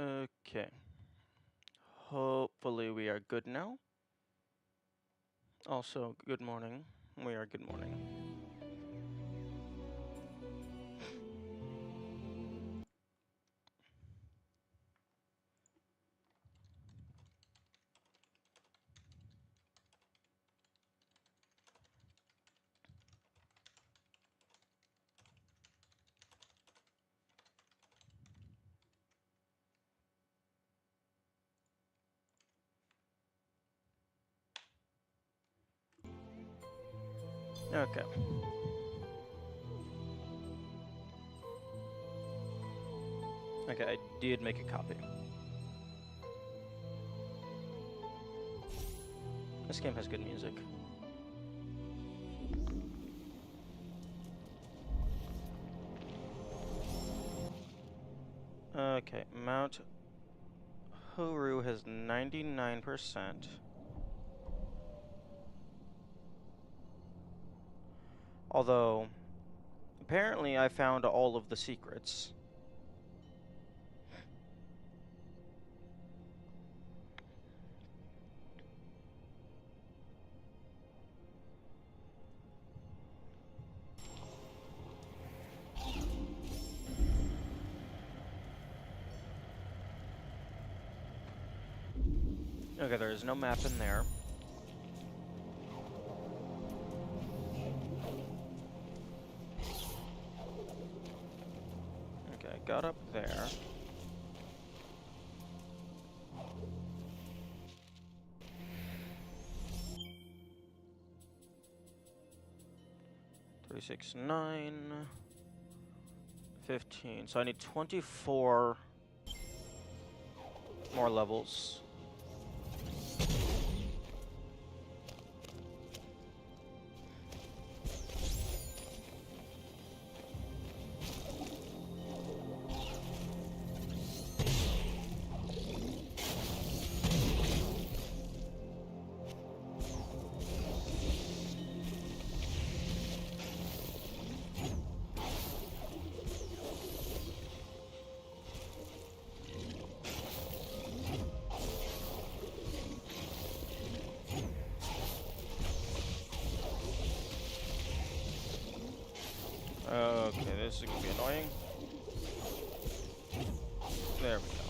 Okay. Hopefully we are good now. Also, good morning. We are good morning. Okay. Okay, I did make a copy. This game has good music. Okay, Mount Horu has 99%. Although, apparently I found all of the secrets. Okay, there is no map in there. Okay, I got up there. Three, 6, 9, 15. So I need 24 more levels. Okay, this is gonna be annoying. There we go.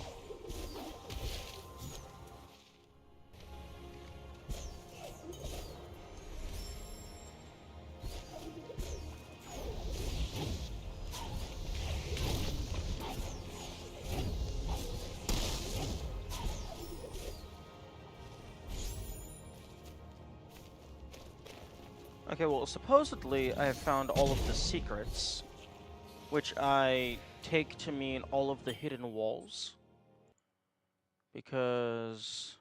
Okay, well, supposedly I have found all of the secrets, which I take to mean all of the hidden walls. Because...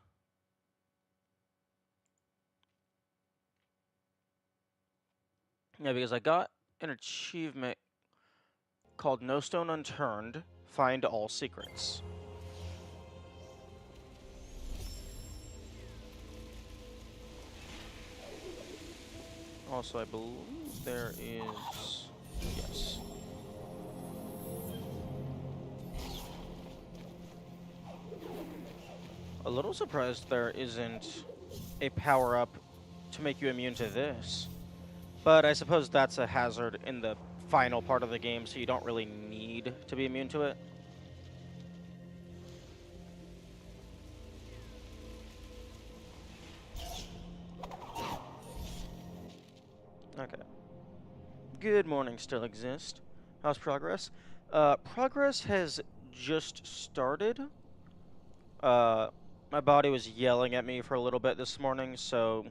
Yeah, because I got an achievement called No Stone Unturned, Find All Secrets. Also, I believe there is... Yes. A little surprised there isn't a power-up to make you immune to this. But I suppose that's a hazard in the final part of the game, so you don't really need to be immune to it. Okay. Good morning still exist. How's progress? Progress has just started. My body was yelling at me for a little bit this morning, so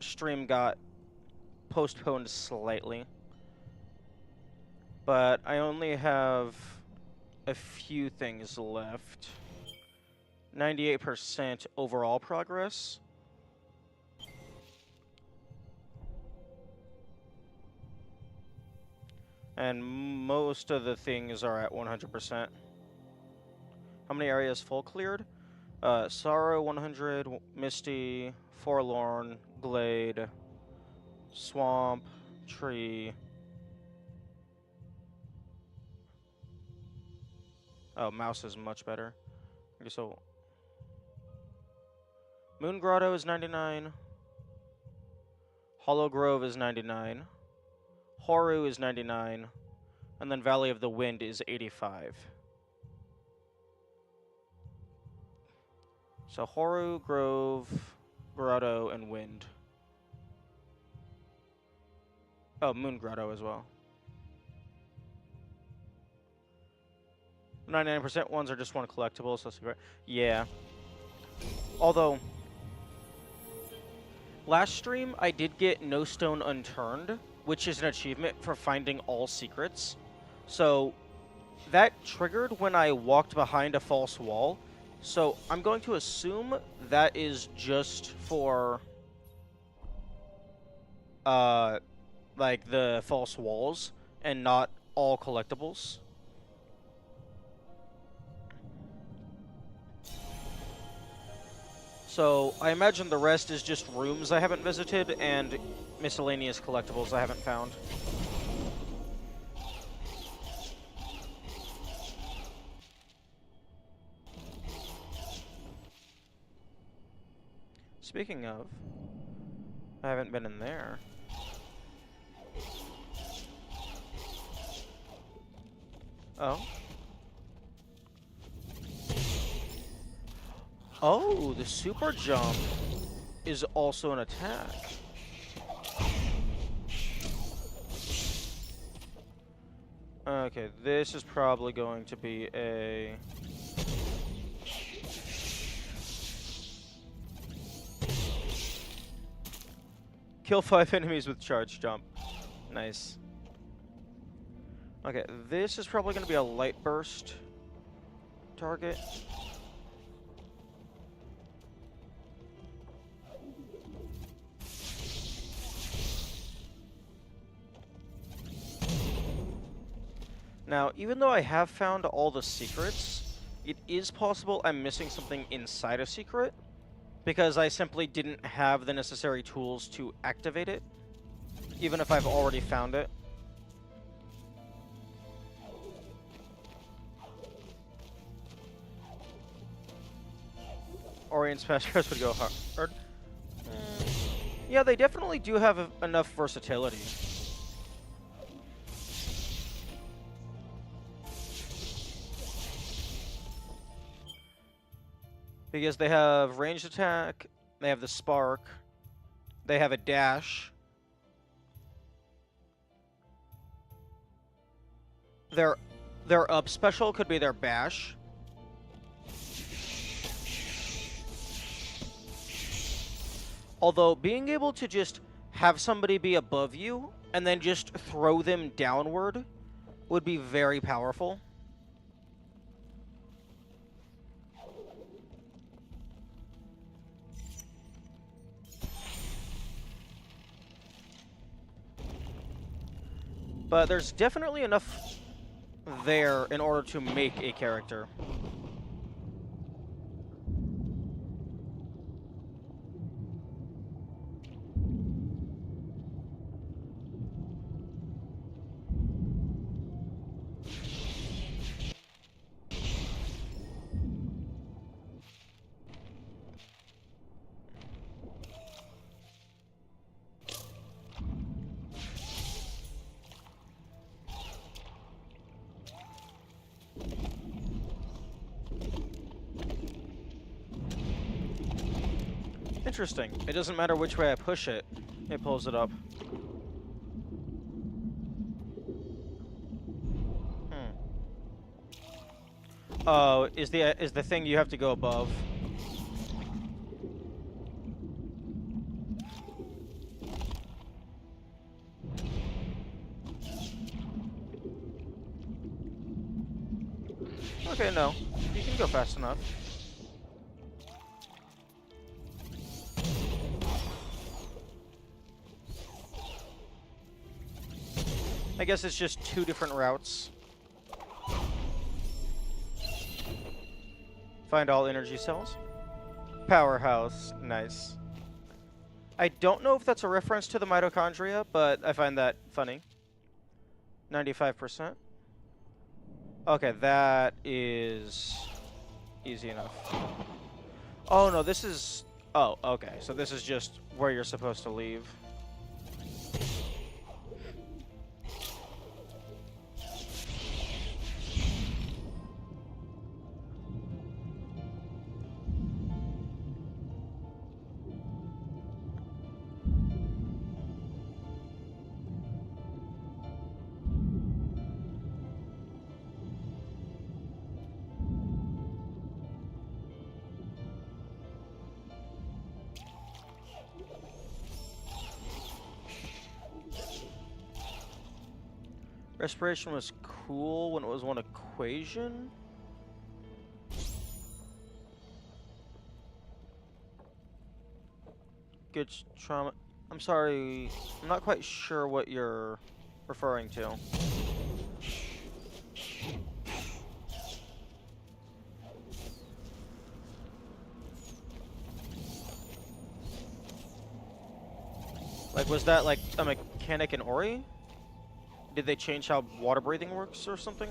stream got postponed slightly. But I only have a few things left. 98% overall progress. And most of the things are at 100%. How many areas full cleared? Sorrow 100, Misty, Forlorn, Glade, Swamp, Tree. Oh, Mouse is much better. Okay, so Moon Grotto is 99. Hollow Grove is 99. Horu is 99. And then Valley of the Wind is 85. So Horu, Grove, Grotto, and Wind. Oh, Moon Grotto as well. 99% ones are just one collectible, so yeah. Although, last stream I did get No Stone Unturned, which is an achievement for finding all secrets. So that triggered when I walked behind a false wall. So I'm going to assume that is just for like the false walls and not all collectibles. So I imagine the rest is just rooms I haven't visited and miscellaneous collectibles I haven't found. Speaking of, I haven't been in there. Oh. Oh, the super jump is also an attack. Okay, this is probably going to be a... Kill 5 enemies with charge jump. Nice. Okay, this is probably going to be a light burst target. Now, even though I have found all the secrets, it is possible I'm missing something inside a secret, because I simply didn't have the necessary tools to activate it, even if I've already found it. Orient Smash Bros would go hard. Yeah, they definitely do have enough versatility. Because they have ranged attack, they have the spark, they have a dash. Their up special could be their bash. Although being able to just have somebody be above you and then just throw them downward would be very powerful. But there's definitely enough there in order to make a character. Interesting. It doesn't matter which way I push it, it pulls it up. Oh, is the thing you have to go above? Okay, no. You can go fast enough. I guess it's just two different routes. Find all energy cells. Powerhouse. Nice. I don't know if that's a reference to the mitochondria, but I find that funny. 95%. Okay, that is Easy enough. Oh, no, this is... Oh, okay. So this is just where you're supposed to leave. Respiration was cool when it was one equation. Good trauma. I'm sorry, I'm not quite sure what you're referring to. Like, was that like a mechanic in Ori? Did they change how water breathing works or something?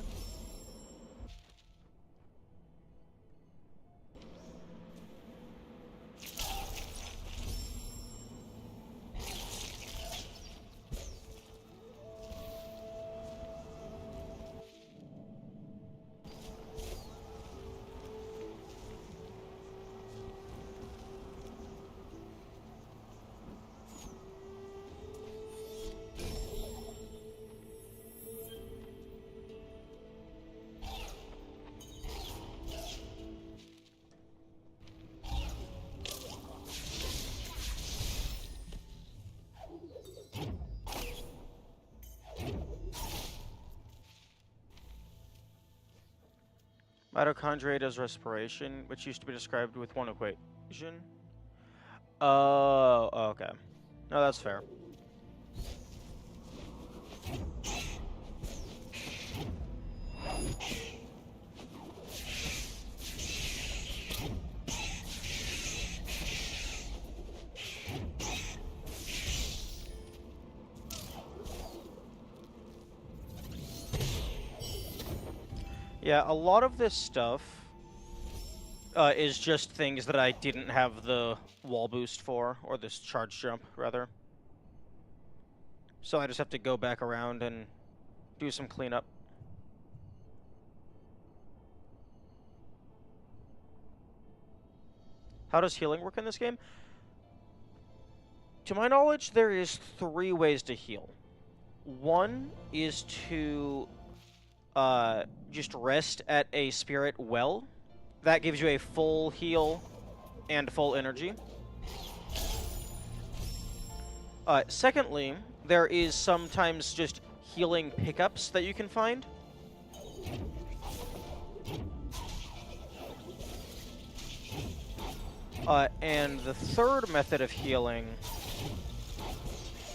Mitochondria does respiration, which used to be described with one equation. Oh, okay. No, that's fair. Yeah, a lot of this stuff is just things that I didn't have the wall boost for, or this charge jump, rather. So I just have to go back around and do some cleanup. How does healing work in this game? To my knowledge, there is 3 ways to heal. One is to just rest at a spirit well. That gives you a full heal and full energy. Secondly, there is sometimes just healing pickups that you can find. And the third method of healing...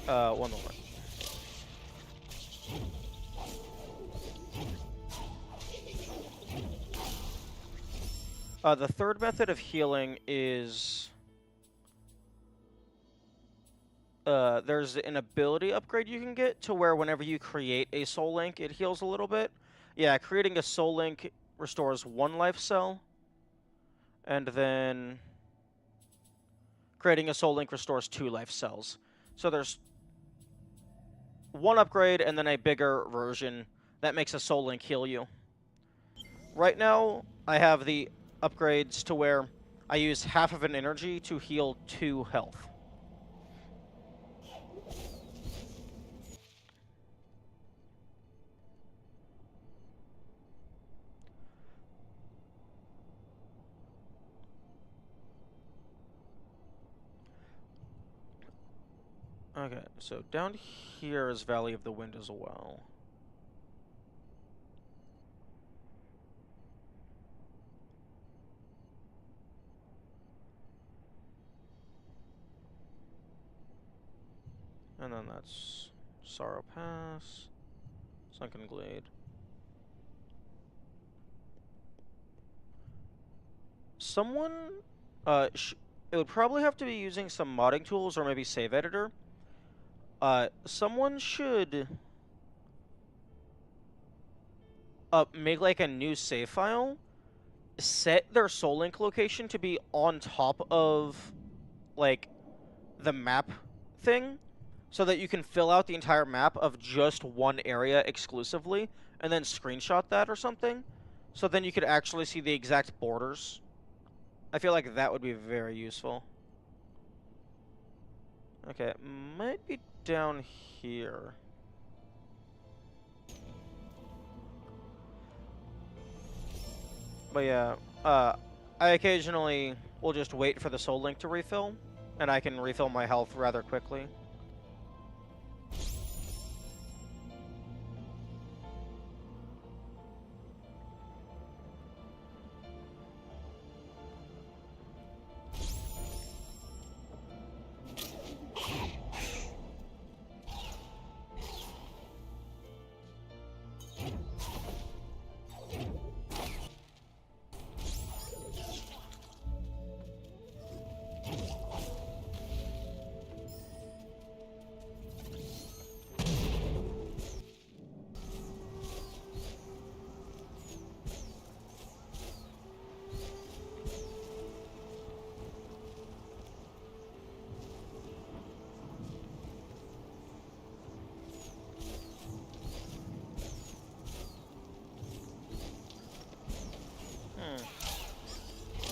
one moment. The third method of healing is... there's an ability upgrade you can get to where whenever you create a soul link, it heals a little bit. Yeah, creating a soul link restores 1 life cell. And then creating a soul link restores 2 life cells. So there's 1 upgrade and then a bigger version that makes a soul link heal you. Right now, I have the upgrades to where I use half of an energy to heal 2 health. Okay, so down here is Valley of the Wind as well. And then that's Sorrow Pass, Sunken Glade. Someone, it would probably have to be using some modding tools or maybe save editor. Someone should make like a new save file set their soul link location to be on top of, like, the map thing, so that you can fill out the entire map of just one area exclusively, and then screenshot that or something, so then you could actually see the exact borders. I feel like that would be very useful. Okay, it might be down here. But yeah, I occasionally will just wait for the soul link to refill, and I can refill my health rather quickly.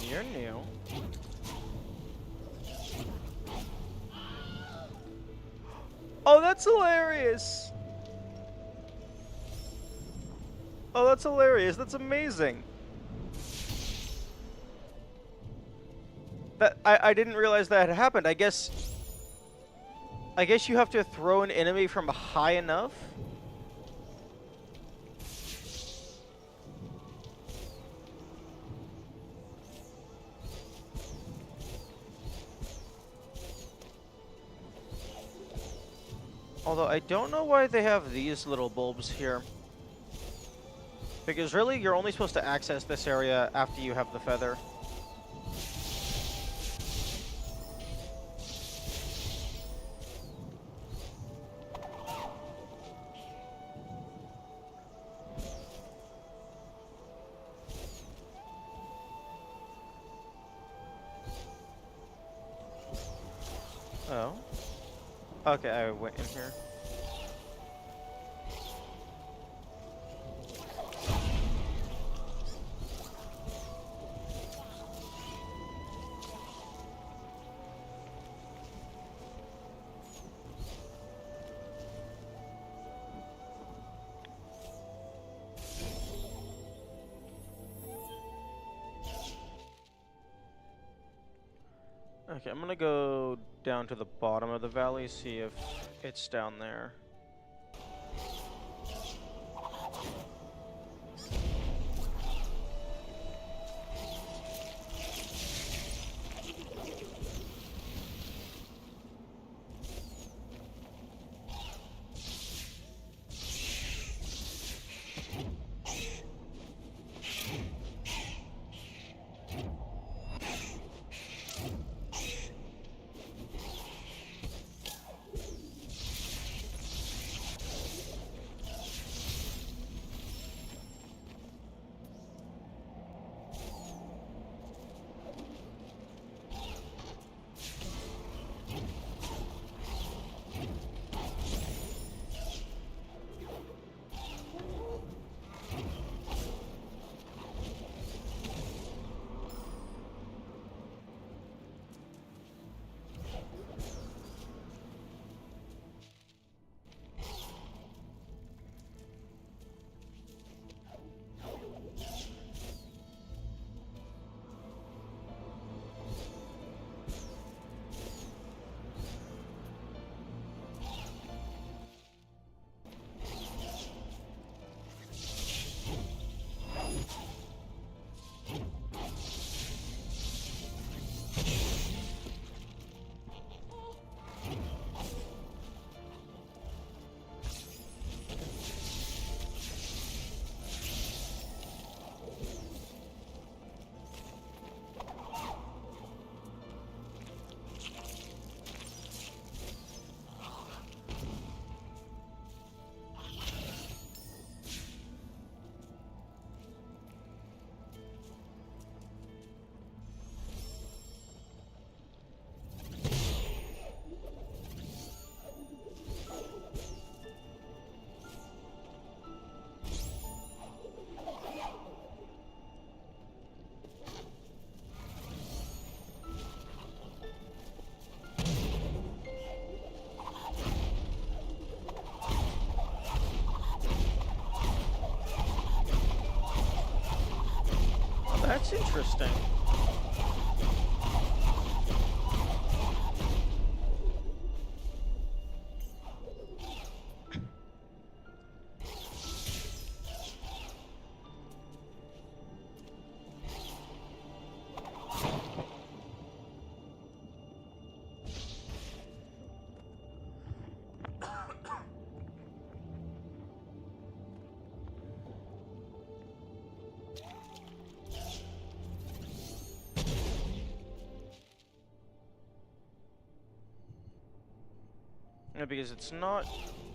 You're new. Oh, that's hilarious! Oh, that's hilarious. That's amazing. I didn't realize that had happened. I guess you have to throw an enemy from high enough. Although I don't know why they have these little bulbs here. Because really, you're only supposed to access this area after you have the feather. Oh. Okay, I went in here. Okay, I'm gonna go down to the bottom of the valley, see if it's down there. That's interesting. No, because it's not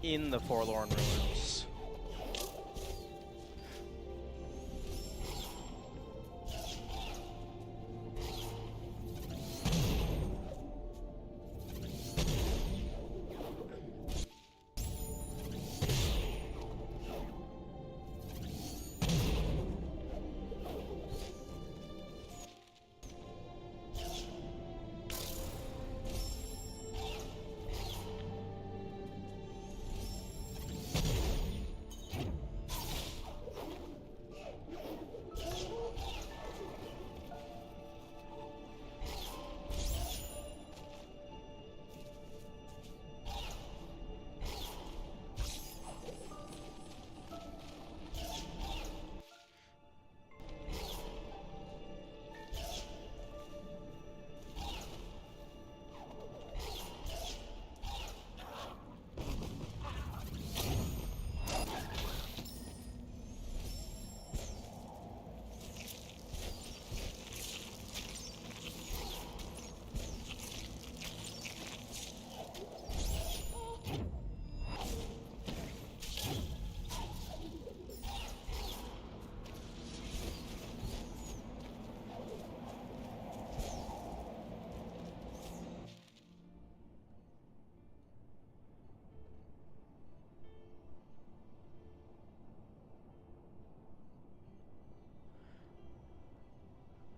in the Forlorn Ruins.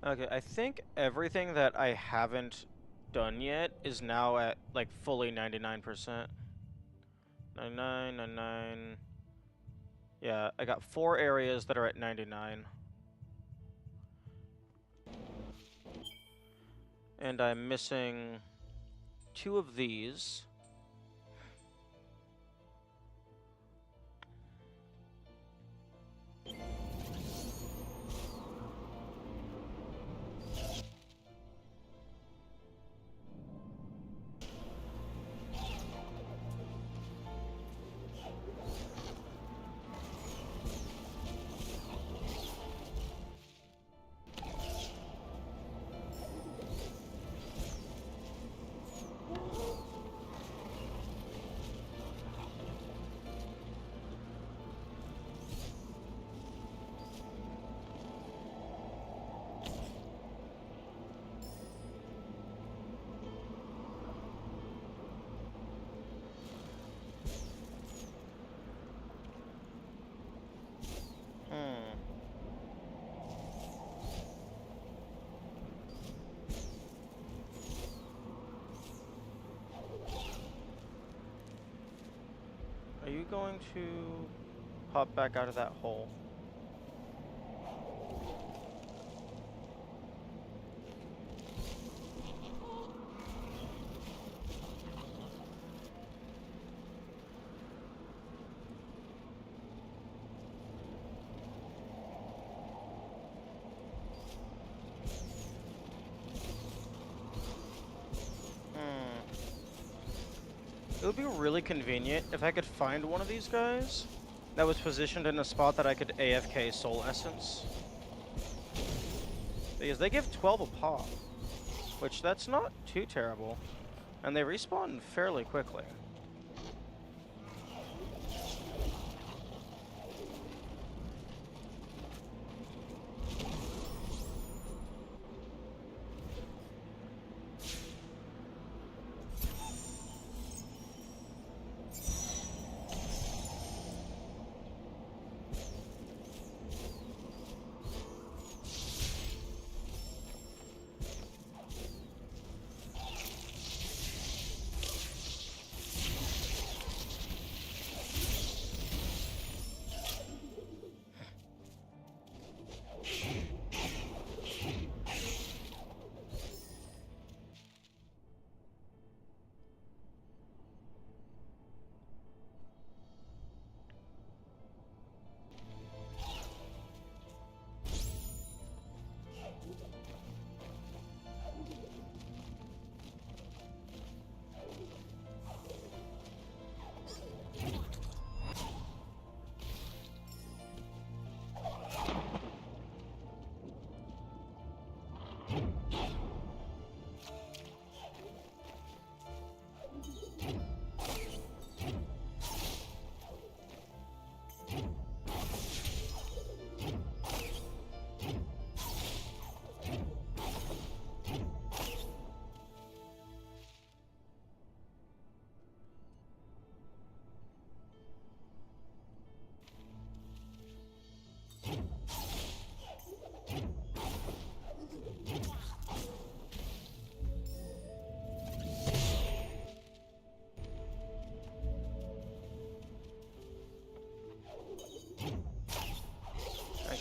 Okay, I think everything that I haven't done yet is now at, like, fully 99%. 99, 99... Yeah, I got 4 areas that are at 99. And I'm missing 2 of these. Are you going to pop back out of that hole? It would be really convenient if I could find one of these guys that was positioned in a spot that I could AFK Soul Essence. Because they give 12 a pop, which that's not too terrible. And they respawn fairly quickly.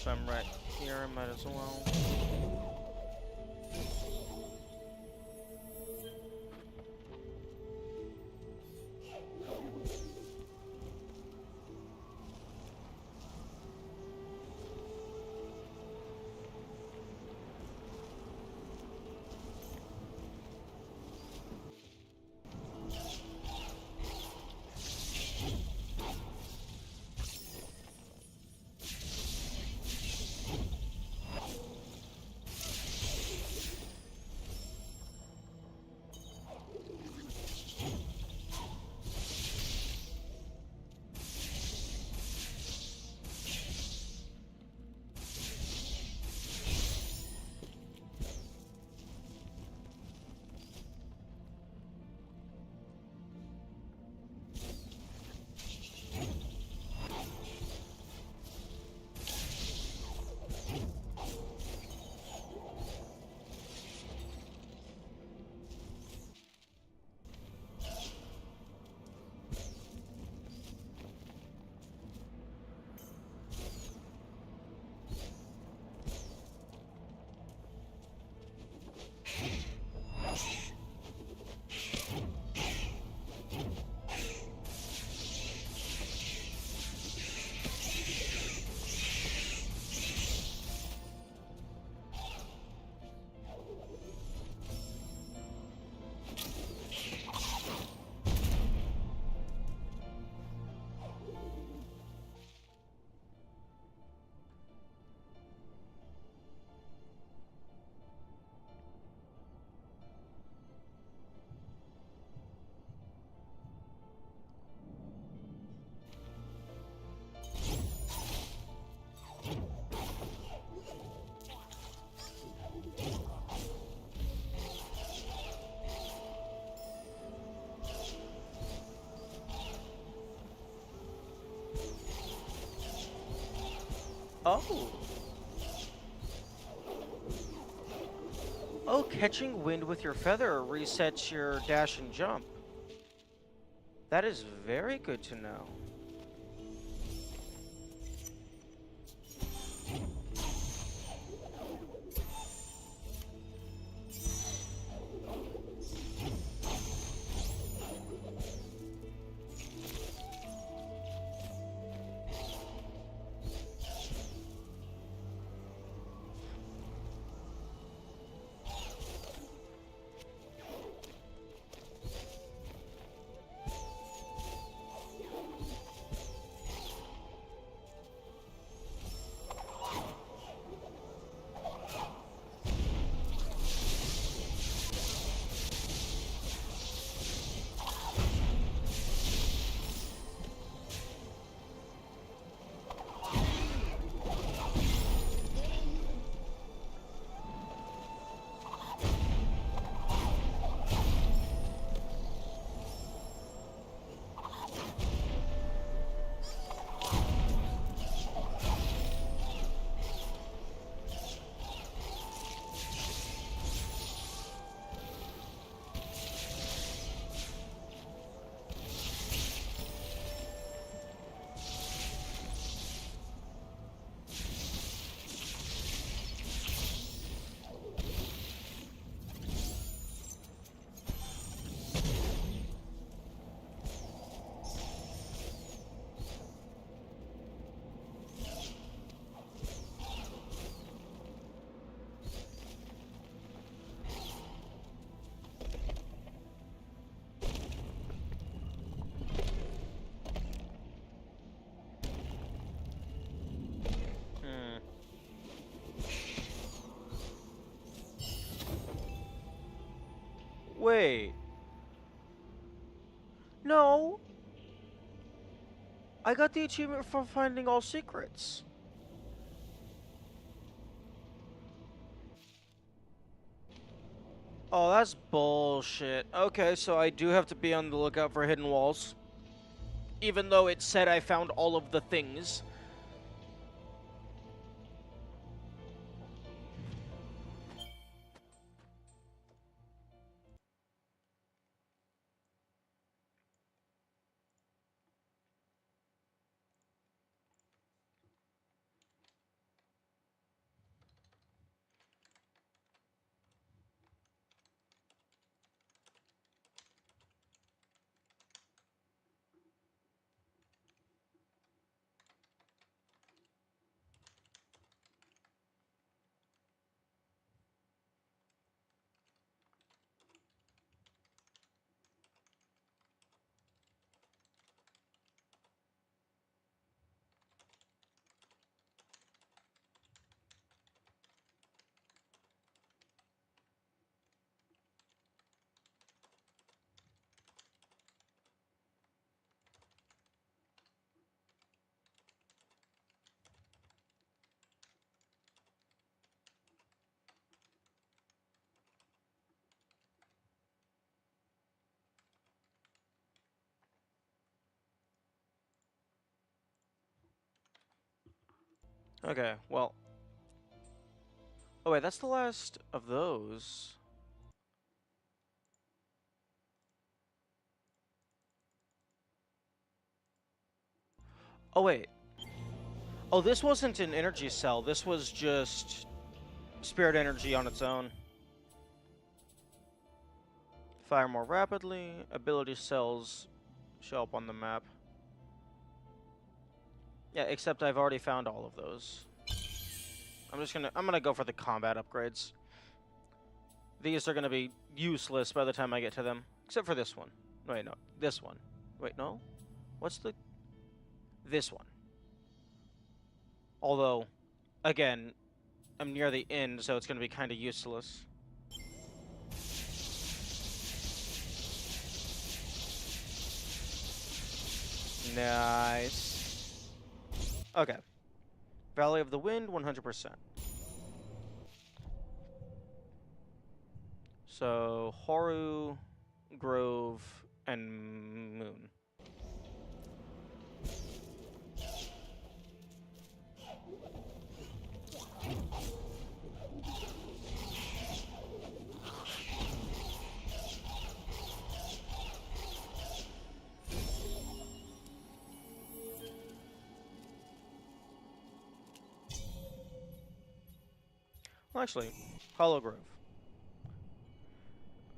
so I'm right here. I might as well. Oh. Oh, catching wind with your feather resets your dash and jump. That is very good to know. Wait. No. I got the achievement for finding all secrets. Oh, that's bullshit. Okay, so I do have to be on the lookout for hidden walls. Even though it said I found all of the things. Okay, well. Oh wait, that's the last of those. Oh wait. Oh, this wasn't an energy cell. This was just spirit energy on its own. Fire more rapidly. Ability cells show up on the map. Yeah, except I've already found all of those. I'm gonna go for the combat upgrades. These are gonna be useless by the time I get to them. Except for this one. Wait, no. This one. Wait, no? What's the... This one. Although, again, I'm near the end, so it's gonna be kind of useless. Nice. Okay. Valley of the Wind, 100%. So, Haru, Grove, and Moon. Well, actually, Hollow Grove.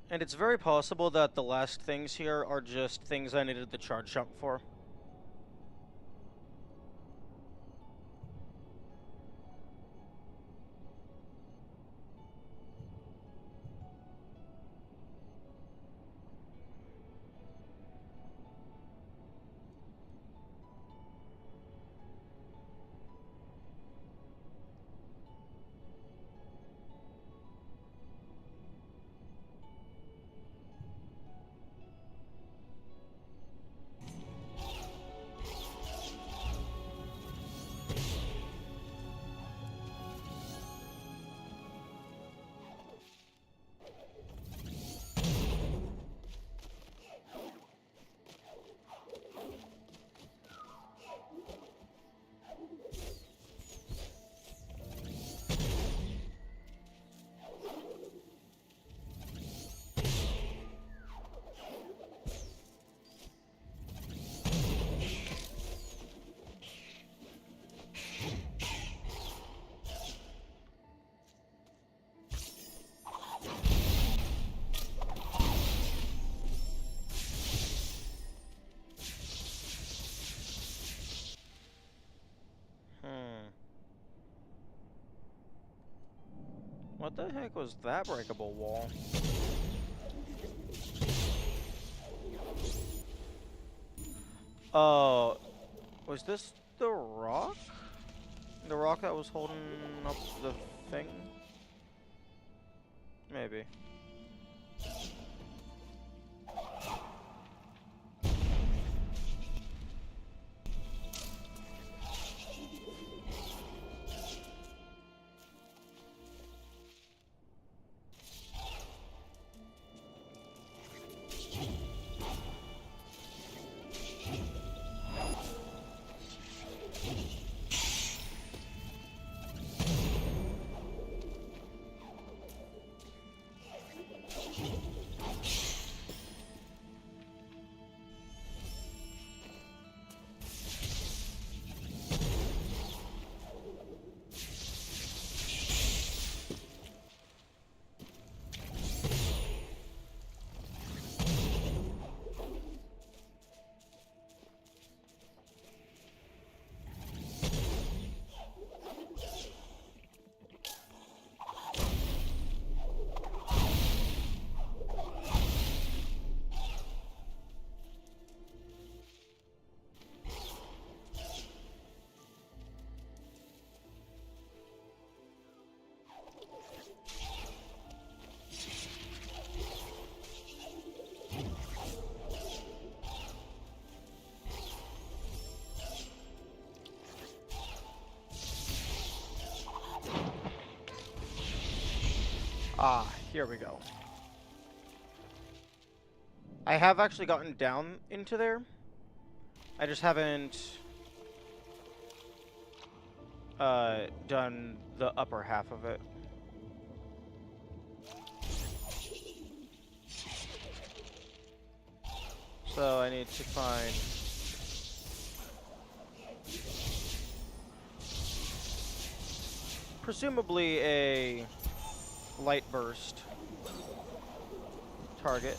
And it's very possible that the last things here are just things I needed the charge jump for. What the heck was that breakable wall? Oh, was this the rock? The rock that was holding up the thing? Maybe. Ah, here we go. I have actually gotten down into there. I just haven't done the upper half of it. So I need to find presumably a light burst target.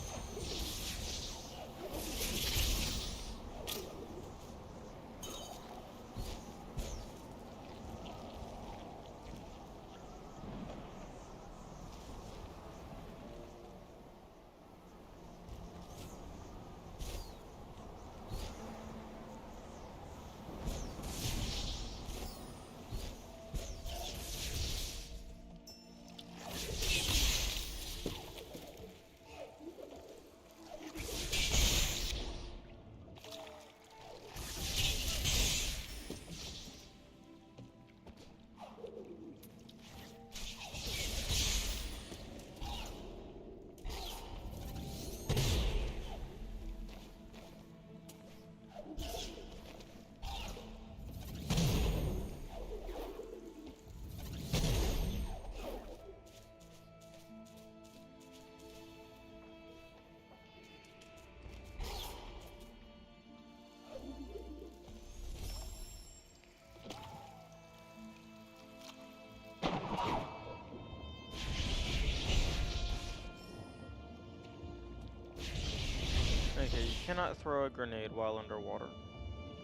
Okay, you cannot throw a grenade while underwater.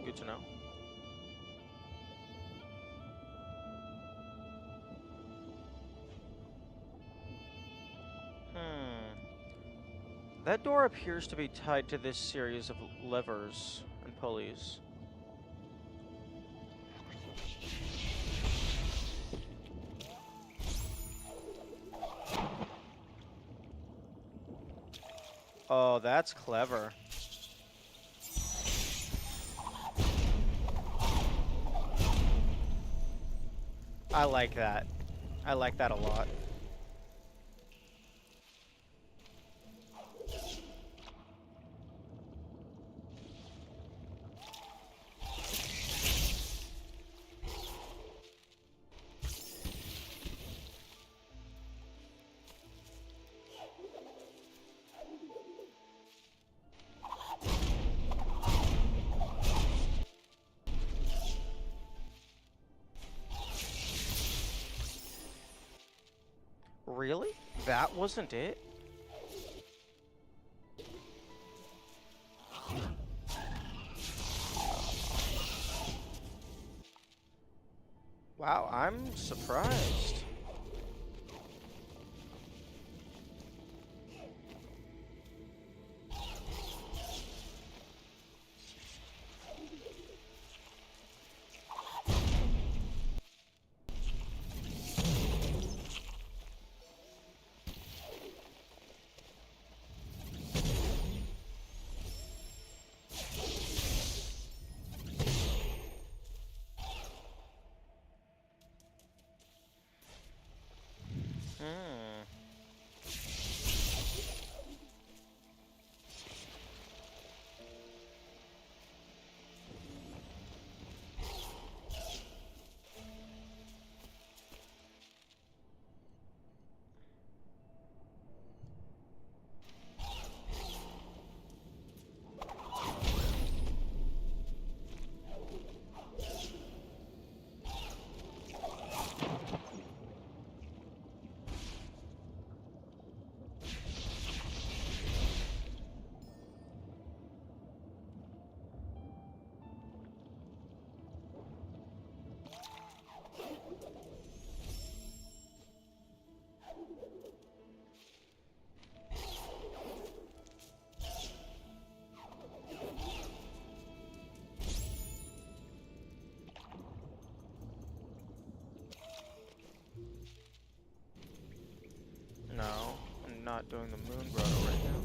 Good to know. That door appears to be tied to this series of levers and pulleys. Oh, that's clever. I like that. I like that a lot. Really? That wasn't it? Wow, I'm surprised. No, I'm not doing the moon grotto right now.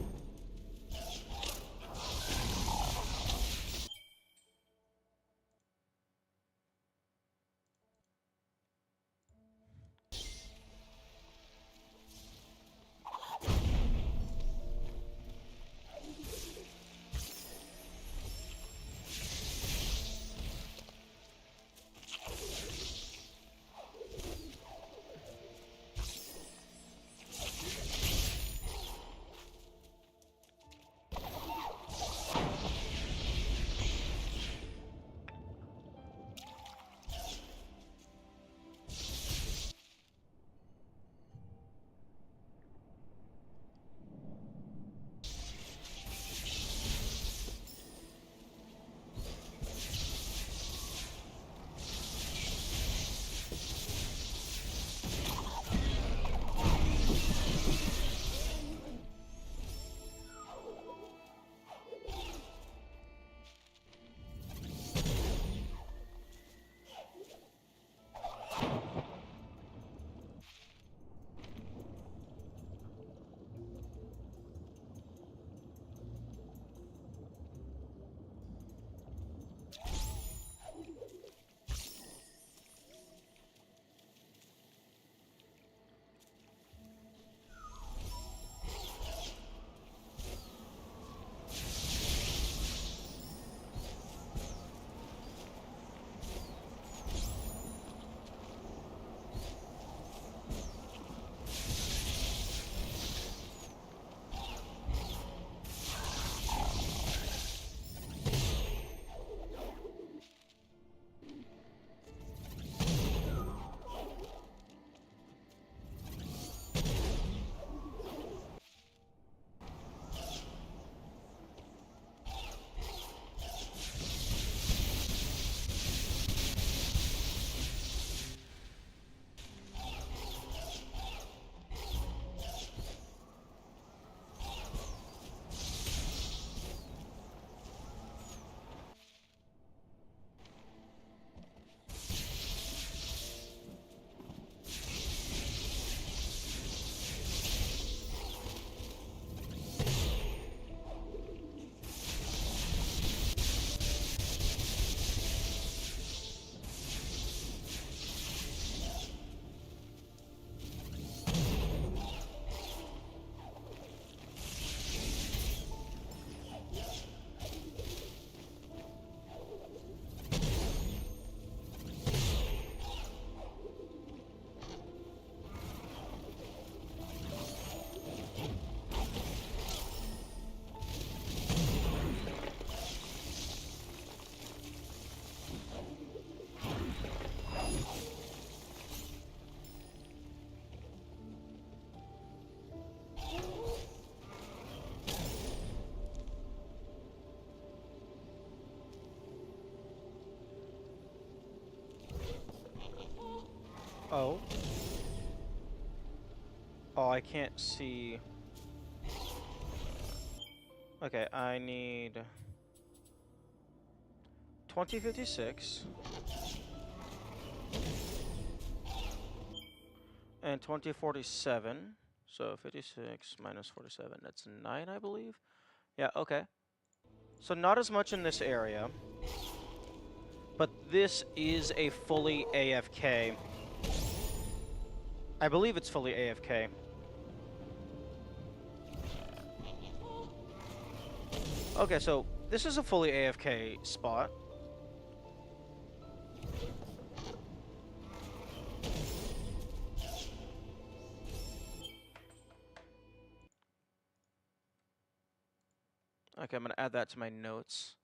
Oh. Oh, I can't see. Okay, I need 2056 and 2047. So 56 minus 47, that's 9, I believe. Yeah, okay. So not as much in this area, but this is a fully AFK. I believe it's fully AFK. Okay, so this is a fully AFK spot. Okay, I'm gonna add that to my notes.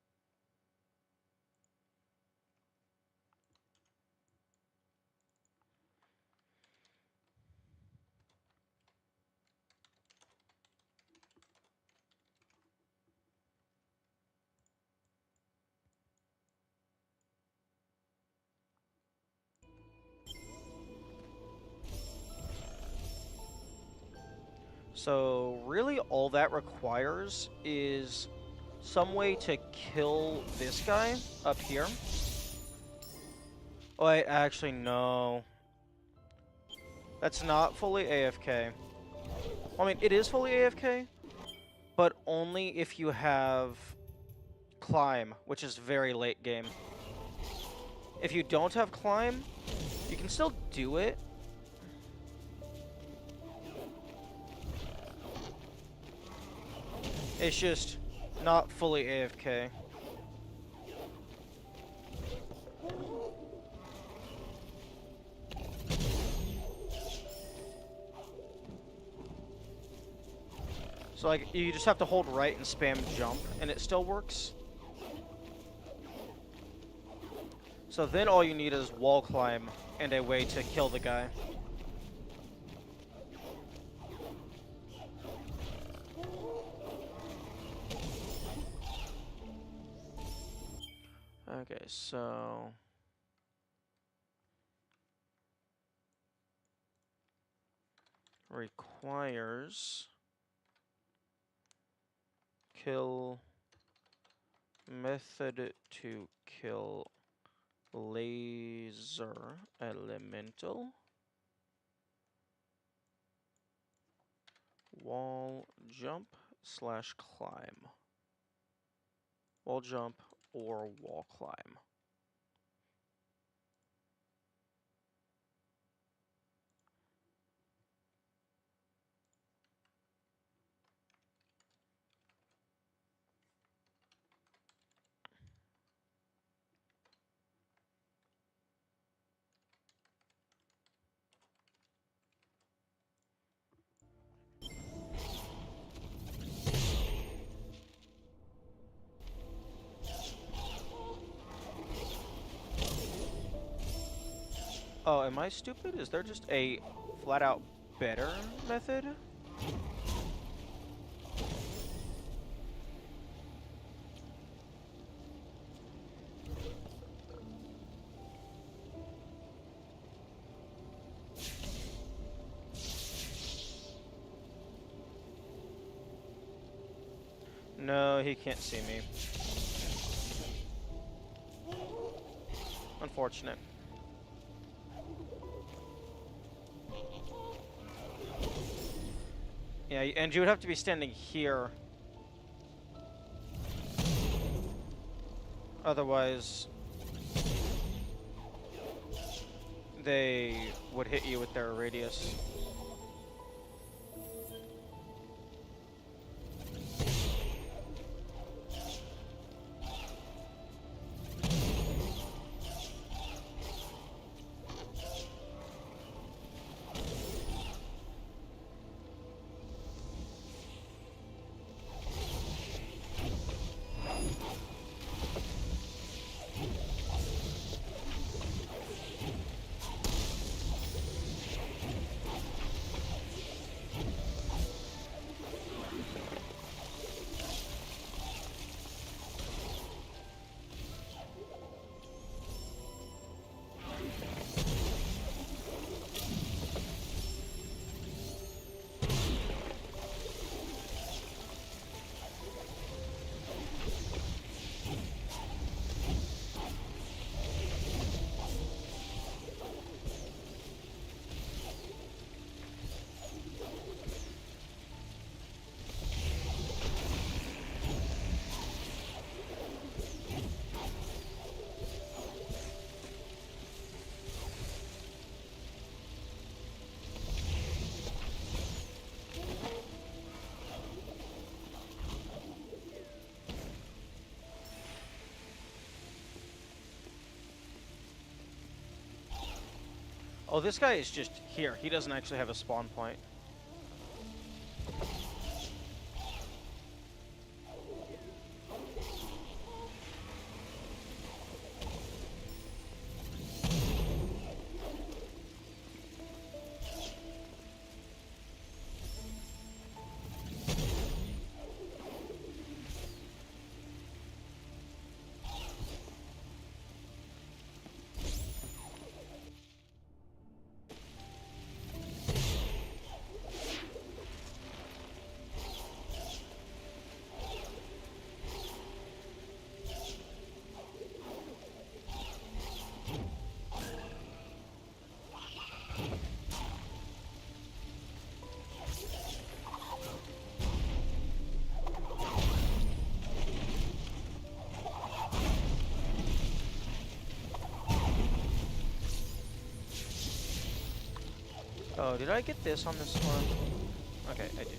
So really all that requires is some way to kill this guy up here. Oh, wait, actually, no. That's not fully AFK. I mean, it is fully AFK, but only if you have climb, which is very late game. If you don't have climb, you can still do it. It's just not fully AFK. So like, you just have to hold right and spam jump, and it still works. So then all you need is wall climb and a way to kill the guy. Okay, so requires kill method to kill laser elemental wall jump slash climb. Wall jump or wall climb. Oh, am I stupid? Is there just a flat out better method? No, he can't see me. Unfortunate. Yeah, and you would have to be standing here. Otherwise, they would hit you with their radius. Oh, this guy is just here. He doesn't actually have a spawn point. Oh, did I get this on this one? Okay, I did.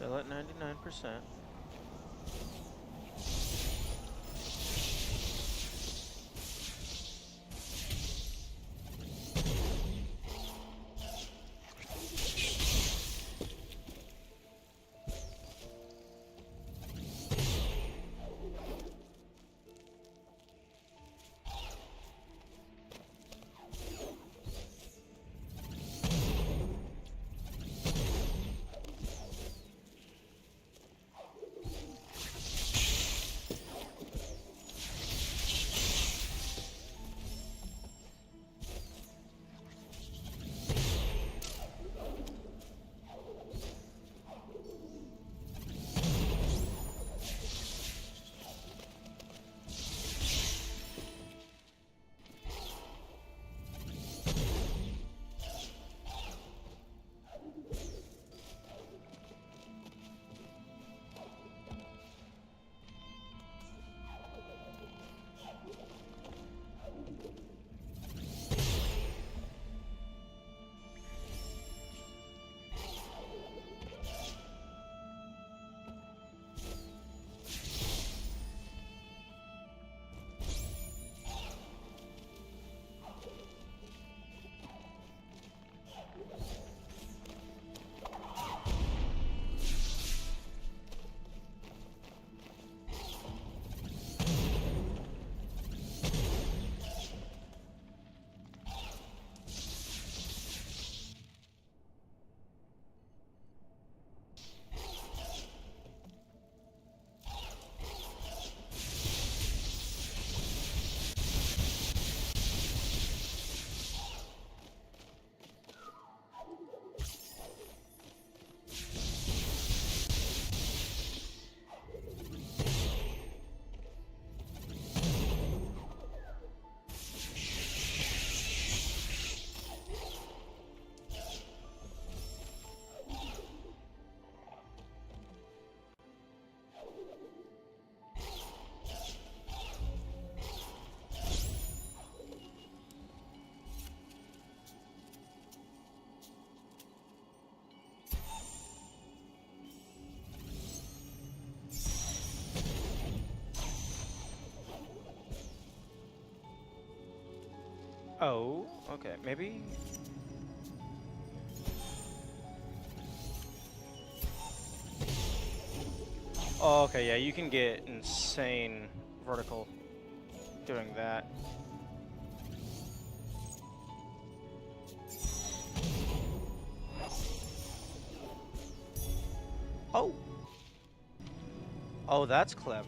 Still at 99%. Oh, okay, maybe. Oh, okay, yeah, you can get insane vertical doing that. Oh! Oh, that's clever.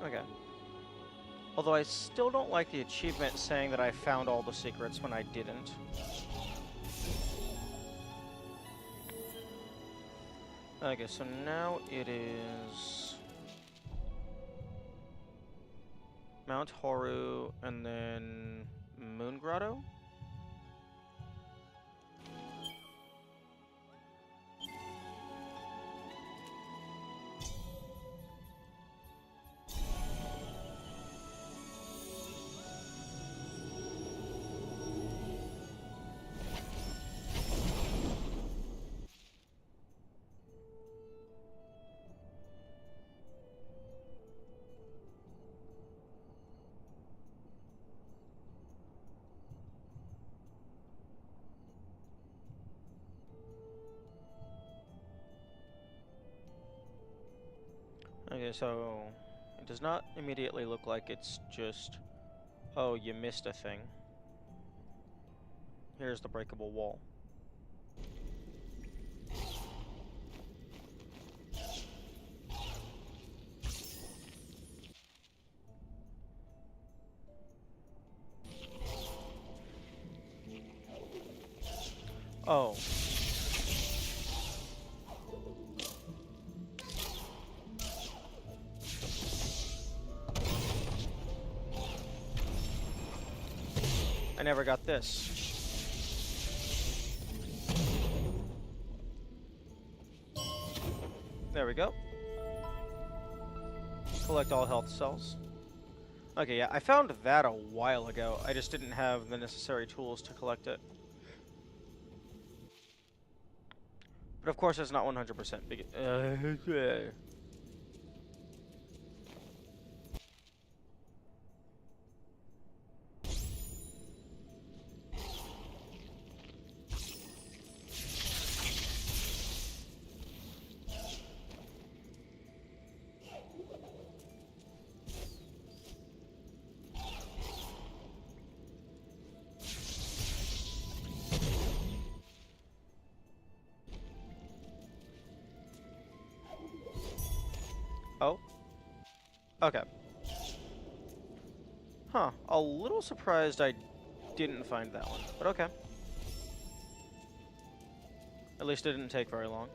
Okay. Although I still don't like the achievement saying that I found all the secrets when I didn't. Okay, so now it is Mount Horu and then Moon Grotto? Okay, so it does not immediately look like it's just, oh, you missed a thing. Here's the breakable wall. Oh. I never got this. There we go. Collect all health cells. Okay, yeah, I found that a while ago. I just didn't have the necessary tools to collect it. But of course, it's not 100% big. Oh. Okay. Huh. A little surprised I didn't find that one, but okay. At least it didn't take very long.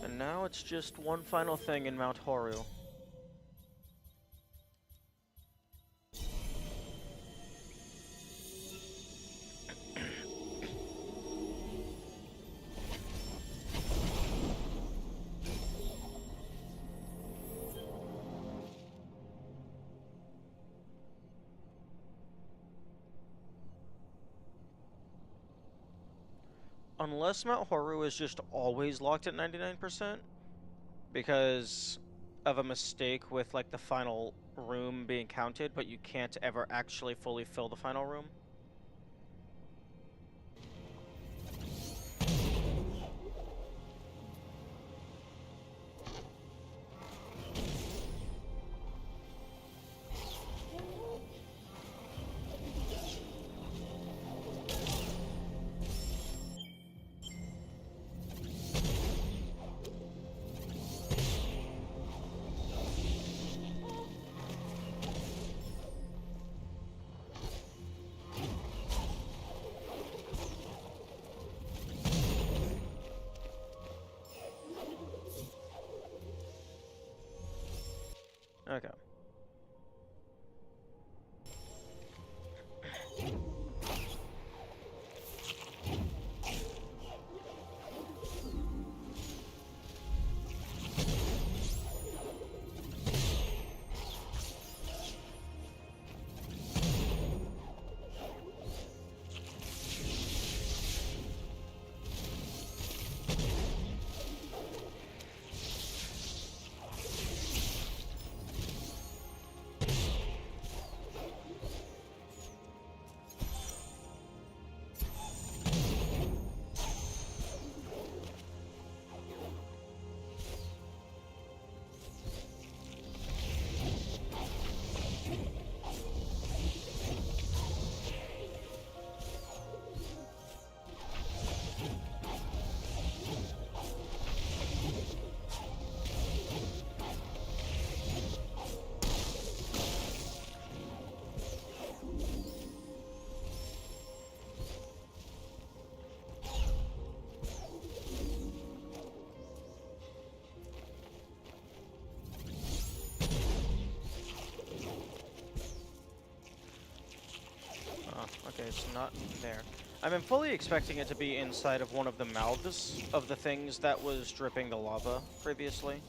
And now it's just one final thing in Mount Horu. Unless Mount Horu is just always locked at 99%, because of a mistake with, like, the final room being counted, but you can't ever actually fully fill the final room. it's not there. I'm fully expecting it to be inside of one of the mouths of the things that was dripping the lava previously.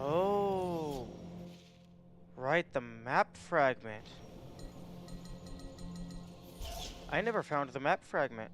Oh, right, the map fragment. I never found the map fragment.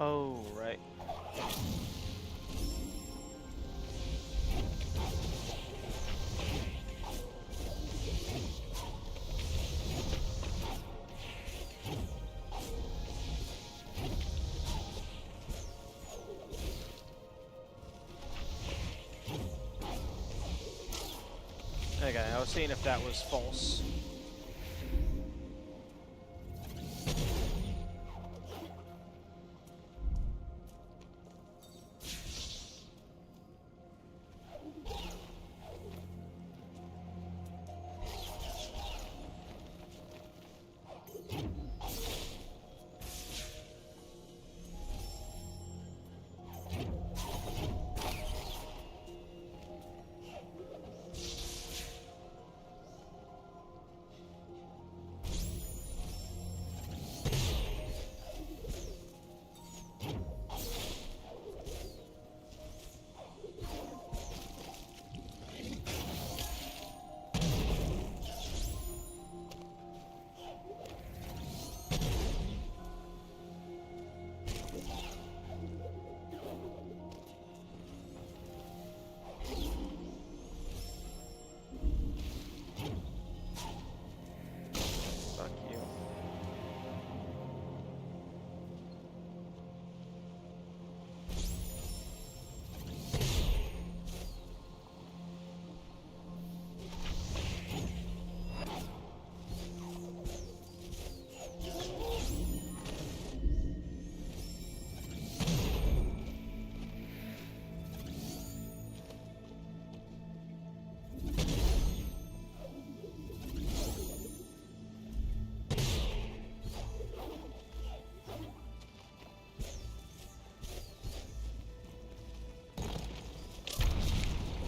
Oh, right. Okay, I was seeing if that was false.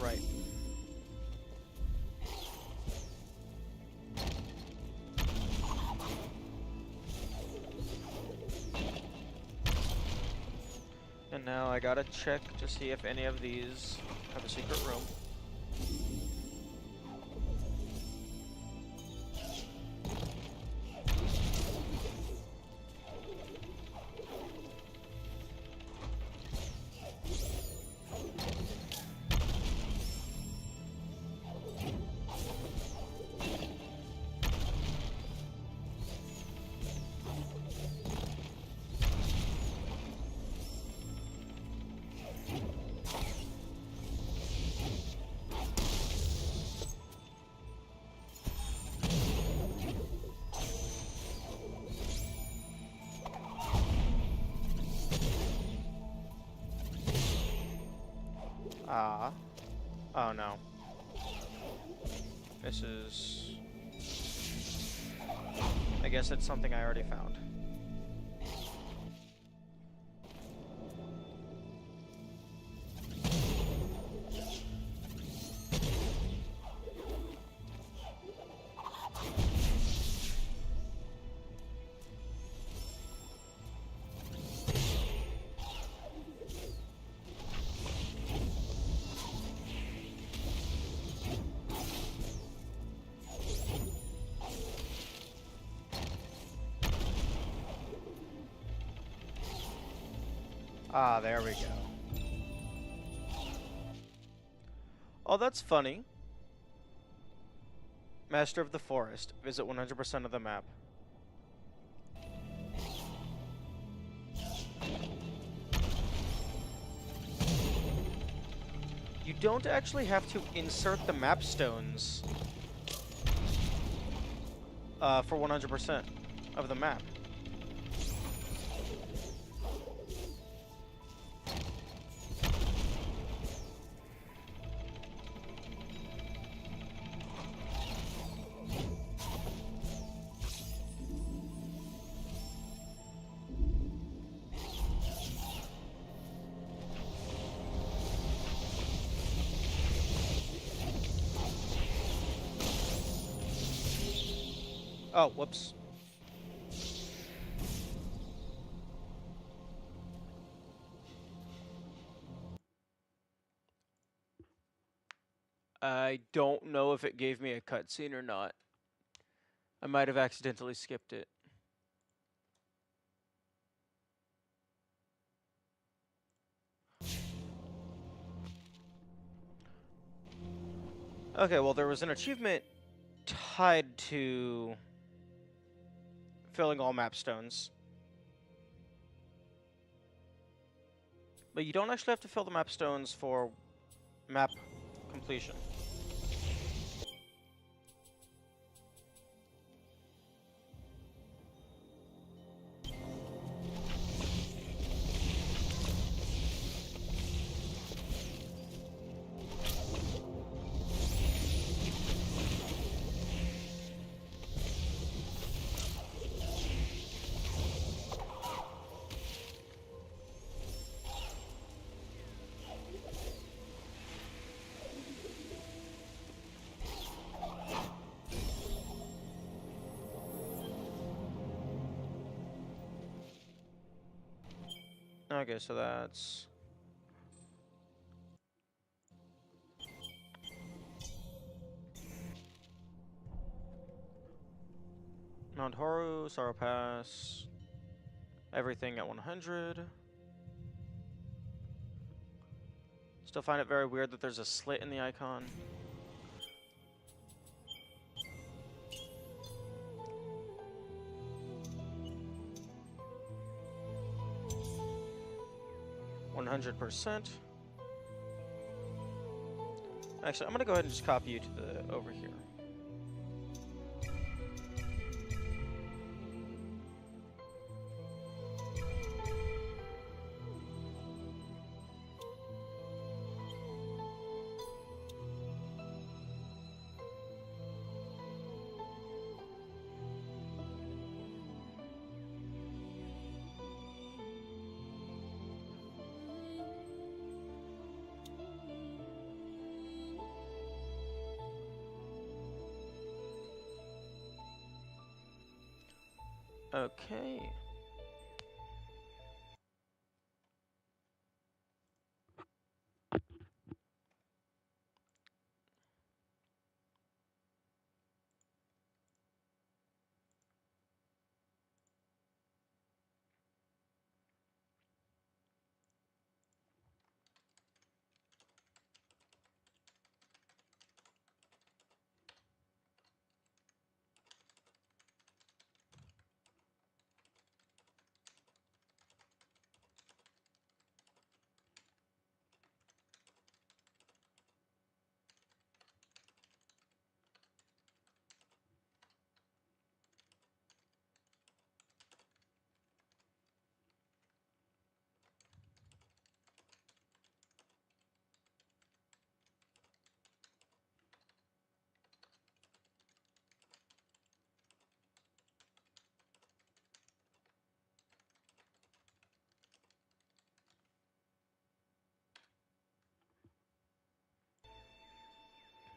Right. And now I gotta check to see if any of these have a secret room. Ah. Oh no. This is... I guess it's something I already found. Ah, there we go. Oh, that's funny. Master of the Forest. Visit 100% of the map. You don't actually have to insert the map stones for 100% of the map. Oh, whoops. I don't know if it gave me a cutscene or not. I might have accidentally skipped it. Okay, well, there was an achievement tied to filling all map stones. But you don't actually have to fill the map stones for map completion. Okay, so that's... Mount Horu, Sorrow Pass, everything at 100. Still find it very weird that there's a slit in the icon. %. Actually, I'm gonna go ahead and just copy you to the over here. Okay.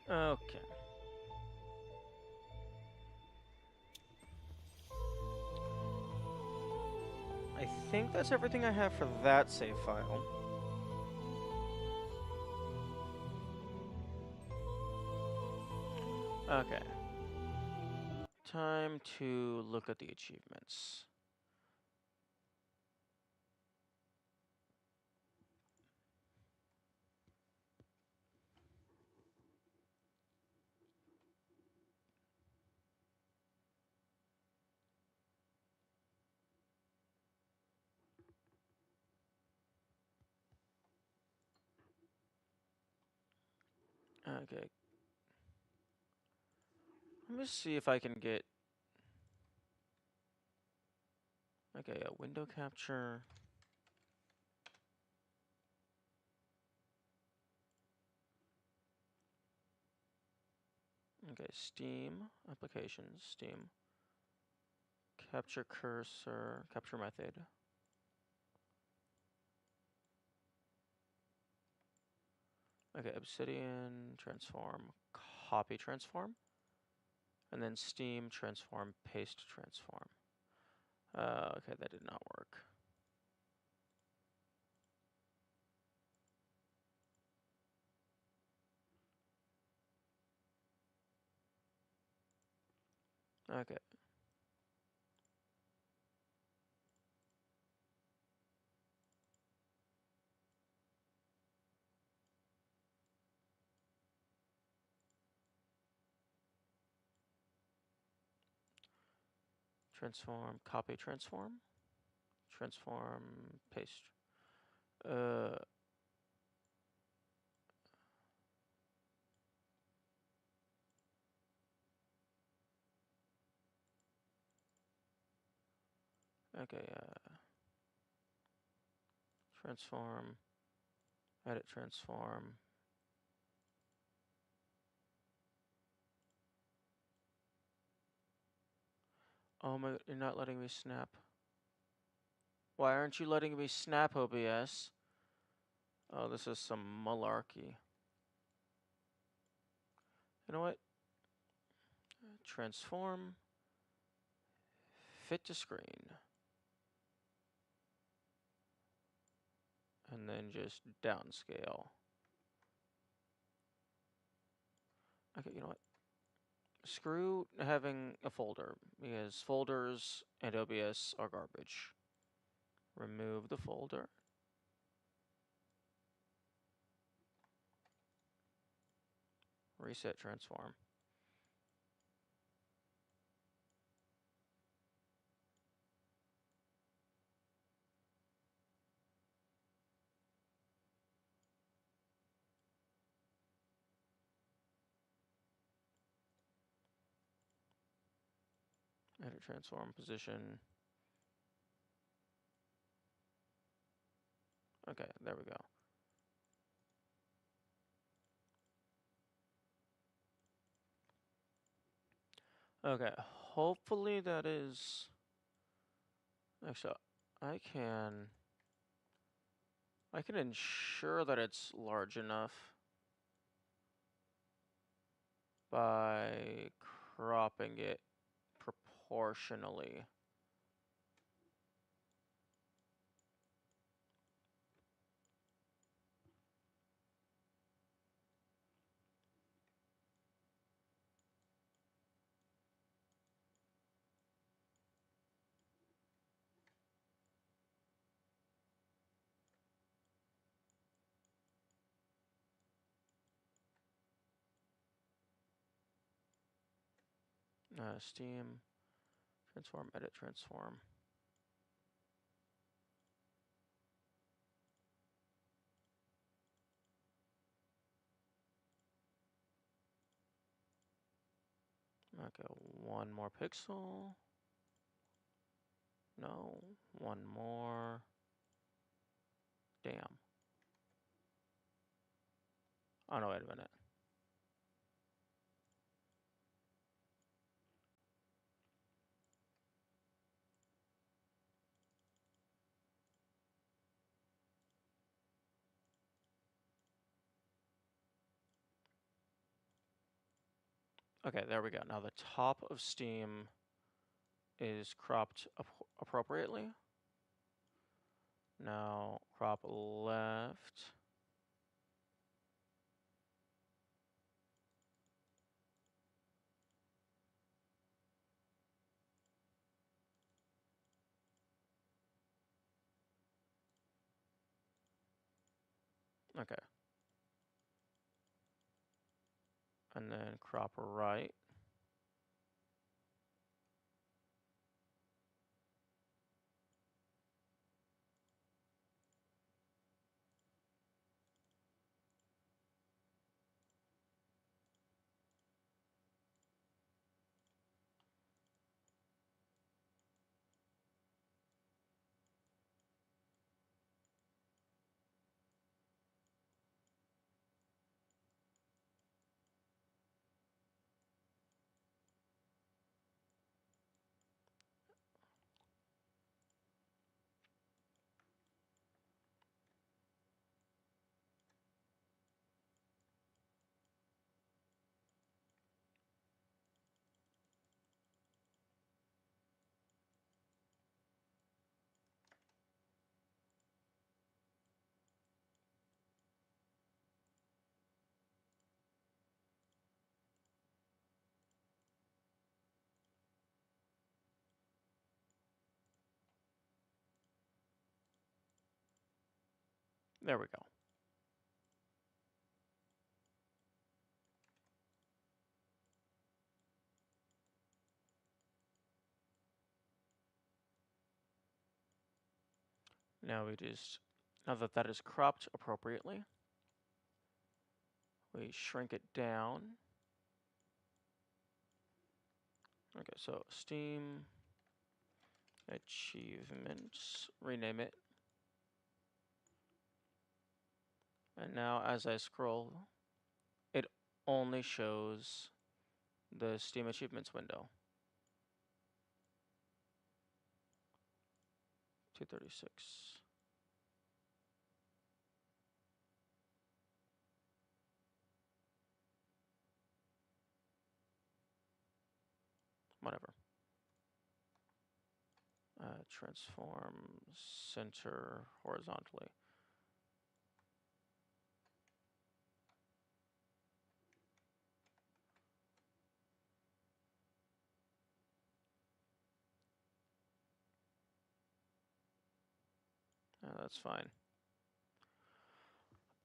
Okay. I think that's everything I have for that save file. Okay. Time to look at the achievements. Okay. Let me see if I can get... Okay, a window capture. Okay, Steam, applications, Steam. Capture cursor, capture method. Okay, Obsidian, transform, copy transform. And then Steam, transform, paste transform. Okay, that did not work. Okay. Transform, copy transform. Transform, paste. Okay, transform, edit transform. Oh my, you're not letting me snap. Why aren't you letting me snap, OBS? Oh, this is some malarkey. You know what? Transform, fit to screen. And then just downscale. Okay, you know what? Screw having a folder, because folders and OBS are garbage. Remove the folder. Reset transform. Edit transform position. Okay, there we go. Okay, hopefully that is... Actually, I can ensure that it's large enough by cropping it proportionally. Steam, transform, edit, transform. Okay, one more pixel. No, one more. Damn. Oh no, wait a minute. Okay, there we go. Now the top of Steam is cropped appropriately. Now crop left. Okay. And then crop right. There we go. Now now that that is cropped appropriately, we shrink it down. Okay, so Steam achievements, rename it. And now as I scroll, it only shows the Steam achievements window. 236. Whatever. Transform center horizontally. That's fine.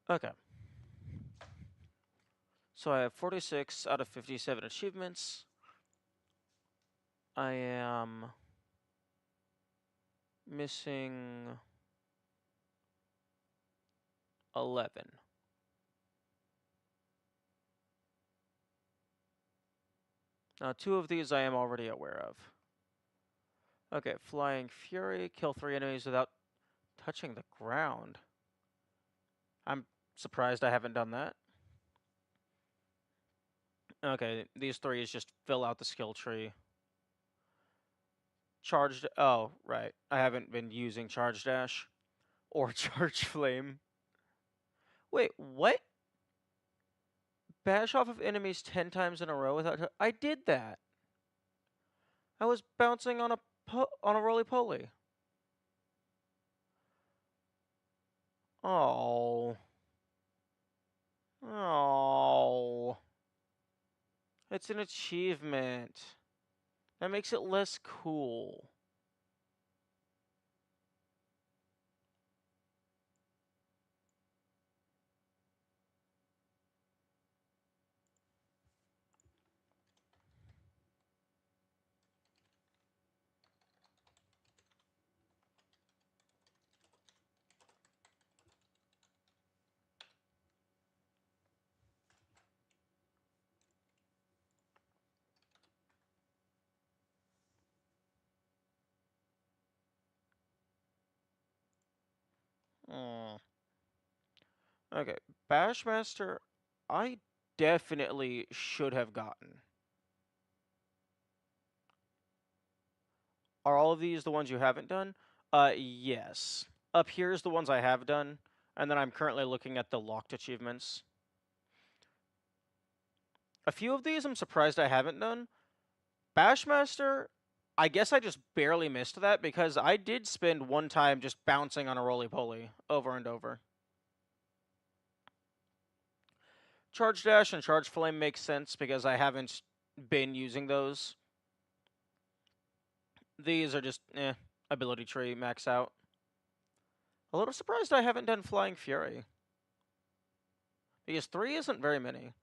Okay. So I have 46 out of 57 achievements. I am missing 11. Now, 2 of these I am already aware of. Okay, Flying Fury, kill 3 enemies without touching the ground. I'm surprised I haven't done that. Okay, these 3 is just fill out the skill tree. Charged, oh, right. I haven't been using Charge Dash or Charge Flame. Wait, what? Bash off of enemies 10 times in a row without... I did that. I was bouncing on a roly-poly. Oh. Oh. It's an achievement. That makes it less cool. Okay, Bashmaster, I definitely should have gotten. Are all of these the ones you haven't done? Yes. Up here's the ones I have done, and then I'm currently looking at the locked achievements. A few of these I'm surprised I haven't done. Bashmaster, I guess I just barely missed that because I did spend one time just bouncing on a roly-poly over and over. Charge Dash and Charge Flame makes sense because I haven't been using those. These are just, ability tree max out. A little surprised I haven't done Flying Fury. Because 3 isn't very many.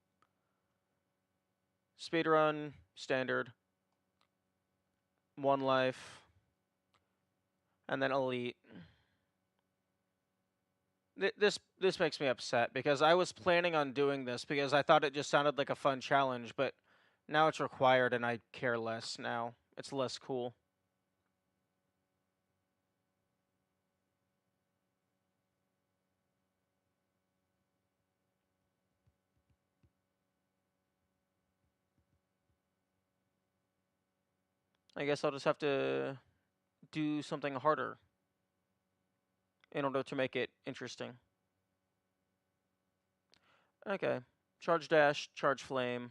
Speedrun, standard, 1 life, and then elite. This makes me upset because I was planning on doing this because I thought it just sounded like a fun challenge, but now it's required and I care less now. It's less cool. I guess I'll just have to do something harder in order to make it interesting. Okay. Charge Dash, Charge Flame.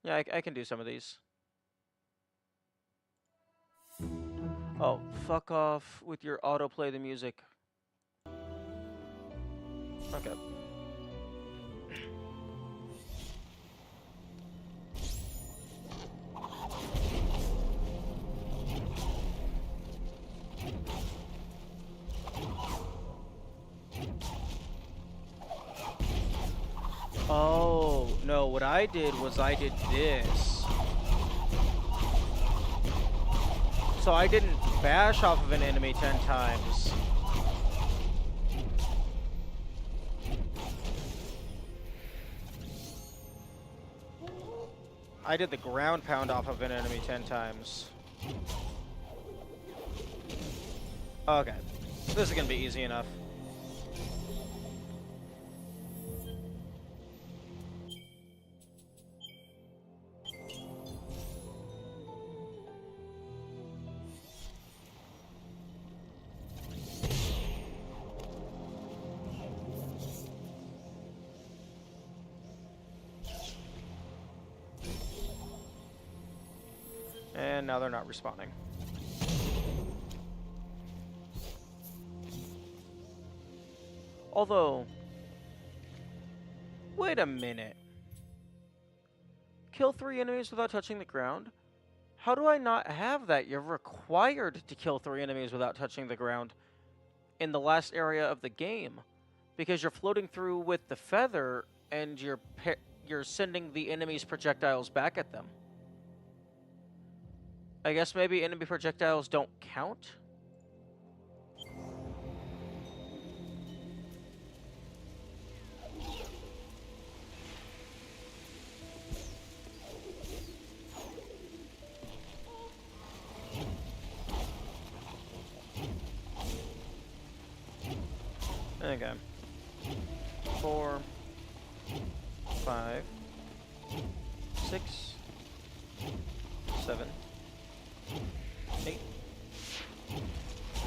Yeah, I can do some of these. Oh, fuck off with your autoplay the music. Okay. Oh, no, what I did was I did this. So I didn't bash off of an enemy 10 times. I did the ground pound off of an enemy 10 times. Okay. This is gonna be easy enough. And now they're not respawning. Although, wait a minute. Kill 3 enemies without touching the ground? How do I not have that? You're required to kill 3 enemies without touching the ground in the last area of the game. Because you're floating through with the feather and you're sending the enemy's projectiles back at them. I guess maybe enemy projectiles don't count? Okay. 4, 5, 6, 7, 8,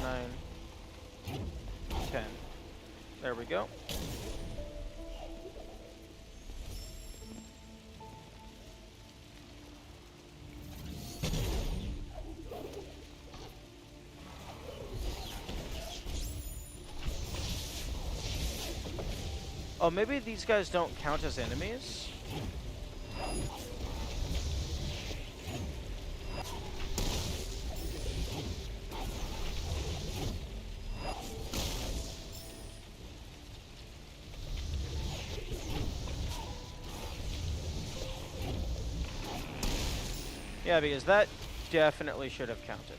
9, 10. There we go. Oh, maybe these guys don't count as enemies? Yeah, because that definitely should have counted.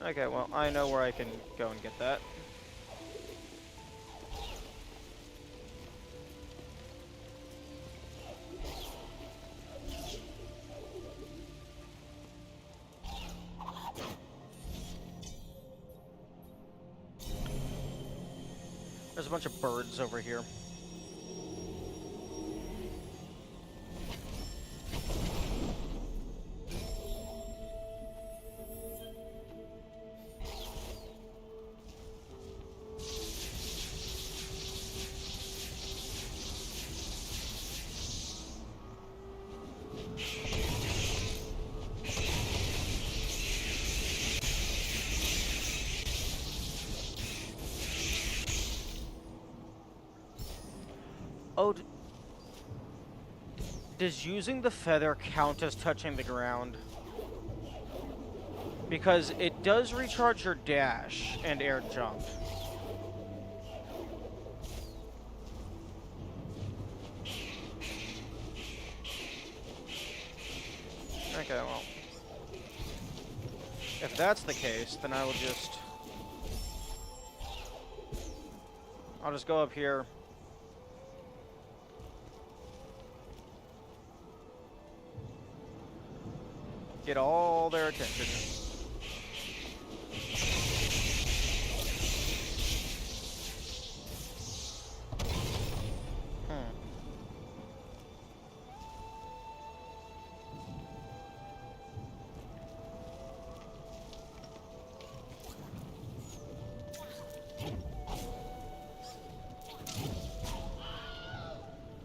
Okay, well, I know where I can go and get that. There's a bunch of birds over here. Oh, does using the feather count as touching the ground? Because it does recharge your dash and air jump. Okay, well. If that's the case, then I'll just go up here. Get all their attention.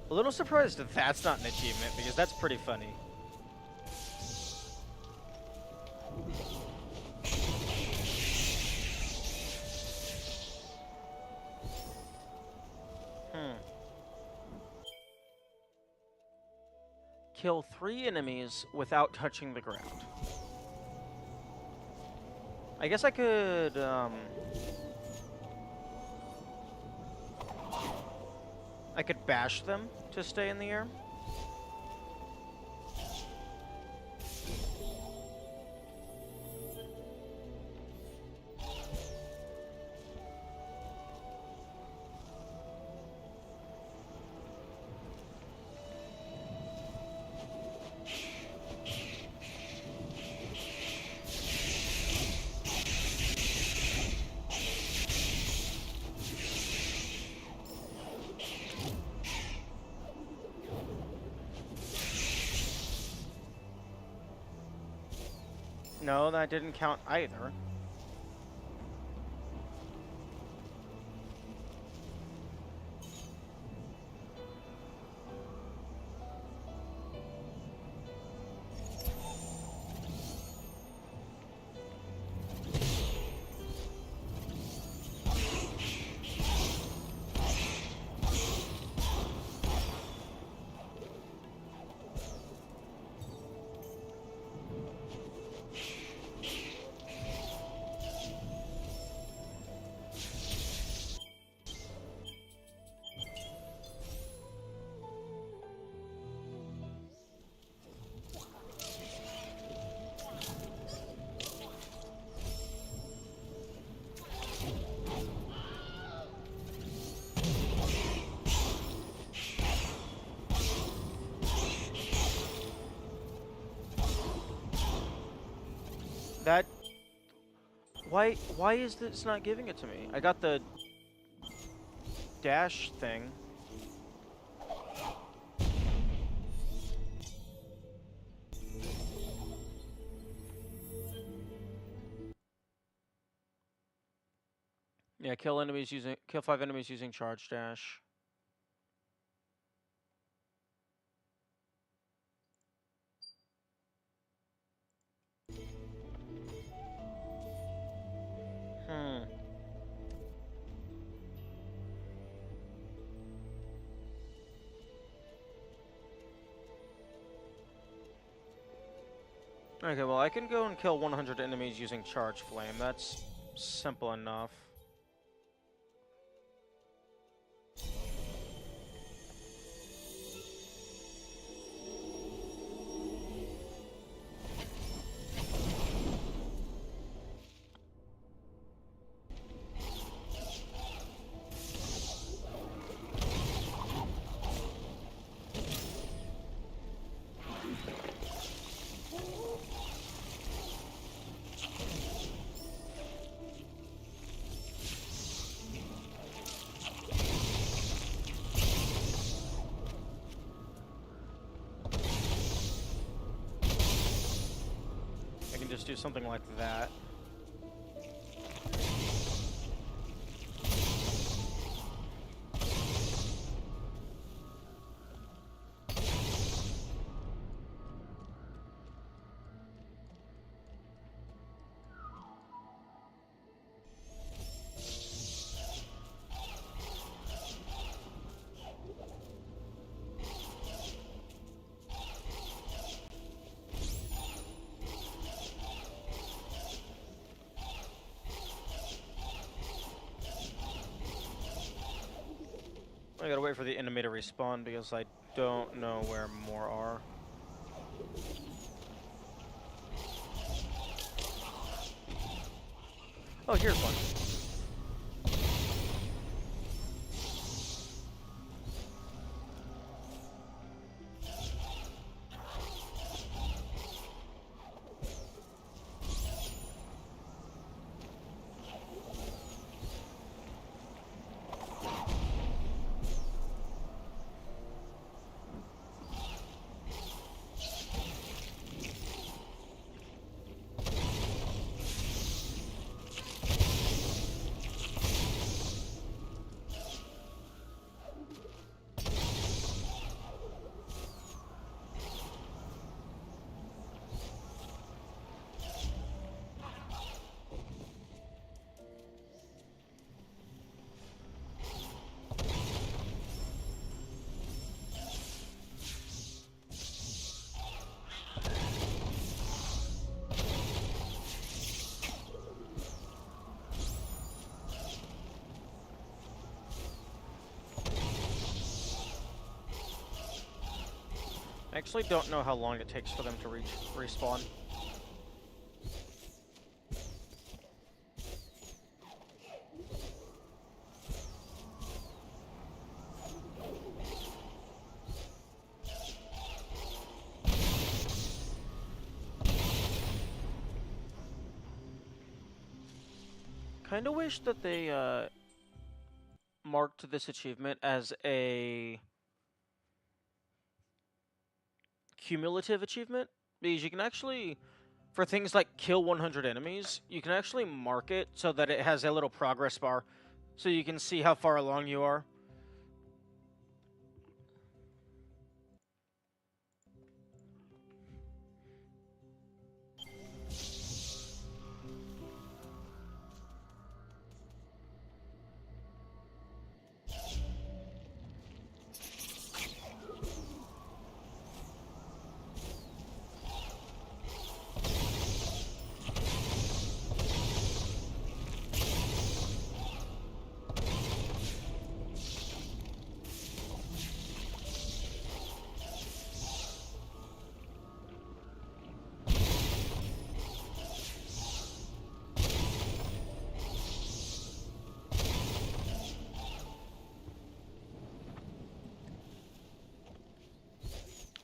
A little surprised that that's not an achievement, because that's pretty funny. Kill 3 enemies without touching the ground. I guess I could, I could bash them to stay in the air. No, that didn't count either. That... Why is this not giving it to me? I got the dash thing. Yeah, kill 5 enemies using charge dash. Okay, well, I can go and kill 100 enemies using Charge Flame. That's simple enough. I can just do something like that. I gotta wait for the enemy to respawn because I don't know where more are. Oh, here's one. I actually don't know how long it takes for them to respawn. Kinda wish that they marked this achievement as a cumulative achievement, because you can actually, for things like kill 100 enemies, you can actually mark it so that it has a little progress bar, so you can see how far along you are.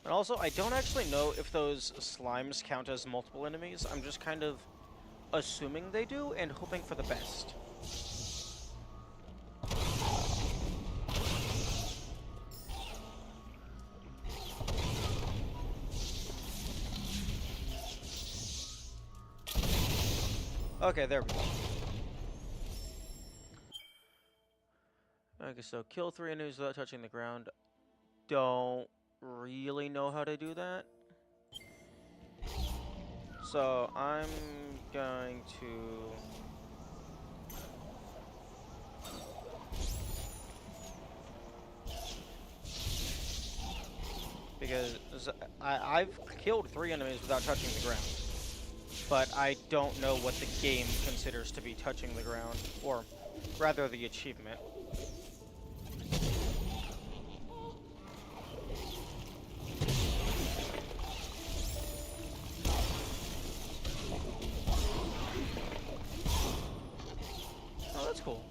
And also, I don't actually know if those slimes count as multiple enemies. I'm just kind of assuming they do and hoping for the best. Okay, there we go. Okay, so kill 3 enemies without touching the ground. Don't really know how to do that. So I'm going to... Because I've killed 3 enemies without touching the ground. But I don't know what the game considers to be touching the ground. Or rather, the achievement. Oh, that's cool.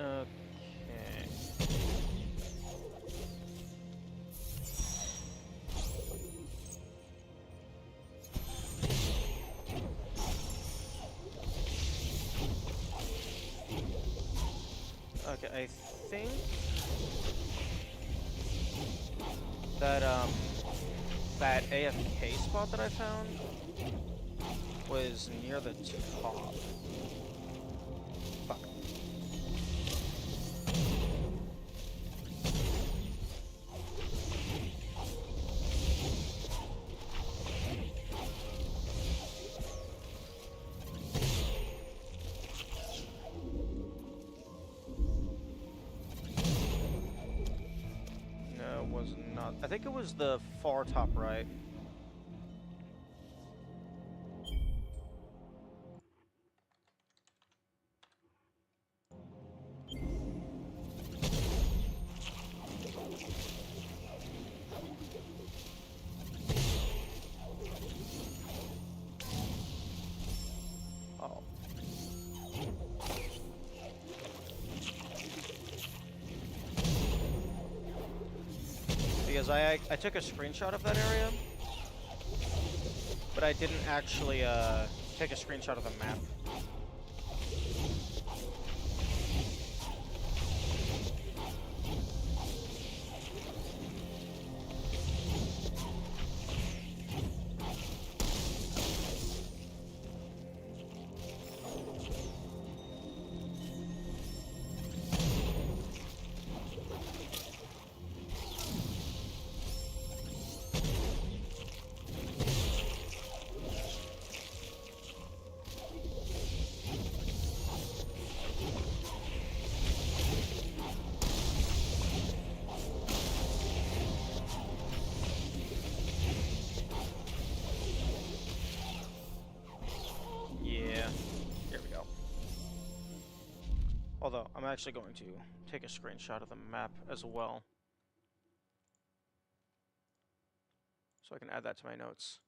Okay. Okay, I think that that AFK spot that I found was near the top. Fuck. No, it was not. I think it was the far top right. Oh. Because I took a screenshot of that area, but I didn't actually take a screenshot of the map. Yeah, here we go. Although, I'm actually going to take a screenshot of the map as well, so I can add that to my notes.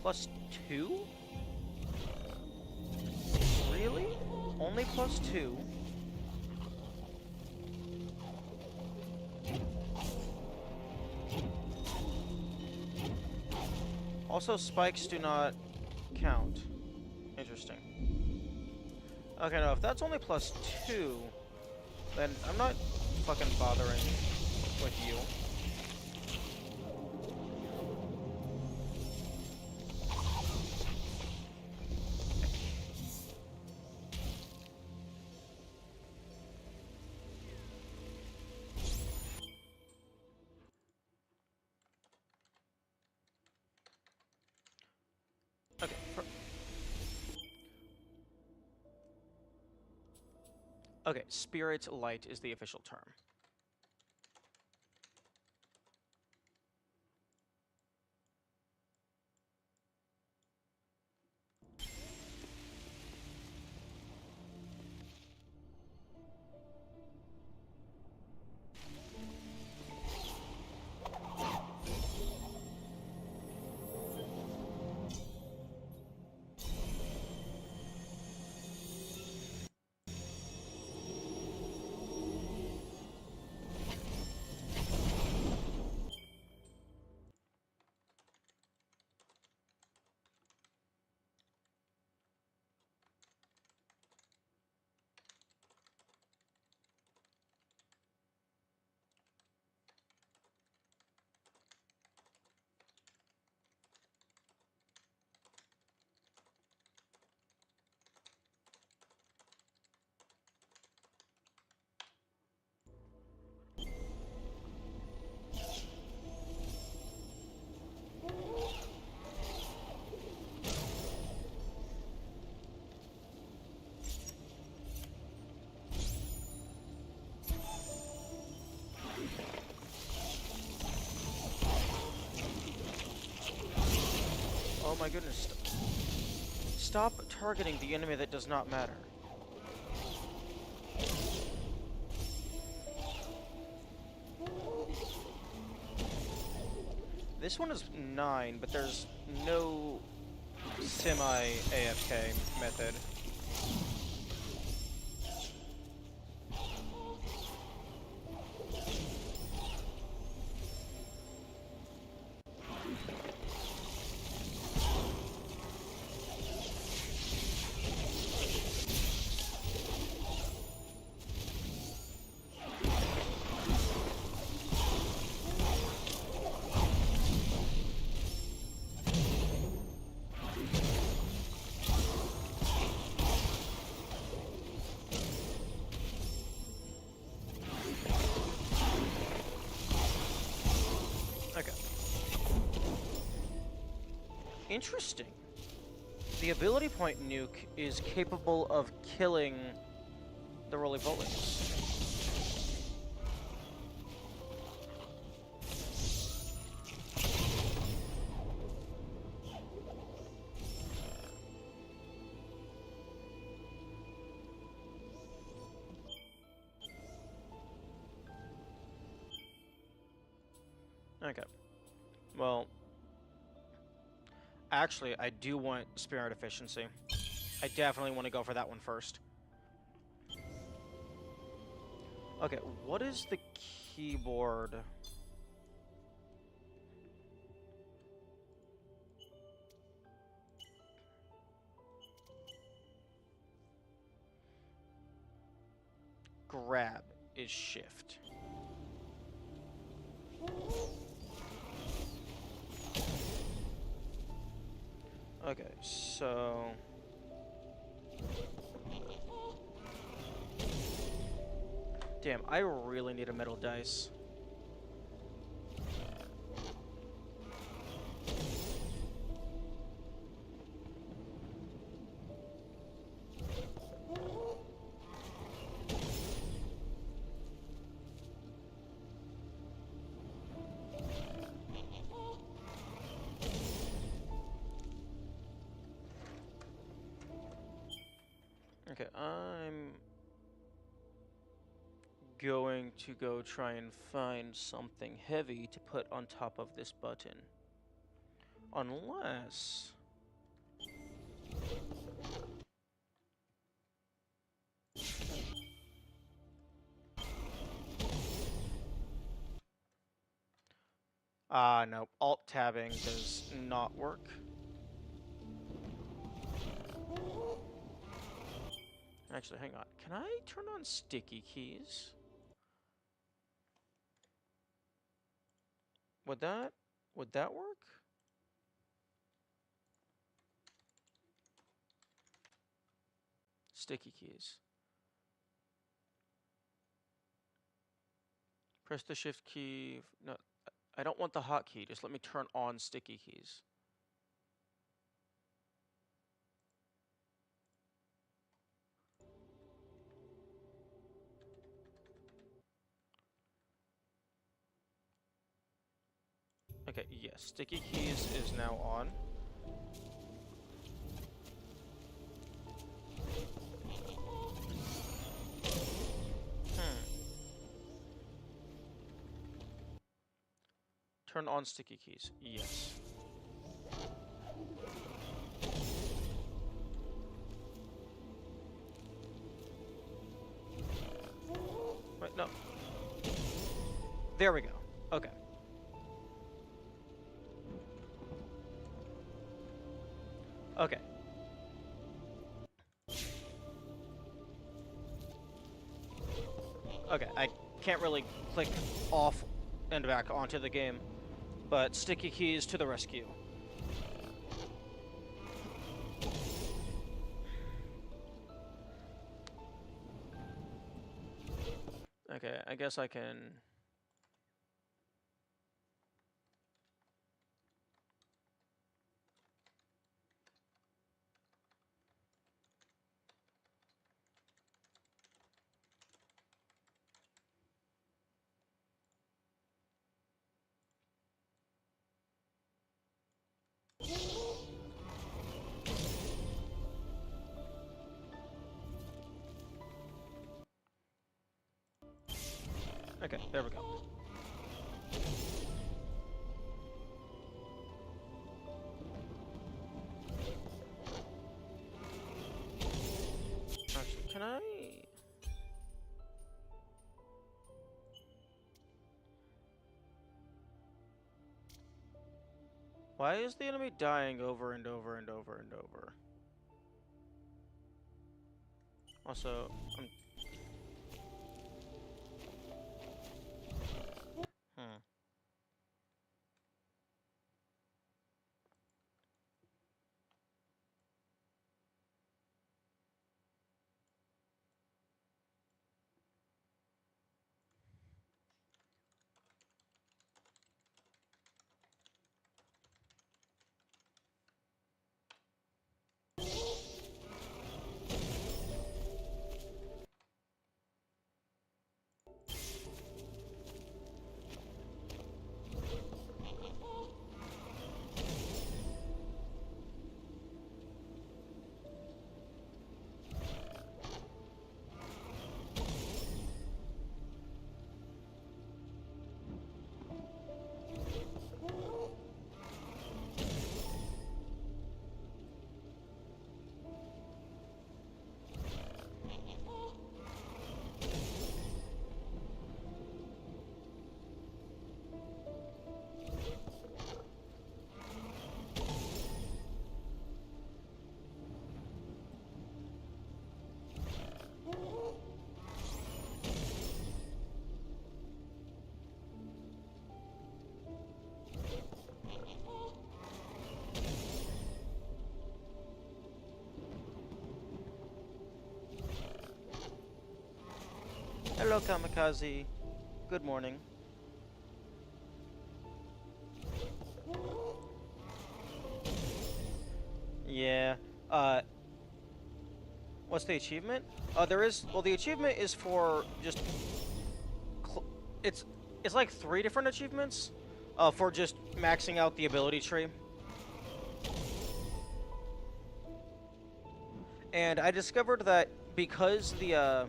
+2? Really? Only +2? Also, spikes do not count. Interesting. Okay, no, if that's only +2, then I'm not fucking bothering with you. Okay. Okay, Spirit Light is the official term. Oh my goodness. Stop targeting the enemy that does not matter. This one is 9, but there's no semi-AFK method. Okay. Interesting. The ability point nuke is capable of killing the roly-polies. Okay. Well, actually, I do want Spirit Efficiency. I definitely want to go for that one first. Okay, what is the keyboard? Grab is shift. Okay, so... Damn, I really need a metal dice. Okay, I'm going to go try and find something heavy to put on top of this button. Unless... no. Alt-tabbing does not work. Actually, hang on. Can I turn on sticky keys? Would that work? Sticky keys. Press the shift key. No, I don't want the hotkey. Just let me turn on sticky keys. Okay, yes. Sticky keys is now on. Turn on sticky keys. Yes. Wait, no. There we go. Okay. Okay. Okay, I can't really click off and back onto the game, but sticky keys to the rescue. Okay, I guess I can... Okay, there we go. Actually, can I... Why is the enemy dying over and over and over and over? Also, Hmm. Hello, Kamikaze. Good morning. Yeah. What's the achievement? There is... Well, the achievement is for just... It's like 3 different achievements. For just maxing out the ability tree. And I discovered that because the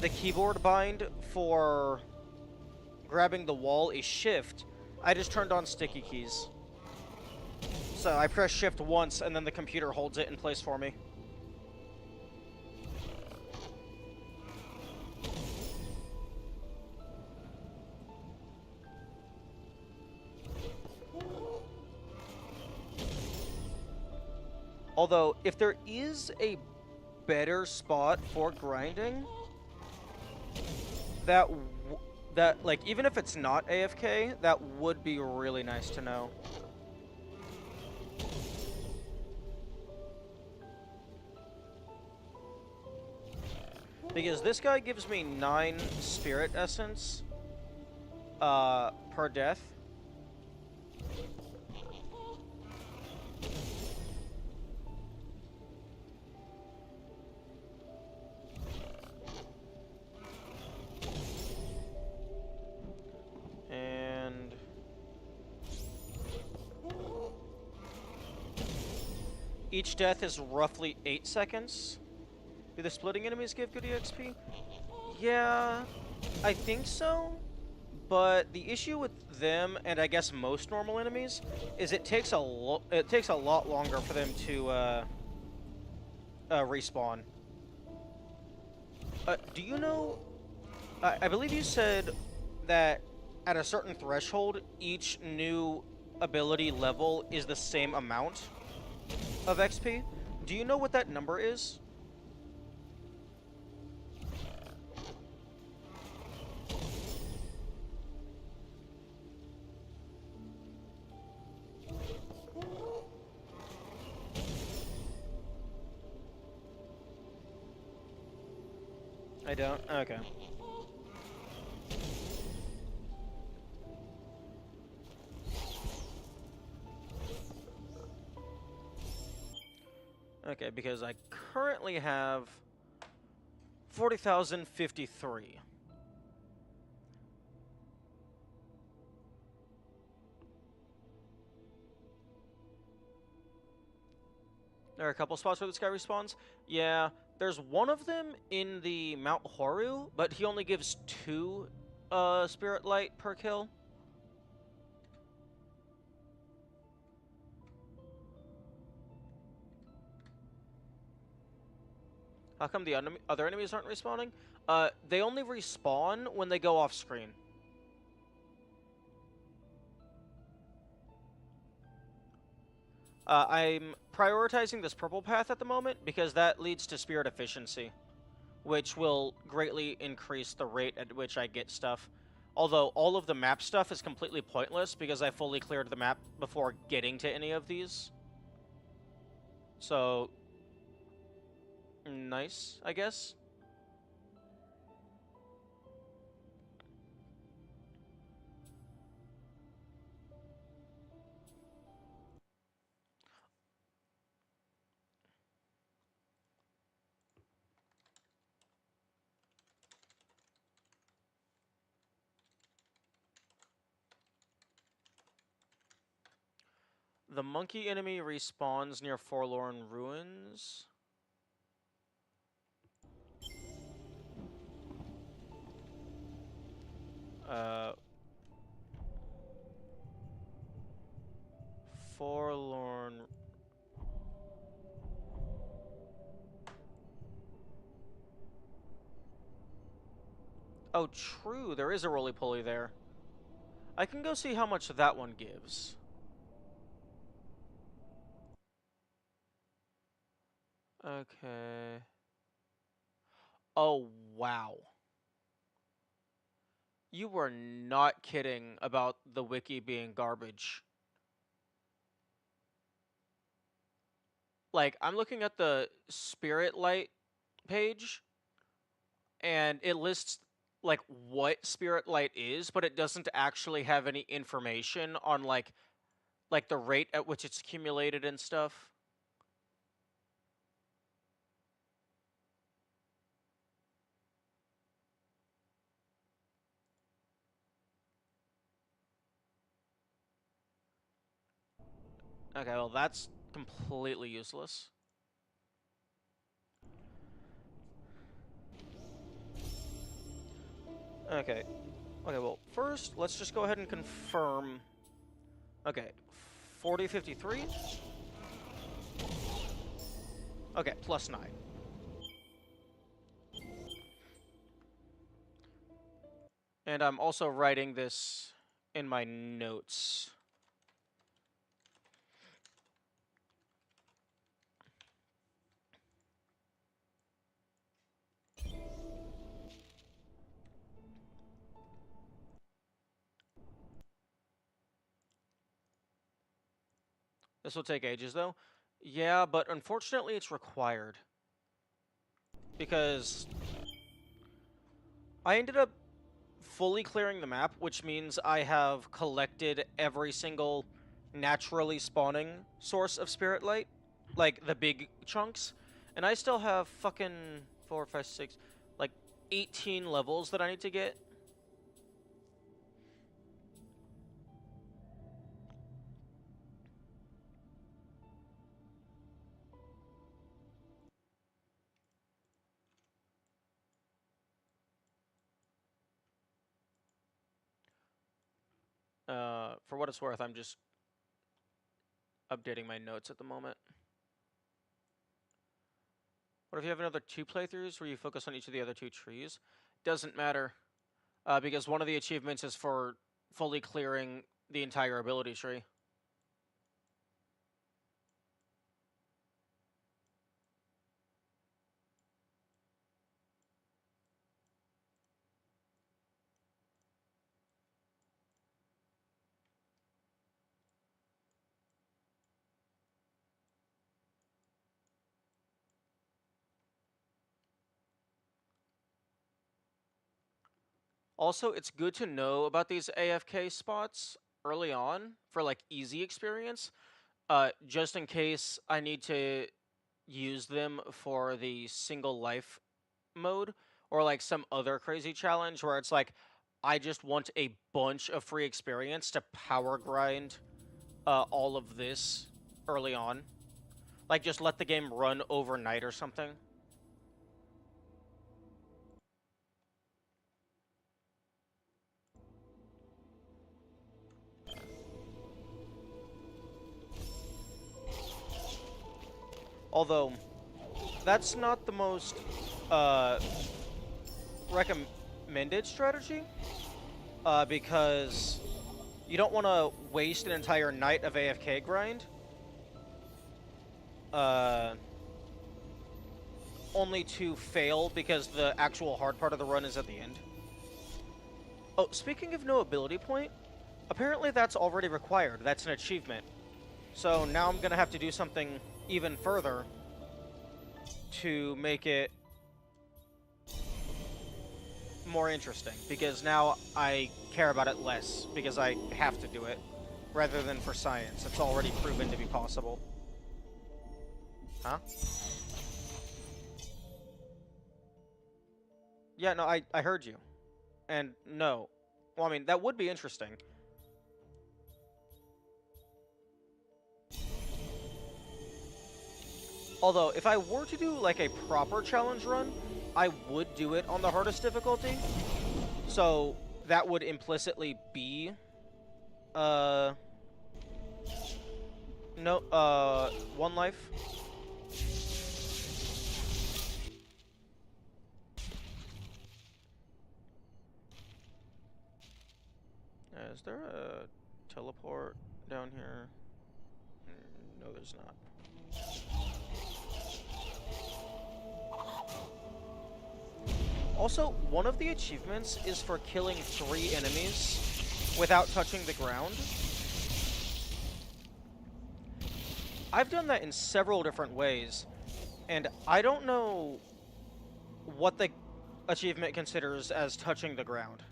keyboard bind for grabbing the wall is shift, I just turned on sticky keys. So I press shift once and then the computer holds it in place for me. Although, if there is a better spot for grinding, that, like, even if it's not AFK, that would be really nice to know. Because this guy gives me 9 spirit essence, per death. And each death is roughly 8 seconds. Do the splitting enemies give good EXP? Yeah, I think so. But the issue with them, and I guess most normal enemies, is it takes a lot longer for them to respawn. Do you know? I believe you said that at a certain threshold, each new ability level is the same amount of XP. Do you know what that number is? I don't? Okay. Okay, because I currently have 40,053. There are a couple spots where this guy respawns. Yeah, there's one of them in the Mount Horu, but he only gives 2 Spirit Light per kill. How come the other enemies aren't respawning? They only respawn when they go off screen. I'm prioritizing this purple path at the moment because that leads to spirit efficiency, which will greatly increase the rate at which I get stuff. Although all of the map stuff is completely pointless because I fully cleared the map before getting to any of these. So, nice, I guess. The monkey enemy respawns near Forlorn Ruins. Forlorn... Oh, true, there is a roly-poly there. I can go see how much that one gives. Okay. Oh, wow. You were not kidding about the wiki being garbage. Like, I'm looking at the Spirit Light page, and it lists, like, what Spirit Light is, but it doesn't actually have any information on, like the rate at which it's accumulated and stuff. Okay, well, that's completely useless. Okay. Okay, well, first, let's just go ahead and confirm. Okay, 4053. Okay, +9. And I'm also writing this in my notes. This will take ages, though. Yeah, but unfortunately it's required. Because I ended up fully clearing the map, which means I have collected every single naturally spawning source of Spirit Light. Like, the big chunks. And I still have fucking 4, 5, 6, like, 18 levels that I need to get. For what it's worth, I'm just updating my notes at the moment. What if you have another 2 playthroughs where you focus on each of the other 2 trees? Doesn't matter, because one of the achievements is for fully clearing the entire ability tree. Also, it's good to know about these AFK spots early on for, like, easy experience, just in case I need to use them for the single life mode or, like, some other crazy challenge where it's like, I just want a bunch of free experience to power grind all of this early on. Like, just let the game run overnight or something. Although, that's not the most recommended strategy, because you don't want to waste an entire night of AFK grind, only to fail because the actual hard part of the run is at the end. Oh, speaking of no ability point, apparently that's already required. That's an achievement. So now I'm gonna have to do something even further to make it more interesting, because now I care about it less because I have to do it rather than for science. It's already proven to be possible. Huh? Yeah, no, I heard you. And no. Well, I mean, that would be interesting. Although, if I were to do, like, a proper challenge run, I would do it on the hardest difficulty. So, that would implicitly be, no, 1 life. Is there a teleport down here? No, there's not. Also, one of the achievements is for killing 3 enemies without touching the ground. I've done that in several different ways, and I don't know what the achievement considers as touching the ground.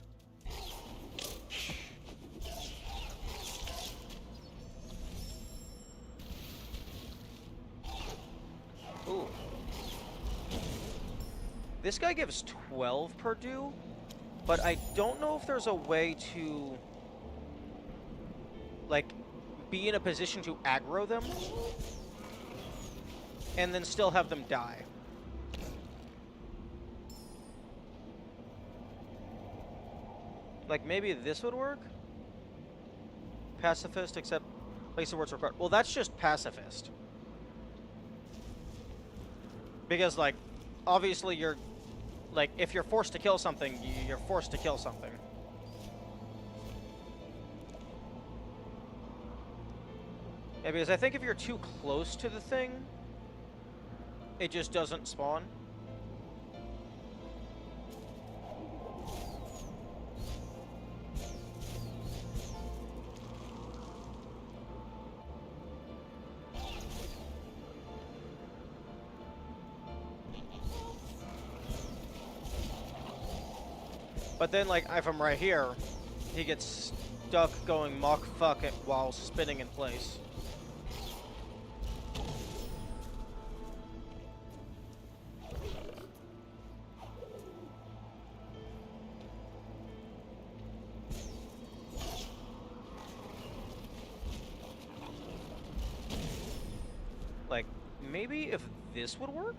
Ooh. This guy gives 12 per do, but I don't know if there's a way to, like, be in a position to aggro them and then still have them die. Like, maybe this would work? Pacifist, except place of words required. Well, that's just pacifist. Because, like, obviously you're, like, if you're forced to kill something, you're forced to kill something. Yeah, because I think if you're too close to the thing, it just doesn't spawn. But then, like, if I'm right here, he gets stuck going Mach fuck it while spinning in place. Like, maybe if this would work?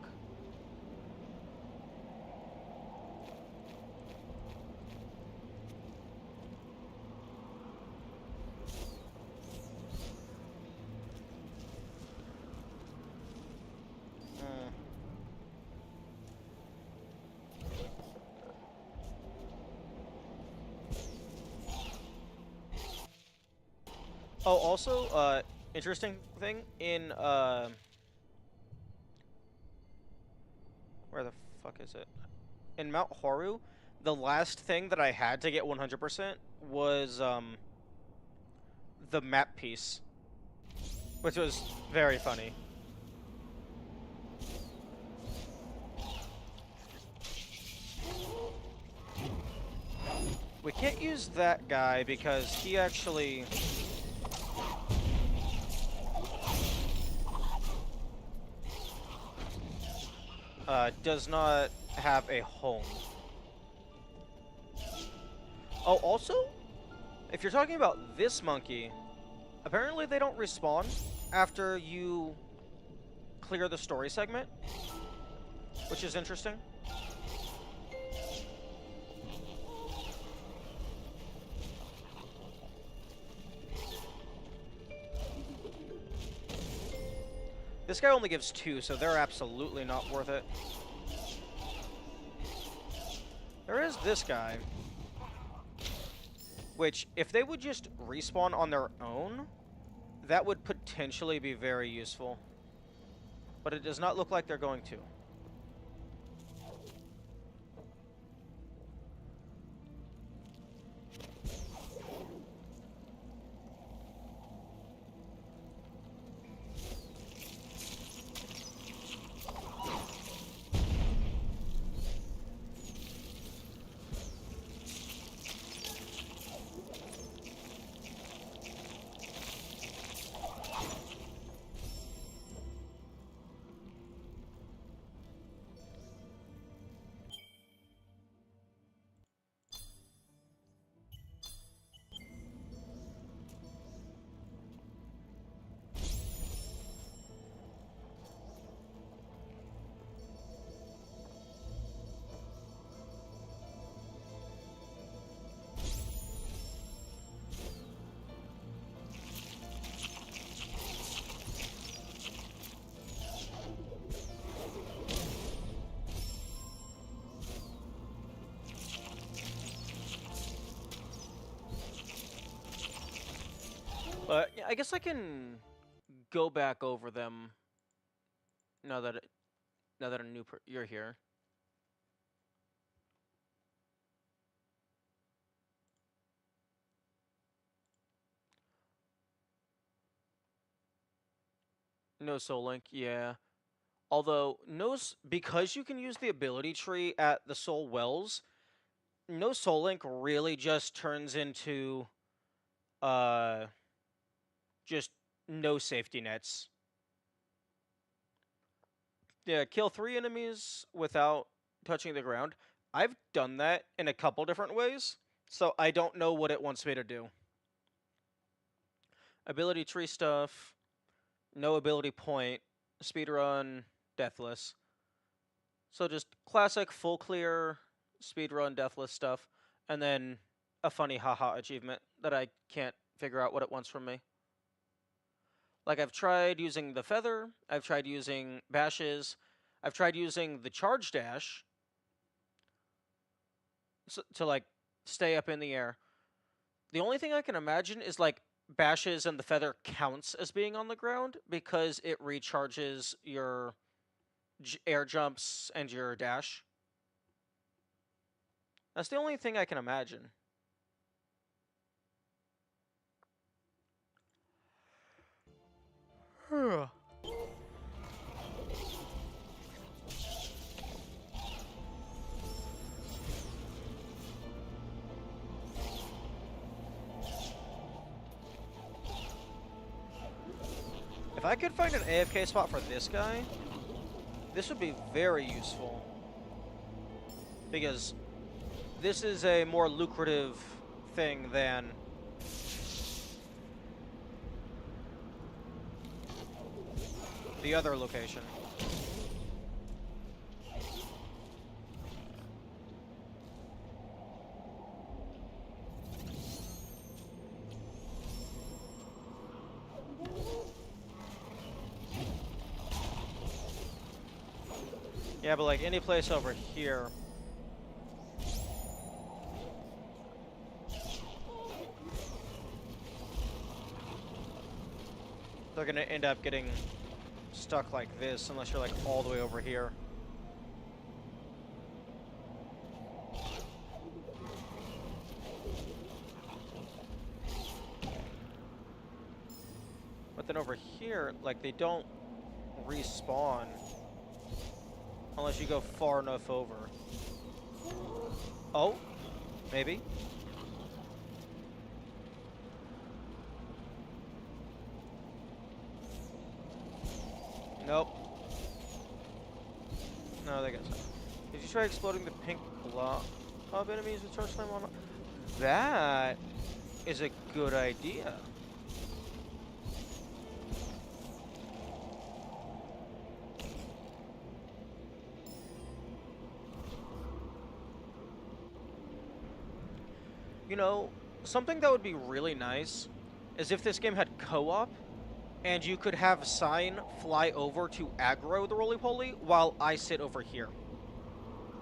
Oh, also, interesting thing, in, where the fuck is it? In Mount Horu, the last thing that I had to get 100% was, the map piece, which was very funny. We can't use that guy because he actually... does not have a home. Oh, also, if you're talking about this monkey, apparently they don't respawn after you clear the story segment, which is interesting. This guy only gives 2, so they're absolutely not worth it. There is this guy, which, if they would just respawn on their own, that would potentially be very useful. But it does not look like they're going to. But yeah, I guess I can go back over them now that a new you're here. No soul link, yeah. Although because you can use the ability tree at the soul wells, no soul link really just turns into just no safety nets. Yeah, kill 3 enemies without touching the ground. I've done that in a couple different ways, so I don't know what it wants me to do. Ability tree stuff, no ability point, speedrun, deathless. So just classic full clear, speedrun, deathless stuff, and then a funny haha achievement that I can't figure out what it wants from me. Like, I've tried using the feather, I've tried using bashes, I've tried using the charge dash to like, stay up in the air. The only thing I can imagine is, like, bashes and the feather counts as being on the ground because it recharges your air jumps and your dash. That's the only thing I can imagine. If I could find an AFK spot for this guy, this would be very useful. Because this is a more lucrative thing than the other location. Yeah, but like any place over here. They're gonna end up getting stuck like this unless you're like all the way over here. But then over here, like, they don't respawn unless you go far enough over. Oh, maybe. Nope. No, they got some. Did you try exploding the pink blob of enemies with charge flame on? That is a good idea. You know, something that would be really nice is if this game had co-op, and you could have Sign fly over to aggro the roly-poly while I sit over here.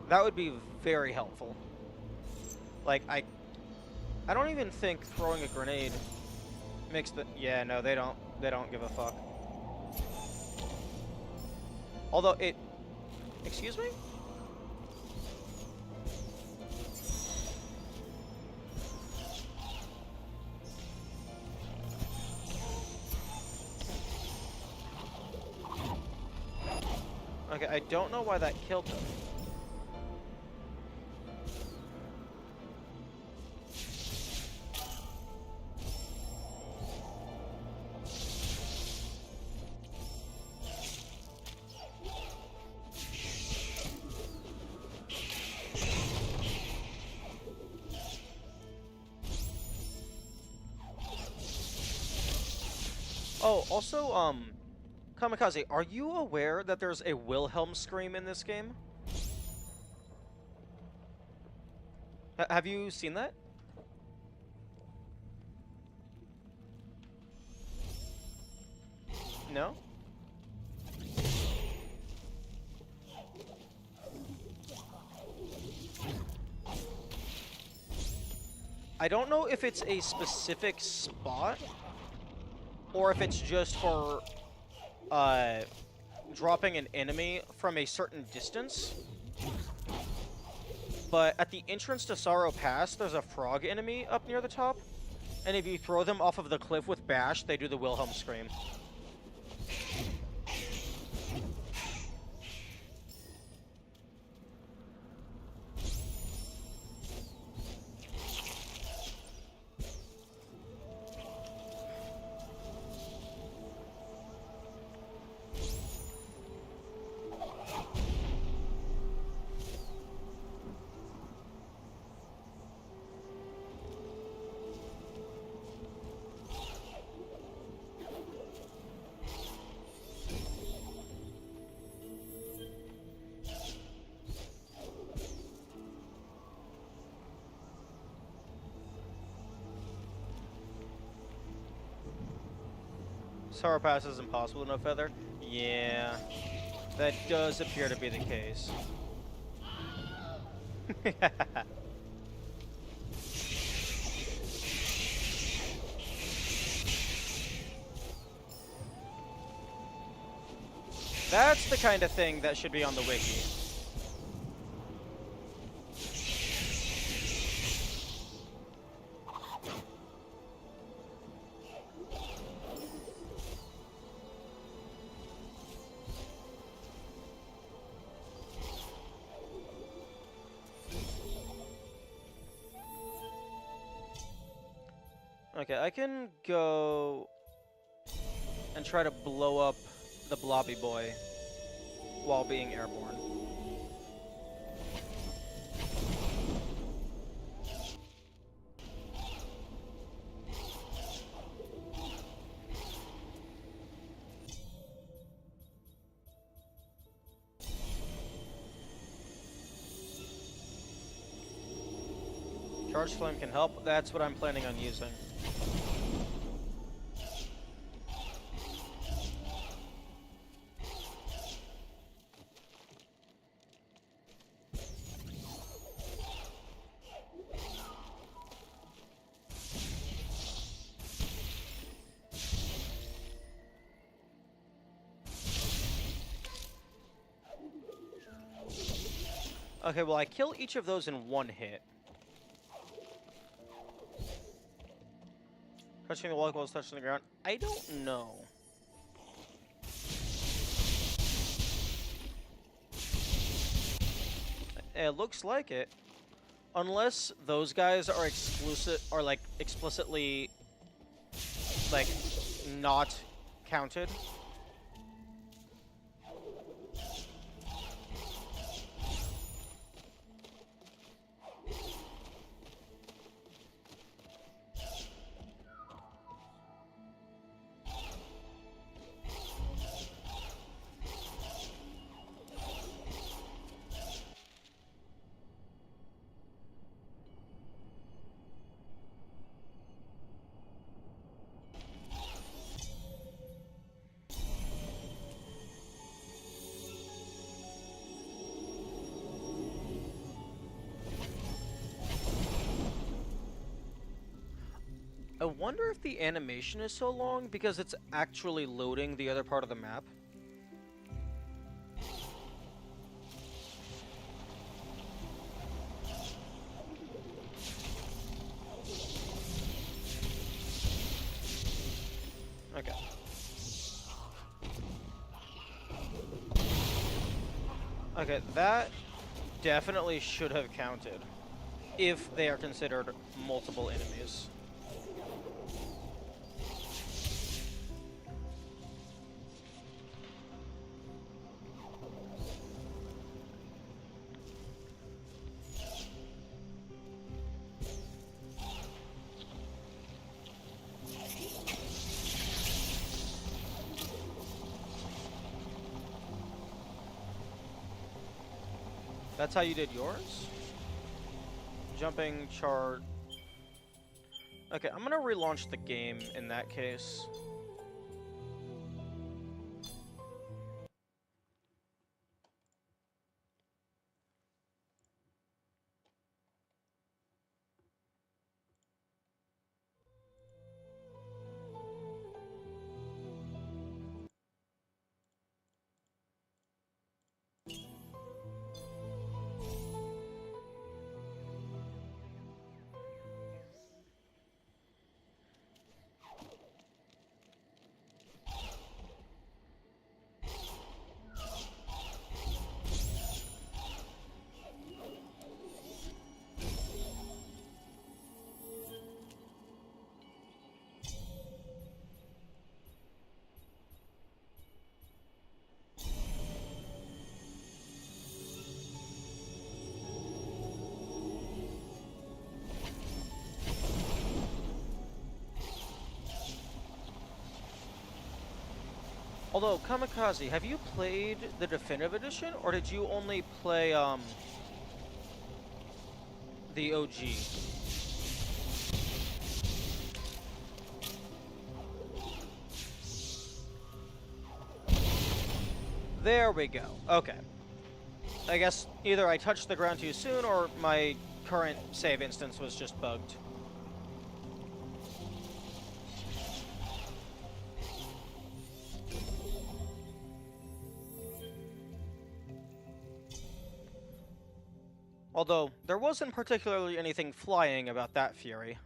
That would be very helpful. Like, I don't even think throwing a grenade makes the... Yeah, no, they don't give a fuck. Although it... Excuse me? Okay, I don't know why that killed them. Oh, also, Kamikaze, are you aware that there's a Wilhelm scream in this game? Have you seen that? No? I don't know if it's a specific spot, or if it's just for, dropping an enemy from a certain distance. But at the entrance to Sorrow Pass, there's a frog enemy up near the top, and if you throw them off of the cliff with Bash, they do the Wilhelm scream. Sorrow Pass is impossible with no feather? Yeah, that does appear to be the case. That's the kind of thing that should be on the wiki. Okay, I can go and try to blow up the blobby boy while being airborne. Charge Flame can help. That's what I'm planning on using. Okay, well, I kill each of those in one hit. Touching the wall while it's touching the ground? I don't know. It looks like it. Unless those guys are like, explicitly, like, not counted. I wonder if the animation is so long because it's actually loading the other part of the map. Okay. Okay, that definitely should have counted if they are considered multiple enemies. That's how you did yours? Jumping chart. Okay, I'm gonna relaunch the game in that case. Although, Kamikaze, have you played the Definitive Edition, or did you only play, the OG? There we go. Okay. I guess either I touched the ground too soon, or my current save instance was just bugged. Although, there wasn't particularly anything flying about that Fury.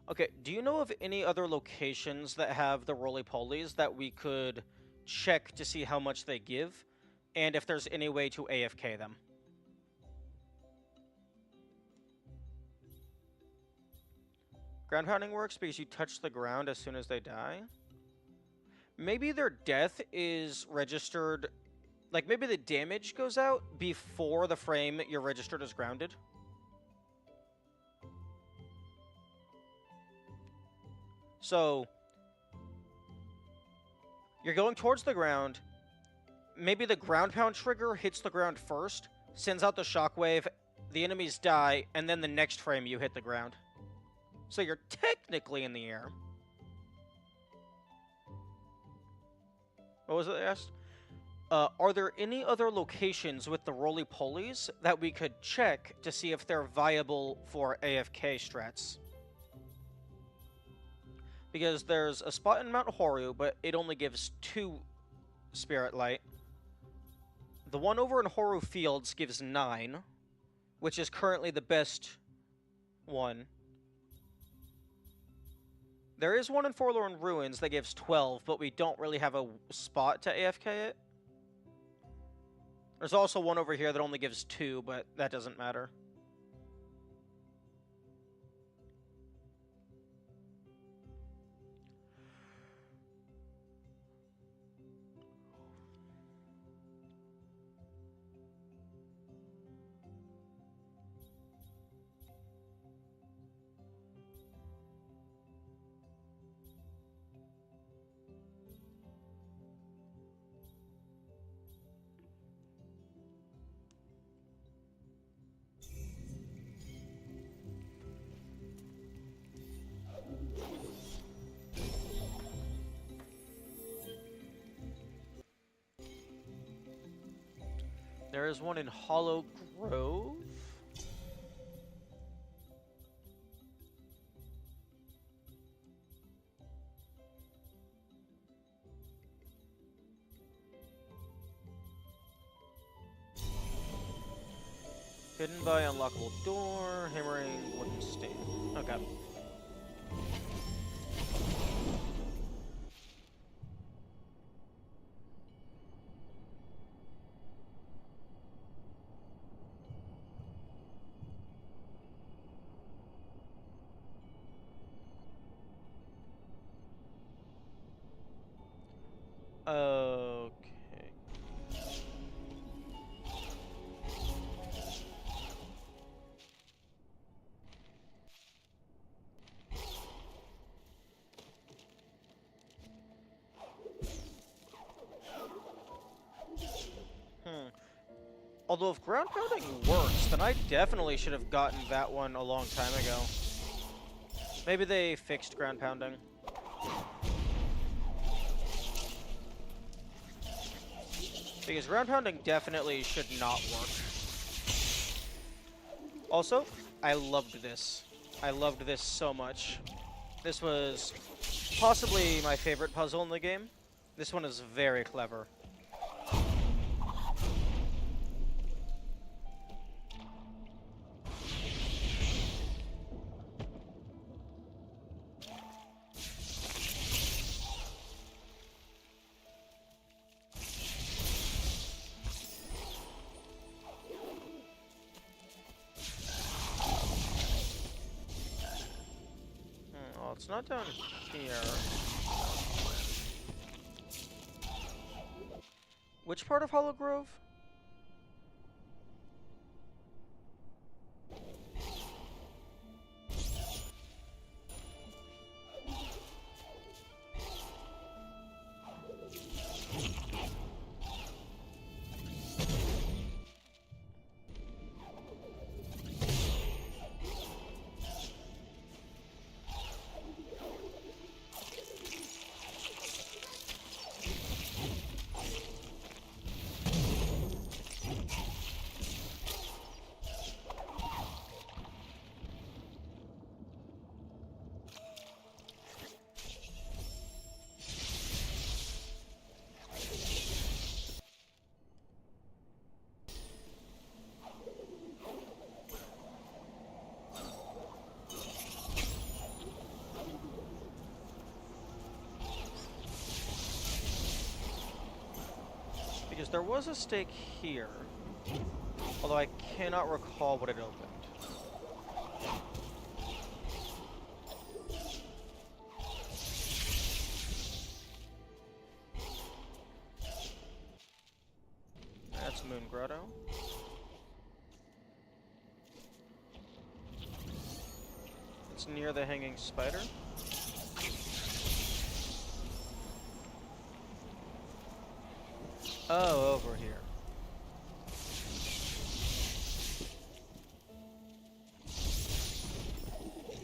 Okay, do you know of any other locations that have the roly-polies that we could check to see how much they give, and if there's any way to AFK them? Ground pounding works because you touch the ground as soon as they die? Maybe their death is registered... Like, maybe the damage goes out before the frame you're registered as grounded? So, you're going towards the ground. Maybe the ground pound trigger hits the ground first, sends out the shockwave, the enemies die, and then the next frame you hit the ground. So you're technically in the air. What was it they asked? Are there any other locations with the roly-polies that we could check to see if they're viable for AFK strats? Because there's a spot in Mount Horu, but it only gives 2 Spirit Light. The one over in Horu Fields gives 9, which is currently the best one. There is one in Forlorn Ruins that gives 12, but we don't really have a spot to AFK it. There's also one over here that only gives 2, but that doesn't matter. There is one in Hollow Grove. Hidden by unlockable door, hammering wooden stand. Okay. Okay. Although if ground pounding works, then I definitely should have gotten that one a long time ago. Maybe they fixed ground pounding. Because ground pounding definitely should not work. Also, I loved this. I loved this so much. This was possibly my favorite puzzle in the game. This one is very clever. Well, it's not down here. Which part of Hollow Grove? Because there was a stake here, although I cannot recall what it opened. That's Moon Grotto. It's near the Hanging Spider. Oh, over here.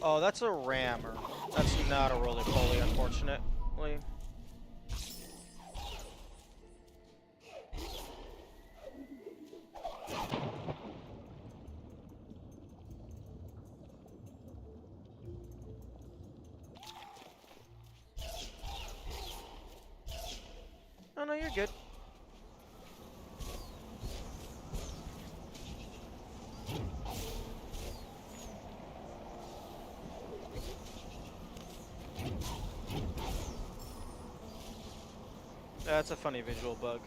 Oh, that's a rammer. That's not a roly-poly, unfortunately. Oh, no, you're good. That's a funny visual bug.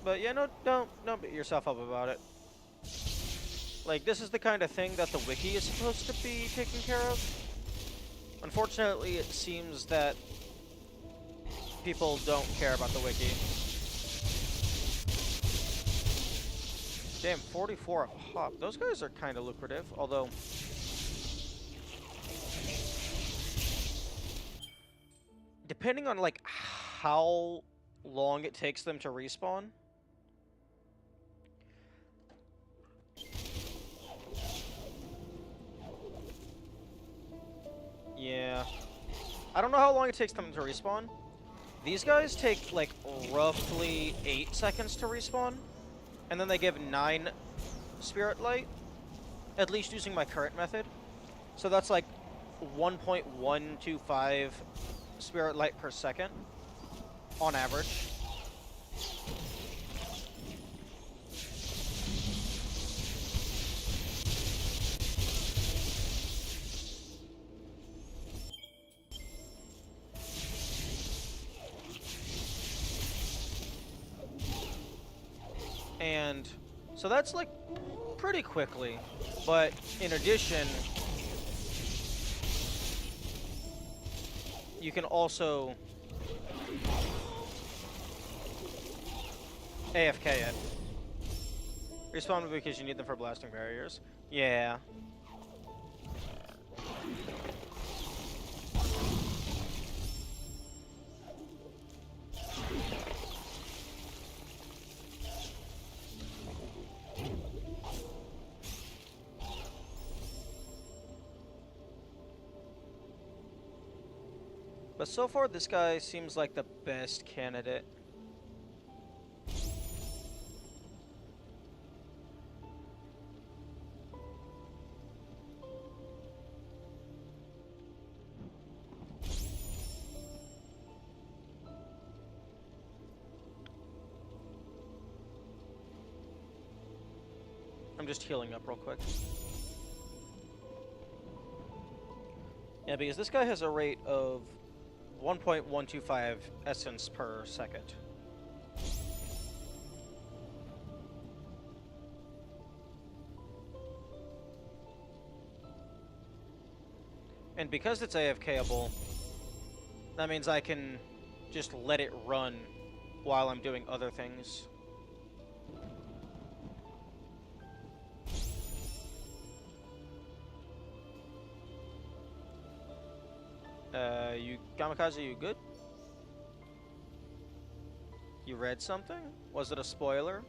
But yeah, no, don't beat yourself up about it. Like, this is the kind of thing that the wiki is supposed to be taking care of. Unfortunately, it seems that people don't care about the wiki. Damn, 44 a pop. Those guys are kind of lucrative, although... depending on, like, how long it takes them to respawn. Yeah. I don't know how long it takes them to respawn. These guys take, like, roughly 8 seconds to respawn. And then they give 9 Spirit Light. At least using my current method. So that's, like, 1.125 Spirit Light per second. on average. And so that's like pretty quickly, but in addition, you can also AFK it. Respawn because you need them for blasting barriers. Yeah. But so far, this guy seems like the best candidate. I'm just healing up real quick. Yeah, because this guy has a rate of 1.125 essence per second. And because it's AFKable, that means I can just let it run while I'm doing other things. You Kamikaze, you good? You read something? Was it a spoiler?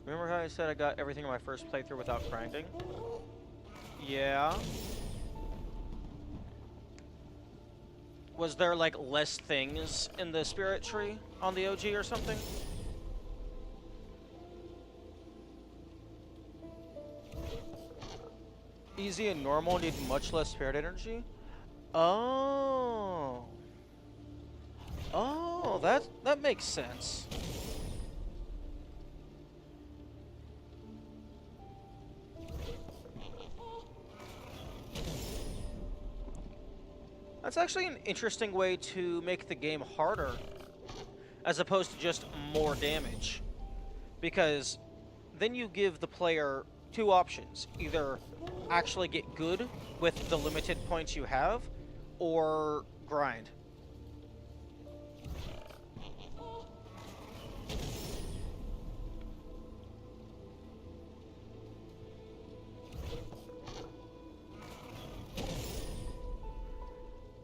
Remember how I said I got everything in my first playthrough without grinding? Yeah. Was there, like, less things in the spirit tree on the OG or something? Easy and normal need much less spirit energy? Oh. Oh, that makes sense. That's actually an interesting way to make the game harder, as opposed to just more damage. Because then you give the player two options. Either actually get good with the limited points you have, or grind.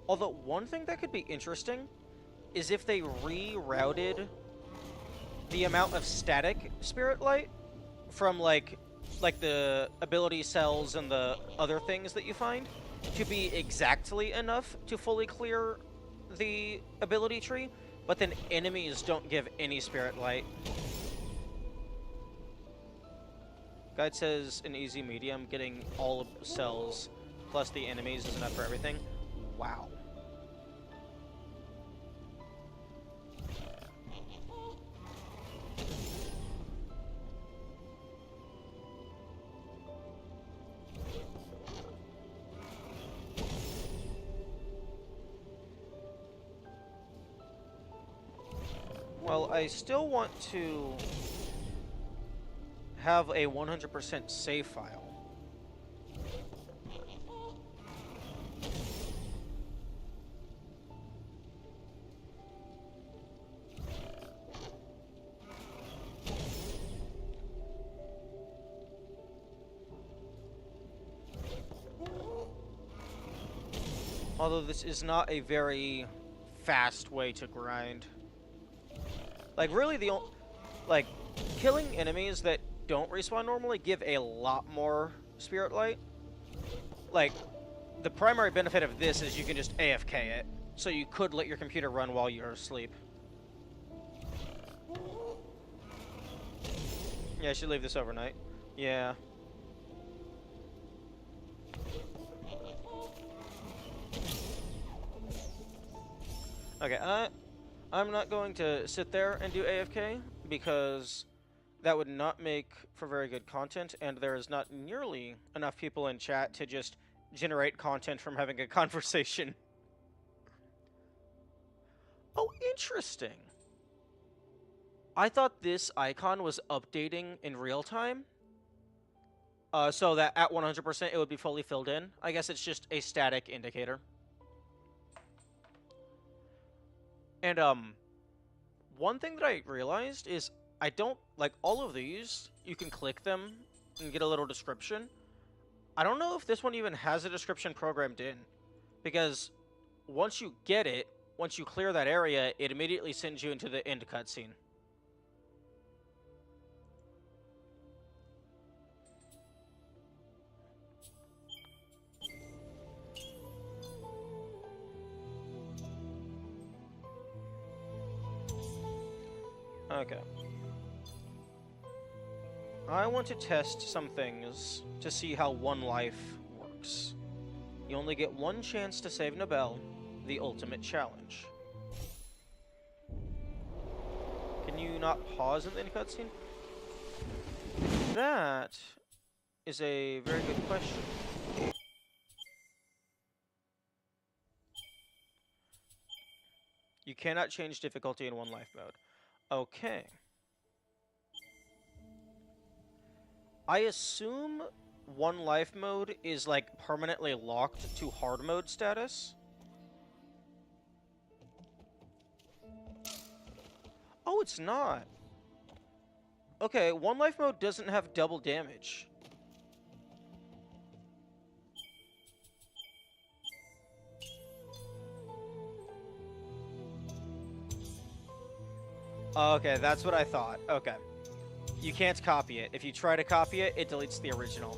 Although, one thing that could be interesting is if they rerouted the amount of static Spirit Light from, like the ability cells and the other things that you find to be exactly enough to fully clear the ability tree, but then enemies don't give any Spirit Light. Guide says an easy medium, getting all of cells plus the enemies is enough for everything. Wow. Well, I still want to have a 100% save file. Although this is not a very fast way to grind. Like, really like, killing enemies that don't respawn normally give a lot more Spirit Light. Like, the primary benefit of this is you can just AFK it. So you could let your computer run while you're asleep. Yeah, I should leave this overnight. Yeah. Okay, I'm not going to sit there and do AFK because that would not make for very good content, and there is not nearly enough people in chat to just generate content from having a conversation. Oh, interesting. I thought this icon was updating in real time. So that at 100% it would be fully filled in. I guess it's just a static indicator. And, one thing that I realized is I don't, like, all of these, you can click them and get a little description. I don't know if this one even has a description programmed in, because once you get it, once you clear that area, it immediately sends you into the end cutscene. Okay. I want to test some things to see how one life works. You only get one chance to save Nobel, the ultimate challenge. Can you not pause in the end cutscene? That is a very good question. You cannot change difficulty in one life mode. Okay. I assume one life mode is, like, permanently locked to hard mode status. Oh, it's not. Okay, one life mode doesn't have double damage. Okay, that's what I thought. Okay. You can't copy it. If you try to copy it, it deletes the original.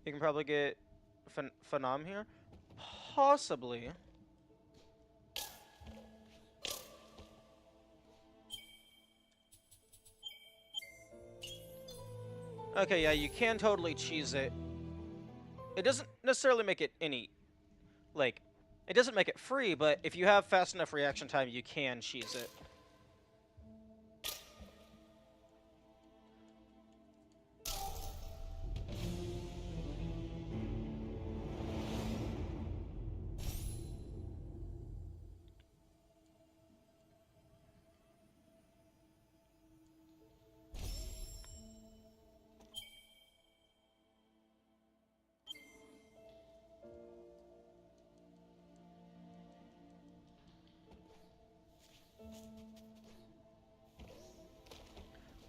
You can probably get Phenom here? Possibly. Okay, yeah, you can totally cheese it. It doesn't necessarily make it any, like, it doesn't make it free, but if you have fast enough reaction time, you can cheese it.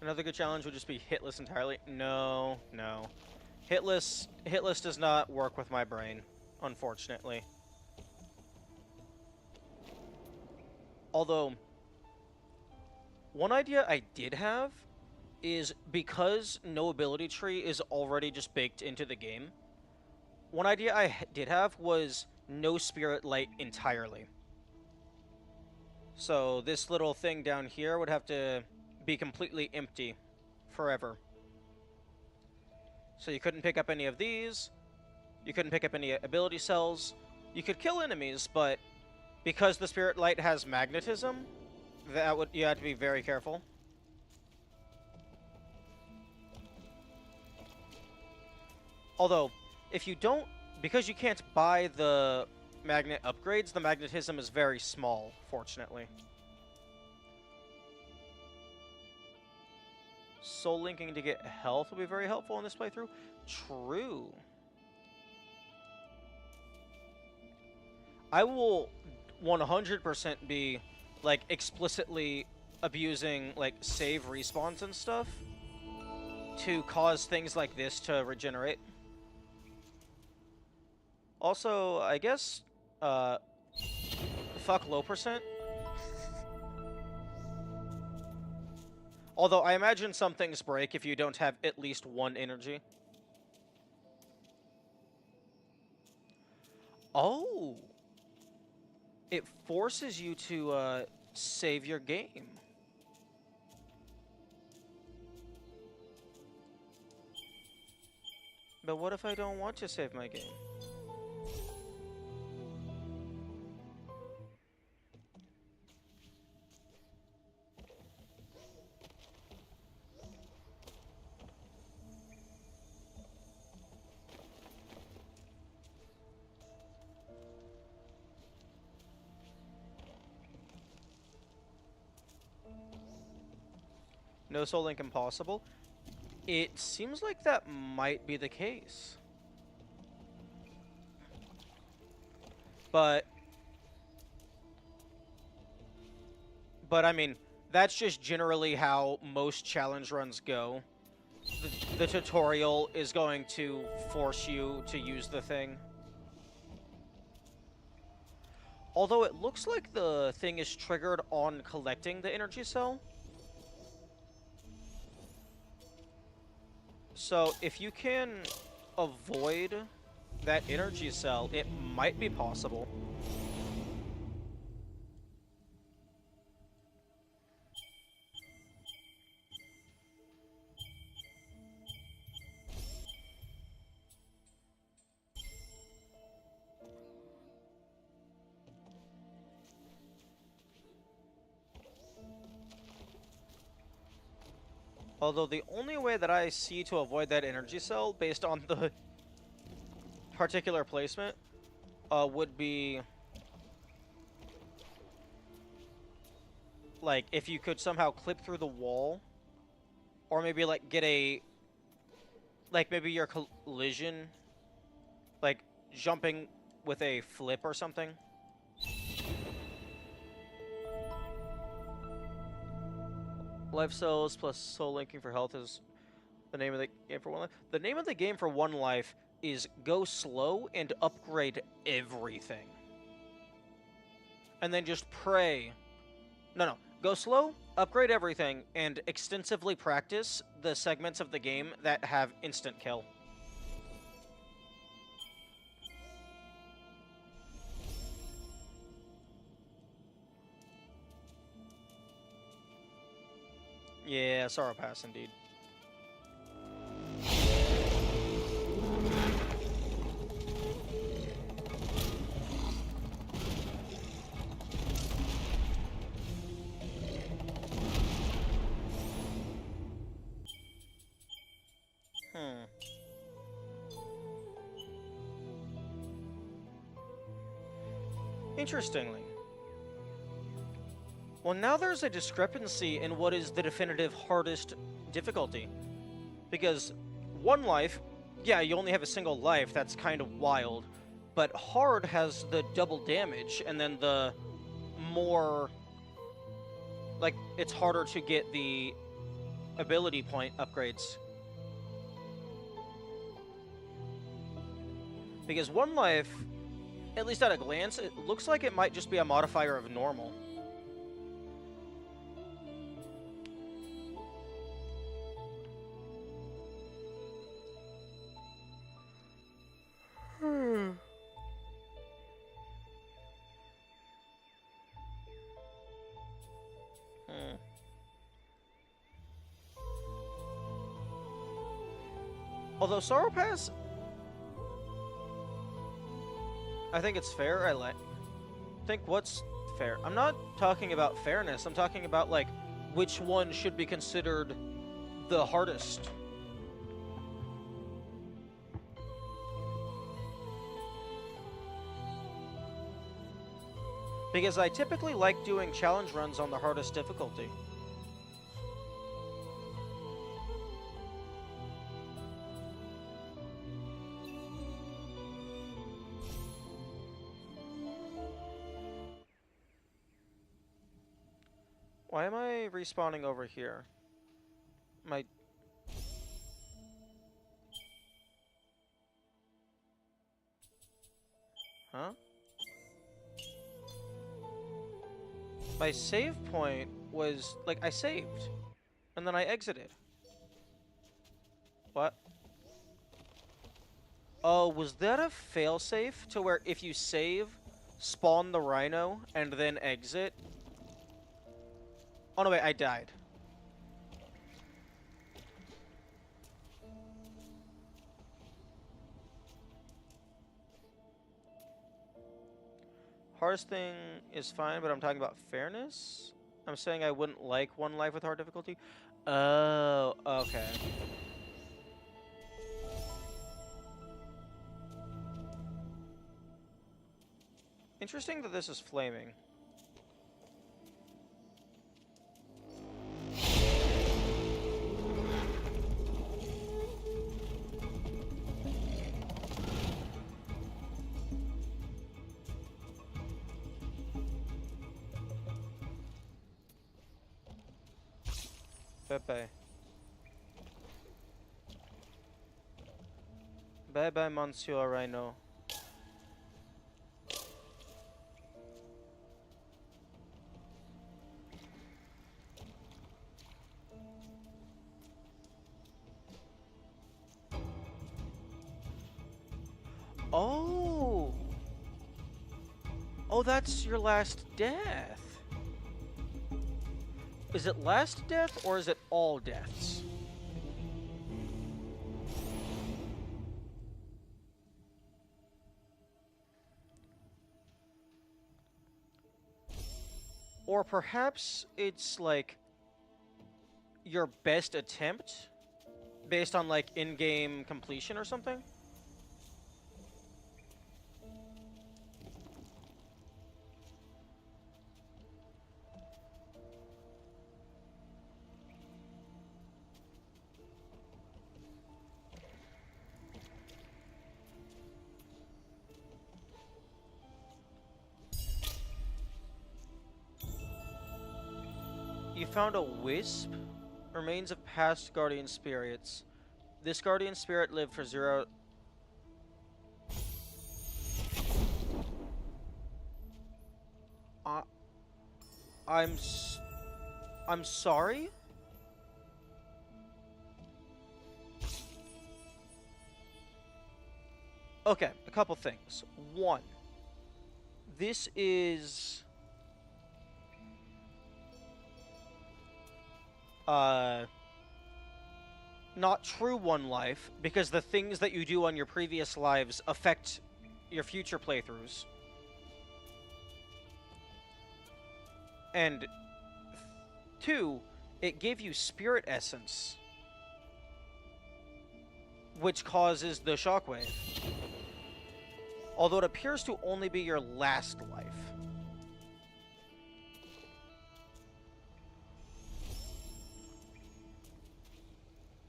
Another good challenge would just be hitless entirely. No, no. Hitless does not work with my brain, unfortunately. Although, one idea I did have is because no ability tree is already just baked into the game, one idea I did have was no Spirit Light entirely. So this little thing down here would have to be completely empty forever. So you couldn't pick up any of these, you couldn't pick up any ability cells, you could kill enemies, but because the Spirit Light has magnetism, you have to be very careful. Although, if you don't, because you can't buy the magnet upgrades, the magnetism is very small, fortunately. Soul linking to get health will be very helpful in this playthrough. True. I will 100% be, like, explicitly abusing, like, save respawns and stuff. to cause things like this to regenerate. Also, I guess, fuck low percent. Although I imagine some things break if you don't have at least one energy. Oh! It forces you to, save your game. But what if I don't want to save my game? No soul link impossible? It seems like that might be the case. But I mean, that's just generally how most challenge runs go. The tutorial is going to force you to use the thing. Although it looks like the thing is triggered on collecting the energy cell. So if you can avoid that energy cell, it might be possible. Although the only way that I see to avoid that energy cell, based on the particular placement, would be... like, if you could somehow clip through the wall, or maybe, like, get a... like, maybe your collision, like, jumping with a flip or something. Life cells plus soul linking for health is the name of the game for One Life. The name of the game for One Life is go slow and upgrade everything. And then just pray. No. Go slow, upgrade everything, and extensively practice the segments of the game that have instant kill. Yeah, Sorrow Pass indeed. Interestingly. Well, now there's a discrepancy in what is the definitive hardest difficulty. Because One Life, yeah, you only have a single life, that's kind of wild. But hard has the double damage, and then the more... like, it's harder to get the ability point upgrades. Because One Life, at least at a glance, it looks like it might just be a modifier of normal. Although Sorrow Pass, I think it's fair. I think what's fair. I'm not talking about fairness. I'm talking about, like, which one should be considered the hardest. Because I typically like doing challenge runs on the hardest difficulty. Why am I respawning over here? My... Huh? My save point was, like, I saved. And then I exited. What? Oh, was that a failsafe to where if you save, spawn the rhino, and then exit? Oh no, wait, I died. Hardest thing is fine, but I'm talking about fairness? I'm saying I wouldn't like one life with hard difficulty? Oh, okay. Interesting that this is flaming. Bye-bye. Bye-bye, Monsieur Rhino. Oh! Oh, that's your last death. Is it last death, or is it all deaths? Or perhaps it's, like, your best attempt, based on, like, in-game completion or something? You found a wisp? Remains of past guardian spirits. This guardian spirit lived for 0... I'm sorry? Okay, a couple things. One, this is... not true one life, because the things that you do on your previous lives affect your future playthroughs. And two, it gave you spirit essence, which causes the shockwave. Although it appears to only be your last life.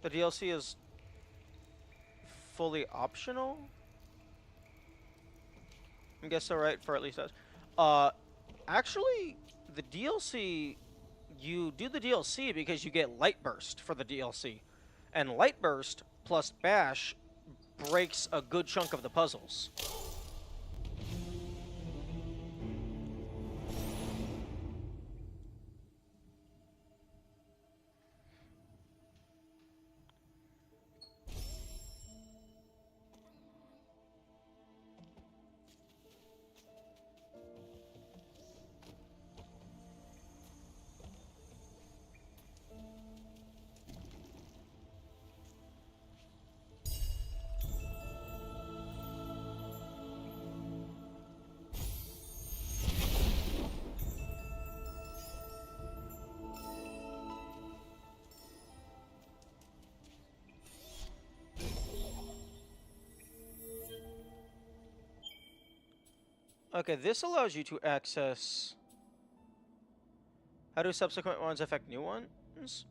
The DLC is fully optional? I guess so, right? For at least us. Actually, the DLC, you do the DLC because you get Light Burst for the DLC. And Light Burst plus Bash breaks a good chunk of the puzzles. Okay, this allows you to access... How do subsequent ones affect new ones?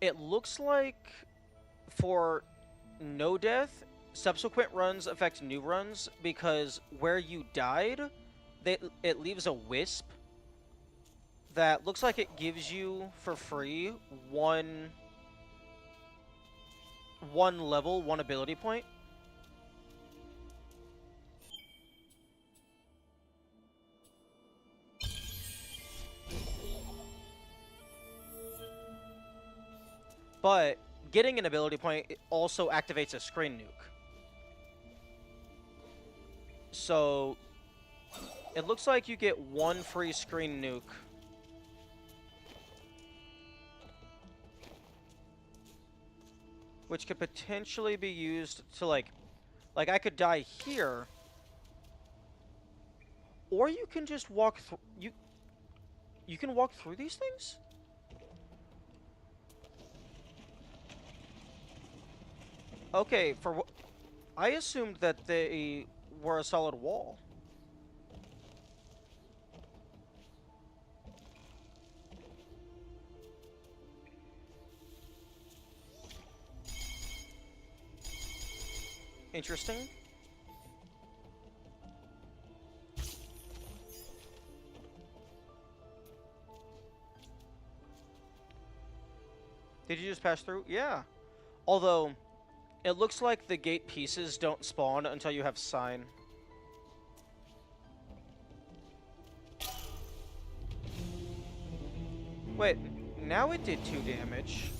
It looks like for no death, subsequent runs affect new runs because where you died, it leaves a wisp that looks like it gives you for free one one level, one ability point. But getting an ability point also activates a screen nuke. So it looks like you get one free screen nuke. Which could potentially be used to like I could die here. Or you can just walk through you can walk through these things? Okay, I assumed that they were a solid wall. Interesting. Did you just pass through? Yeah. Although, it looks like the gate pieces don't spawn until you have sign. Wait, now it did 2 damage.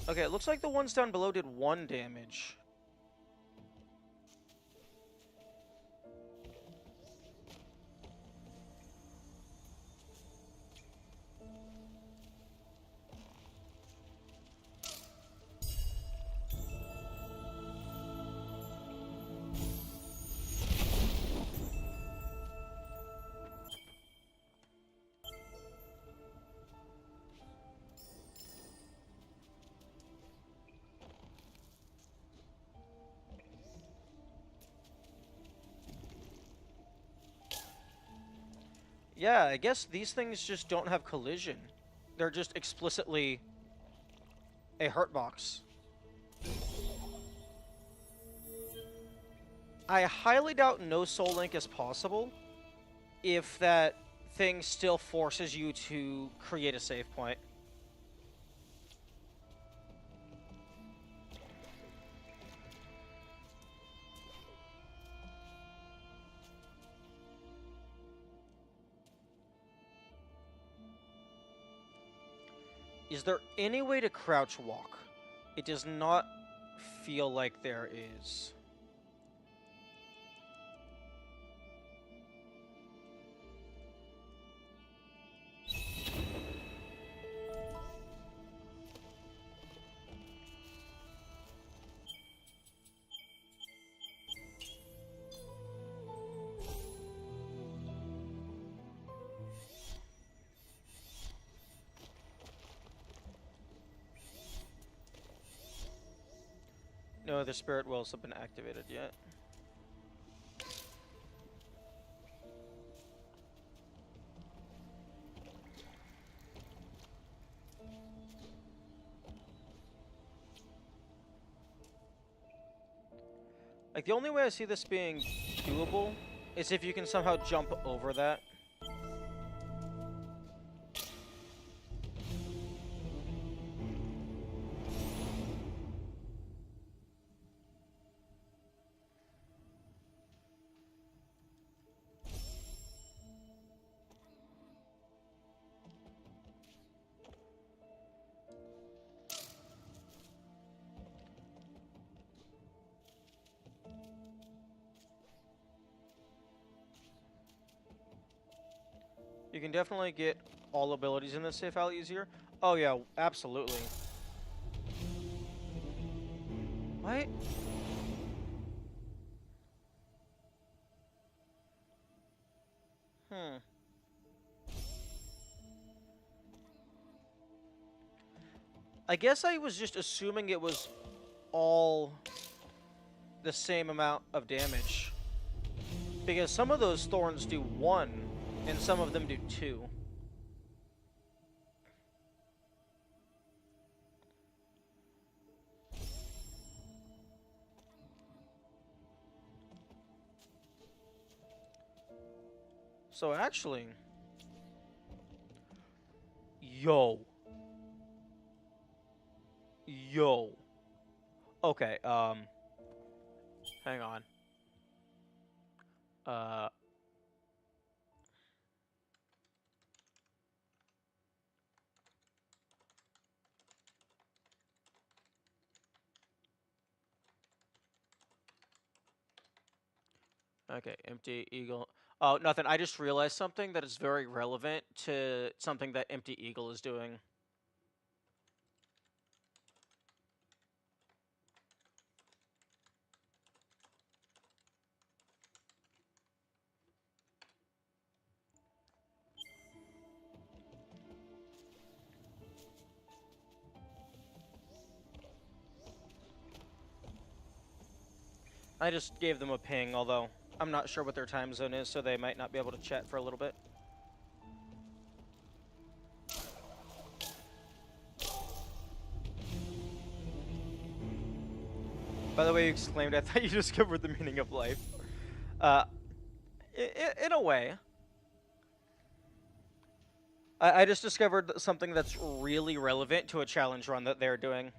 Okay, it looks like the ones down below did 1 damage. Yeah, I guess these things just don't have collision. They're just explicitly a hurt box. I highly doubt no Soul Link is possible if that thing still forces you to create a save point. Is there any way to crouch walk? It does not feel like there is. No, the spirit wells have been activated yet. Like, the only way I see this being doable is if you can somehow jump over that. You can definitely get all abilities in this save file easier. Oh yeah, absolutely. What? I guess I was just assuming it was all the same amount of damage. Because some of those thorns do 1, and some of them do 2. So actually, Yo. Yo. Okay, hang on. Okay, Empty Eagle. Oh, nothing. I just realized something that is very relevant to something that Empty Eagle is doing. I just gave them a ping, although I'm not sure what their time zone is, so they might not be able to chat for a little bit. By the way, you exclaimed, I thought you discovered the meaning of life. In a way. I just discovered something that's really relevant to a challenge run that they're doing.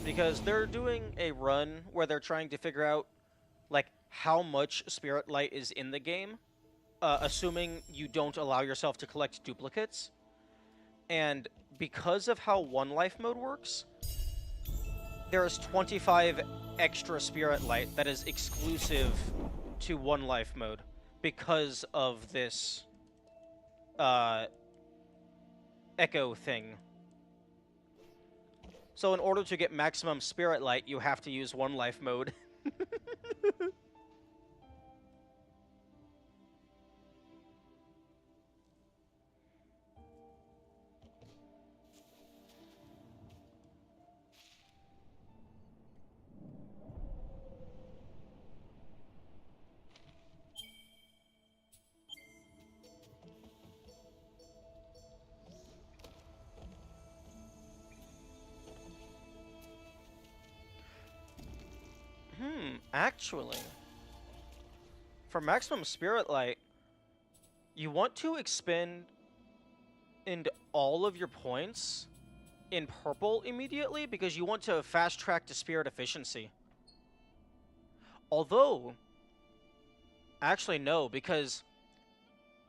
Because they're doing a run where they're trying to figure out, like, how much Spirit Light is in the game, assuming you don't allow yourself to collect duplicates. And because of how One Life mode works, there is 25 extra Spirit Light that is exclusive to One Life mode because of this echo thing. So in order to get maximum Spirit Light, you have to use One Life mode. Actually, for maximum Spirit Light, you want to expend all of your points in purple immediately because you want to fast track to Spirit Efficiency. Although, actually no, because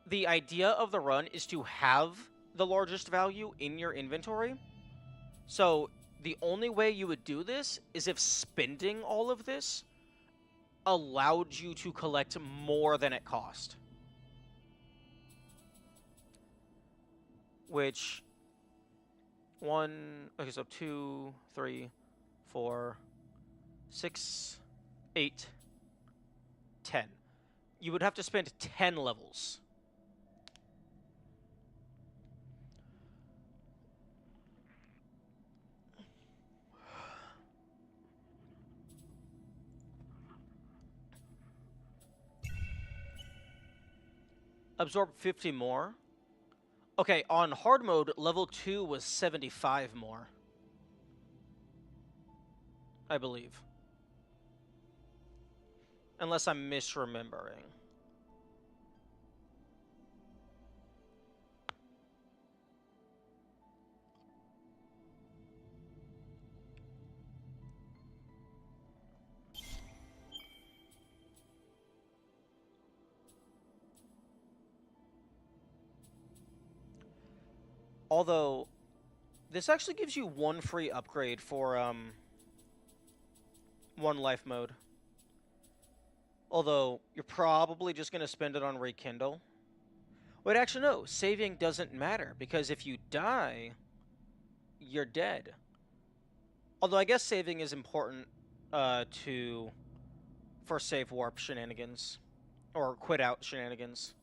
the idea of the run is to have the largest value in your inventory. So the only way you would do this is if spending all of this allowed you to collect more than it cost. Which, okay, so 2, 3, 4, 6, 8, 10. You would have to spend 10 levels. Absorb 50 more. Okay, on hard mode, level 2 was 75 more. I believe. Unless I'm misremembering. Although, this actually gives you one free upgrade for, One Life mode. Although, you're probably just going to spend it on Rekindle. Wait, actually, no. Saving doesn't matter, because if you die, you're dead. Although, I guess saving is important, for save warp shenanigans. Or quit out shenanigans.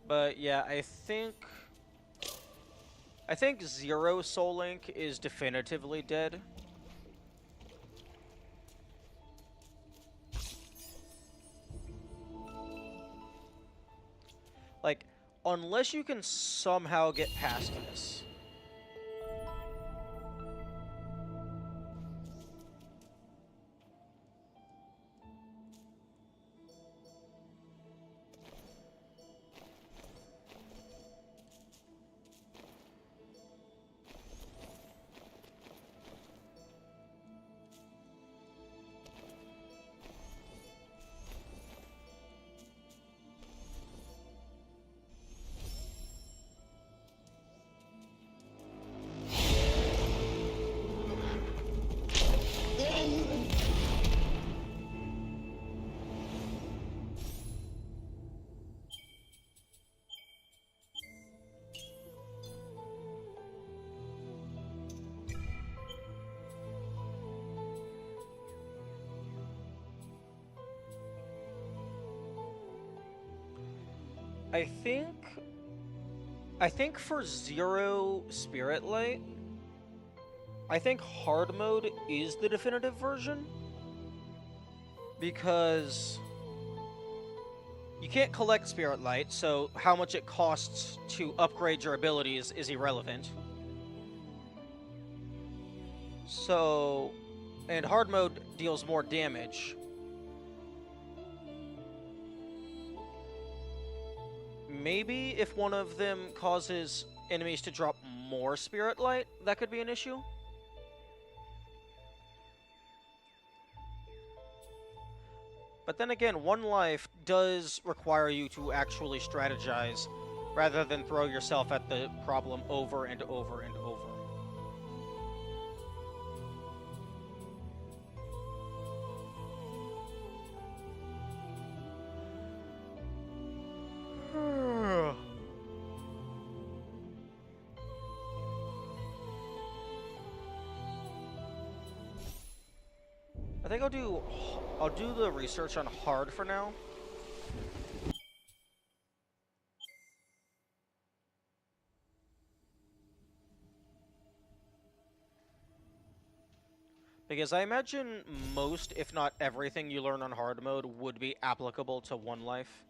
But yeah, I think Zero Soul Link is definitively dead. Unless you can somehow get past this. I think for 0 Spirit Light, I think hard mode is the definitive version. Because you can't collect Spirit Light, so how much it costs to upgrade your abilities is irrelevant. So, and hard mode deals more damage. Maybe if one of them causes enemies to drop more Spirit Light, that could be an issue. But then again, 1 life does require you to actually strategize rather than throw yourself at the problem over and over and over. I think I'll do the research on hard for now. Because I imagine most, if not everything you learn on hard mode would be applicable to 1 life.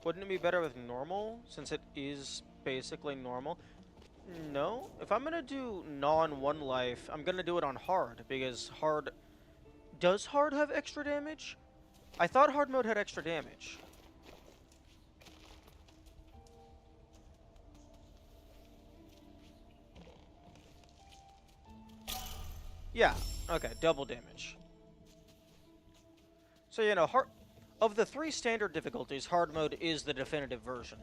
Wouldn't it be better with normal, since it is basically normal? No. If I'm gonna do non-1 life, I'm gonna do it on hard, because hard... Does hard have extra damage? I thought hard mode had extra damage. Yeah, okay, double damage. So, you know, of the 3 standard difficulties, hard mode is the definitive version.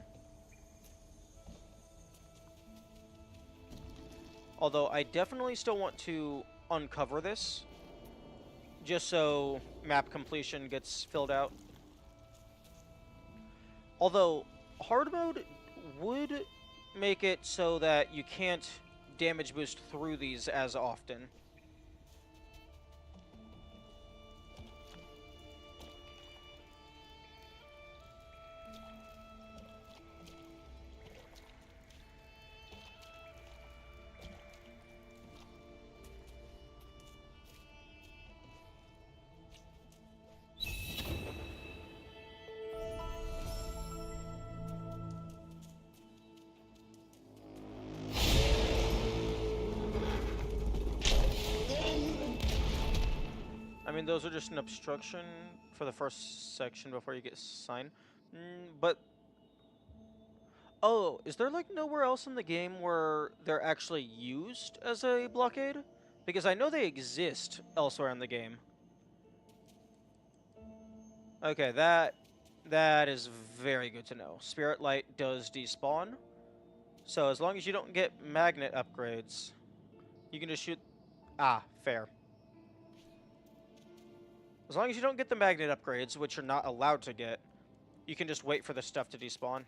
Although, I definitely still want to uncover this, just so map completion gets filled out. Although, hard mode would make it so that you can't damage boost through these as often. I mean, those are just an obstruction for the first section before you get signed. But... Oh, is there, like, nowhere else in the game where they're actually used as a blockade? Because I know they exist elsewhere in the game. Okay, that is very good to know. Spirit Light does despawn. So as long as you don't get magnet upgrades, you can just shoot... Ah, fair. As long as you don't get the magnet upgrades, which you're not allowed to get, you can just wait for the stuff to despawn.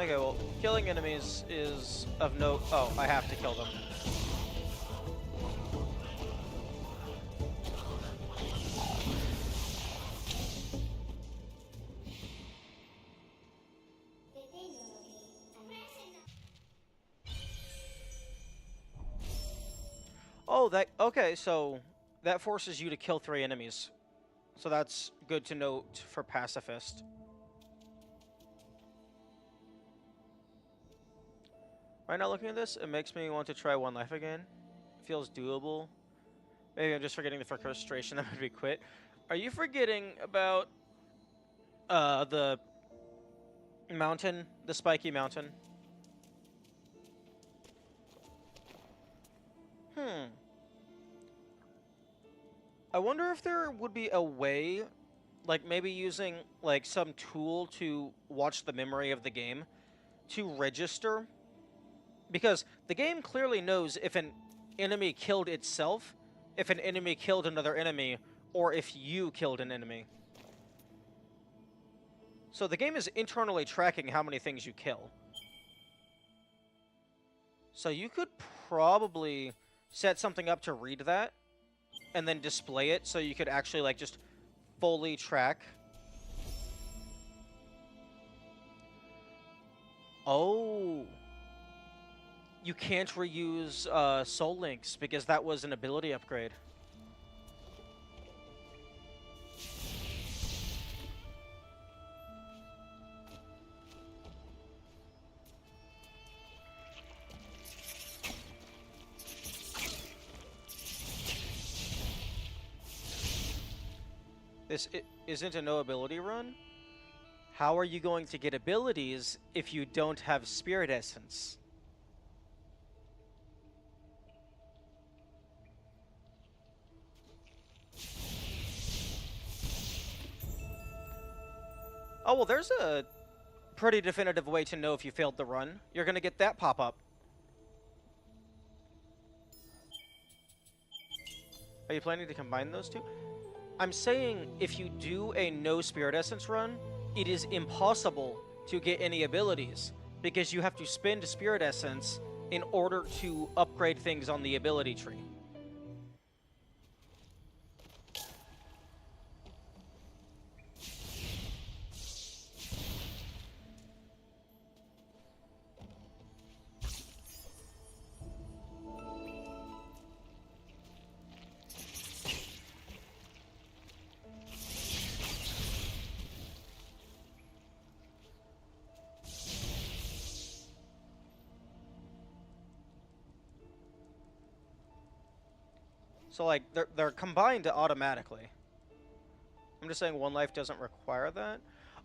Okay, well, killing enemies is of no... Oh, I have to kill them. Oh, that... Okay, so that forces you to kill 3 enemies. So that's good to note for Pacifist. Right now, looking at this, it makes me want to try One Life again. It feels doable. Maybe I'm just forgetting the frustration that made me quit. Are you forgetting about the mountain, the spiky mountain? I wonder if there would be a way, like maybe using like some tool to watch the memory of the game to register, because the game clearly knows if an enemy killed itself, if an enemy killed another enemy, or if you killed an enemy. So the game is internally tracking how many things you kill. So you could probably set something up to read that and then display it so you could actually like just fully track. Oh. You can't reuse soul links because that was an ability upgrade. This isn't a no ability run? How are you going to get abilities if you don't have Spirit Essence? Oh, well, there's a pretty definitive way to know if you failed the run. You're going to get that pop-up. Are you planning to combine those two? I'm saying if you do a no Spirit Essence run, it is impossible to get any abilities because you have to spend Spirit Essence in order to upgrade things on the ability tree. So, like, they're combined automatically. I'm just saying One Life doesn't require that.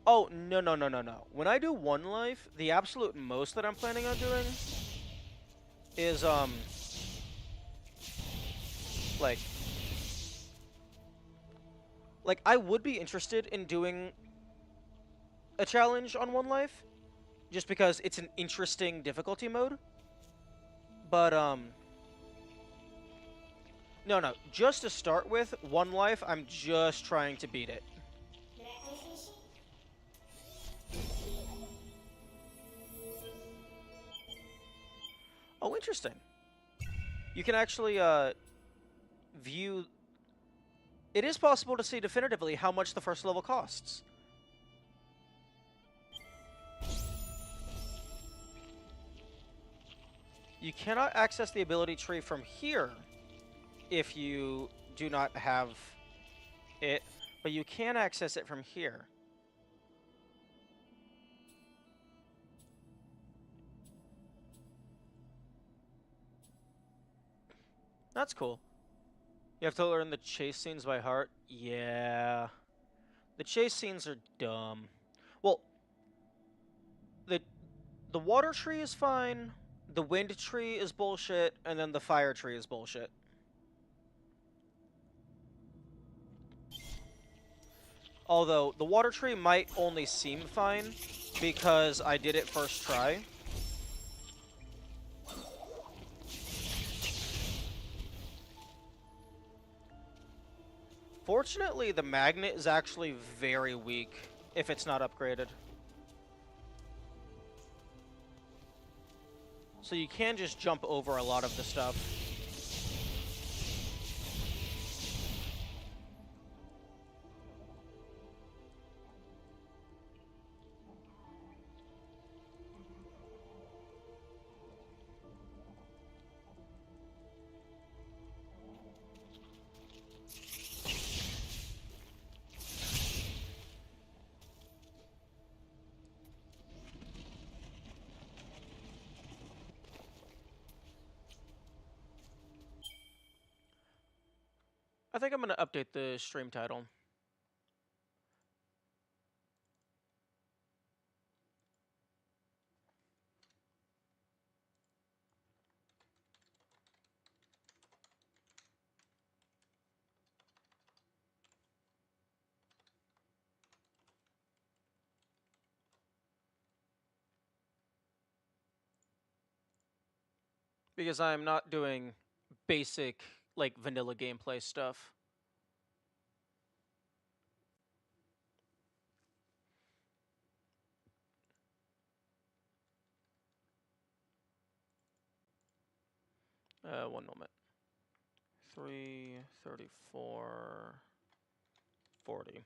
Oh, no, no, no, no, no. When I do One Life, the absolute most that I'm planning on doing is, like, I would be interested in doing a challenge on One Life, just because it's an interesting difficulty mode. But, no, just to start with, One Life, I'm just trying to beat it. Oh, interesting. You can actually, view... It is possible to see definitively how much the first level costs. You cannot access the ability tree from here if you do not have it, but you can access it from here. That's cool. You have to learn the chase scenes by heart? Yeah. The chase scenes are dumb. Well, the water tree is fine, the wind tree is bullshit, and then the fire tree is bullshit. Although, the water tree might only seem fine because I did it first try. Fortunately, the magnet is actually very weak if it's not upgraded. So you can just jump over a lot of the stuff. I think I'm going to update the stream title. Because I'm not doing basic, like, vanilla gameplay stuff. One moment. 334 40.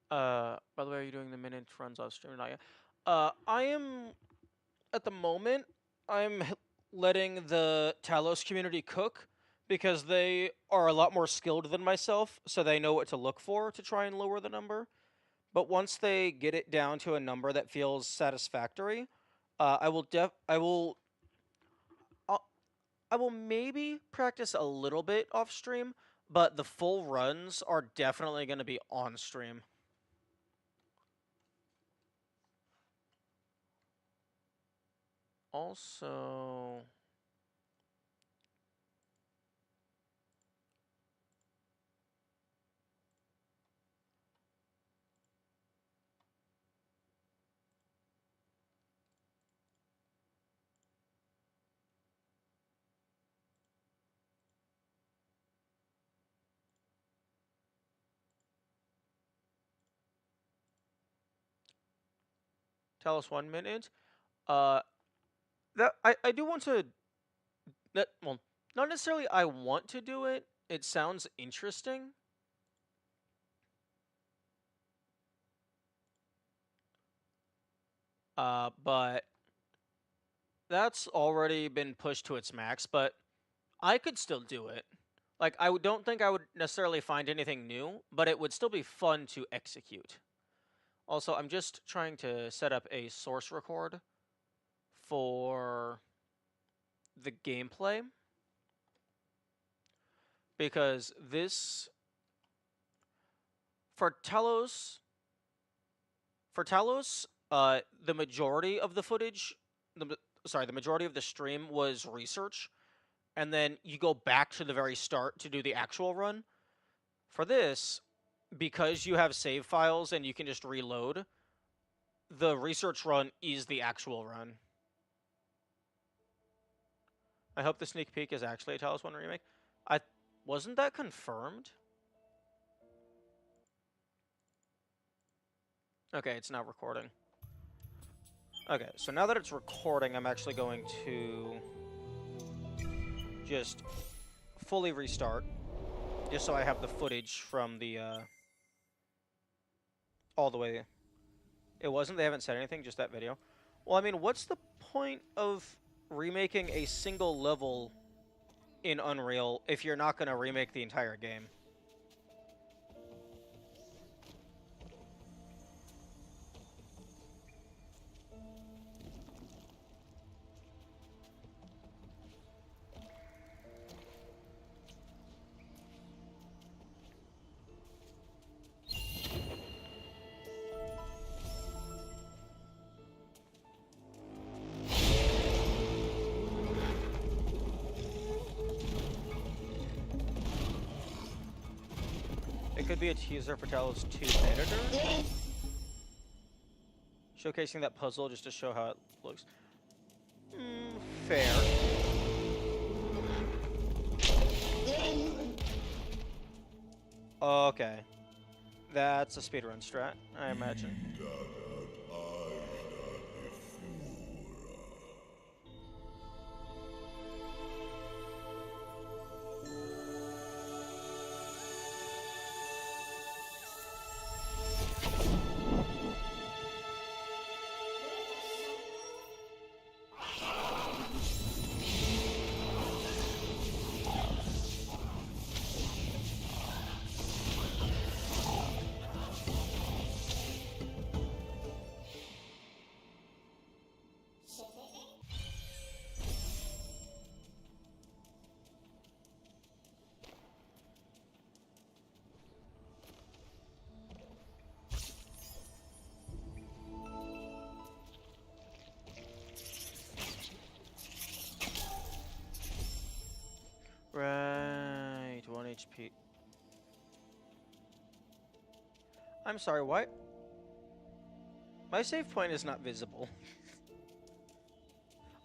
By the way, are you doing the minute runs off stream or not yet? I am, at the moment, I'm letting the Talos community cook because they are a lot more skilled than myself, so they know what to look for to try and lower the number. But once they get it down to a number that feels satisfactory, I will maybe practice a little bit off stream, but the full runs are definitely going to be on stream. Also, tell us 1 minute. That I do want to. Well, not necessarily. I want to do it. It sounds interesting. But that's already been pushed to its max. But I could still do it. Like, I don't think I would necessarily find anything new, but it would still be fun to execute. Also, I'm just trying to set up a source record for the gameplay. Because this, for Talos, the majority of the footage, the majority of the stream was research, and then you go back to the very start to do the actual run. For this, because you have save files and you can just reload, the research run is the actual run. I hope the sneak peek is actually a Talos 1 remake. Wasn't that confirmed? Okay, it's now recording. Okay, so now that it's recording, I'm actually going to just fully restart, just so I have the footage from the, all the way. It wasn't, they haven't said anything, just that video. Well, I mean, what's the point of remaking a single level in Unreal if you're not going to remake the entire game? It could be a teaser for Talos 2 editor. showcasing that puzzle just to show how it looks. Fair. Okay. That's a speedrun strat, I imagine. Right, 1 HP. I'm sorry, what? My save point is not visible.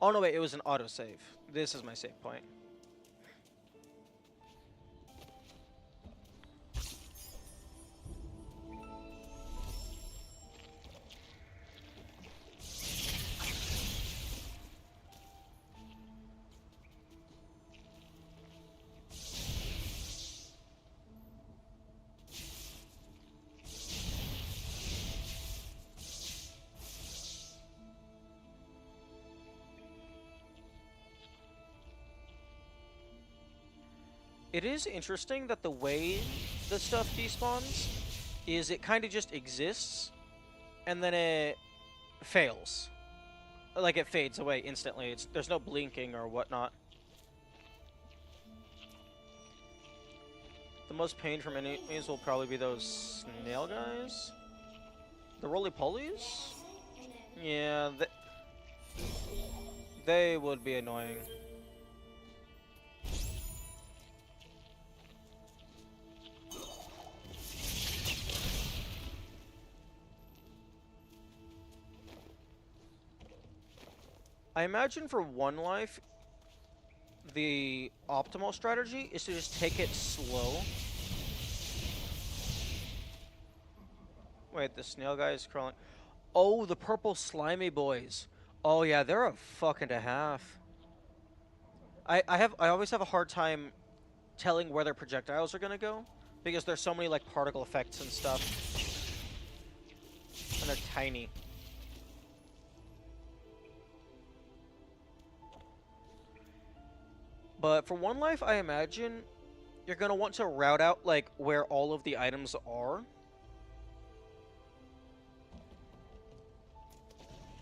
Oh no, wait, it was an autosave. This is my save point. It is interesting that the way the stuff despawns is it kind of just exists, and then it fails. Like, it fades away instantly. There's no blinking or whatnot. The most pain from enemies will probably be those snail guys. The roly-polies? Yeah, they would be annoying. I imagine for one life, the optimal strategy is to just take it slow. Wait, the snail guy is crawling. Oh, the purple slimy boys. Oh yeah, they're a fuck and a half. I always have a hard time telling where their projectiles are gonna go because there's so many like particle effects and stuff, and they're tiny. But for one life, I imagine you're gonna want to route out like where all of the items are,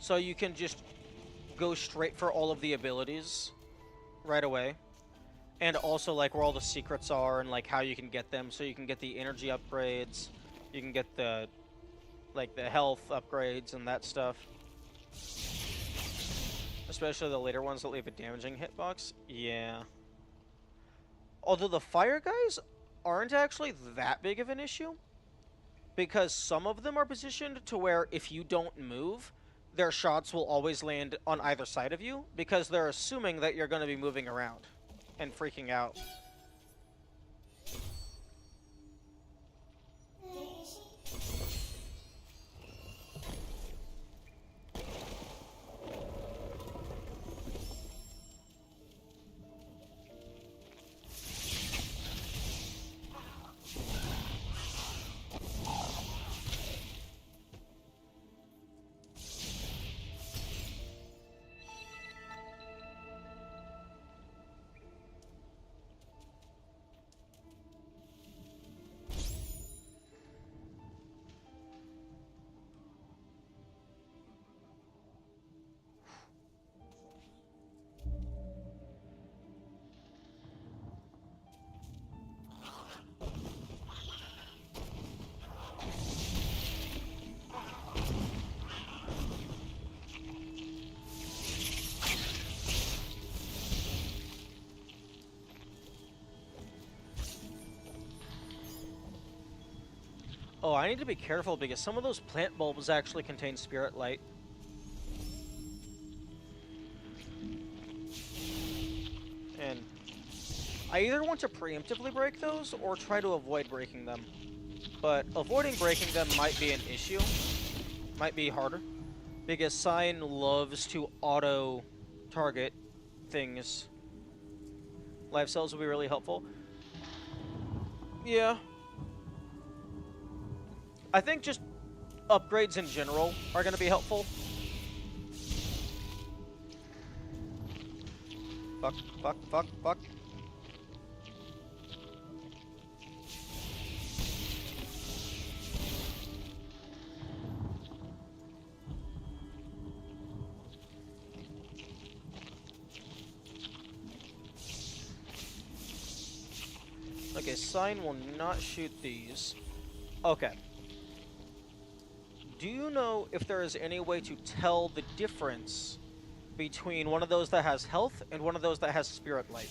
so you can just go straight for all of the abilities right away, and also like where all the secrets are and like how you can get them. So you can get the energy upgrades, you can get the like the health upgrades and that stuff. Especially the later ones that leave a damaging hitbox. Yeah. Although the fire guys aren't actually that big of an issue, because some of them are positioned to where if you don't move, their shots will always land on either side of you, because they're assuming that you're going to be moving around and freaking out. Oh, I need to be careful because some of those plant bulbs actually contain Spirit Light. I either want to preemptively break those or try to avoid breaking them. But avoiding breaking them might be an issue. Might be harder. Because Sign loves to auto-target things. Life cells will be really helpful. Yeah. I think just upgrades in general are going to be helpful. Fuck, fuck, fuck, fuck. Okay, Sign will not shoot these. Okay. Do you know if there is any way to tell the difference between one of those that has health and one of those that has Spirit Light?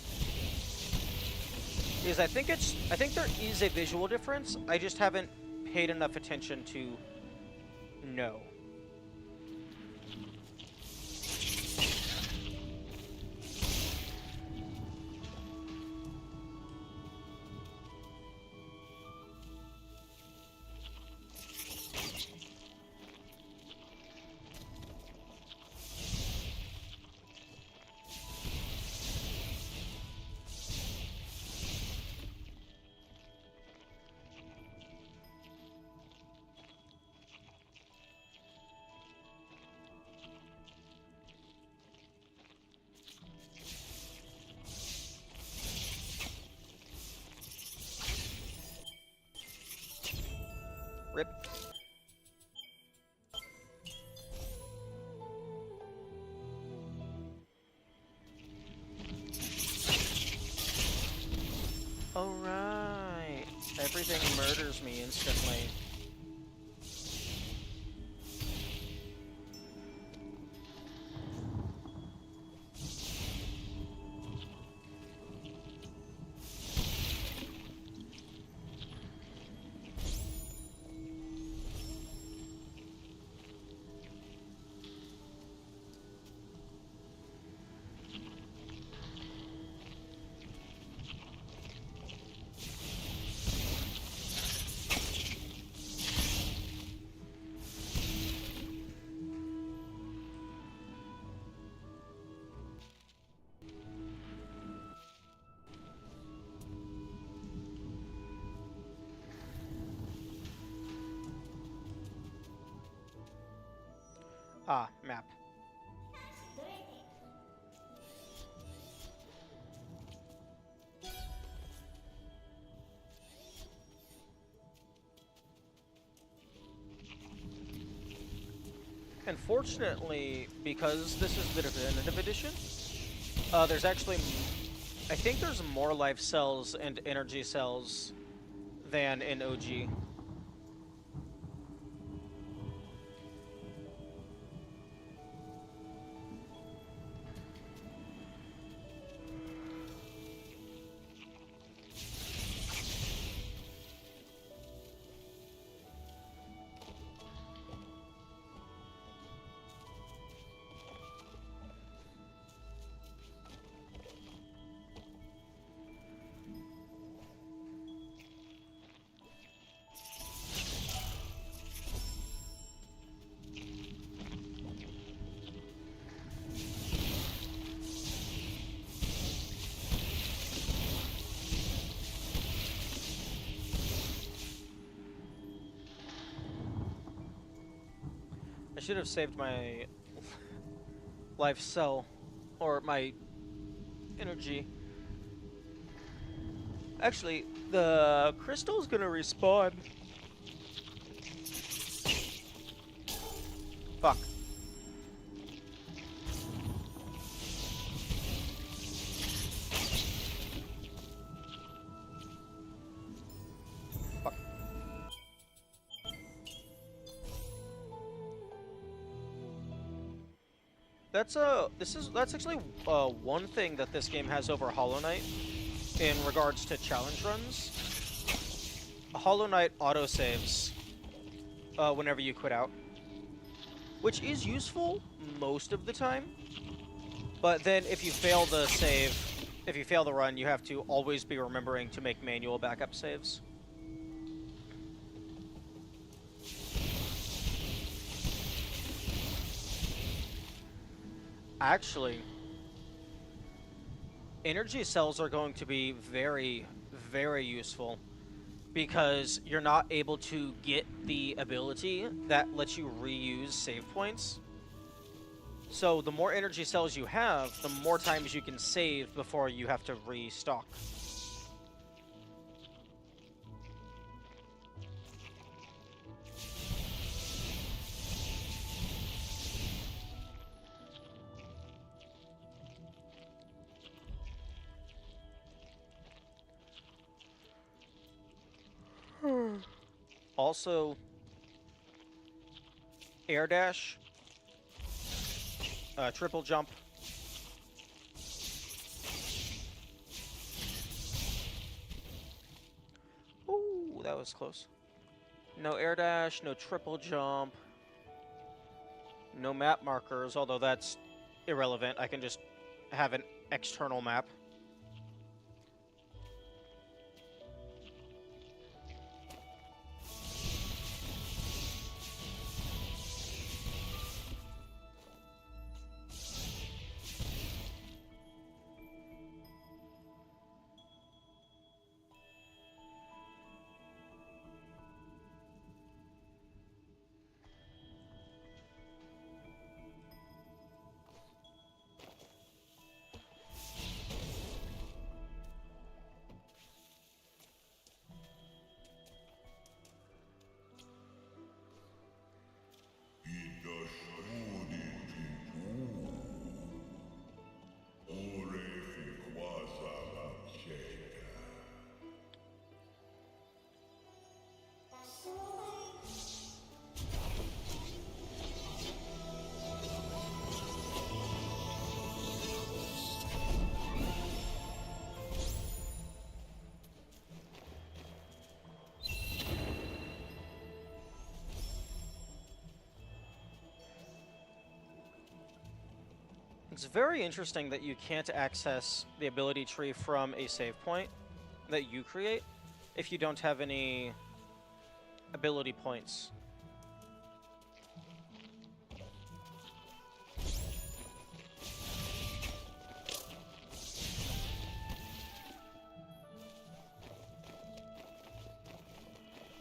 Because I think there is a visual difference. I just haven't paid enough attention to know. Rip. Alright. Everything murders me instantly. Ah, map. And fortunately, because this is the definitive edition, there's actually, I think there's more life cells and energy cells than in OG. I should have saved my life cell, or my energy. Actually, the crystal's gonna respawn. Fuck. Fuck. That's actually one thing that this game has over Hollow Knight in regards to challenge runs. Hollow Knight autosaves whenever you quit out, which is useful most of the time. But then if you fail the save, if you fail the run, you have to always be remembering to make manual backup saves. Actually, energy cells are going to be very, very useful because you're not able to get the ability that lets you reuse save points. So the more energy cells you have, the more times you can save before you have to restock. Also, air dash, triple jump. Ooh, that was close. No air dash, no triple jump, no map markers, although that's irrelevant. I can just have an external map. It's very interesting that you can't access the ability tree from a save point that you create if you don't have any ability points.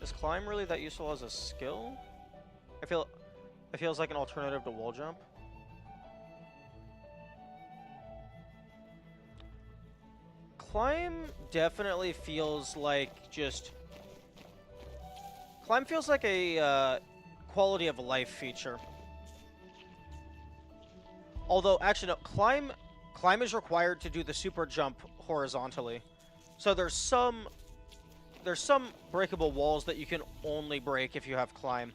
Is climb really that useful as a skill? It feels like an alternative to wall jump. Climb definitely feels like just... Climb feels like a quality of life feature. Although, actually, no, climb is required to do the super jump horizontally. So there's some breakable walls that you can only break if you have climb.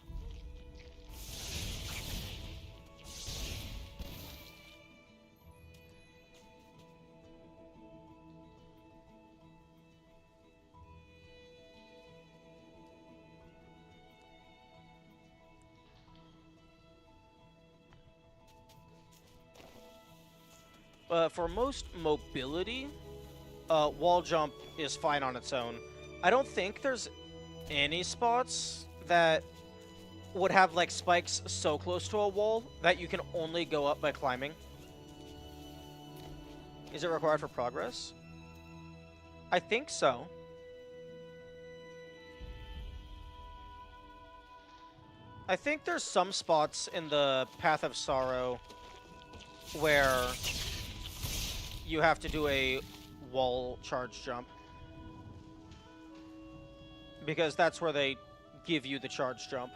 For most mobility, wall jump is fine on its own. I don't think there's any spots that would have like spikes so close to a wall that you can only go up by climbing. Is it required for progress? I think so. I think there's some spots in the Path of Sorrow where you have to do a wall charge jump. Because that's where they give you the charge jump.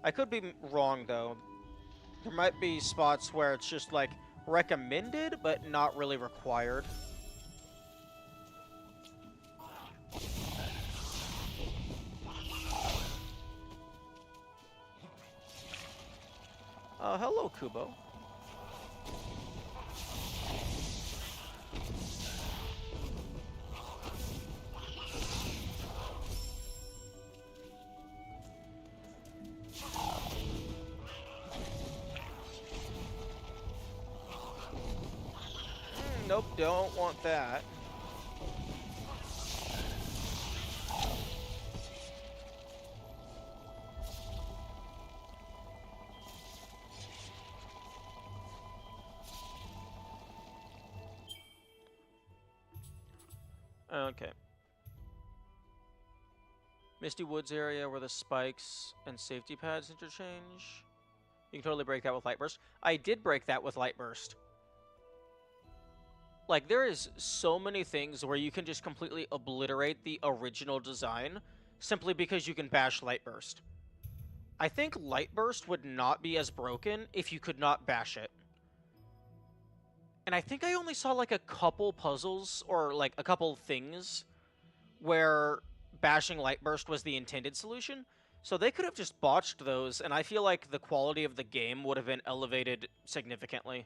I could be wrong, though. There might be spots where it's just, like, recommended, but not really required. Hello, Kubo. Nope, don't want that. Okay. Misty Woods area where the spikes and safety pads interchange. You can totally break that with Light Burst. I did break that with Light Burst. Like, there is so many things where you can just completely obliterate the original design simply because you can bash Light Burst. I think Light Burst would not be as broken if you could not bash it. And I think I only saw, like, a couple puzzles or, like, a couple things where bashing Light Burst was the intended solution. So they could have just botched those, and I feel like the quality of the game would have been elevated significantly.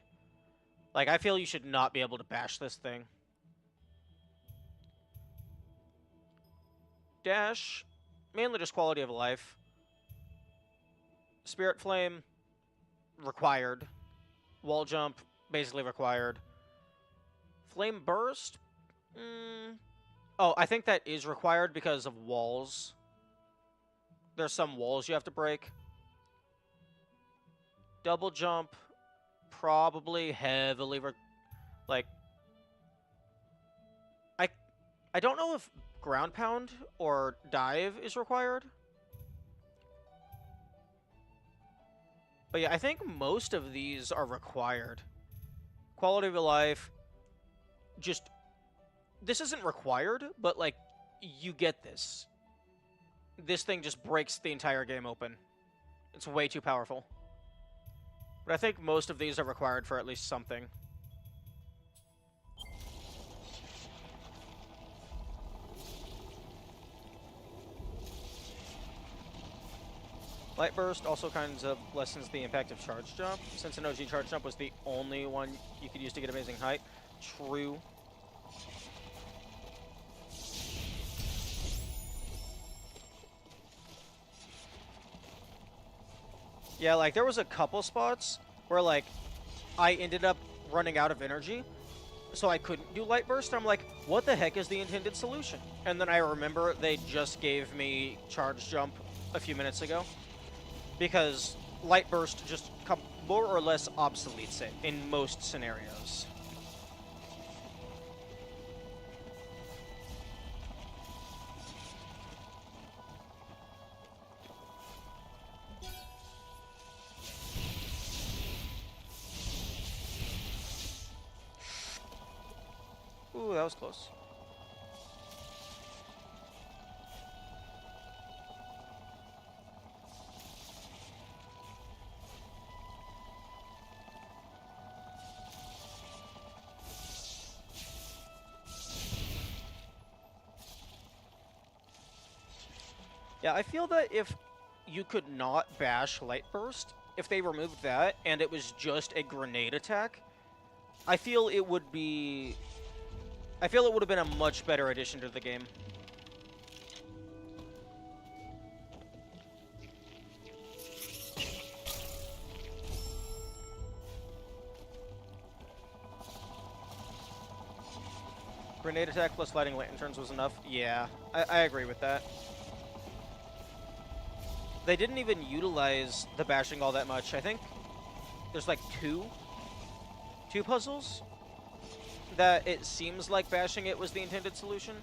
Like, I feel you should not be able to bash this thing. Dash, mainly just quality of life. Spirit Flame, required. Wall Jump, basically required. Flame Burst? Oh, I think that is required because of walls. There's some walls you have to break. Double Jump, probably heavily... I don't know if Ground Pound or Dive is required. But yeah, I think most of these are required. Quality of life, just... This isn't required, but, like, you get this. This thing just breaks the entire game open. It's way too powerful. But I think most of these are required for at least something. Light Burst also kind of lessens the impact of Charge Jump, since an OG Charge Jump was the only one you could use to get amazing height. True. Yeah, like, there was a couple spots where, like, I ended up running out of energy, so I couldn't do Light Burst, and I'm like, what the heck is the intended solution? And then I remember they just gave me Charge Jump a few minutes ago, because Light Burst just more or less obsoletes it in most scenarios. Ooh, that was close. Yeah, I feel that if you could not bash Light Burst, if they removed that and it was just a grenade attack, I feel it would be... I feel it would have been a much better addition to the game. Grenade attack plus lighting lanterns was enough? Yeah, I agree with that. They didn't even utilize the bashing all that much. I think there's like two puzzles that it seems like bashing it was the intended solution.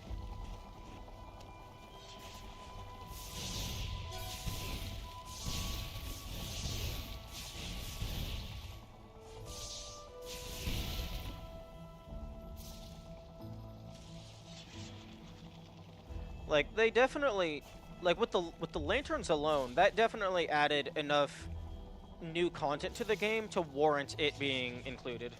Like, they definitely, like, with the lanterns alone, that definitely added enough new content to the game to warrant it being included.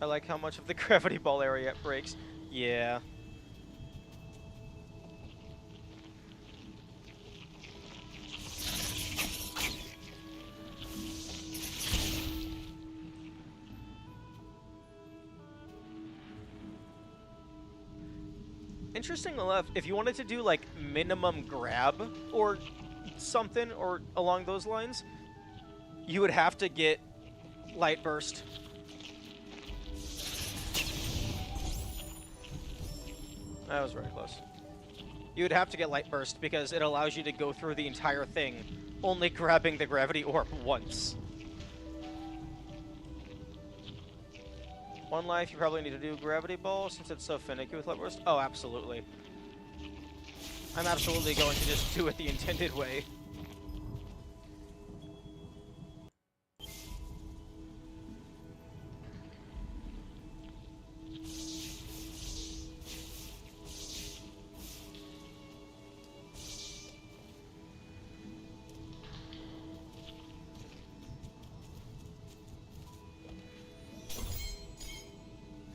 I like how much of the gravity ball area it breaks. Yeah. Interesting enough, if you wanted to do like minimum grab or something or along those lines, you would have to get Light Burst. That was very close. You would have to get Light Burst because it allows you to go through the entire thing only grabbing the gravity orb once. 1 life, you probably need to do Gravity Ball since it's so finicky with Light Burst. Oh, absolutely. I'm absolutely going to just do it the intended way.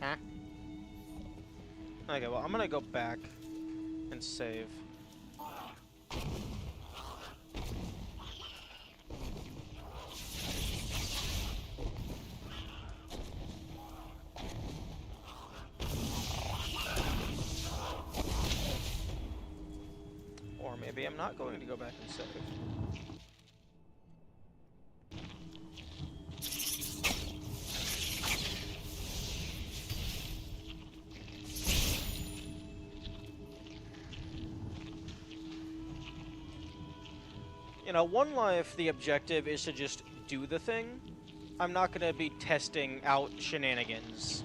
Huh? Okay, well, I'm gonna go back and save. Or maybe I'm not going to go back and save. You know, 1 life, the objective is to just do the thing. I'm not going to be testing out shenanigans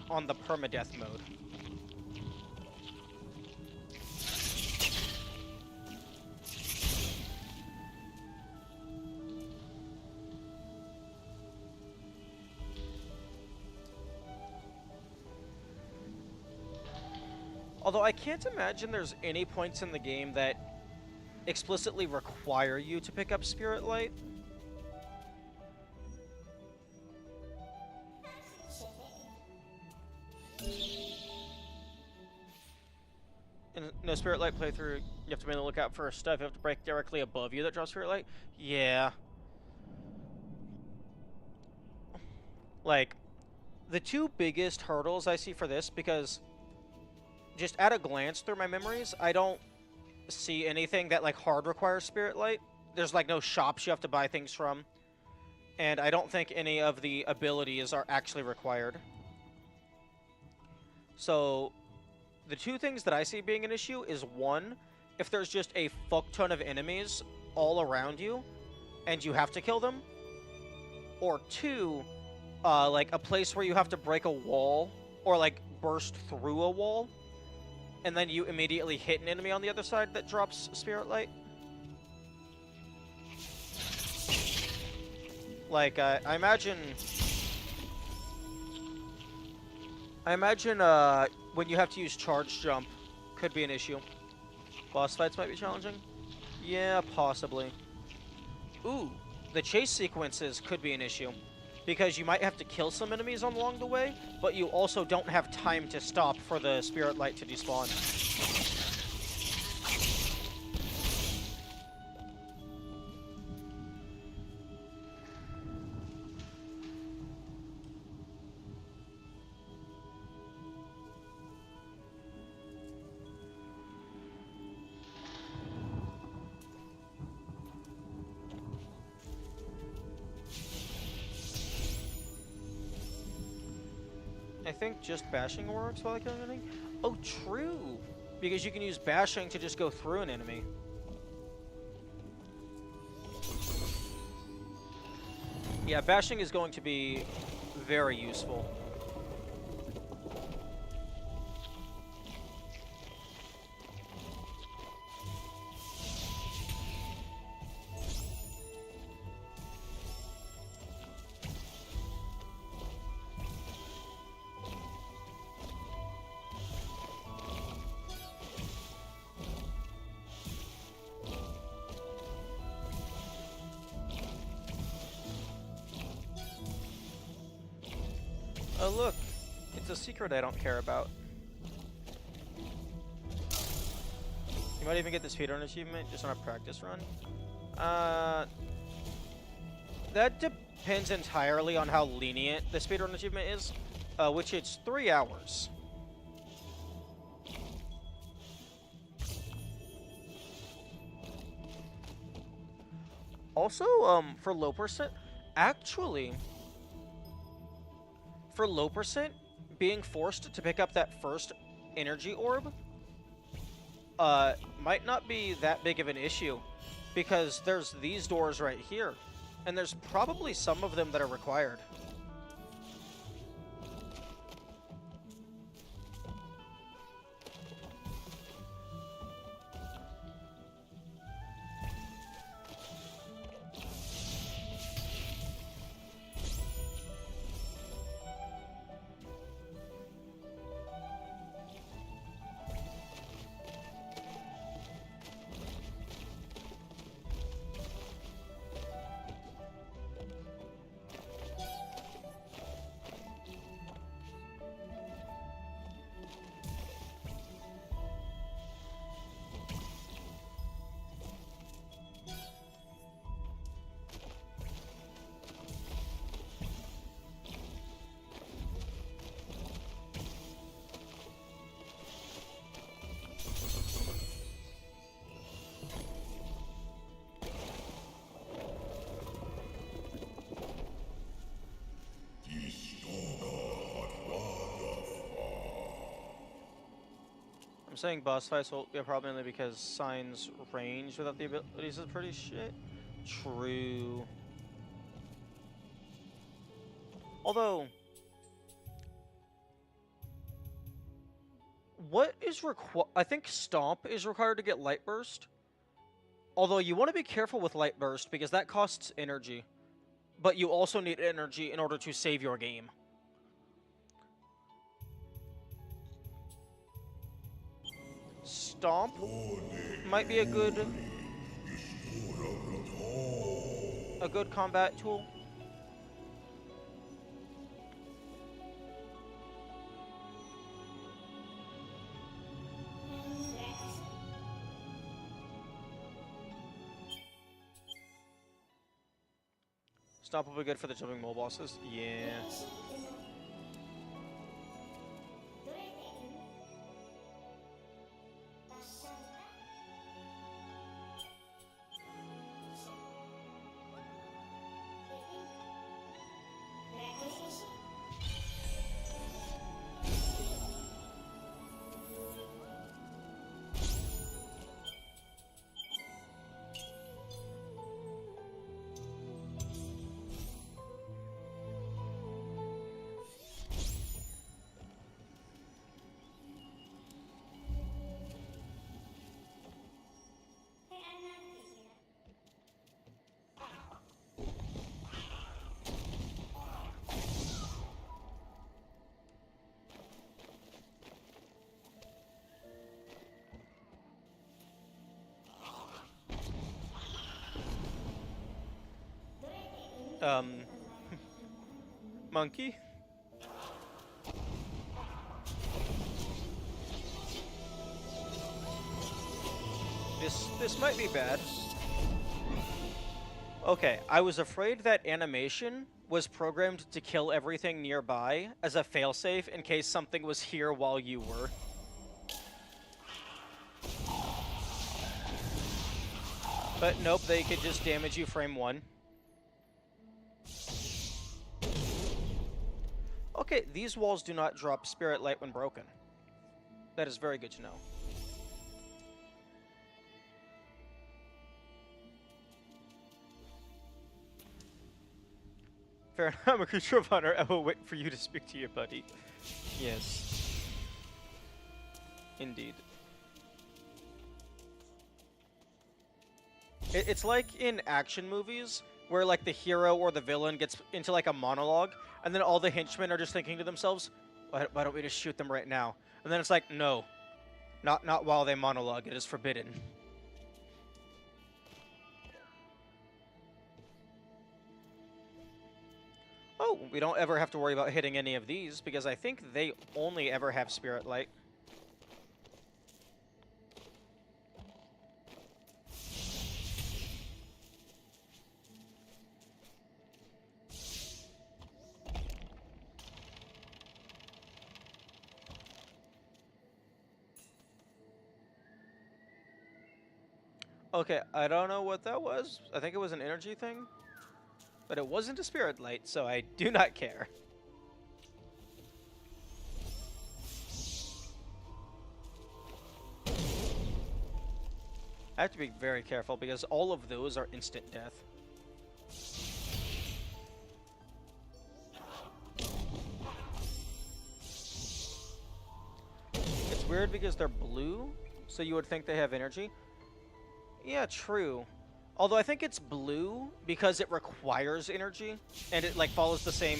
on the permadeath mode. Although I can't imagine there's any points in the game that explicitly require you to pick up Spirit Light. In no Spirit Light playthrough, you have to be on the lookout for stuff you have to break directly above you that drops Spirit Light. Yeah. Like, the 2 biggest hurdles I see for this, because just at a glance through my memories, I don't see anything that like hard requires Spirit Light. There's like no shops you have to buy things from, and I don't think any of the abilities are actually required. So the 2 things that I see being an issue is 1, if there's just a fuck ton of enemies all around you and you have to kill them, or 2, like a place where you have to break a wall or like burst through a wall and then you immediately hit an enemy on the other side that drops Spirit Light. Like, I imagine when you have to use Charge Jump could be an issue. Boss fights might be challenging? Yeah, possibly. Ooh, the chase sequences could be an issue, because you might have to kill some enemies along the way, but you also don't have time to stop for the Spirit Light to despawn. I think just bashing works while killing an enemy. Oh, true! Because you can use bashing to just go through an enemy. Yeah, bashing is going to be very useful. Oh look, it's a secret I don't care about. You might even get the speedrun achievement just on a practice run. That depends entirely on how lenient the speedrun achievement is, which it's 3 hours. Also, for low percent, actually, for low percent, being forced to pick up that first energy orb, might not be that big of an issue, because there's these doors right here, and there's probably some of them that are required. I'm saying boss fights will be a problem only because Sign's range without the abilities is pretty shit. True. Although, what is I think Stomp is required to get Light Burst. Although you want to be careful with Light Burst because that costs energy. But you also need energy in order to save your game. Stomp might be a good combat tool. Stomp will be good for the jumping mole bosses. Yeah. Monkey? This might be bad. Okay, I was afraid that animation was programmed to kill everything nearby as a failsafe in case something was here while you were. But nope, they could just damage you frame one. Okay, these walls do not drop Spirit Light when broken. That is very good to know. Fair enough, I'm a creature of honor. I will wait for you to speak to your buddy. Yes. Indeed. It's like in action movies, where like the hero or the villain gets into like a monologue, and then all the henchmen are just thinking to themselves, why don't we just shoot them right now? And then it's like, no. Not while they monologue. It is forbidden. Oh, we don't ever have to worry about hitting any of these, because I think they only ever have Spirit Light. Okay, I don't know what that was. I think it was an energy thing. But it wasn't a Spirit Light, so I do not care. I have to be very careful because all of those are instant death. It's weird because they're blue, so you would think they have energy. Yeah, true. Although I think it's blue because it requires energy, and it like follows the same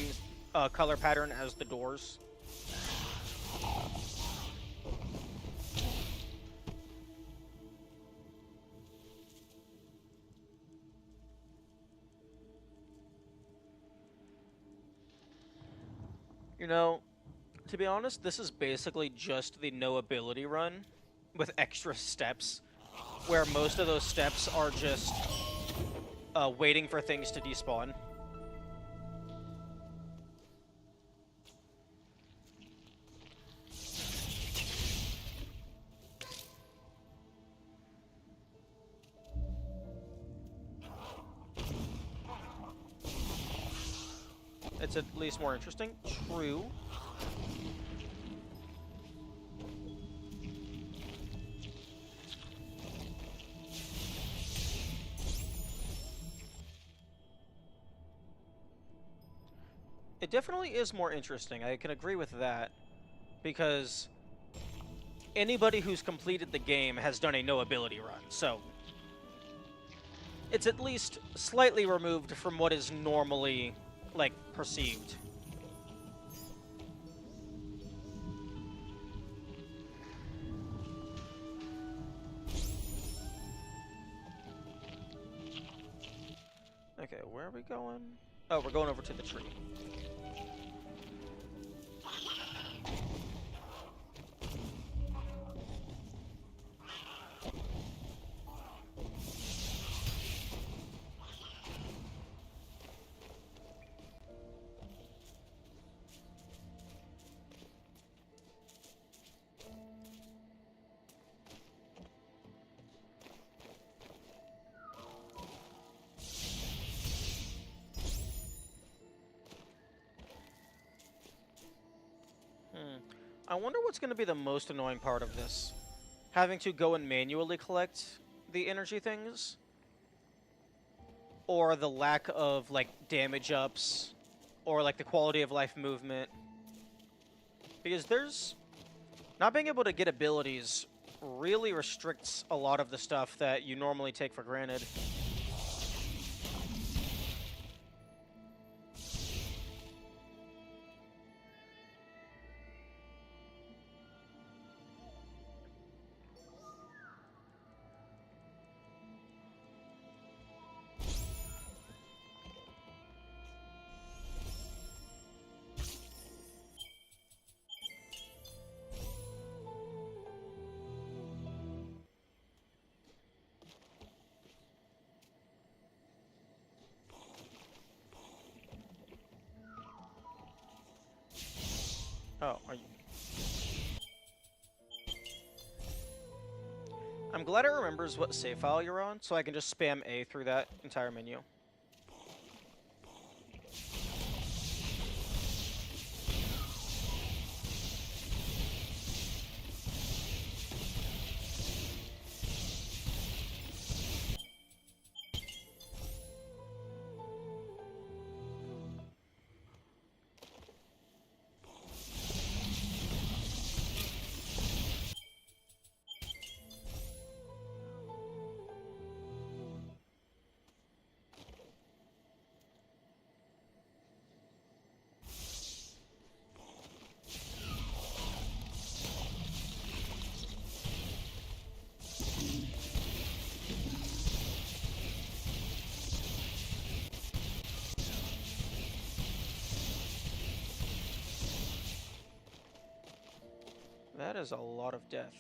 color pattern as the doors. You know, to be honest, this is basically just the no ability run with extra steps, where most of those steps are just waiting for things to despawn. It's at least more interesting. True. It definitely is more interesting. I can agree with that. Because anybody who's completed the game has done a no ability run, so it's at least slightly removed from what is normally, like, perceived. Okay, where are we going? Oh, we're going over to the tree. I wonder what's going to be the most annoying part of this. Having to go and manually collect the energy things? Or the lack of, like, damage ups? Or, like, the quality of life movement? Because there's... Not being able to get abilities really restricts a lot of the stuff that you normally take for granted. Oh, are you... I'm glad it remembers what save file you're on, so I can just spam A through that entire menu. That is a lot of death.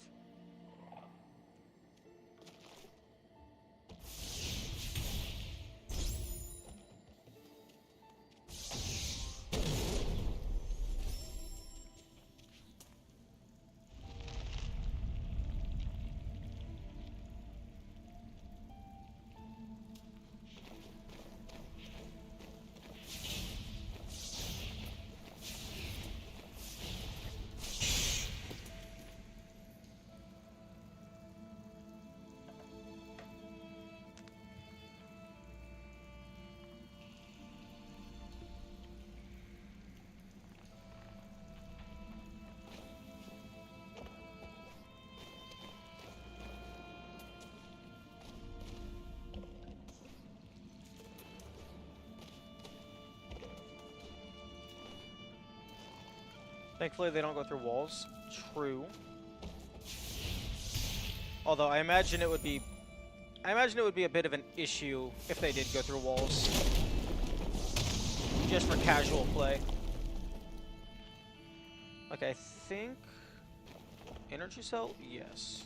Thankfully, they don't go through walls. True. Although I imagine it would be a bit of an issue if they did go through walls. Just for casual play. Okay, I think energy cell? Yes.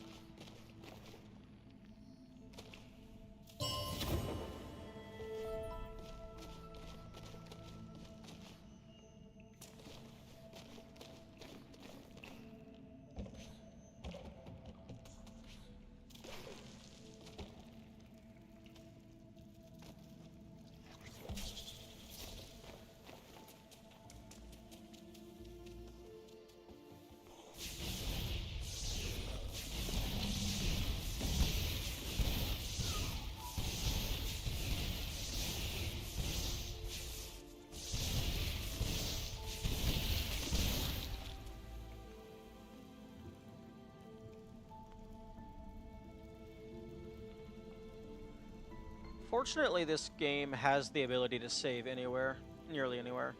Fortunately, this game has the ability to save anywhere, nearly anywhere.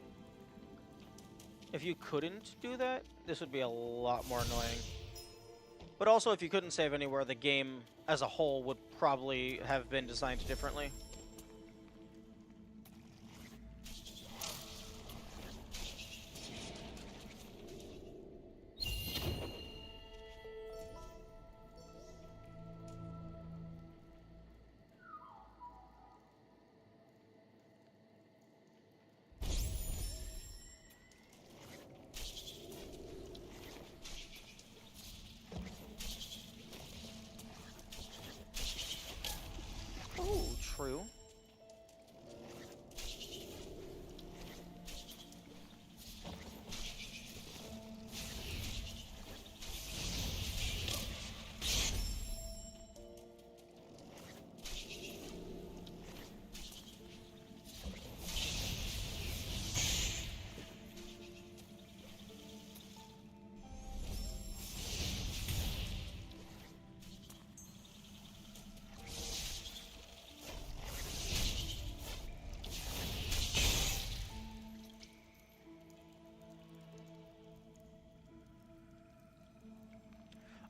If you couldn't do that, this would be a lot more annoying. But also, if you couldn't save anywhere, the game as a whole would probably have been designed differently. Oh, true.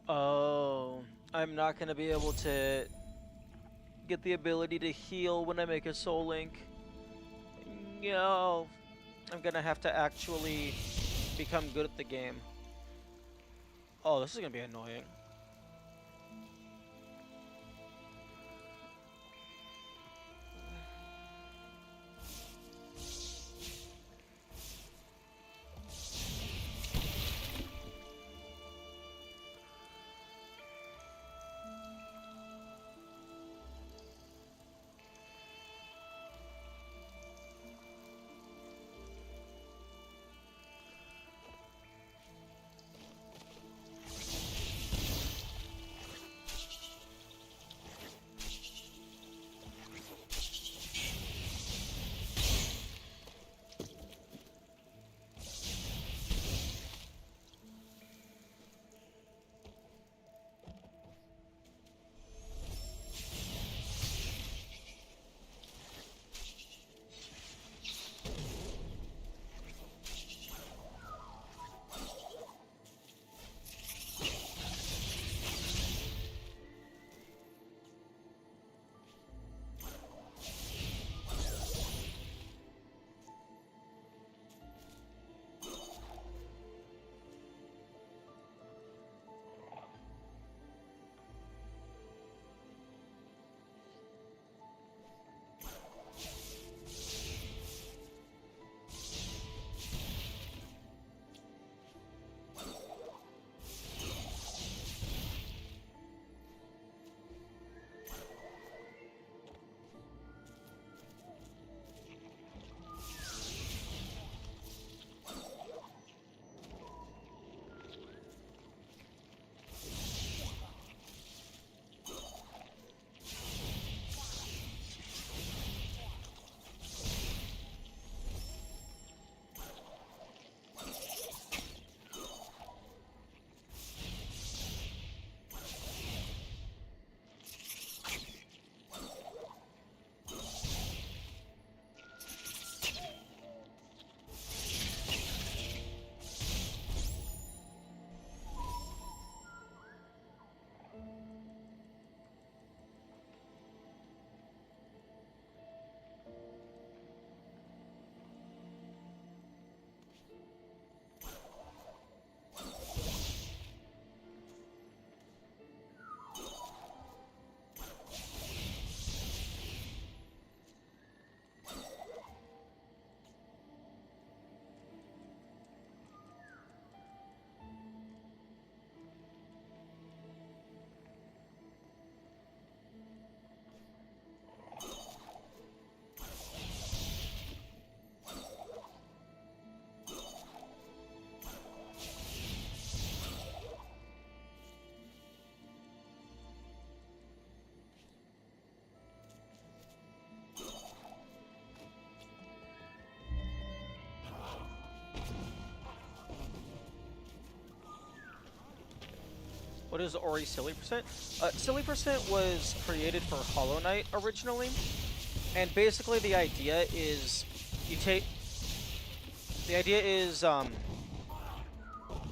Oh, I'm not gonna be able to get the ability to heal when I make a soul link. No, I'm gonna have to actually become good at the game. Oh, this is gonna be annoying. What is Ori Silly Percent? Silly Percent was created for Hollow Knight originally, and basically the idea is you take. The idea is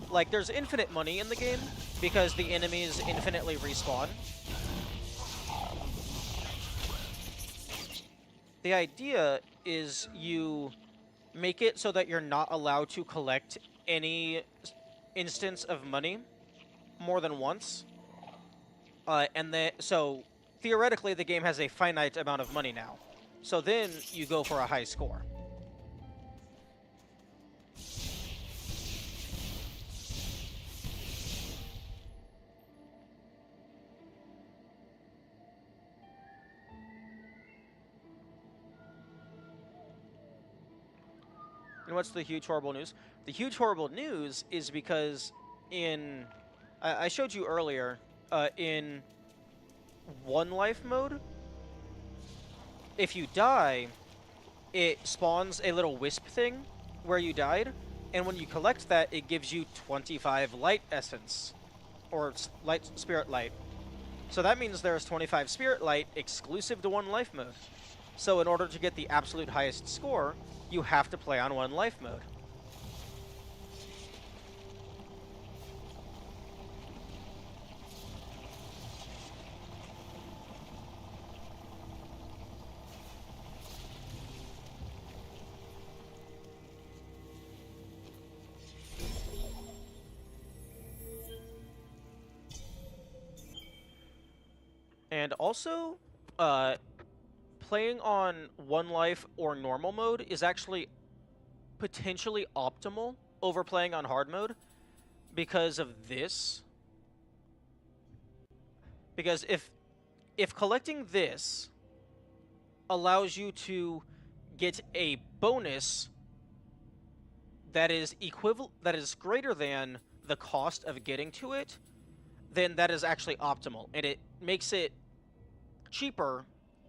like there's infinite money in the game because the enemies infinitely respawn. The idea is you make it so that you're not allowed to collect any instance of money more than once. And then, so theoretically, the game has a finite amount of money now. So then you go for a high score. And what's the huge horrible news? The huge horrible news is because in I showed you earlier in one life mode, if you die, it spawns a little wisp thing where you died, and when you collect that, it gives you 25 light essence, or spirit light. So that means there's 25 spirit light exclusive to one life mode. So in order to get the absolute highest score, you have to play on one life mode. And also, playing on one life or normal mode is actually potentially optimal over playing on hard mode because of this. Because if collecting this allows you to get a bonus that is greater than the cost of getting to it, then that is actually optimal, and it makes it cheaper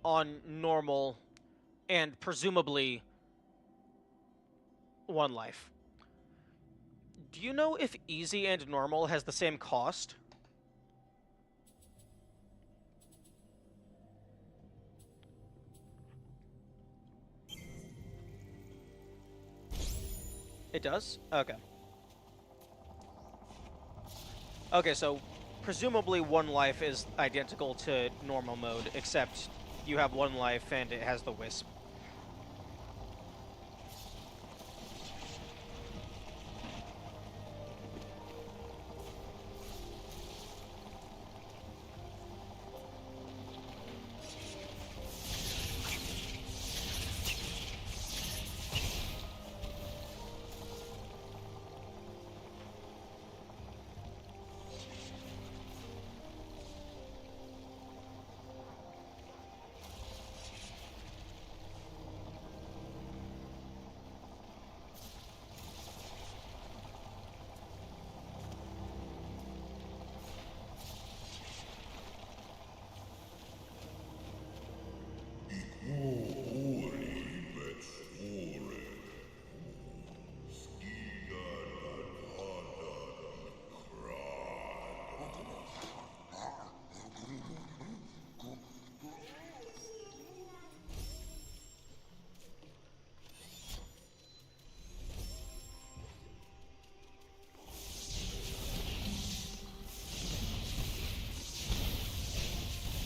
on normal and presumably one life. Do you know if easy and normal has the same cost? It does? Okay. Okay, so presumably one life is identical to normal mode, except you have one life and it has the wisp.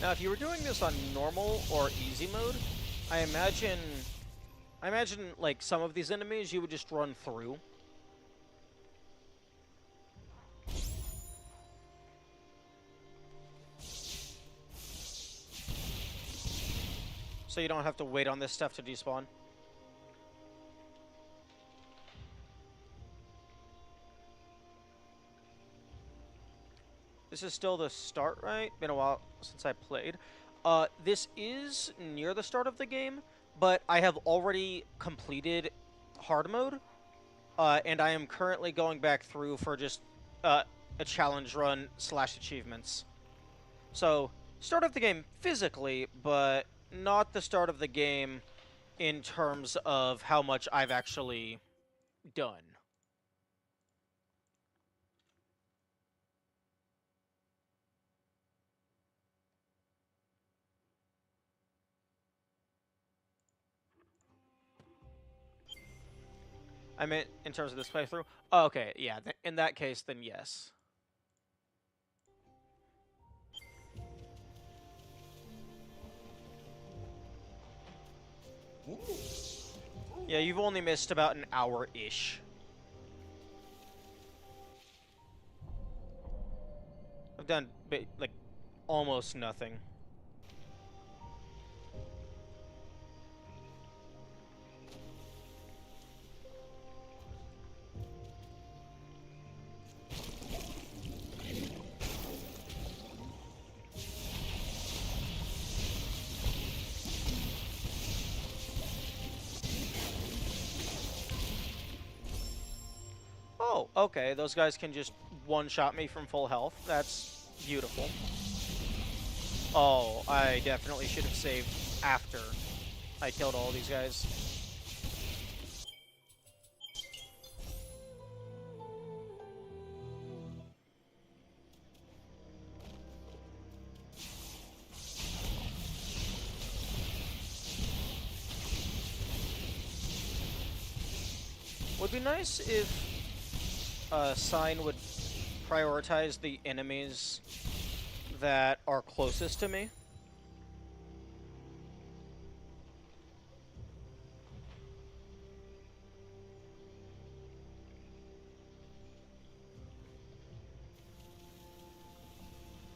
Now, if you were doing this on normal or easy mode, I imagine like some of these enemies you would just run through. So you don't have to wait on this stuff to despawn. This is still the start, right? Been a while since I played. This is near the start of the game, but I have already completed hard mode, and I am currently going back through for just a challenge run / achievements. So, start of the game physically, but not the start of the game in terms of how much I've actually done. I meant in terms of this playthrough. Oh, okay, yeah. In that case, then yes. Yeah, you've only missed about an hour-ish. I've done, like, almost nothing. Oh, okay, those guys can just one-shot me from full health. That's beautiful. Oh, I definitely should have saved after I killed all these guys. Would be nice if Sign would prioritize the enemies that are closest to me.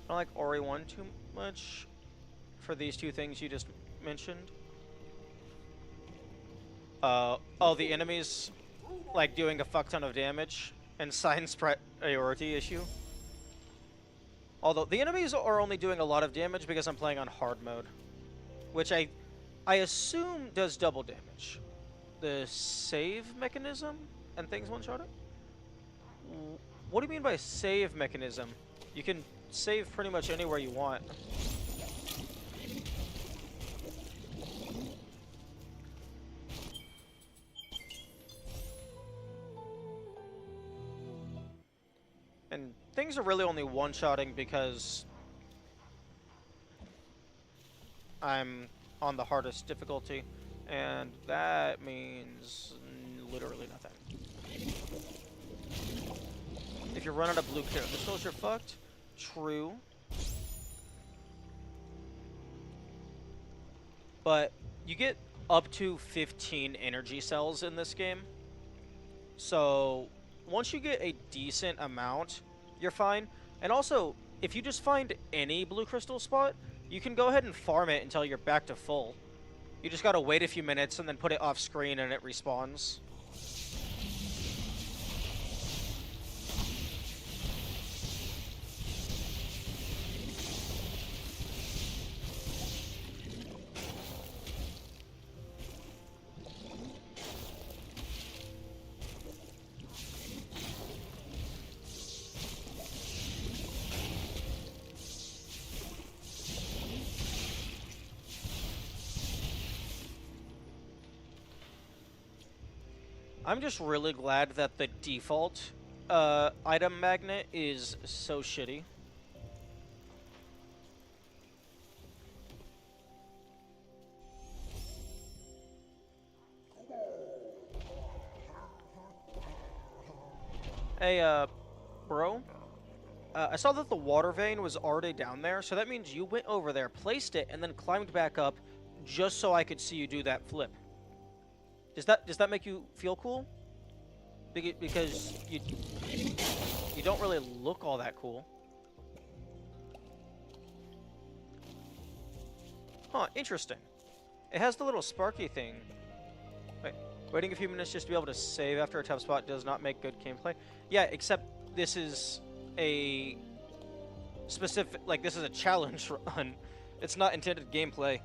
I don't like Ori 1 too much for these two things you just mentioned. Oh, the enemies, like, doing a fuck ton of damage, and Sign's priority issue. Although, the enemies are only doing a lot of damage because I'm playing on hard mode, which I assume does double damage. The save mechanism and things one-shot it? What do you mean by save mechanism? You can save pretty much anywhere you want. And things are really only one-shotting because I'm on the hardest difficulty, and that means literally nothing. If you run out of blue crystals, you're fucked. True. But you get up to 15 energy cells in this game. So once you get a decent amount, you're fine. And also, if you just find any blue crystal spot, you can go ahead and farm it until you're back to full. You just gotta wait a few minutes and then put it off screen and it respawns. I'm just really glad that the default item magnet is so shitty. Hey, bro? I saw that the water vein was already down there, so that means you went over there, placed it, and then climbed back up just so I could see you do that flip. Does that make you feel cool? Because you don't really look all that cool. Huh, interesting. It has the little sparky thing. Wait, waiting a few minutes just to be able to save after a tough spot does not make good gameplay. Yeah, except this is a specific, like, this is a challenge run. It's not intended gameplay.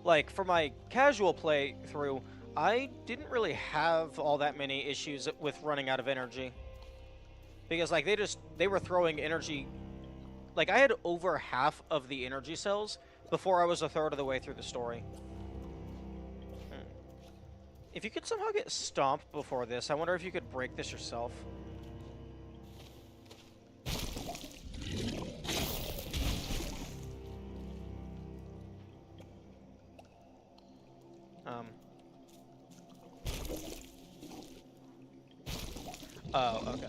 Like, for my casual playthrough, I didn't really have all that many issues with running out of energy. Because, like, they were throwing energy. Like, I had over half of the energy cells before I was a third of the way through the story. If you could somehow get stomped before this, I wonder if you could break this yourself. Oh, okay.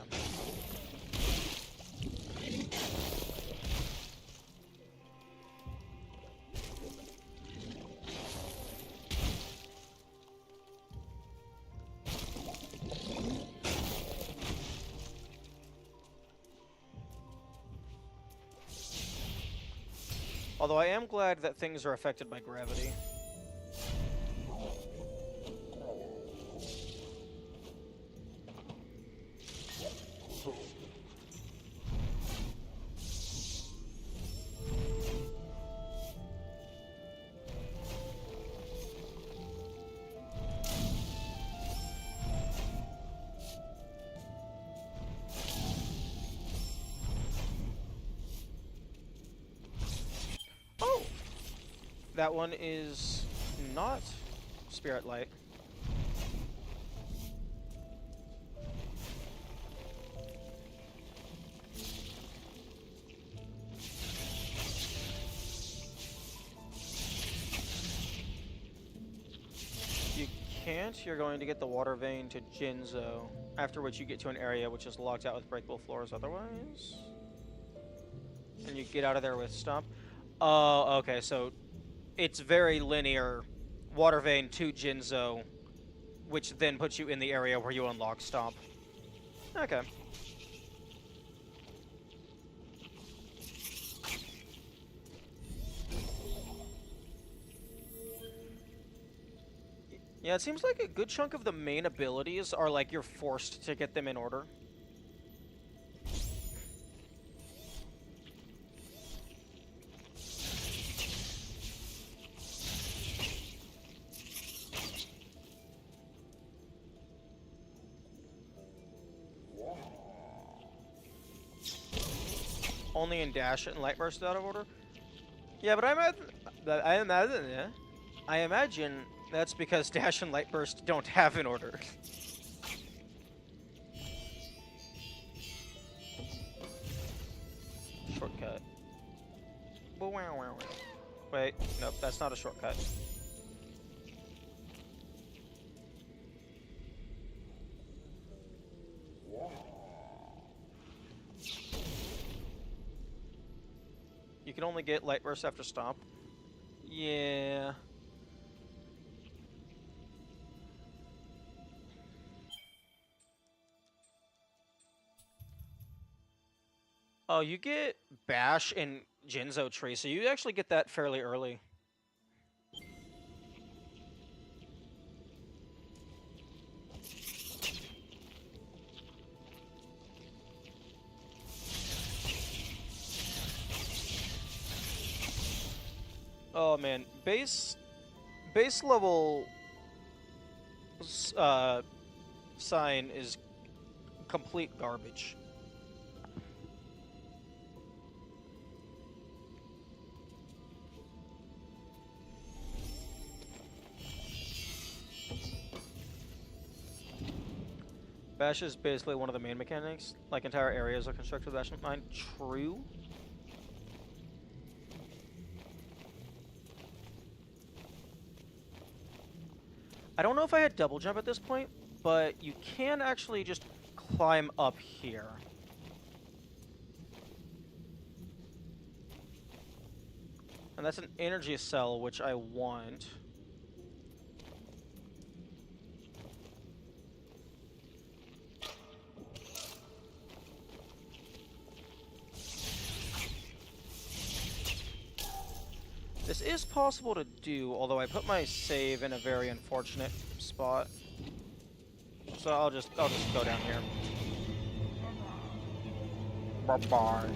Although I am glad that things are affected by gravity. Oh! That one is not Spirit Light. You can't. You're going to get the water vein to Jinzo, after which you get to an area which is locked out with breakable floors otherwise. And you get out of there with Stomp. Oh, okay, so it's very linear. Water vein to Jinzo, which then puts you in the area where you unlock Stomp. Okay. Yeah, it seems like a good chunk of the main abilities are like you're forced to get them in order. Only in Dash and Light Burst out of order? Yeah, but I imagine that's because Dash and Light Burst don't have an order. Shortcut. Wait, nope, that's not a shortcut. You can only get Light Burst after Stomp. Yeah. Oh, you get Bash and Jinzo Tree, so you actually get that fairly early. Oh man, base level sign is complete garbage. Bash is basically one of the main mechanics. Like entire areas are constructed with Bash in mind. True. I don't know if I had double jump at this point, but you can actually just climb up here. And that's an energy cell, which I want. This is possible to do, although I put my save in a very unfortunate spot. So I'll just go down here. Bye-bye.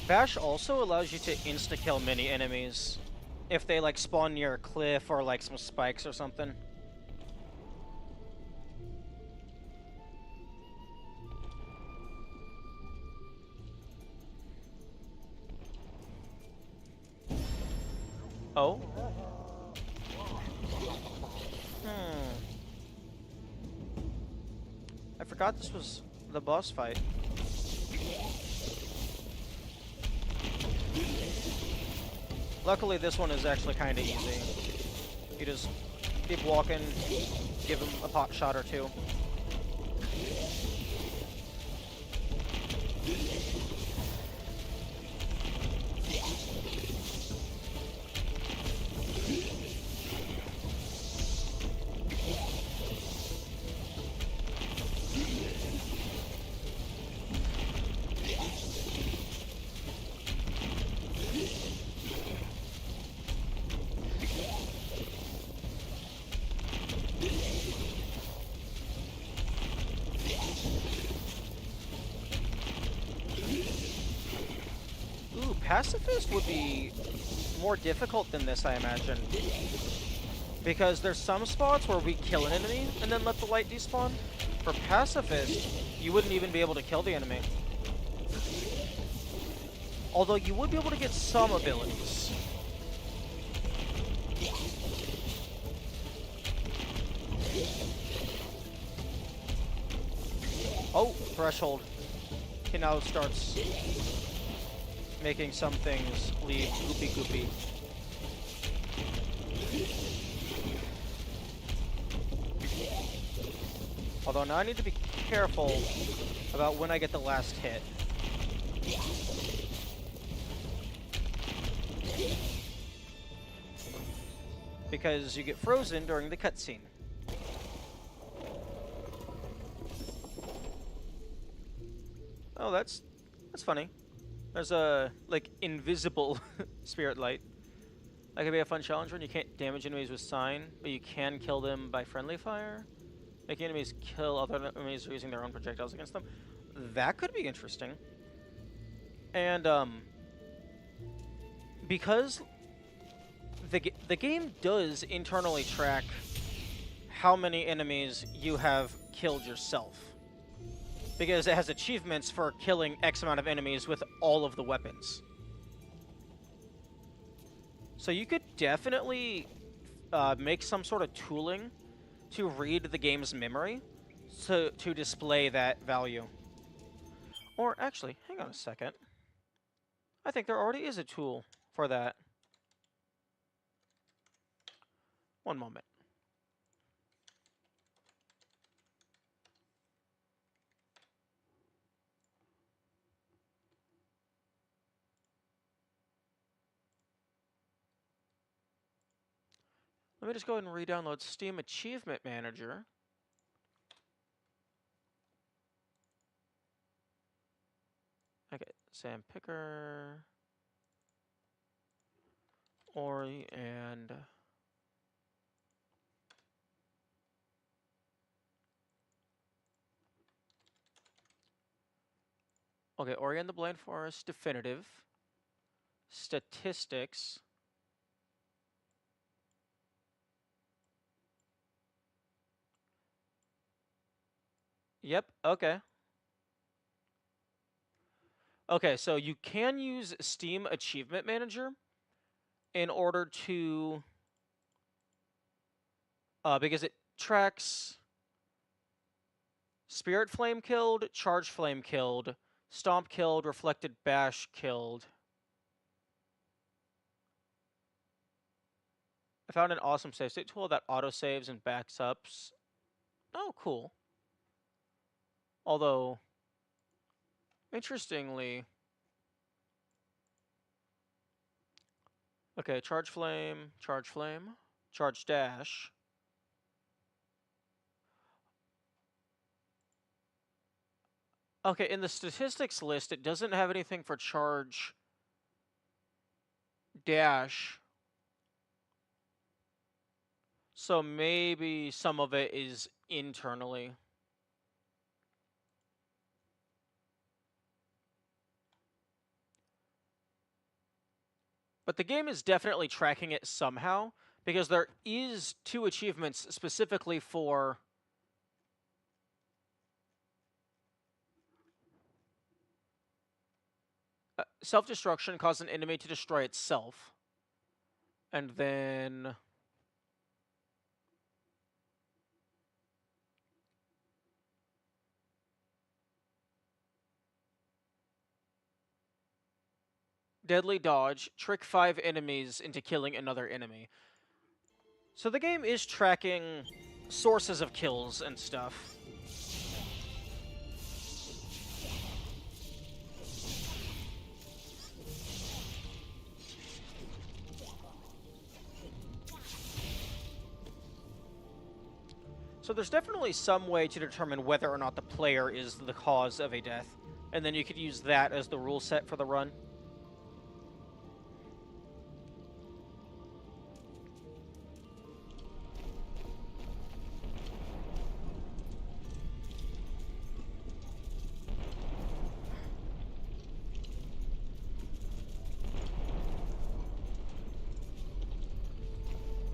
Bash also allows you to insta-kill many enemies if they like spawn near a cliff or like some spikes or something. Oh? Hmm. I forgot this was the boss fight. Luckily, this one is actually kind of easy. You just keep walking, give him a pot shot or two. Ooh, Pacifist would be more difficult than this, I imagine. Because there's some spots where we kill an enemy and then let the light despawn. For Pacifist, you wouldn't even be able to kill the enemy. Although you would be able to get some abilities. Oh, threshold. He now starts making some things leave goopy goopy. Although now I need to be careful about when I get the last hit. Because you get frozen during the cutscene. Oh, that's funny. There's a, like, invisible Spirit Light. That could be a fun challenge when you can't damage enemies with sign, but you can kill them by friendly fire. Making enemies kill other enemies using their own projectiles against them. That could be interesting. And, because the game does internally track how many enemies you have killed yourself. Because it has achievements for killing X amount of enemies with all of the weapons. So you could definitely make some sort of tooling to read the game's memory to display that value. Or actually, hang on a second. I think there already is a tool for that. One moment. Let me just go ahead and re-download Steam Achievement Manager. Okay, Sam Picker, Ori, and okay, Ori and the Blind Forest Definitive, Statistics. Yep, okay. Okay, so you can use Steam Achievement Manager in order to, because it tracks Spirit Flame killed, Charge Flame killed, Stomp killed, Reflected Bash killed. I found an awesome save state tool that autosaves and backs ups. Oh, cool. Although, interestingly, okay, Charge Flame, Charge Dash. Okay, in the statistics list, it doesn't have anything for Charge Dash. So maybe some of it is internally. But the game is definitely tracking it somehow, because there is 2 achievements specifically for self-destruction, cause an enemy to destroy itself. And then deadly dodge, trick 5 enemies into killing another enemy. So the game is tracking sources of kills and stuff. So there's definitely some way to determine whether or not the player is the cause of a death, and then you could use that as the rule set for the run.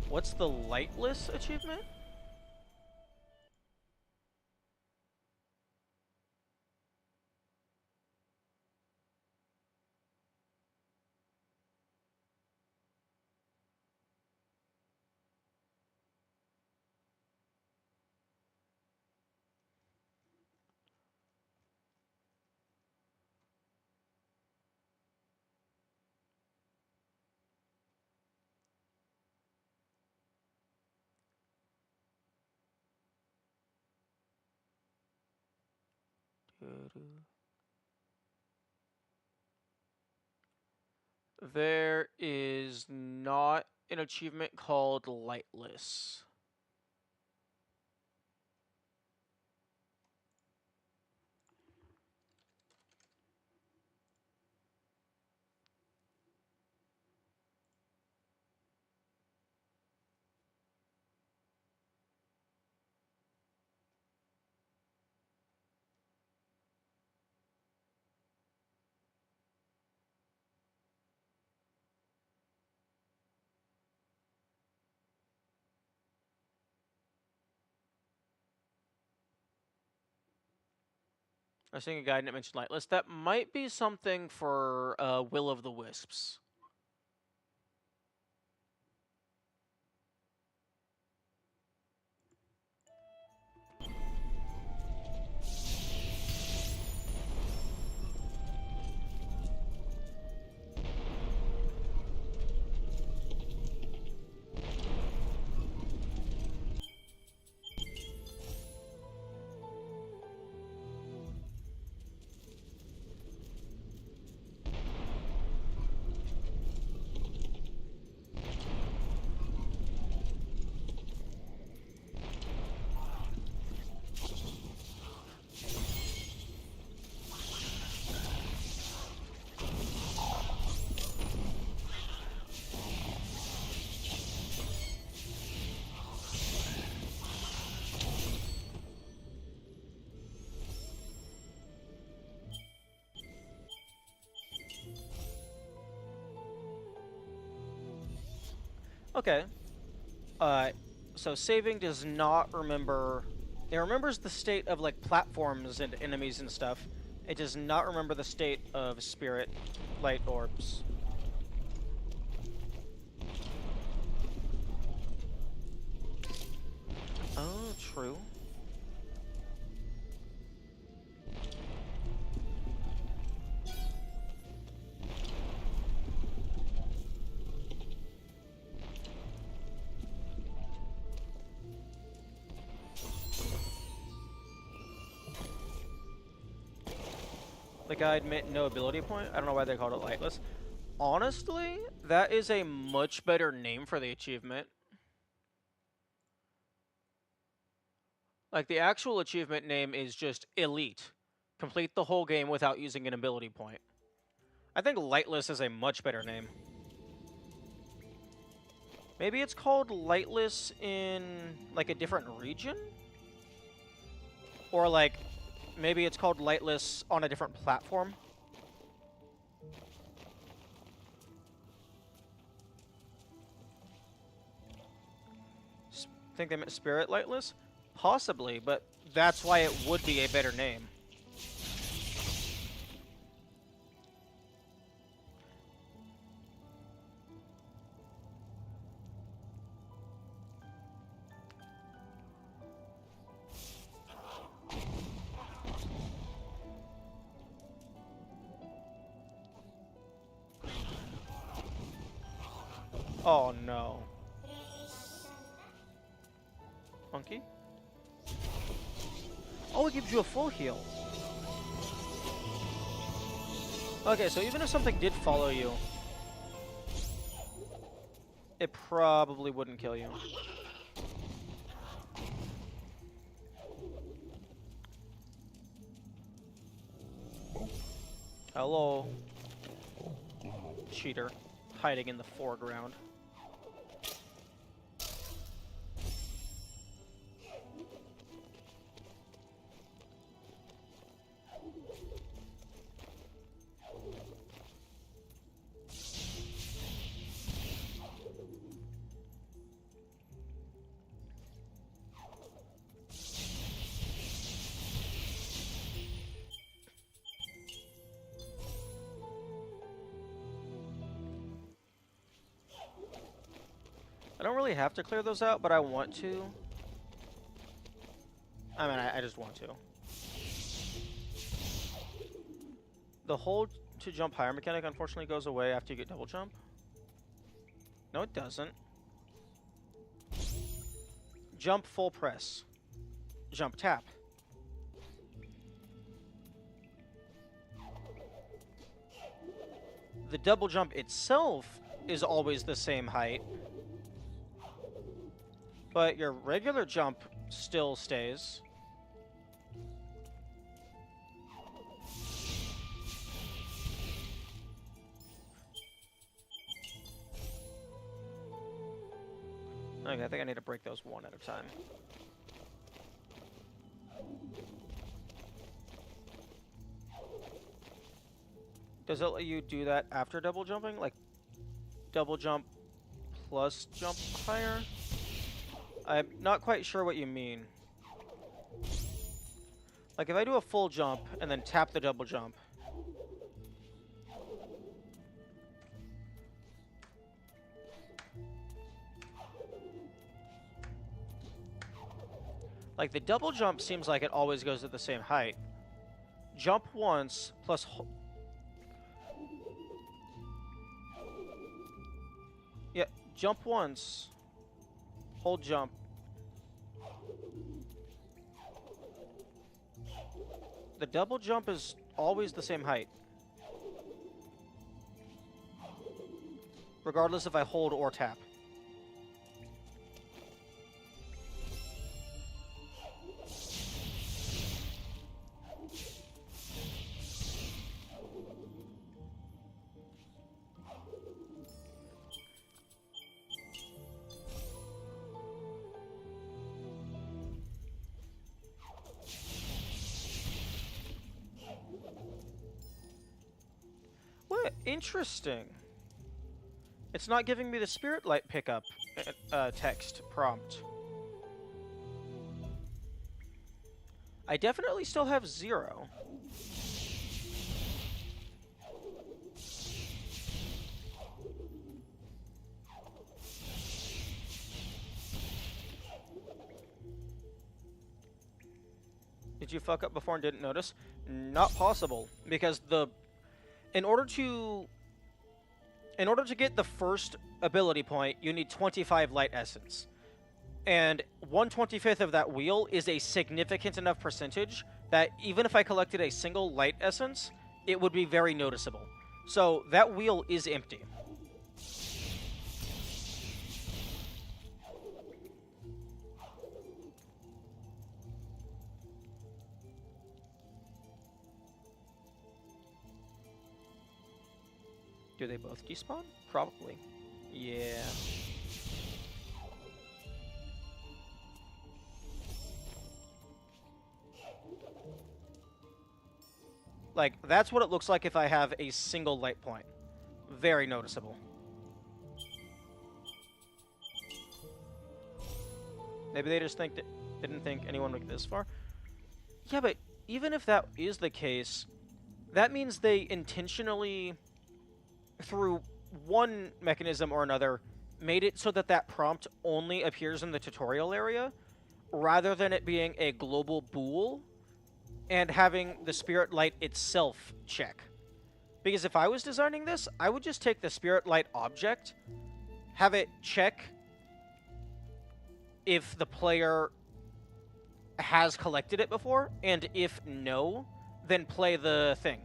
What's the Lightless achievement? There is not an achievement called Lightless. I was seeing a guide and it mentioned Lightless. That might be something for Will of the Wisps. Okay. So saving does not remember... It remembers the state of, like, platforms and enemies and stuff. It does not remember the state of Spirit Light orbs. Oh, true. The guide meant no ability point. I don't know why they called it Lightless. Honestly, that is a much better name for the achievement. Like, the actual achievement name is just Elite. Complete the whole game without using an ability point. I think Lightless is a much better name. Maybe it's called Lightless in, like, a different region? Or, like, maybe it's called Lightless on a different platform? Think they meant Spirit Lightless? Possibly, but that's why it would be a better name. Oh no. Monkey? Oh, it gives you a full heal. Okay, so even if something did follow you, it probably wouldn't kill you. Hello. Cheater. Hiding in the foreground. I don't really have to clear those out, but I want to. I mean, I just want to. The hold to jump higher mechanic unfortunately goes away after you get double jump. No, it doesn't. Jump full press. Jump tap. The double jump itself is always the same height. But your regular jump still stays. Okay, I think I need to break those one at a time. Does it let you do that after double jumping? Like, double jump plus jump higher? I'm not quite sure what you mean. Like, if I do a full jump and then tap the double jump. Like, the double jump seems like it always goes at the same height. Jump once plus... Yeah, jump once. Hold jump. The double jump is always the same height. Regardless if I hold or tap. Interesting. It's not giving me the Spirit Light pickup text prompt. I definitely still have 0. Did you fuck up before and didn't notice? Not possible, because in order to get the first ability point, you need 25 light essence. And 1/25th of that wheel is a significant enough percentage that even if I collected a single light essence, it would be very noticeable. So that wheel is empty. Do they both despawn? Probably. Yeah. Like, that's what it looks like if I have a single light point. Very noticeable. Maybe they just didn't think anyone would get this far. Yeah, but even if that is the case, that means they intentionally, through one mechanism or another, made it so that that prompt only appears in the tutorial area, rather than it being a global bool and having the Spirit Light itself check. Because if I was designing this, I would just take the Spirit Light object have it check if the player has collected it before, and if no, then play the thing.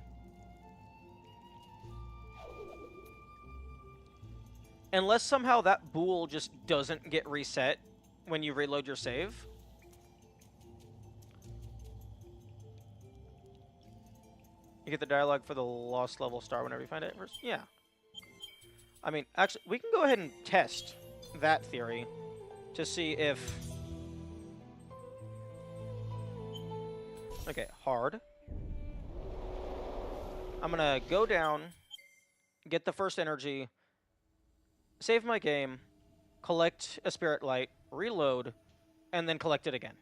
Unless somehow that bool just doesn't get reset when you reload your save. You get the dialogue for the lost level star whenever you find it. Yeah. I mean, actually, we can go ahead and test that theory to see if... Okay, hard. I'm gonna go down, get the first energy, save my game, collect a Spirit Light, reload, and then collect it again.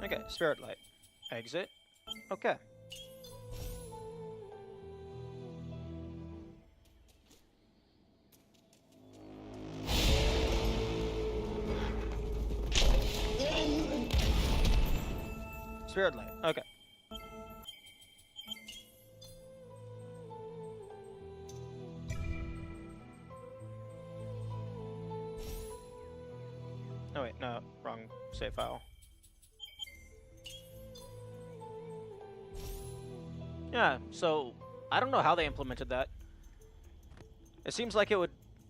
Okay, Spirit Light. Exit. Okay. Spirit Light. Okay. Oh wait, no, wrong save file. Yeah, so I don't know how they implemented that. It seems like it would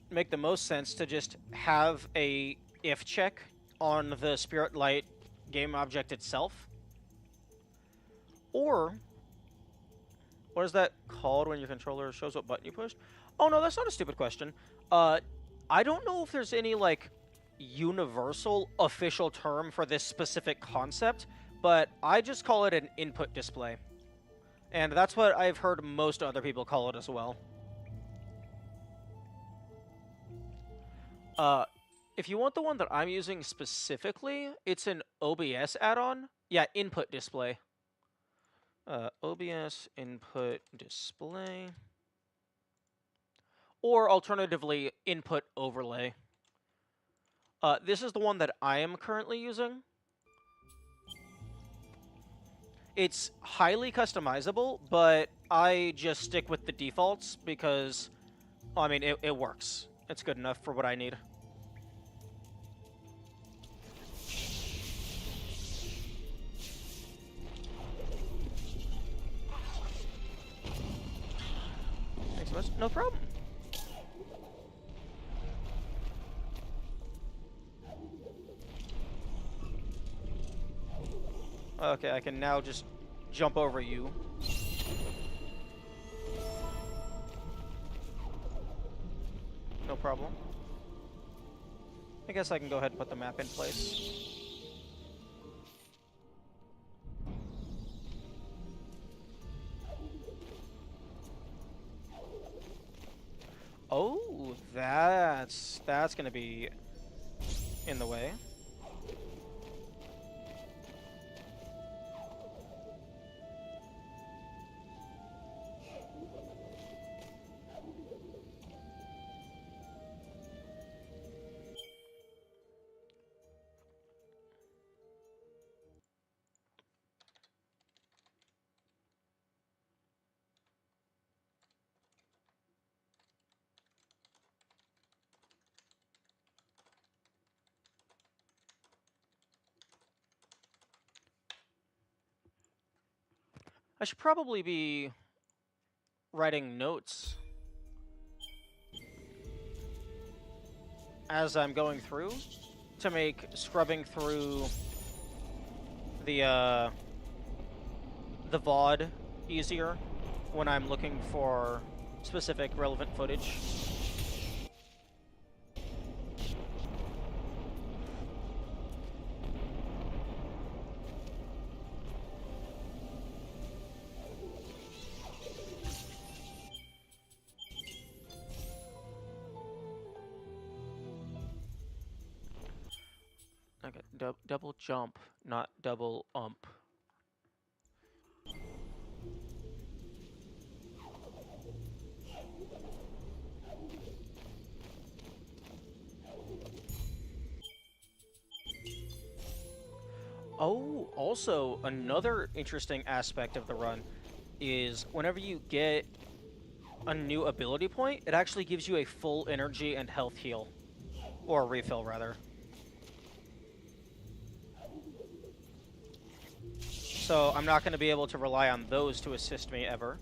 make the most sense to just have a if check on the Spirit Light game object itself. Or, what is that called when your controller shows what button you pushed? Oh no, that's not a stupid question. I don't know if there's any, like, universal official term for this specific concept, but I just call it an input display. And that's what I've heard most other people call it as well. If you want the one that I'm using specifically, it's an OBS add-on. Yeah, input display. OBS input display. Or alternatively, input overlay. This is the one that I am currently using. It's highly customizable, but I just stick with the defaults because, I mean, it works. It's good enough for what I need. Thanks so much. No problem. Okay, I can now just jump over you. No problem. I guess I can go ahead and put the map in place. Oh, that's gonna be in the way. I should probably be writing notes as I'm going through to make scrubbing through the VOD easier when I'm looking for specific relevant footage. double jump, not double ump. Oh, also, another interesting aspect of the run is whenever you get a new ability point, it actually gives you a full energy and health heal. Or refill, rather. So I'm not going to be able to rely on those to assist me ever.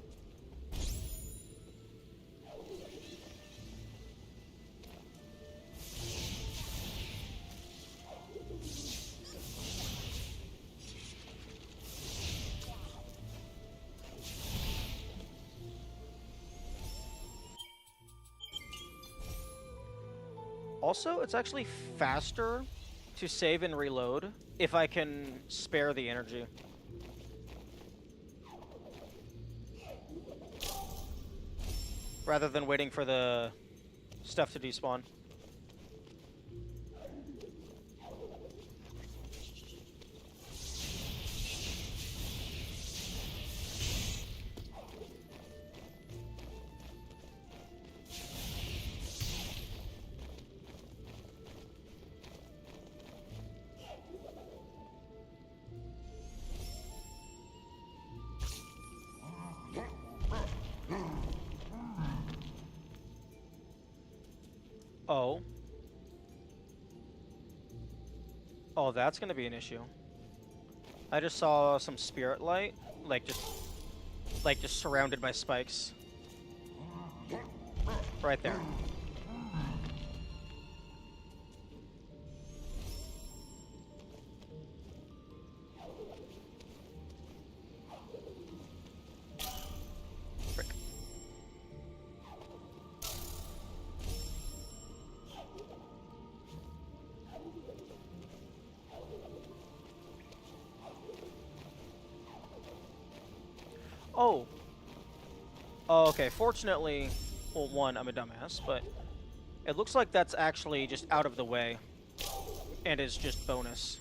Also, it's actually faster to save and reload if I can spare the energy. Rather than waiting for the stuff to despawn. Oh. Oh, that's gonna be an issue. I just saw some Spirit Light, like just surrounded by spikes. Right there. Frick. Oh. Oh, okay. Fortunately, well, one, I'm a dumbass, but it looks like that's actually just out of the way and is just bonus.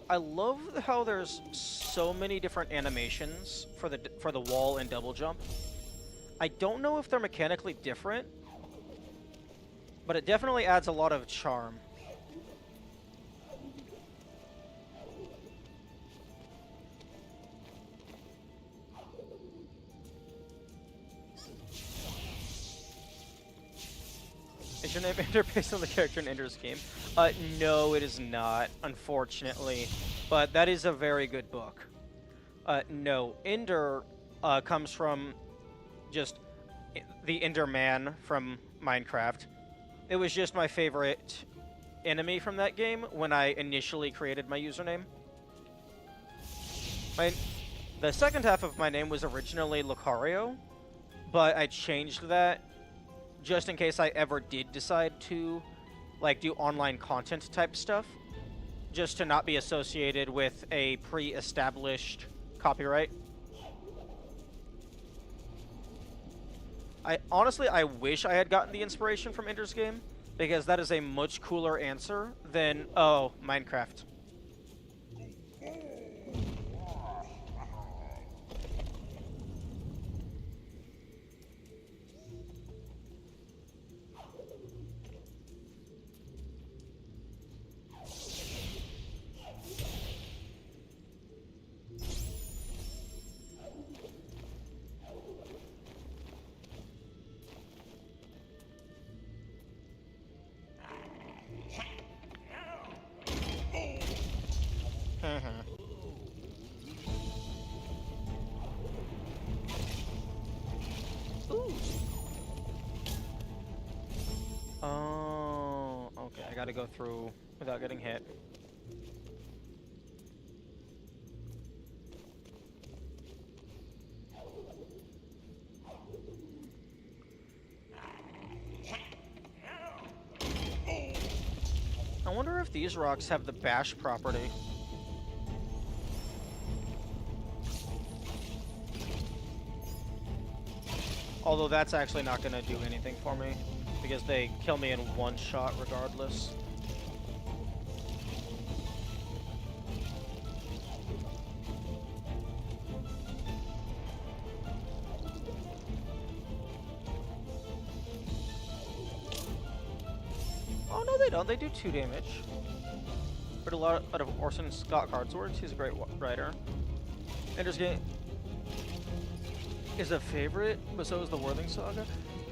I love how there's so many different animations for the wall and double jump. I don't know if they're mechanically different, but it definitely adds a lot of charm. Is your name Ender based on the character in Ender's game? No, it is not, unfortunately. But that is a very good book. No, Ender comes from just the Ender Man from Minecraft. It was just my favorite enemy from that game when I initially created my username. The second half of my name was originally Lucario, but I changed that just in case I ever did decide to, like, do online content type stuff, just to not be associated with a pre-established copyright. Honestly, I wish I had gotten the inspiration from Ender's Game, because that is a much cooler answer than, oh, Minecraft. Oh, okay, I gotta go through without getting hit. I wonder if these rocks have the bash property. Although that's actually not going to do anything for me, because they kill me in one shot regardless. Oh no, they don't. They do 2 damage. But a lot of Orson Scott Card's works. He's a great writer. Ender's Game is a favorite, but so is the Worthing Saga.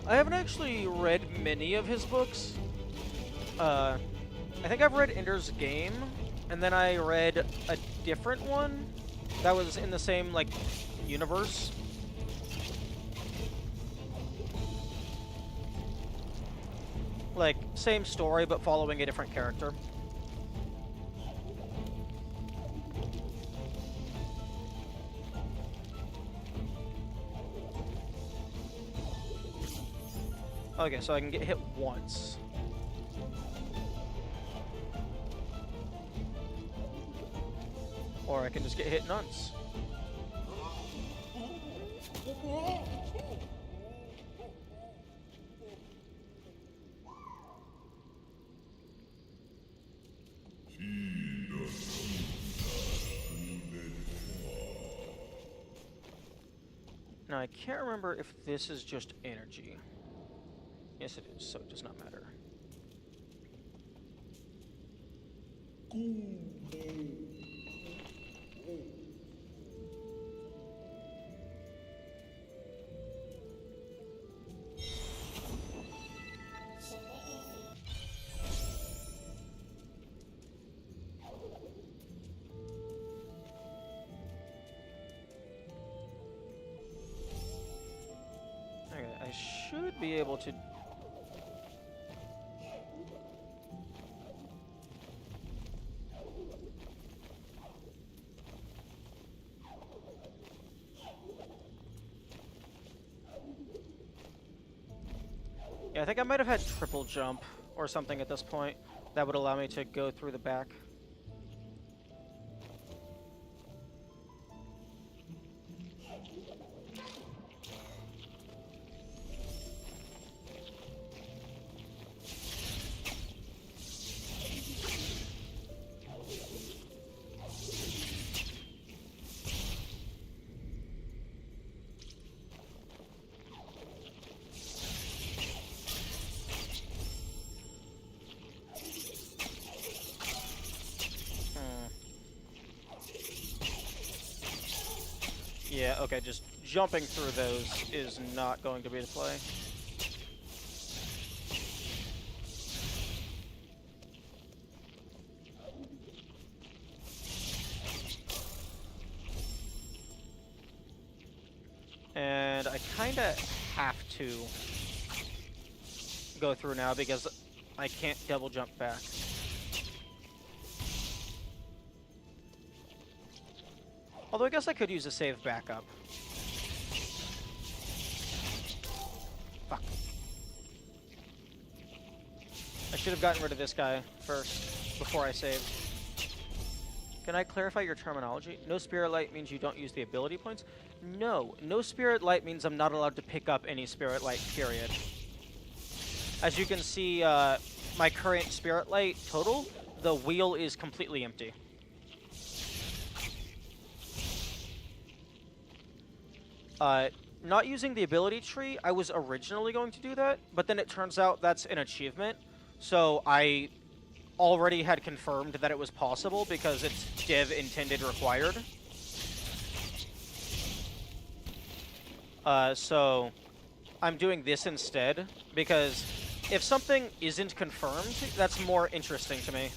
I haven't actually read many of his books. I think I've read Ender's Game, and then I read a different one that was in the same, like, universe. Like, same story, but following a different character. Okay, so I can get hit once. Or I can just get hit once. Now, I can't remember if this is just energy. Yes, it is, so it does not matter. Okay, I should be able to... Yeah, I think I might have had triple jump or something at this point that would allow me to go through the back. Yeah, okay, just jumping through those is not going to be the play. And I kinda have to go through now because I can't double jump back. Although I guess I could use a save backup. Fuck. I should have gotten rid of this guy first, before I saved. Can I clarify your terminology? No Spirit Light means you don't use the ability points? No. No Spirit Light means I'm not allowed to pick up any Spirit Light, period. As you can see, my current Spirit Light total, the wheel is completely empty. Not using the ability tree, I was originally going to do that, but then it turns out that's an achievement, so I already had confirmed that it was possible because it's div intended required. So I'm doing this instead, because if something isn't confirmed, that's more interesting to me.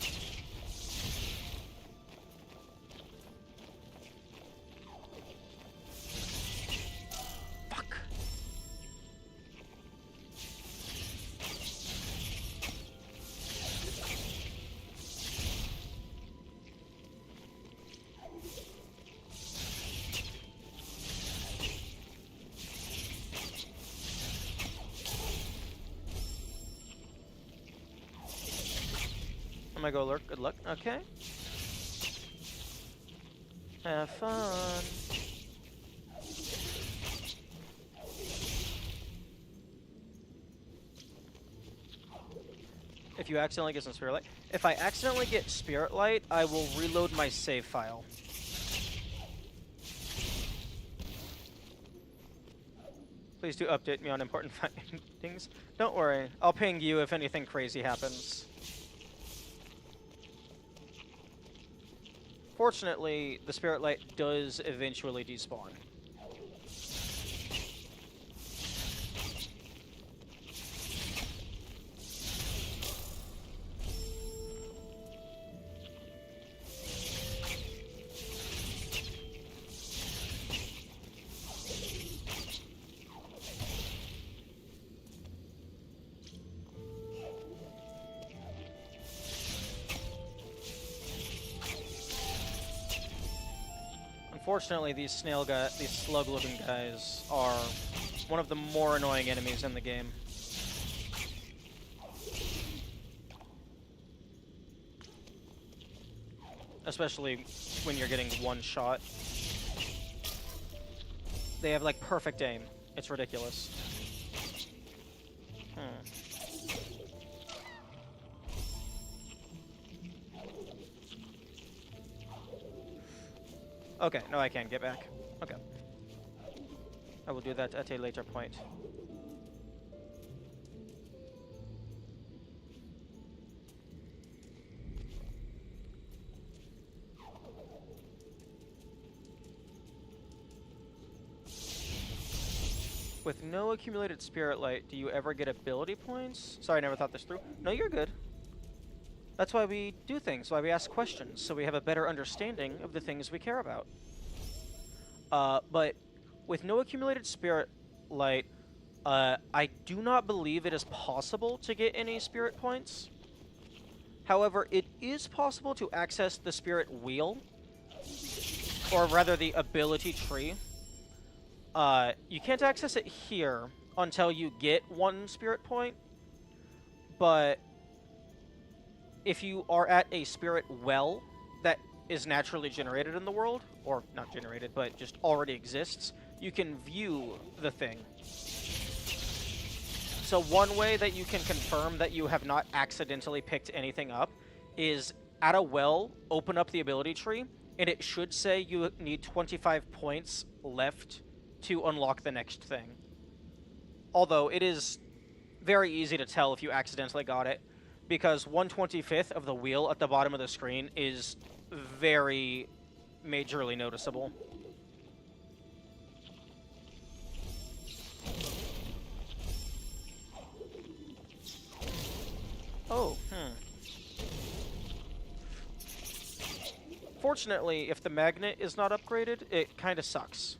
I'm gonna go lurk. Good luck. Okay. Have fun. If you accidentally get some Spirit Light. If I accidentally get Spirit Light, I will reload my save file. Please do update me on important findings. Don't worry, I'll ping you if anything crazy happens. Fortunately, the Spirit Light does eventually despawn. Unfortunately, these slug-looking guys are one of the more annoying enemies in the game. Especially when you're getting one shot. They have, like, perfect aim. It's ridiculous. Okay, no, I can't get back. Okay. I will do that at a later point. With no accumulated Spirit Light, do you ever get ability points? Sorry, I never thought this through. No, you're good. That's why we do things, why we ask questions, so we have a better understanding of the things we care about. But with no accumulated Spirit Light, I do not believe it is possible to get any Spirit points. However, it is possible to access the Spirit Wheel, or rather the ability tree. You can't access it here until you get 1 Spirit point, but if you are at a Spirit Well that is naturally generated in the world, or not generated, but just already exists, you can view the thing. So one way that you can confirm that you have not accidentally picked anything up is at a well, open up the ability tree, and it should say you need 25 points left to unlock the next thing. Although it is very easy to tell if you accidentally got it, because 1/25th of the wheel at the bottom of the screen is very majorly noticeable. Oh, Fortunately, if the magnet is not upgraded, it kind of sucks.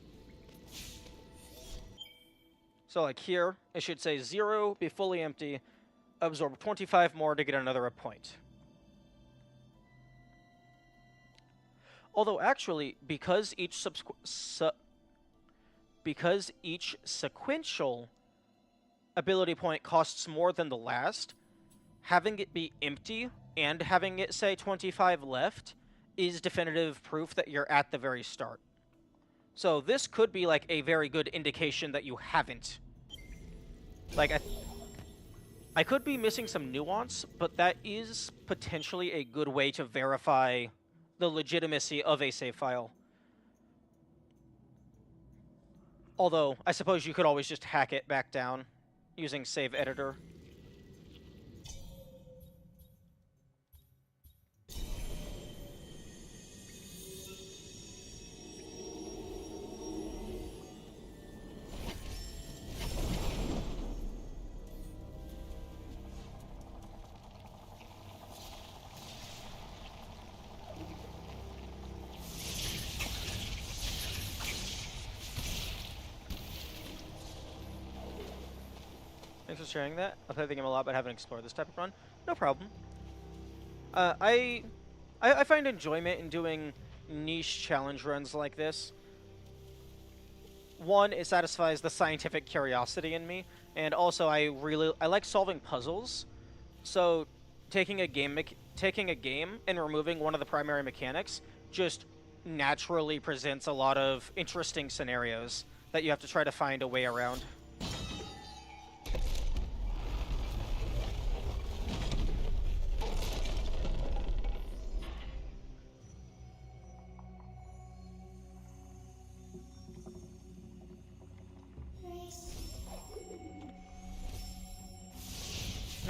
So like here, it should say 0, be fully empty, absorb 25 more to get another point. Although actually, because each sequential ability point costs more than the last, having it be empty and having it say 25 left is definitive proof that you're at the very start. So this could be like a very good indication that you haven't. Like, I could be missing some nuance, but that is potentially a good way to verify the legitimacy of a save file. Although, I suppose you could always just hack it back down using save editor. Thanks for sharing that. I'll play the game a lot, but haven't explored this type of run. No problem. I find enjoyment in doing niche challenge runs like this. One, it satisfies the scientific curiosity in me, and also I like solving puzzles. So taking a game and removing one of the primary mechanics just naturally presents a lot of interesting scenarios that you have to try to find a way around.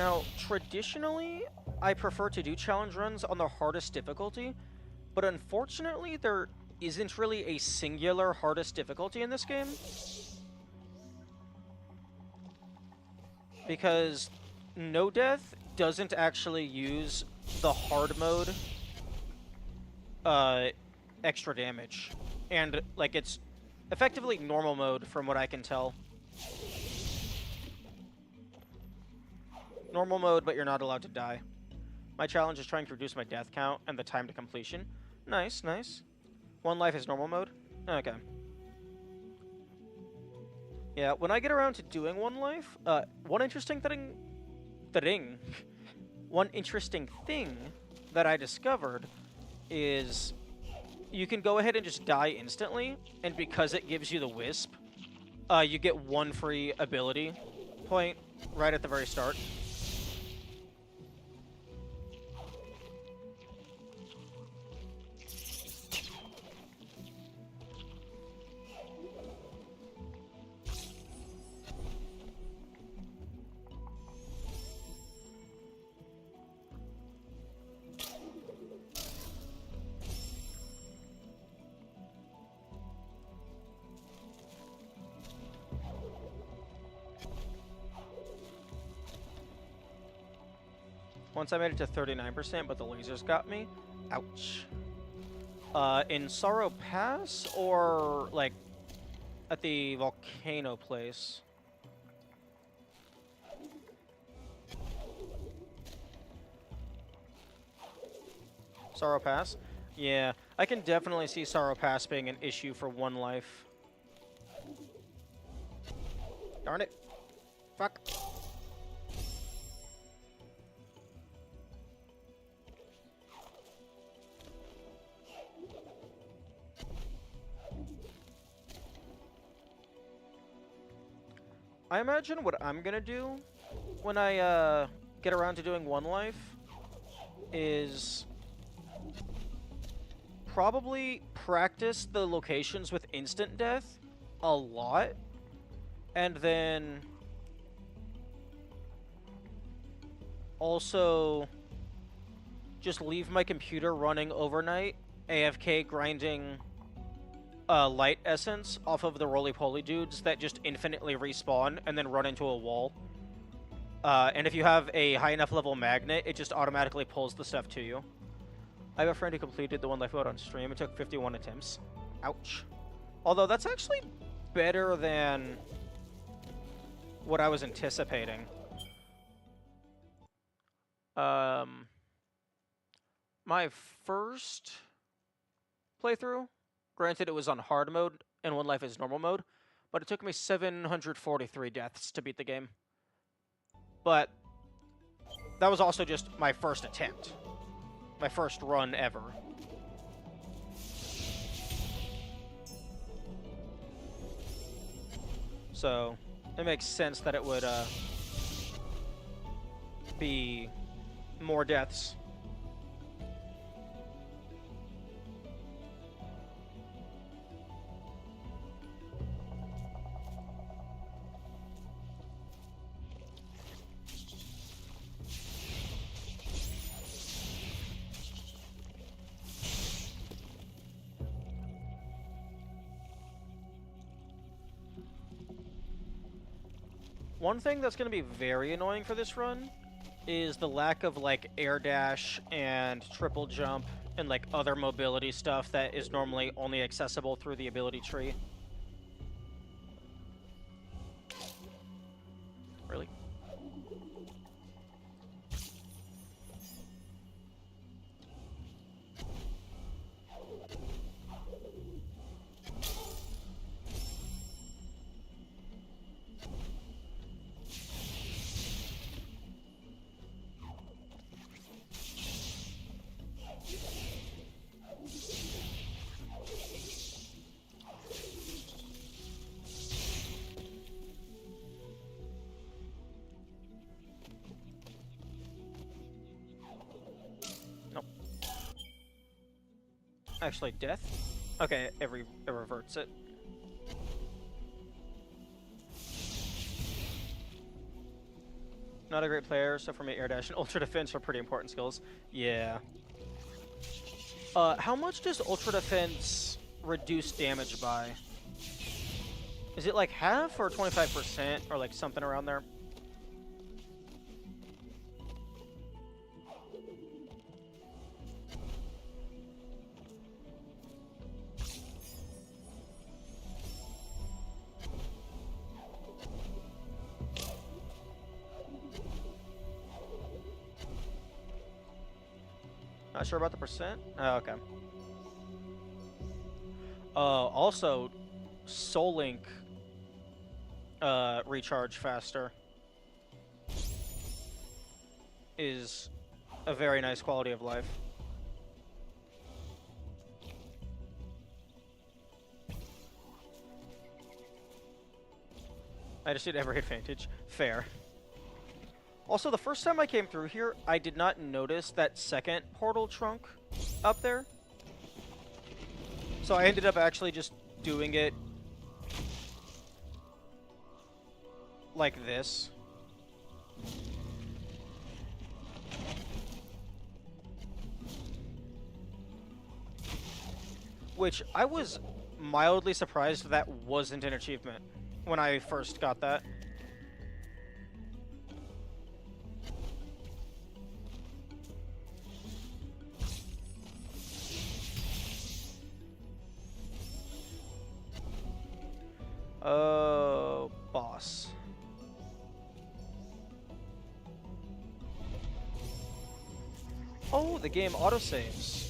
Now, traditionally, I prefer to do challenge runs on the hardest difficulty, but unfortunately, there isn't really a singular hardest difficulty in this game. Because No Death doesn't actually use the hard mode extra damage. And, like, it's effectively normal mode from what I can tell. Normal mode, but you're not allowed to die. My challenge is trying to reduce my death count and the time to completion. Nice, nice. One life is normal mode? Okay. Yeah, when I get around to doing one life, one interesting thing that I discovered is you can go ahead and just die instantly, and because it gives you the wisp, you get one free ability point right at the very start. Once I made it to 39%, but the lasers got me. Ouch. In Sorrow Pass, or, like, at the volcano place? Sorrow Pass? Yeah, I can definitely see Sorrow Pass being an issue for one life. Darn it. Fuck. I imagine what I'm gonna do when I get around to doing one life is probably practice the locations with instant death a lot, and then also just leave my computer running overnight, AFK grinding light essence off of the roly-poly dudes that just infinitely respawn and then run into a wall. And if you have a high enough level magnet, it just automatically pulls the stuff to you. I have a friend who completed the one life mode on stream. It took 51 attempts. Ouch. Although that's actually better than what I was anticipating. My first playthrough, granted, it was on hard mode, and one life is normal mode, but it took me 743 deaths to beat the game. But that was also just my first attempt. My first run ever. So, it makes sense that it would be more deaths. One thing that's going to be very annoying for this run is the lack of, like, air dash and triple jump and, like, other mobility stuff that is normally only accessible through the ability tree. Really? Actually, death? Okay, it reverts it. Not a great player, so for me, air dash and ultra defense are pretty important skills. Yeah. How much does ultra defense reduce damage by? Is it like half or 25% or like something around there? Not sure about the percent. Oh, okay. Also, Soul Link recharge faster is a very nice quality of life. I just did every advantage. Fair. Also, the first time I came through here, I did not notice that second portal trunk up there. So I ended up actually just doing it like this. Which I was mildly surprised that wasn't an achievement when I first got that. Oh, boss. Oh, the game autosaves.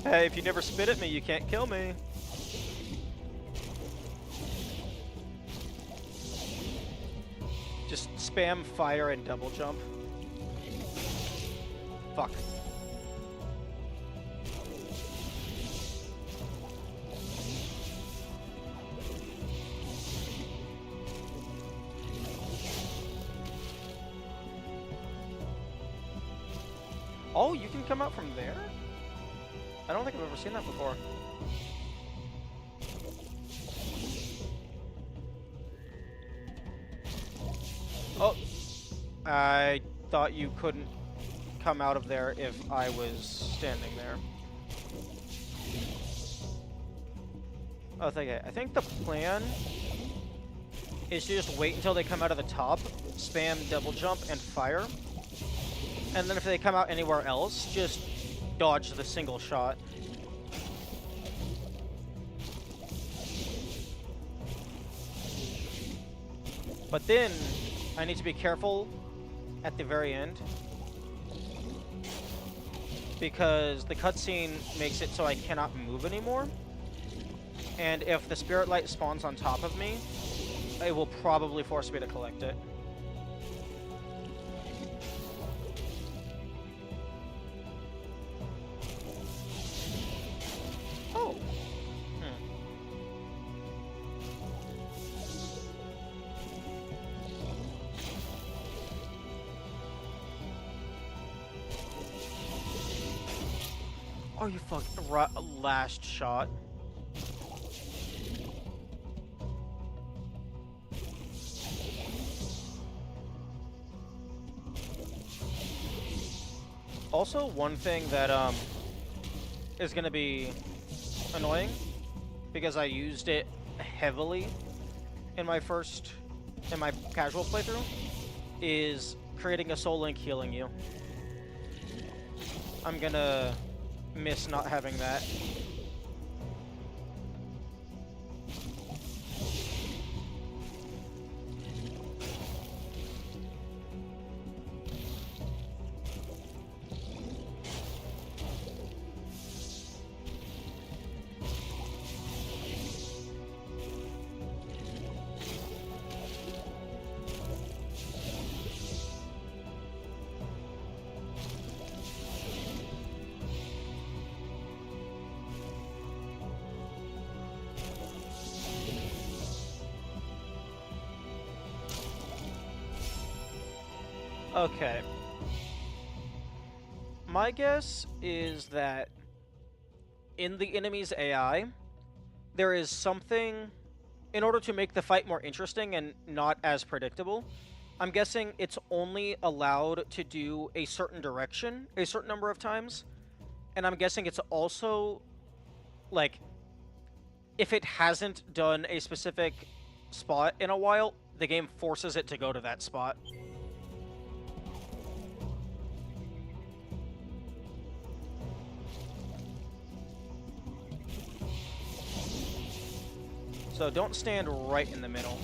Hey, if you never spit at me, you can't kill me. Just spam fire and double jump. Fuck. Oh, you can come out from there? I don't think I've ever seen that before. Oh, I thought you couldn't come out of there if I was standing there. Oh, okay. I think the plan is to just wait until they come out of the top, spam double jump and fire. And then if they come out anywhere else, just dodge the single shot. But then, I need to be careful at the very end, because the cutscene makes it so I cannot move anymore. And if the Spirit Light spawns on top of me, it will probably force me to collect it. Oh. Oh, you fuck. Last shot. Also, one thing that is going to be annoying, because I used it heavily in my casual playthrough, is creating a Soul Link healing you. I'm gonna miss not having that. Okay. My guess is that in the enemy's AI, there is something, in order to make the fight more interesting and not as predictable, I'm guessing it's only allowed to do a certain direction a certain number of times. And I'm guessing it's also, like, if it hasn't done a specific spot in a while, the game forces it to go to that spot. So don't stand right in the middle.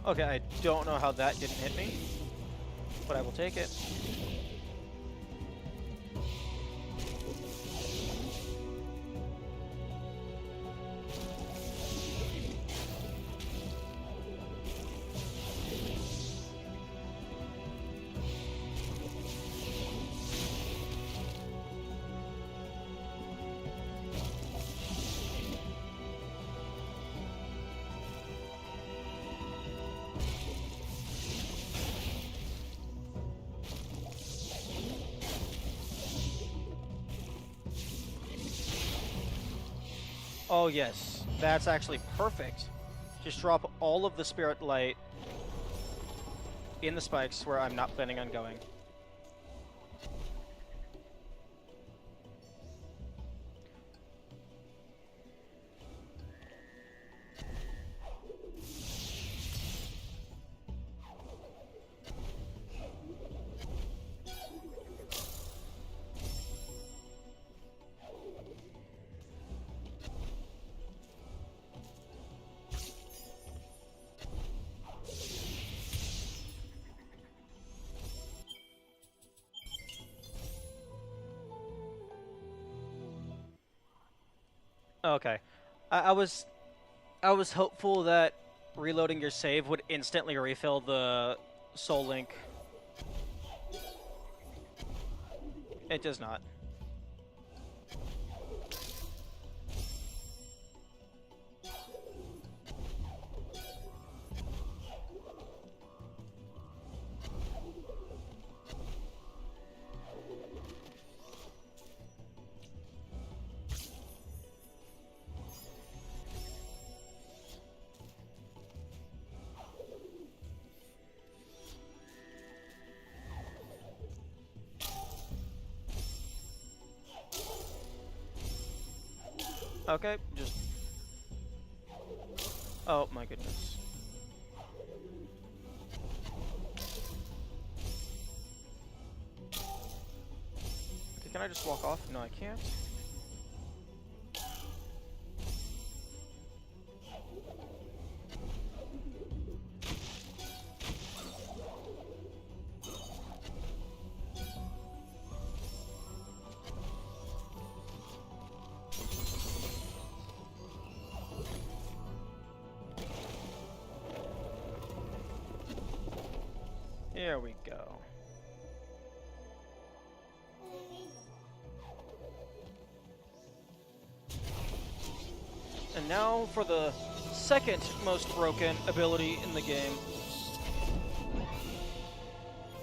Okay, I don't know how that didn't hit me, but I will take it. Oh yes, that's actually perfect. Just drop all of the Spirit Light in the spikes where I'm not planning on going. Okay. I was hopeful that reloading your save would instantly refill the soul link. It does not. Okay, just... Oh my goodness. Okay, can I just walk off? No, I can't. There we go. And now for the second most broken ability in the game.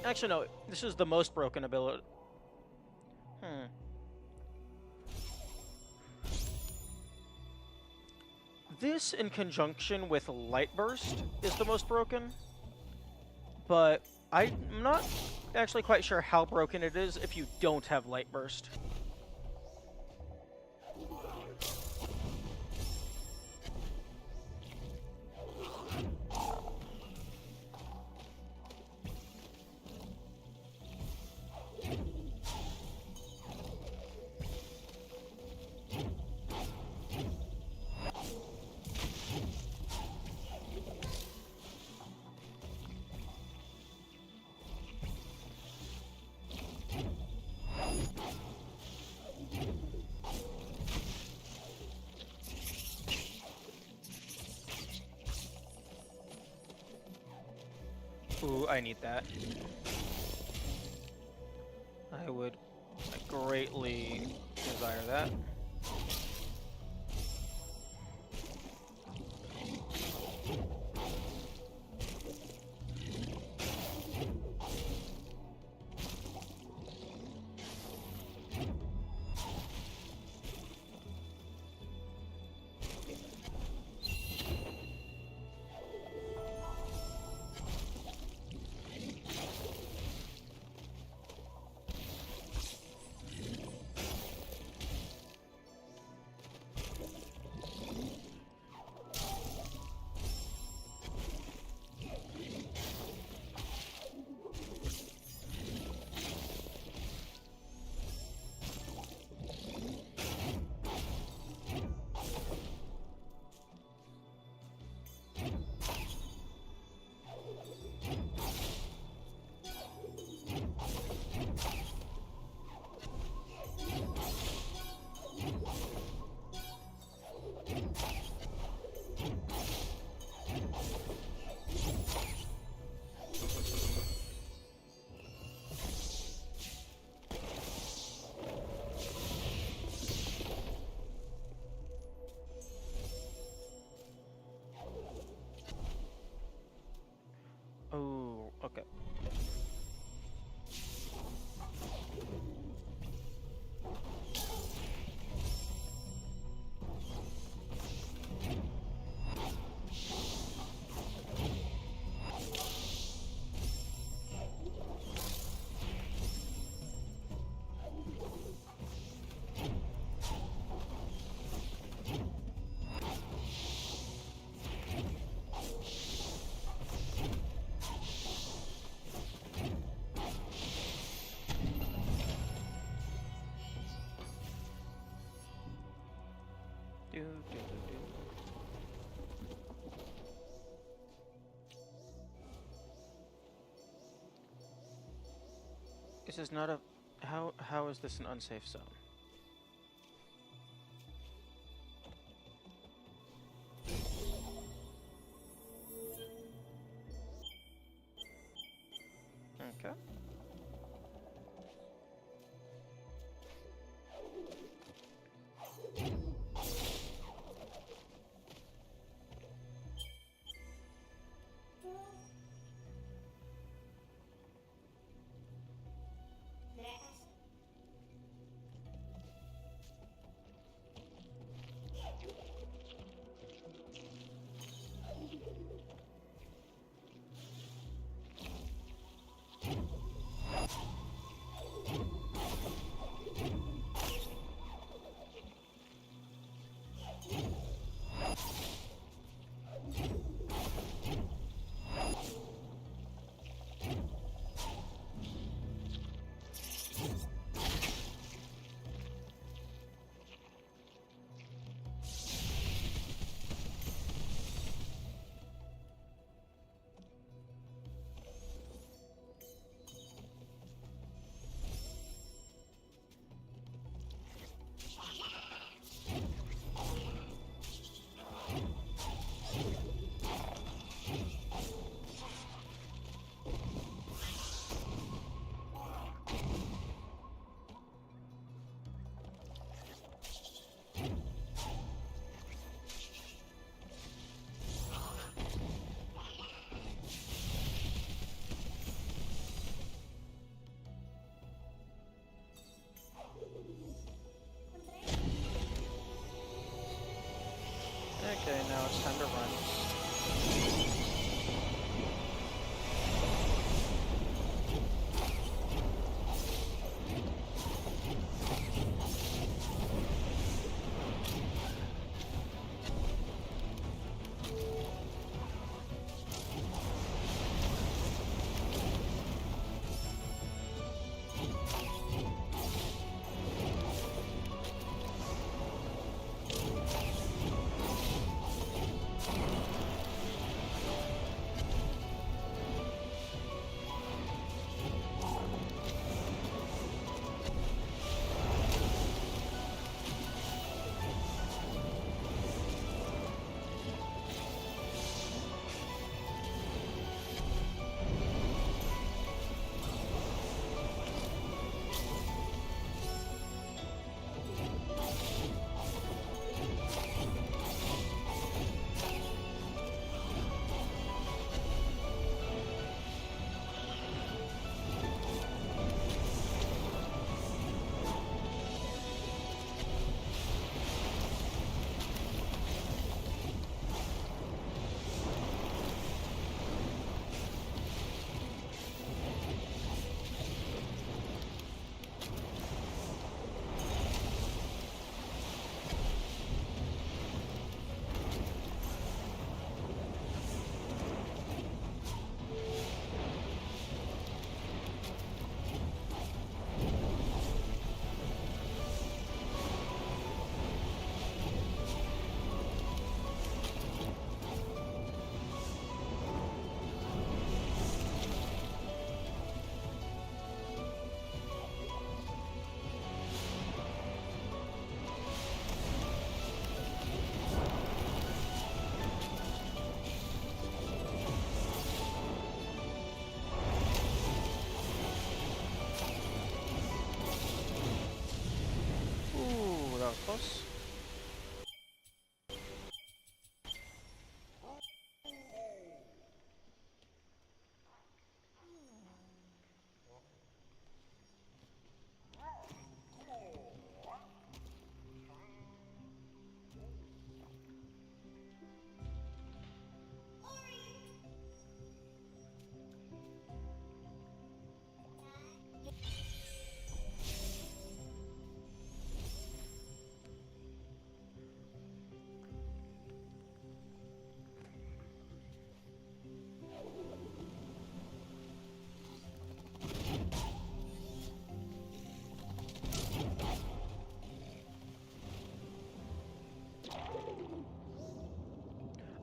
Actually, no, this is the most broken ability. Hmm. This, in conjunction with Light Burst, is the most broken. But I'm not actually quite sure how broken it is if you don't have Light Burst. Ooh, I need that. I would greatly desire that. Oh, okay. Do, do, do, do. This is not a... How is this an unsafe zone? Okay. Cheevos.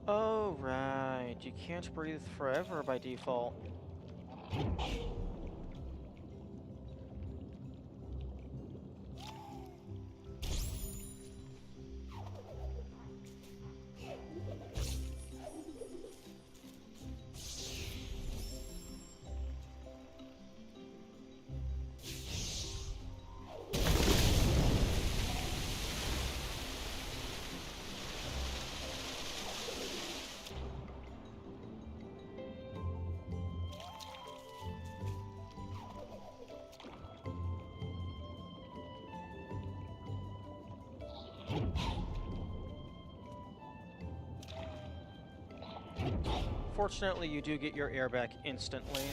Oh, right. You can't breathe forever by default. Fortunately, you do get your air back instantly.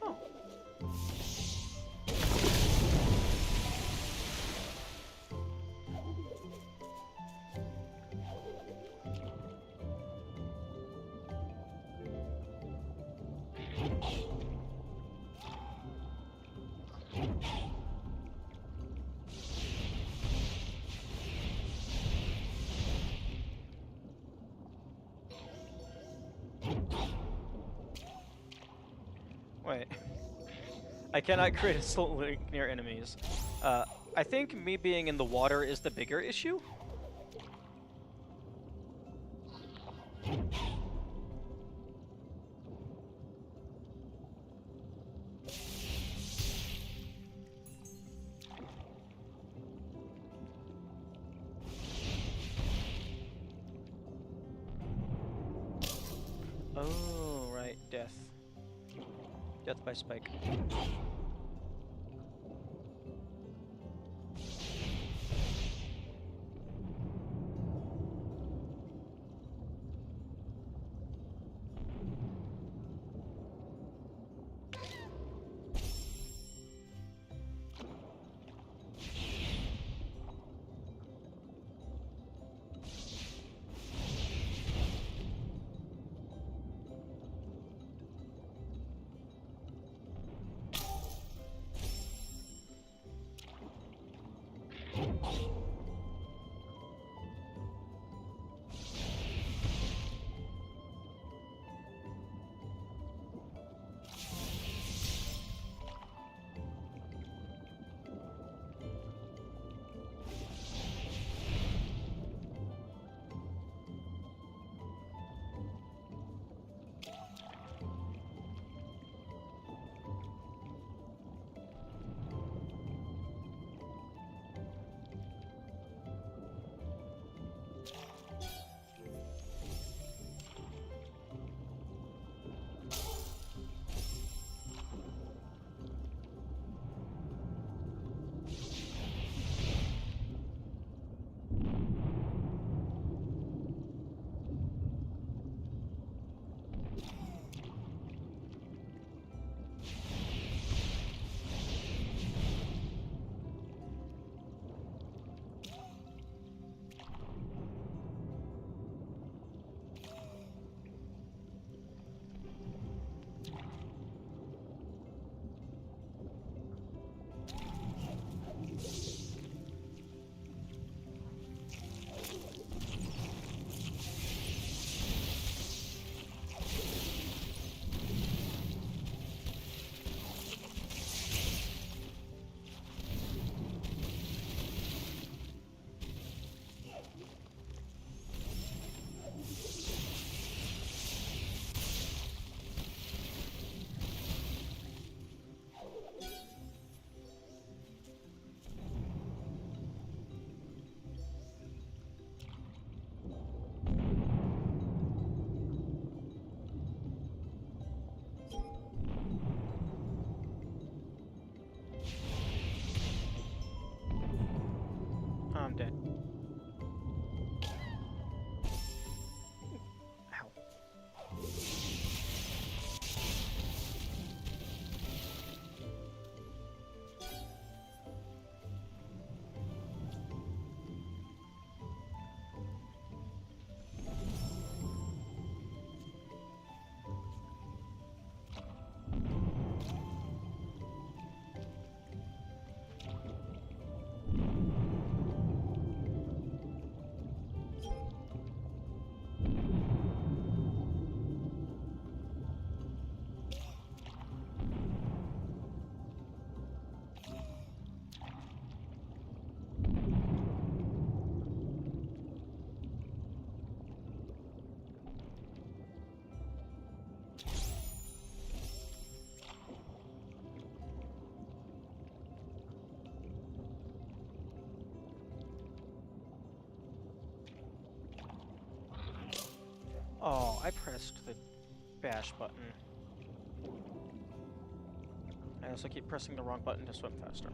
Oh. Wait. I cannot create a slow link near enemies. I think me being in the water is the bigger issue. Oh, right. Death. Death by spike. I pressed the bash button. I also keep pressing the wrong button to swim faster.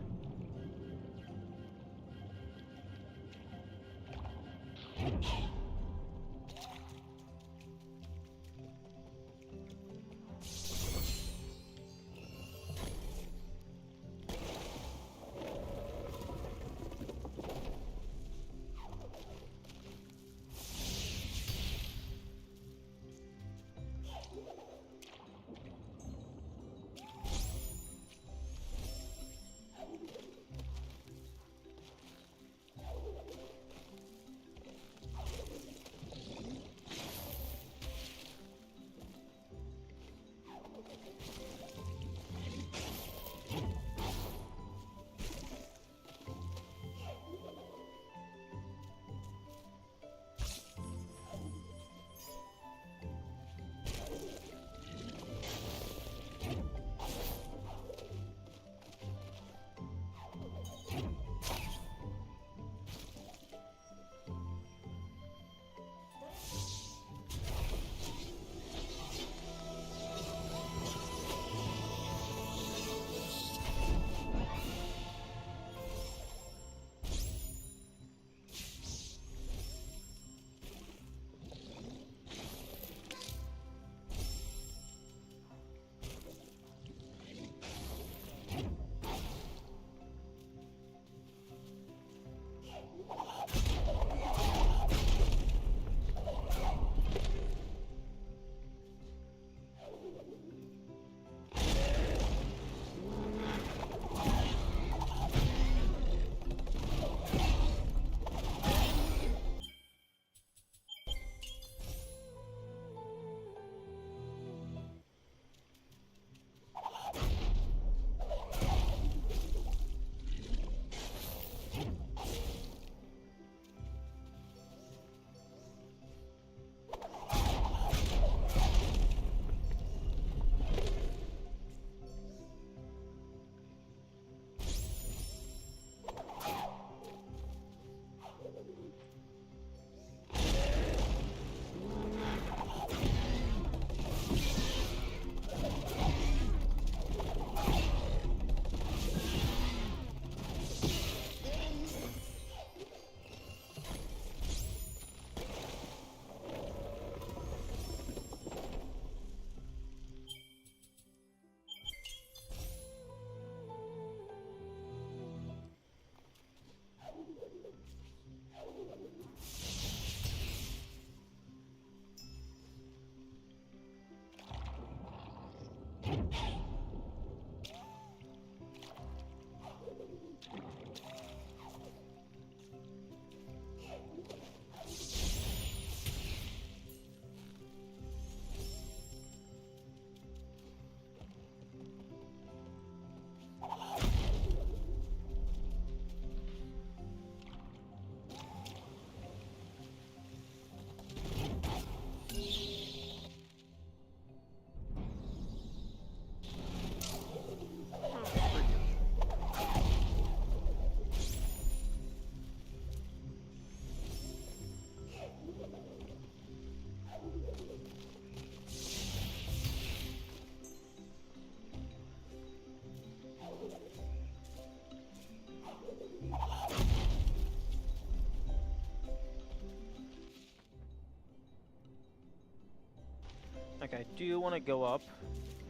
Like, I do want to go up,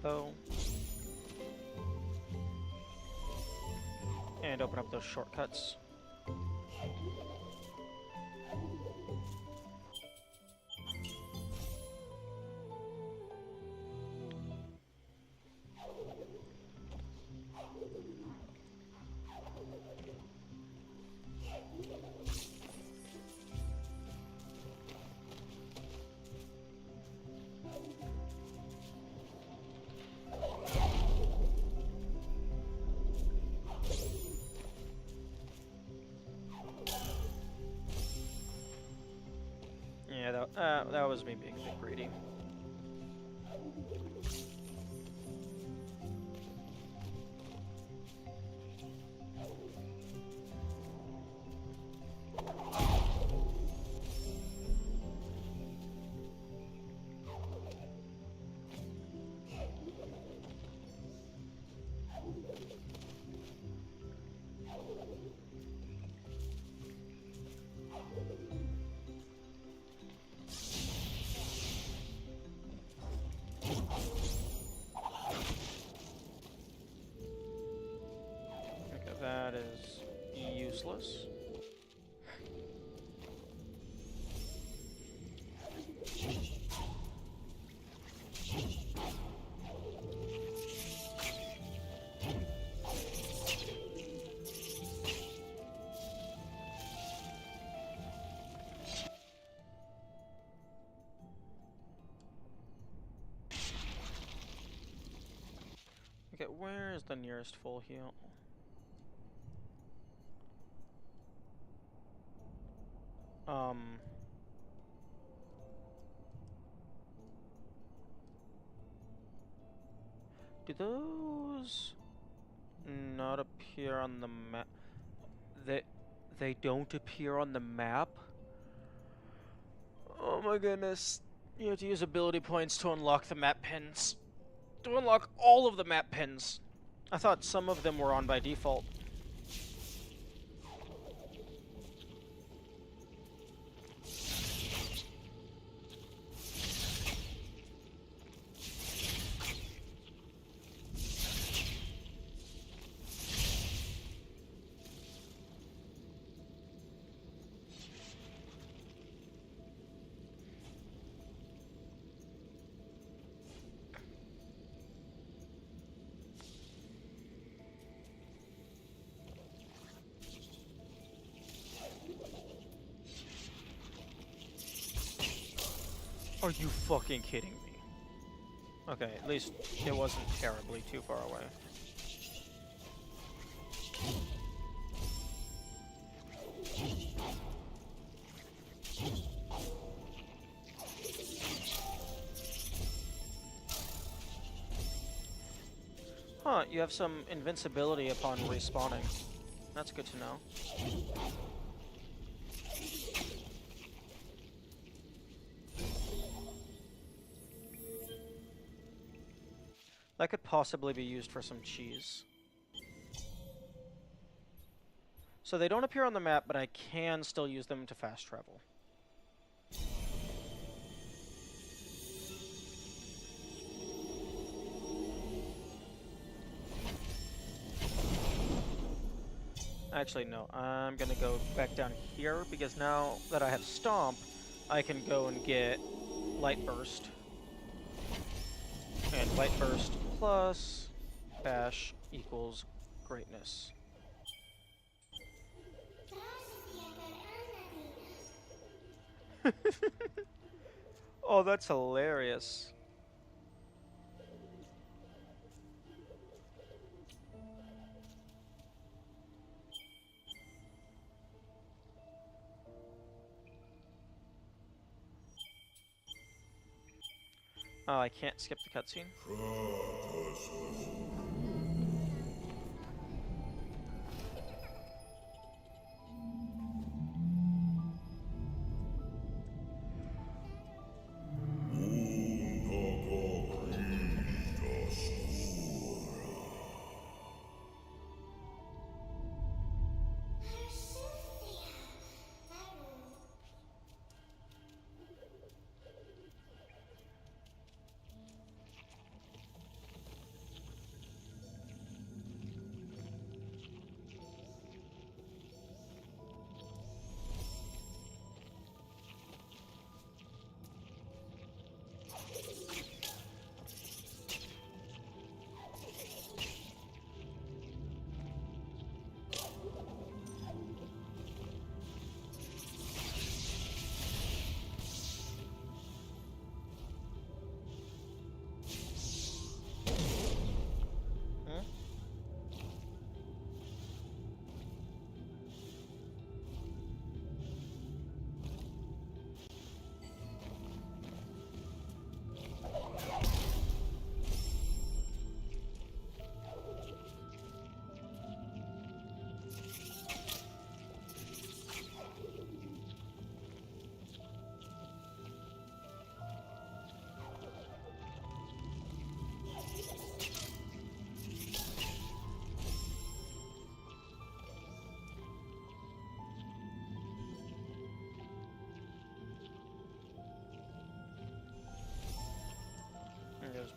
though, and open up those shortcuts. Yeah, that was me being a bit greedy. Okay, that is useless. Okay, where is the nearest full heal? Do those not appear on the map? They don't appear on the map? Oh my goodness. You have to use ability points to unlock the map pins. To unlock all of the map pins. I thought some of them were on by default. Are you fucking kidding me? Okay, at least it wasn't terribly too far away. Huh, you have some invincibility upon respawning. That's good to know. That could possibly be used for some cheese. So they don't appear on the map, but I can still use them to fast travel. Actually, no. I'm gonna go back down here, because now that I have Stomp, I can go and get Light Burst. And Light Burst plus Bash equals greatness. Oh, that's hilarious. Oh, I can't skip the cutscene.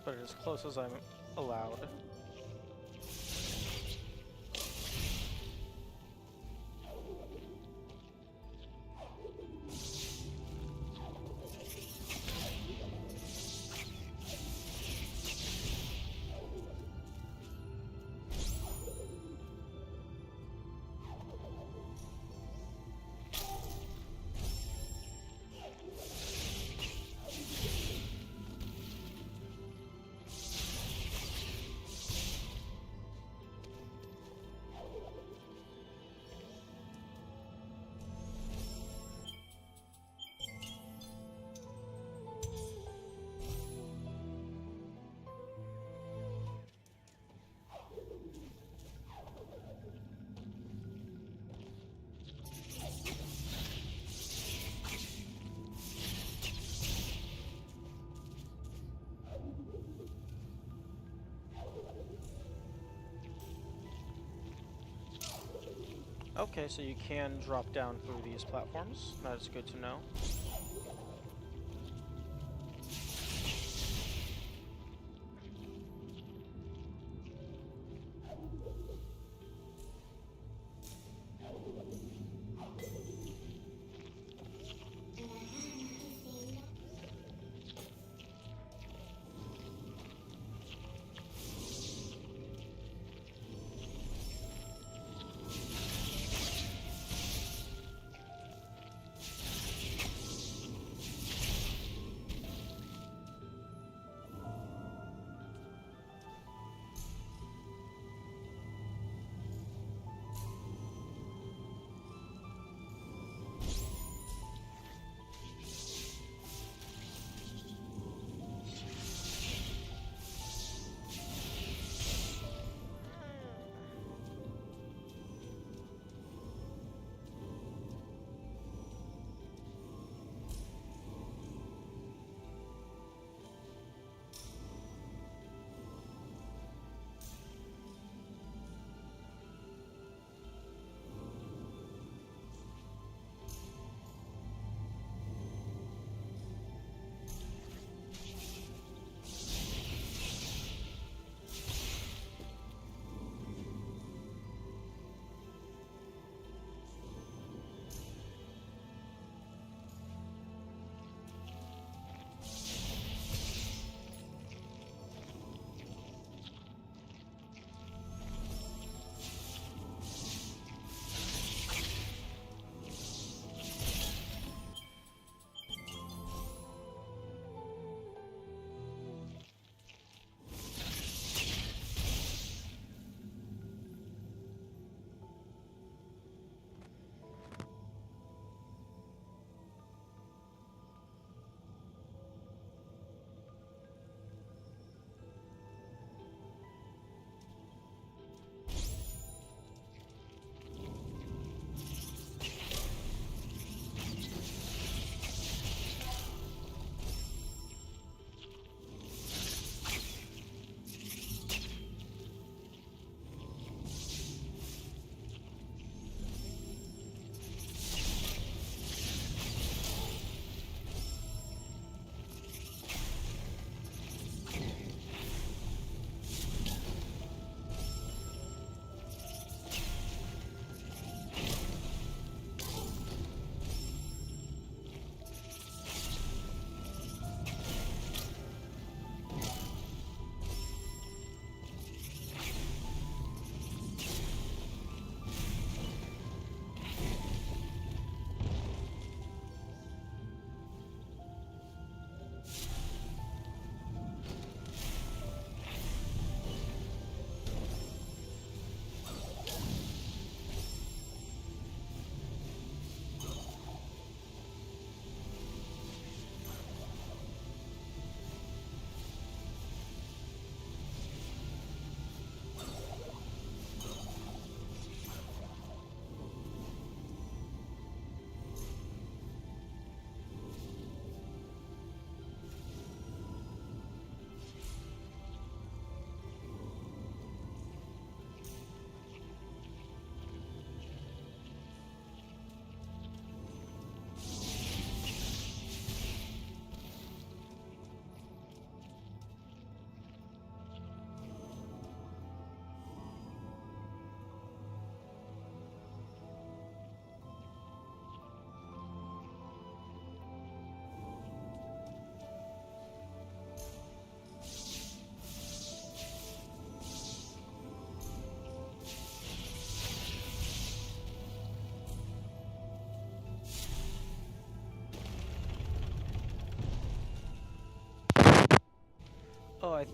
Put it as close as I'm allowed. Okay, so you can drop down through these platforms. That is good to know.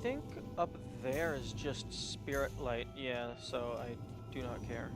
think up there is just Spirit Light, yeah, so I do not care.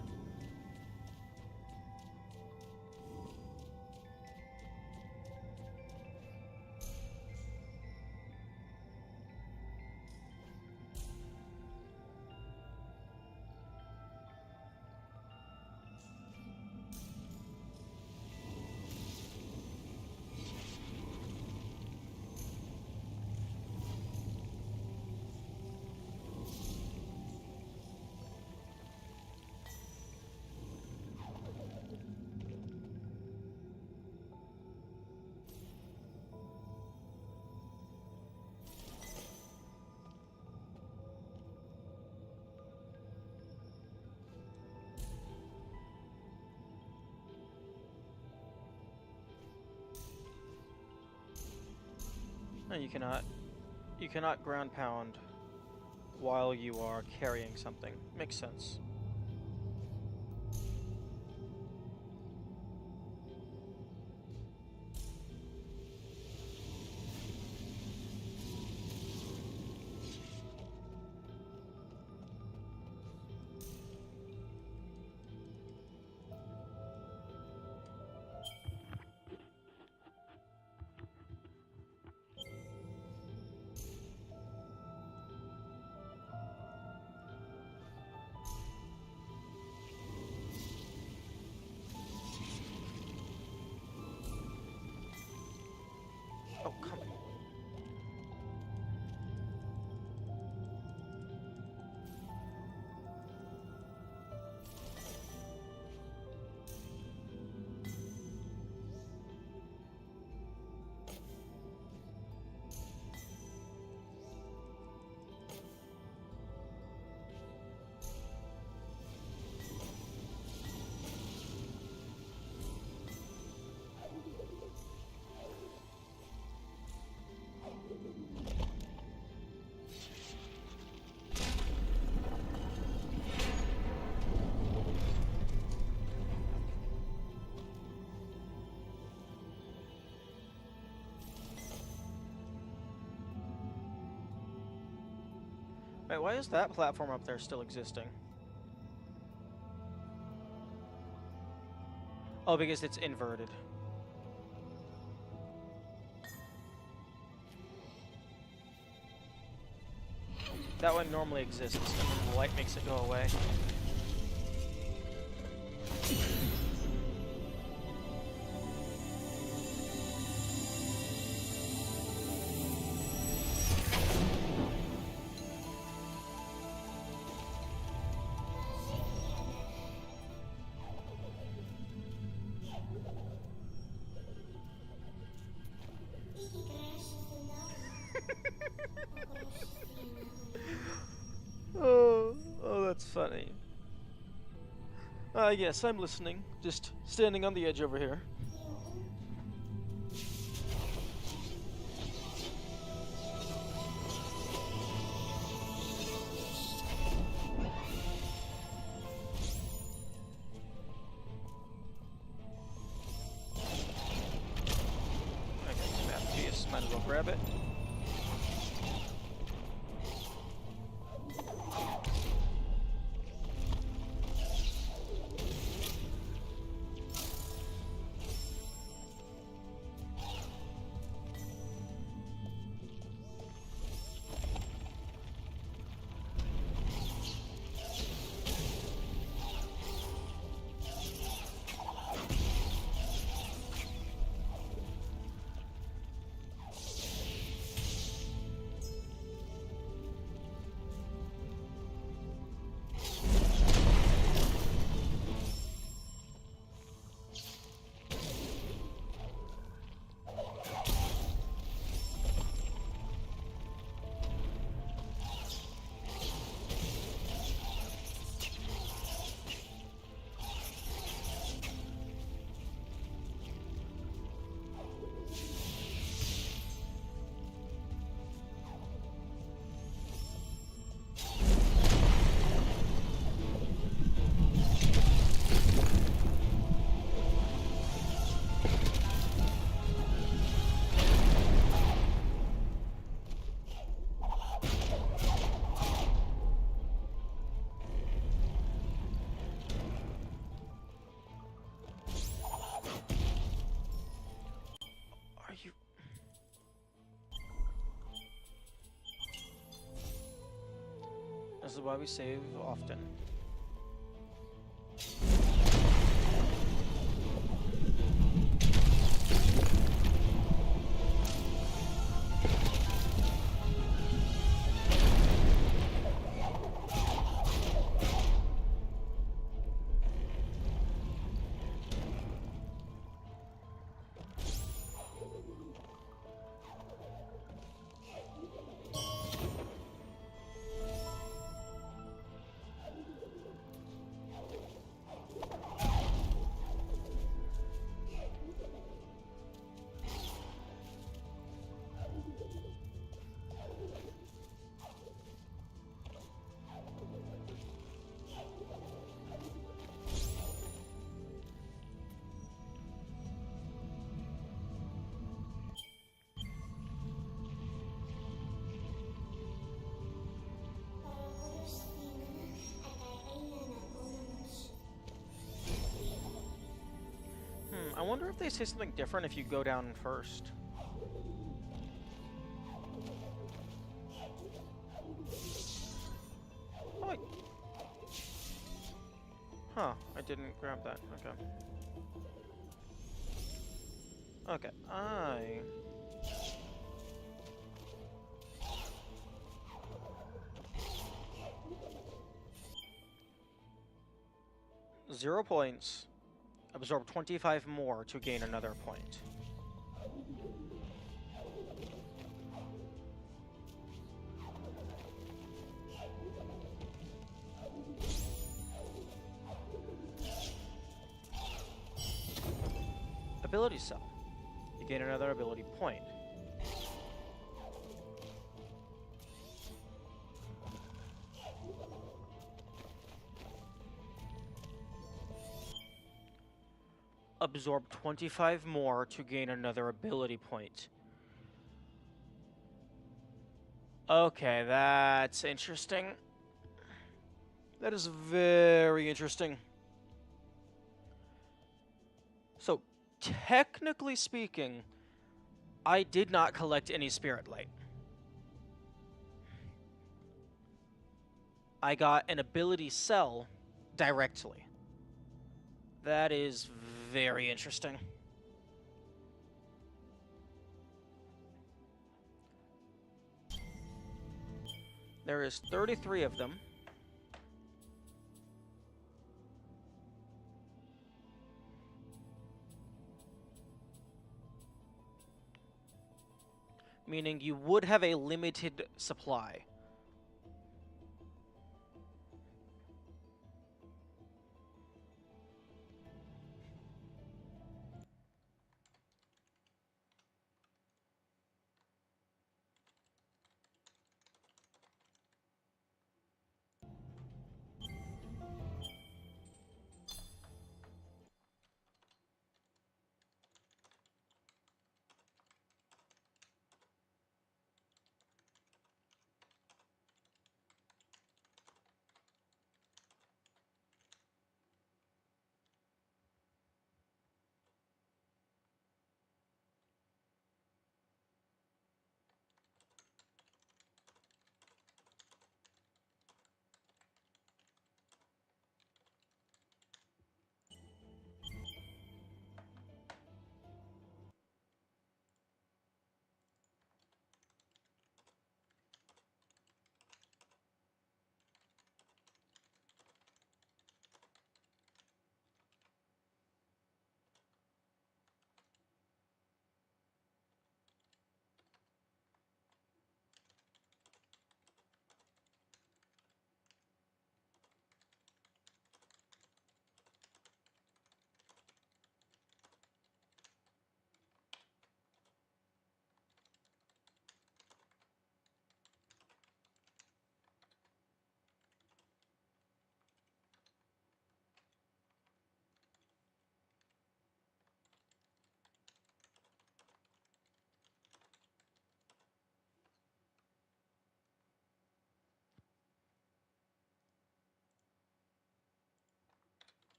No, you cannot. You cannot ground pound while you are carrying something. Makes sense. Oh, come on. Wait, why is that platform up there still existing? Oh, because it's inverted. That one normally exists, and then the light makes it go away. Oh, that's funny. Yes, I'm listening. Just standing on the edge over here. I got some FPS, might as well grab it. is why we save often. I wonder if they say something different if you go down first. Oh, huh, I didn't grab that. Okay. Okay, I... 0 points. Absorb 25 more to gain another point. Ability cell. You gain another ability point. Absorb 25 more to gain another ability point. Okay, that's interesting. That is very interesting. So, technically speaking, I did not collect any Spirit Light. I got an ability cell directly. That is very interesting. There is 33 of them. Meaning you would have a limited supply.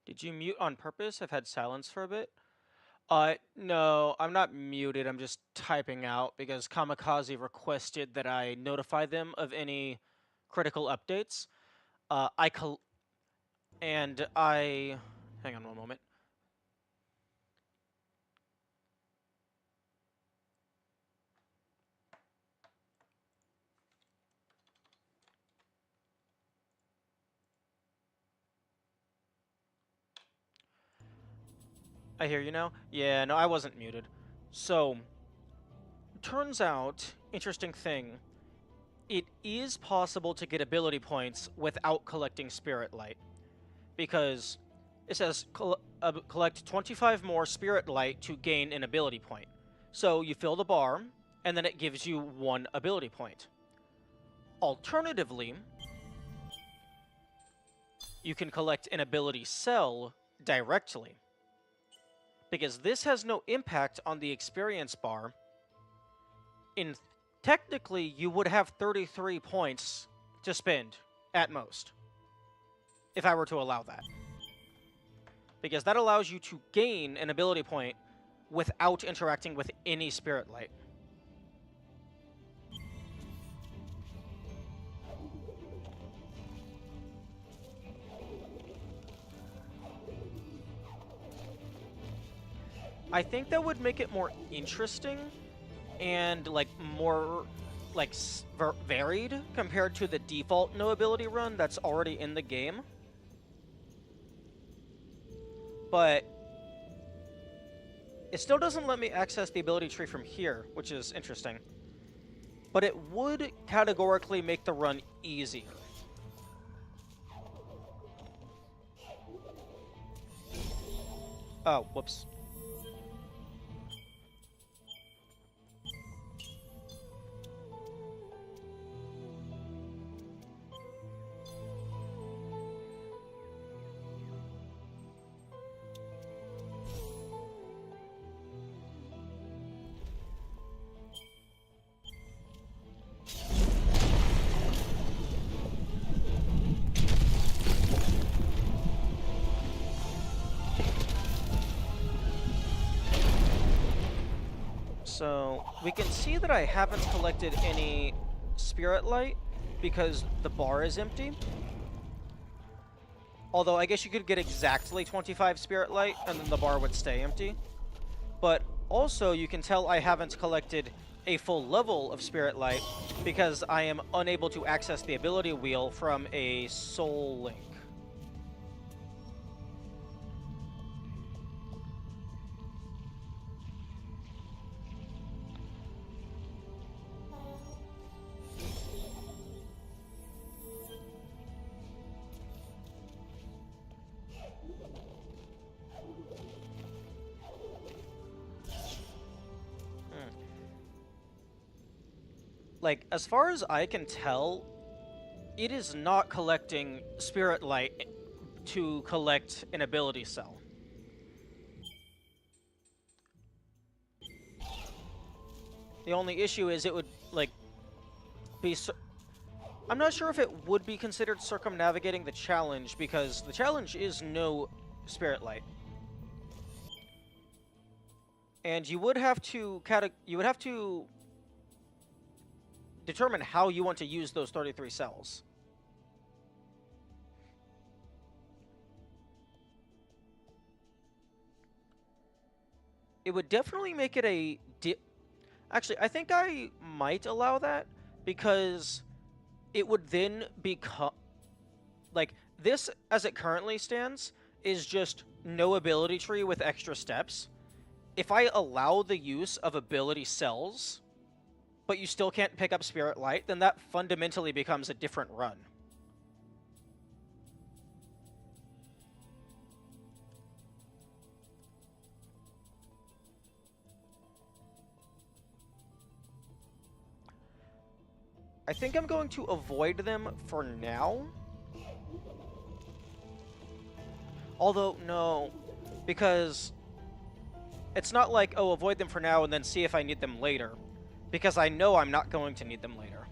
Did you mute on purpose? I've had silence for a bit. No, I'm not muted. I'm just typing out because Kamikaze requested that I notify them of any critical updates. Hang on one moment. I hear you now. Yeah, no, I wasn't muted. So, turns out, interesting thing, it is possible to get ability points without collecting Spirit Light. Because it says collect 25 more Spirit Light to gain an ability point. So you fill the bar, and then it gives you 1 ability point. Alternatively, you can collect an ability cell directly. Because this has no impact on the experience bar. Technically, you would have 33 points to spend, at most, if I were to allow that. Because that allows you to gain an ability point without interacting with any Spirit Light. I think that would make it more interesting and like more like varied compared to the default no ability run that's already in the game. But it still doesn't let me access the ability tree from here, which is interesting. But it would categorically make the run easier. Oh, whoops. So we can see that I haven't collected any Spirit Light because the bar is empty. Although I guess you could get exactly 25 Spirit Light and then the bar would stay empty. But also you can tell I haven't collected a full level of Spirit Light because I am unable to access the ability wheel from a Soul Link. Like, as far as I can tell, it is not collecting Spirit Light to collect an ability cell. The only issue is it would, like, be... I'm not sure if it would be considered circumnavigating the challenge, because the challenge is no Spirit Light. And you would have to determine how you want to use those 33 cells. It would definitely make it a... Actually, I think I might allow that, because it would then become... Like, this, as it currently stands, is just no ability tree with extra steps. If I allow the use of ability cells, but you still can't pick up Spirit Light, then that fundamentally becomes a different run. I think I'm going to avoid them for now. Although, no, because it's not like, oh, avoid them for now and then see if I need them later. Because I know I'm not going to need them later.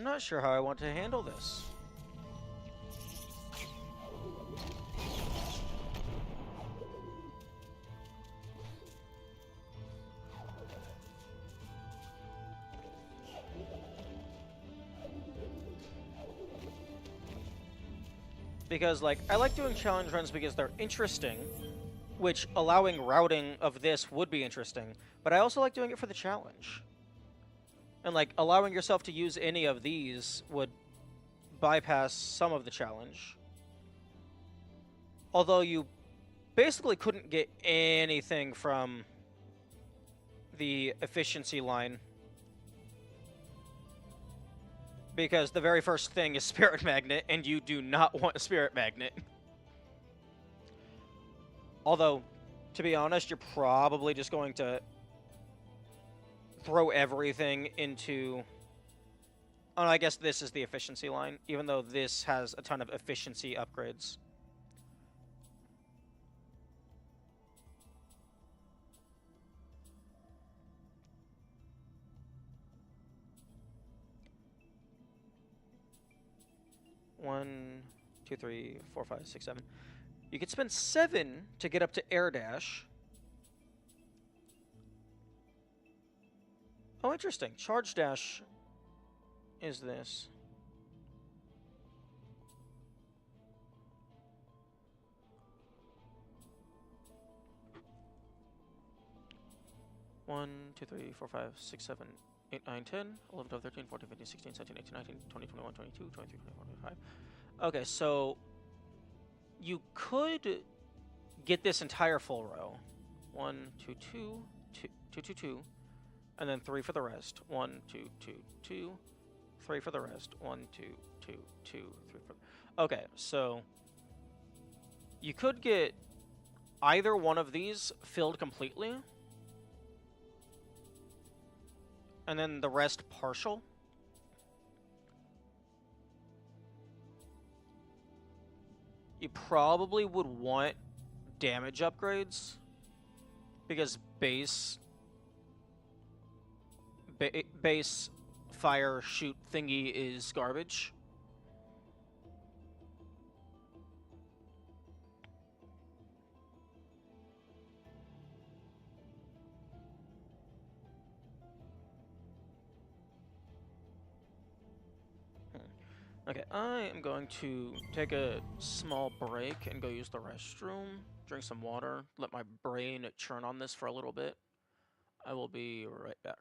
I'm not sure how I want to handle this. Because, like, I like doing challenge runs because they're interesting, which allowing routing of this would be interesting, but I also like doing it for the challenge. And, like, allowing yourself to use any of these would bypass some of the challenge. Although you basically couldn't get anything from the efficiency line. Because the very first thing is Spirit Magnet, and you do not want a Spirit Magnet. Although, to be honest, you're probably just going to throw everything into... Oh, I guess this is the efficiency line, even though this has a ton of efficiency upgrades. One, two, three, four, five, six, seven. You could spend 7 to get up to Air Dash. Oh, interesting. Charge Dash is this. One, two, three, four, five, six, 7, 8, 9, 10, 11, 12, 13, 14, 15, 16, 17, 18, 19, 20, 21, 22, 23, 24, 25. Okay, so you could get this entire full row. 1, 2, 2, 2, 2, 2, 2, and then 3 for the rest. 1, 2, 2, 2, 3 for the rest. 1, 2, 2, 2, 3 for the... Okay, so you could get either one of these filled completely, and then the rest partial. You probably would want damage upgrades, because base fire shoot thingy is garbage. Okay, I am going to take a small break and go use the restroom, drink some water, let my brain churn on this for a little bit. I will be right back.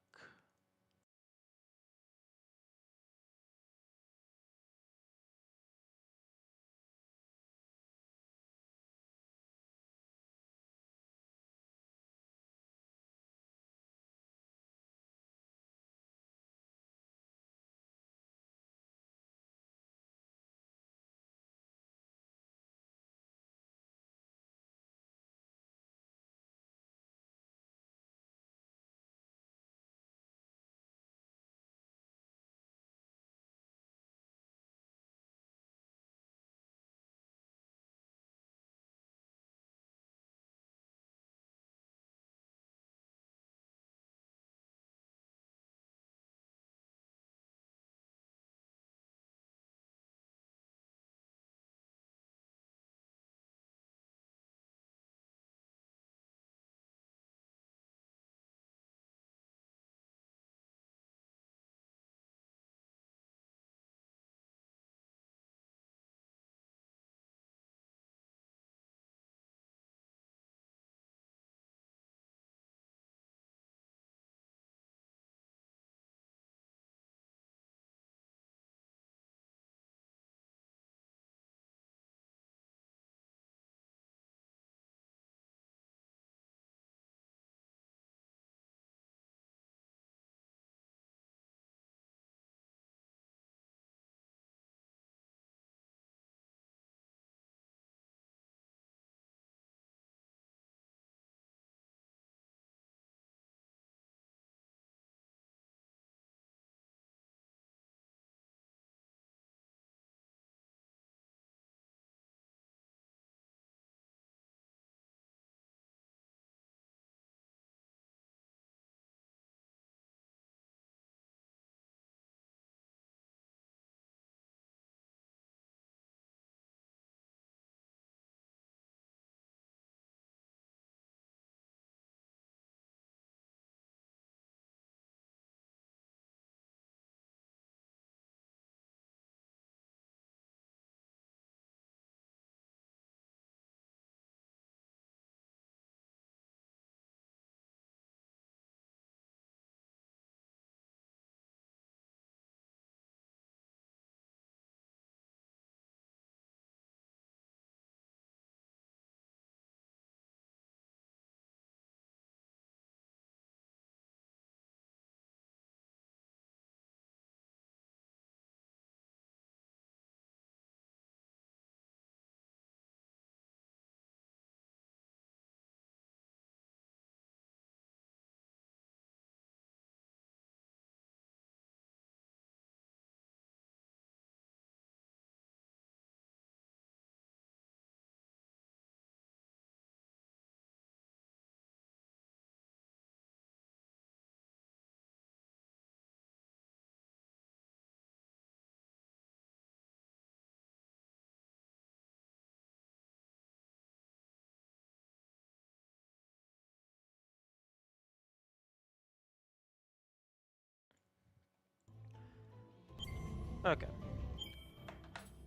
Okay.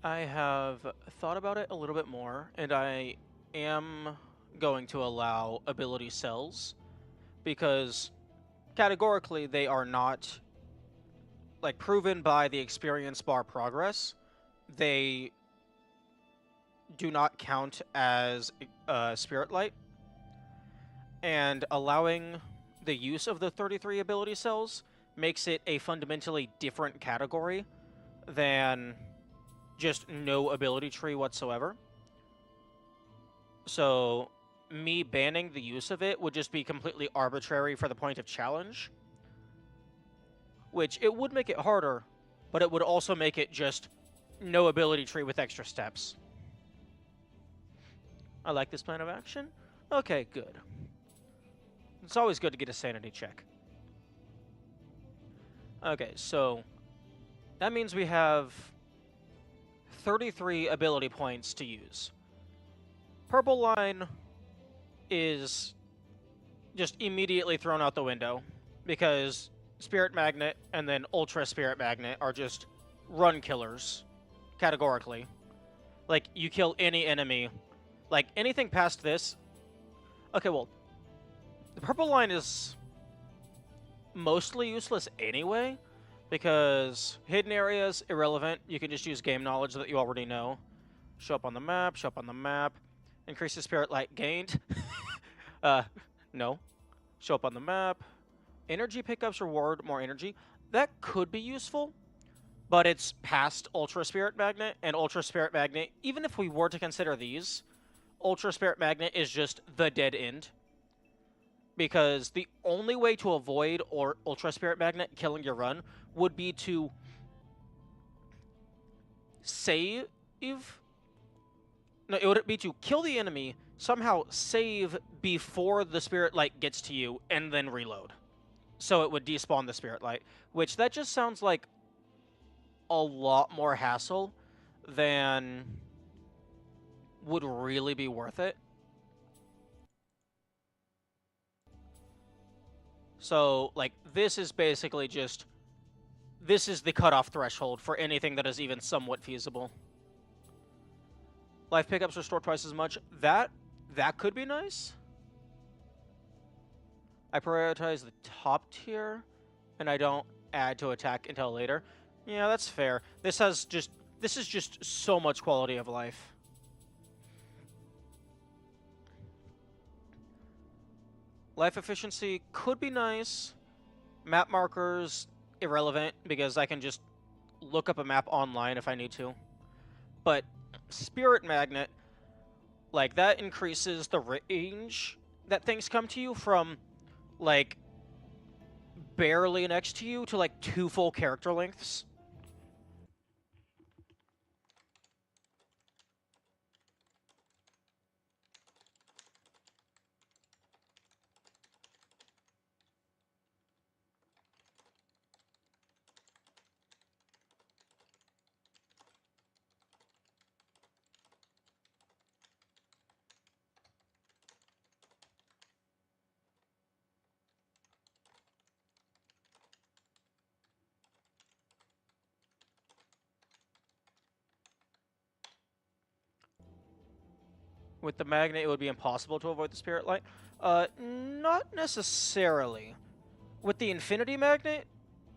I have thought about it a little bit more, and I am going to allow ability cells because categorically they are not, like, proven by the experience bar progress. They do not count as Spirit Light, and allowing the use of the 33 ability cells makes it a fundamentally different category than just no ability tree whatsoever. So me banning the use of it would just be completely arbitrary for the point of challenge, which it would make it harder, but it would also make it just no ability tree with extra steps. I like this plan of action. Okay, good. It's always good to get a sanity check. Okay, so that means we have 33 ability points to use. Purple line is just immediately thrown out the window because Spirit Magnet and then Ultra Spirit Magnet are just run killers, categorically. Like, you kill any enemy. Like, anything past this... Okay, well, the purple line is mostly useless anyway, because hidden areas, irrelevant. You can just use game knowledge that you already know. Show up on the map, show up on the map. Increase the Spirit Light gained. No. Show up on the map. Energy pickups reward more energy. That could be useful, but it's past Ultra Spirit Magnet, and Ultra Spirit Magnet, even if we were to consider these, Ultra Spirit Magnet is just the dead end. Because the only way to avoid Ultra Spirit Magnet killing your run would be to save... No, it would be to kill the enemy, somehow save before the Spirit Light gets to you, and then reload. So it would despawn the Spirit Light, which that just sounds like a lot more hassle than would really be worth it. So, like, this is basically just... This is the cutoff threshold for anything that is even somewhat feasible. Life pickups restore twice as much. That could be nice. I prioritize the top tier, and I don't add to attack until later. Yeah, that's fair. This is just so much quality of life. Life efficiency could be nice. Map markers, irrelevant, because I can just look up a map online if I need to. But Spirit Magnet, like, that increases the range that things come to you from, like, barely next to you to, like, 2 full character lengths. With the magnet, it would be impossible to avoid the Spirit Light. Not necessarily. With the Infinity Magnet,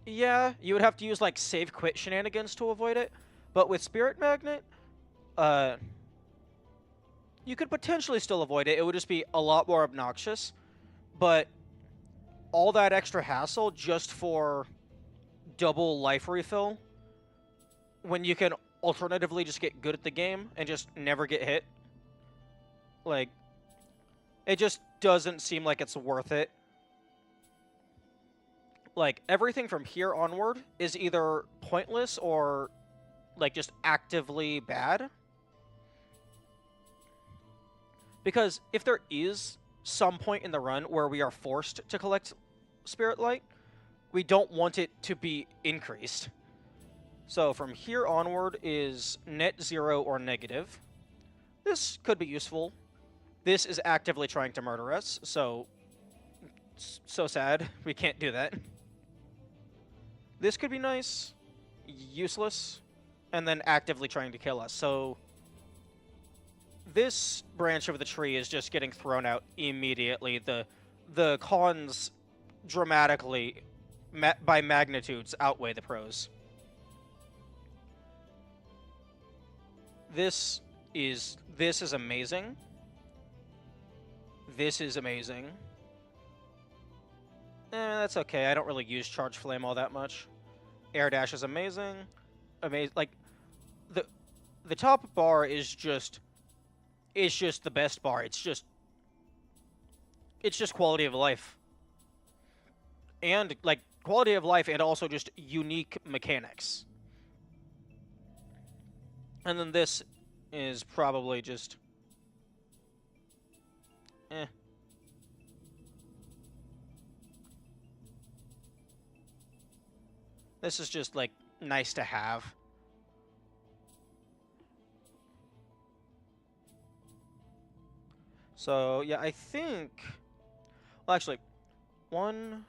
yeah, you would have to use, like, save quit shenanigans to avoid it. But with Spirit Magnet, you could potentially still avoid it. It would just be a lot more obnoxious. But all that extra hassle just for double life refill, when you can alternatively just get good at the game and just never get hit, like, it just doesn't seem like it's worth it. Like, everything from here onward is either pointless or, like, just actively bad. Because if there is some point in the run where we are forced to collect Spirit Light, we don't want it to be increased. So from here onward is net 0 or negative. This could be useful. This is actively trying to murder us, so sad. We can't do that. This could be nice. useless, and then actively trying to kill us. So this branch of the tree is just getting thrown out immediately. The cons dramatically, by magnitudes, outweigh the pros. This is amazing. This is amazing. That's okay. I don't really use Charge Flame all that much. Air Dash is amazing. Like, the top bar is just... It's just the best bar. It's just quality of life. And, like, quality of life and also just unique mechanics. And then this is probably just... This is just, like, nice to have. So, yeah, I think... Well, actually, 1,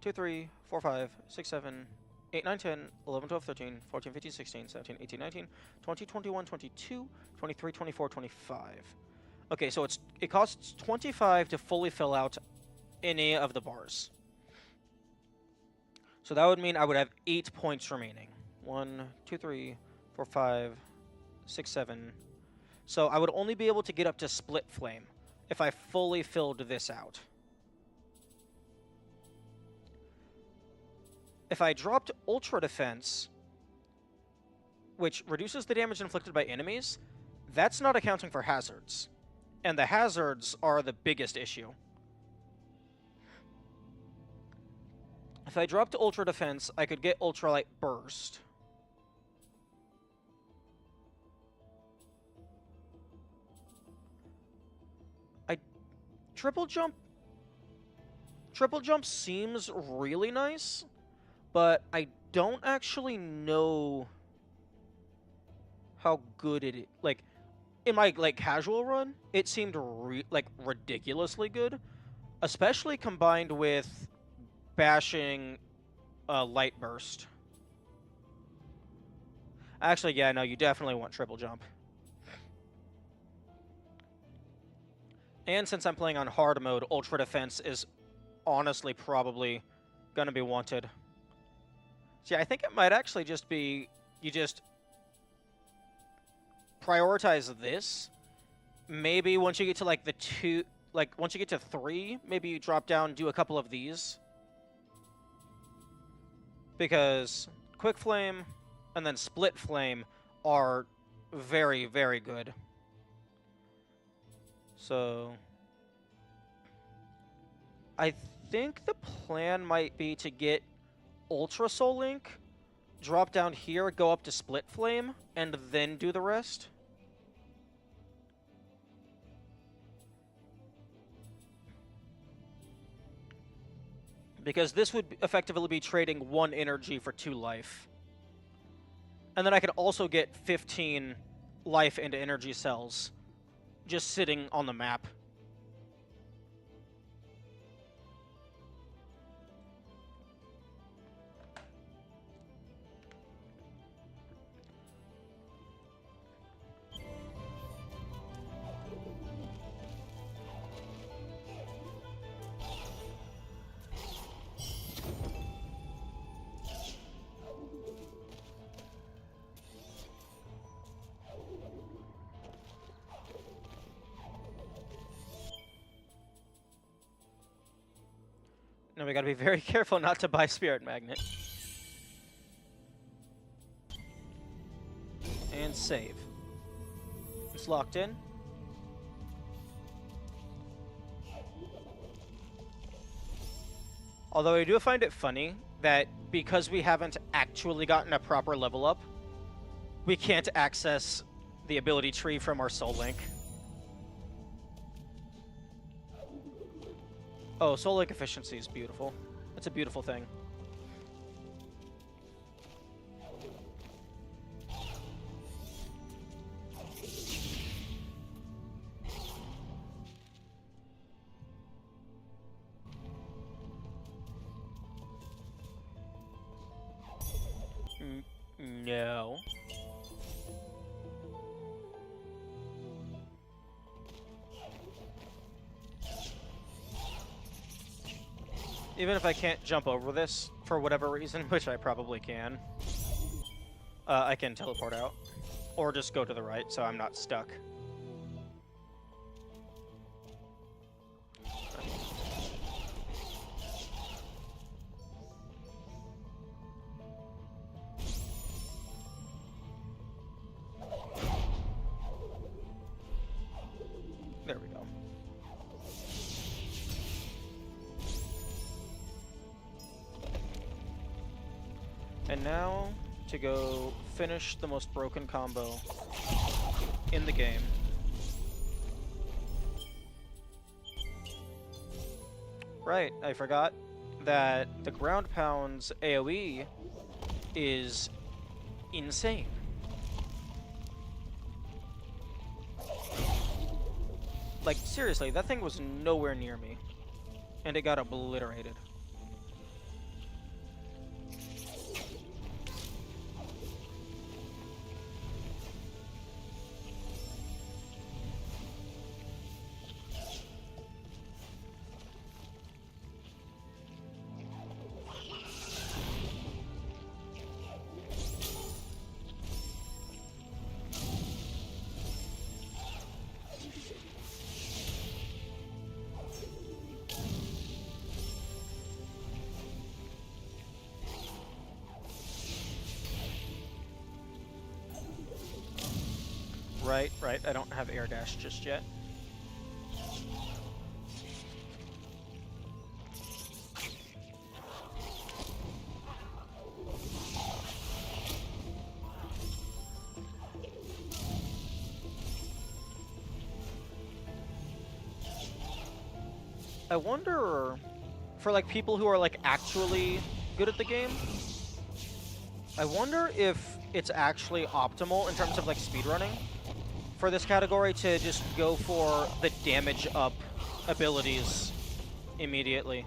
2, 3, 4, 5, 6, 7, 8, 9, 10, 11, 12, 13, 14, 15, 16, 17, 18, 19, 20, 21, 22, 23, 24, 25. Okay, so it costs 25 to fully fill out any of the bars. So that would mean I would have 8 points remaining. 1, 2, 3, 4, 5, 6, 7. So I would only be able to get up to Split Flame if I fully filled this out. If I dropped Ultra Defense, which reduces the damage inflicted by enemies, that's not accounting for hazards. And the hazards are the biggest issue. If I dropped Ultra Defense, I could get Ultralight Burst. Triple Jump seems really nice, but I don't actually know how good it is. Like, in my, like, casual run, it seemed, ridiculously good, especially combined with bashing Light Burst. Actually, yeah, no, you definitely want Triple Jump. And since I'm playing on hard mode, Ultra Defense is honestly probably going to be wanted. So yeah, I think it might actually just be, you just prioritize this. Maybe once you get to, like, once you get to 3, maybe you drop down, do a couple of these. Because Quick Flame and then Split Flame are very, very good. So I think the plan might be to get Ultra Soul Link, drop down here, go up to Split Flame, and then do the rest. Because this would effectively be trading 1 energy for 2 life. And then I could also get 15 life and energy cells just sitting on the map. Now we gotta be very careful not to buy Spirit Magnet. And save. It's locked in. Although I do find it funny that because we haven't actually gotten a proper level up, we can't access the ability tree from our Soul Link. Oh, Soul Link efficiency is beautiful. It's a beautiful thing. No. Even if I can't jump over this for whatever reason, which I probably can, I can teleport out. Or just go to the right so I'm not stuck. There we go. And now to go finish the most broken combo in the game. Right, I forgot that the ground pound's AoE is insane. Like, seriously, that thing was nowhere near me, and it got obliterated. Right, I don't have air dash just yet. I wonder, for like people who are like actually good at the game, I wonder if it's actually optimal in terms of like speedrunning for this category to just go for the damage up abilities immediately.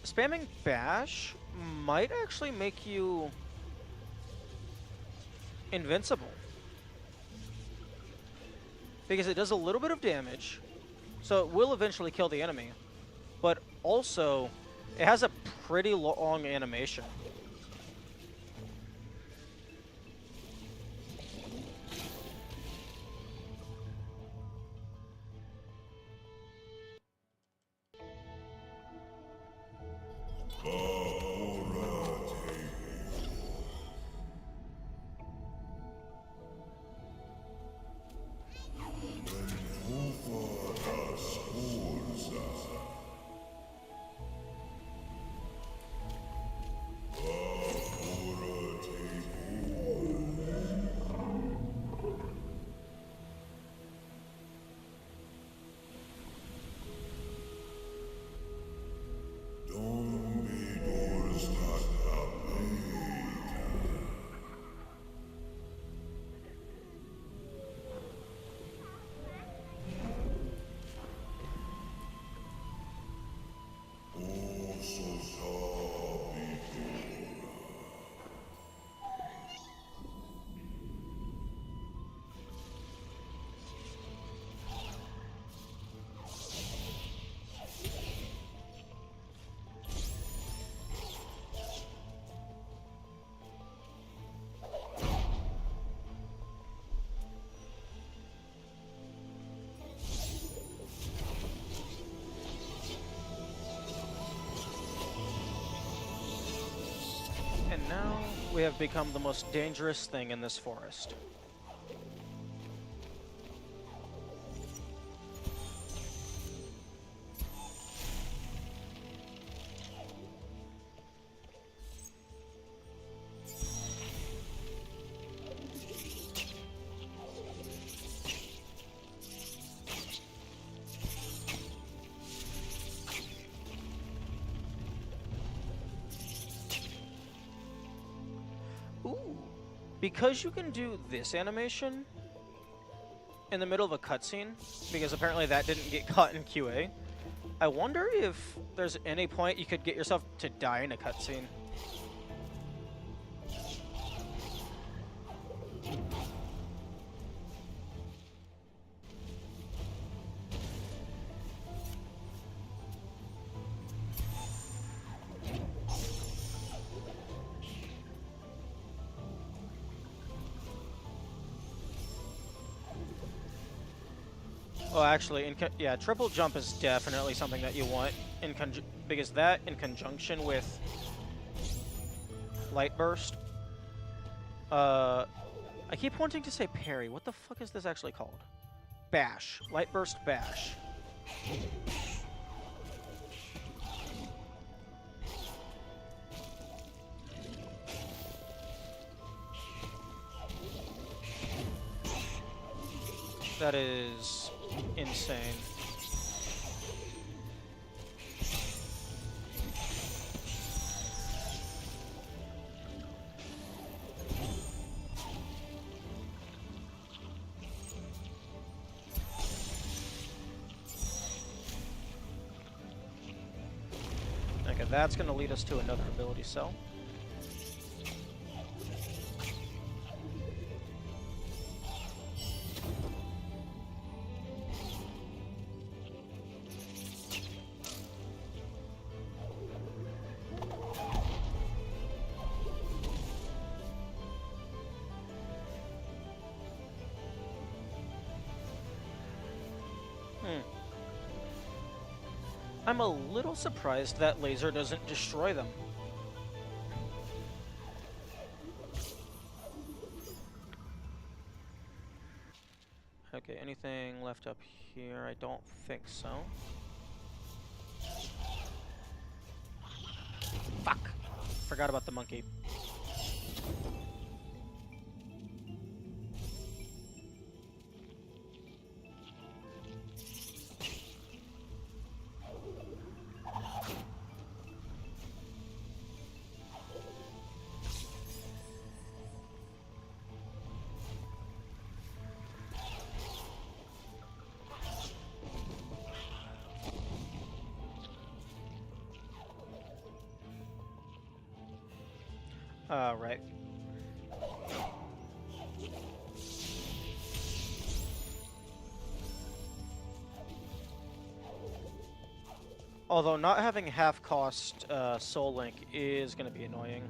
Spamming bash might actually make you invincible. Because it does a little bit of damage, so it will eventually kill the enemy. But also, it has a pretty long animation. We have become the most dangerous thing in this forest. Ooh. Because you can do this animation in the middle of a cutscene, because apparently that didn't get caught in QA, I wonder if there's any point you could get yourself to die in a cutscene. Oh, actually, yeah, triple jump is definitely something that you want because that, in conjunction with light burst. I keep wanting to say parry. What the fuck is this actually called? Bash. Light burst bash. That is insane. Okay, that's going to lead us to another ability cell. I'm a little surprised that laser doesn't destroy them. Okay, anything left up here? I don't think so. Fuck! Forgot about the monkey. Right. Although not having half-cost Soul Link is going to be annoying.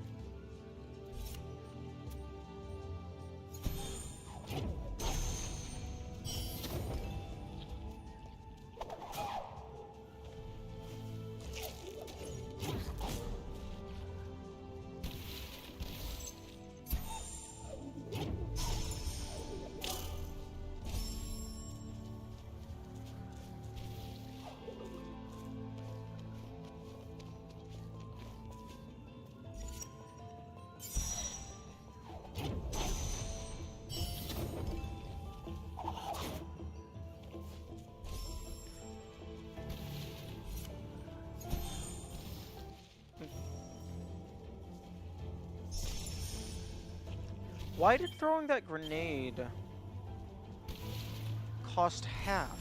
Why did throwing that grenade cost half?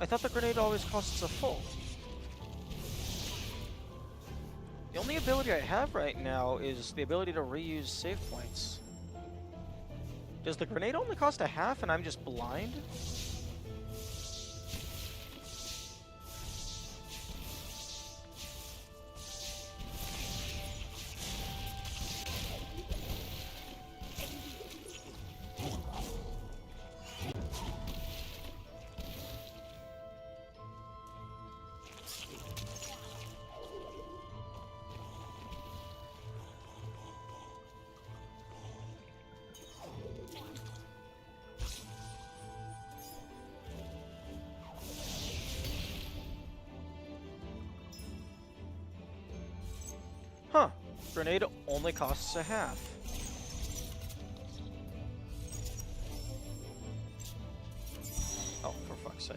I thought the grenade always costs a full. The only ability I have right now is the ability to reuse save points. Does the grenade only cost a half and I'm just blind? Grenade only costs a half. Oh, for fuck's sake.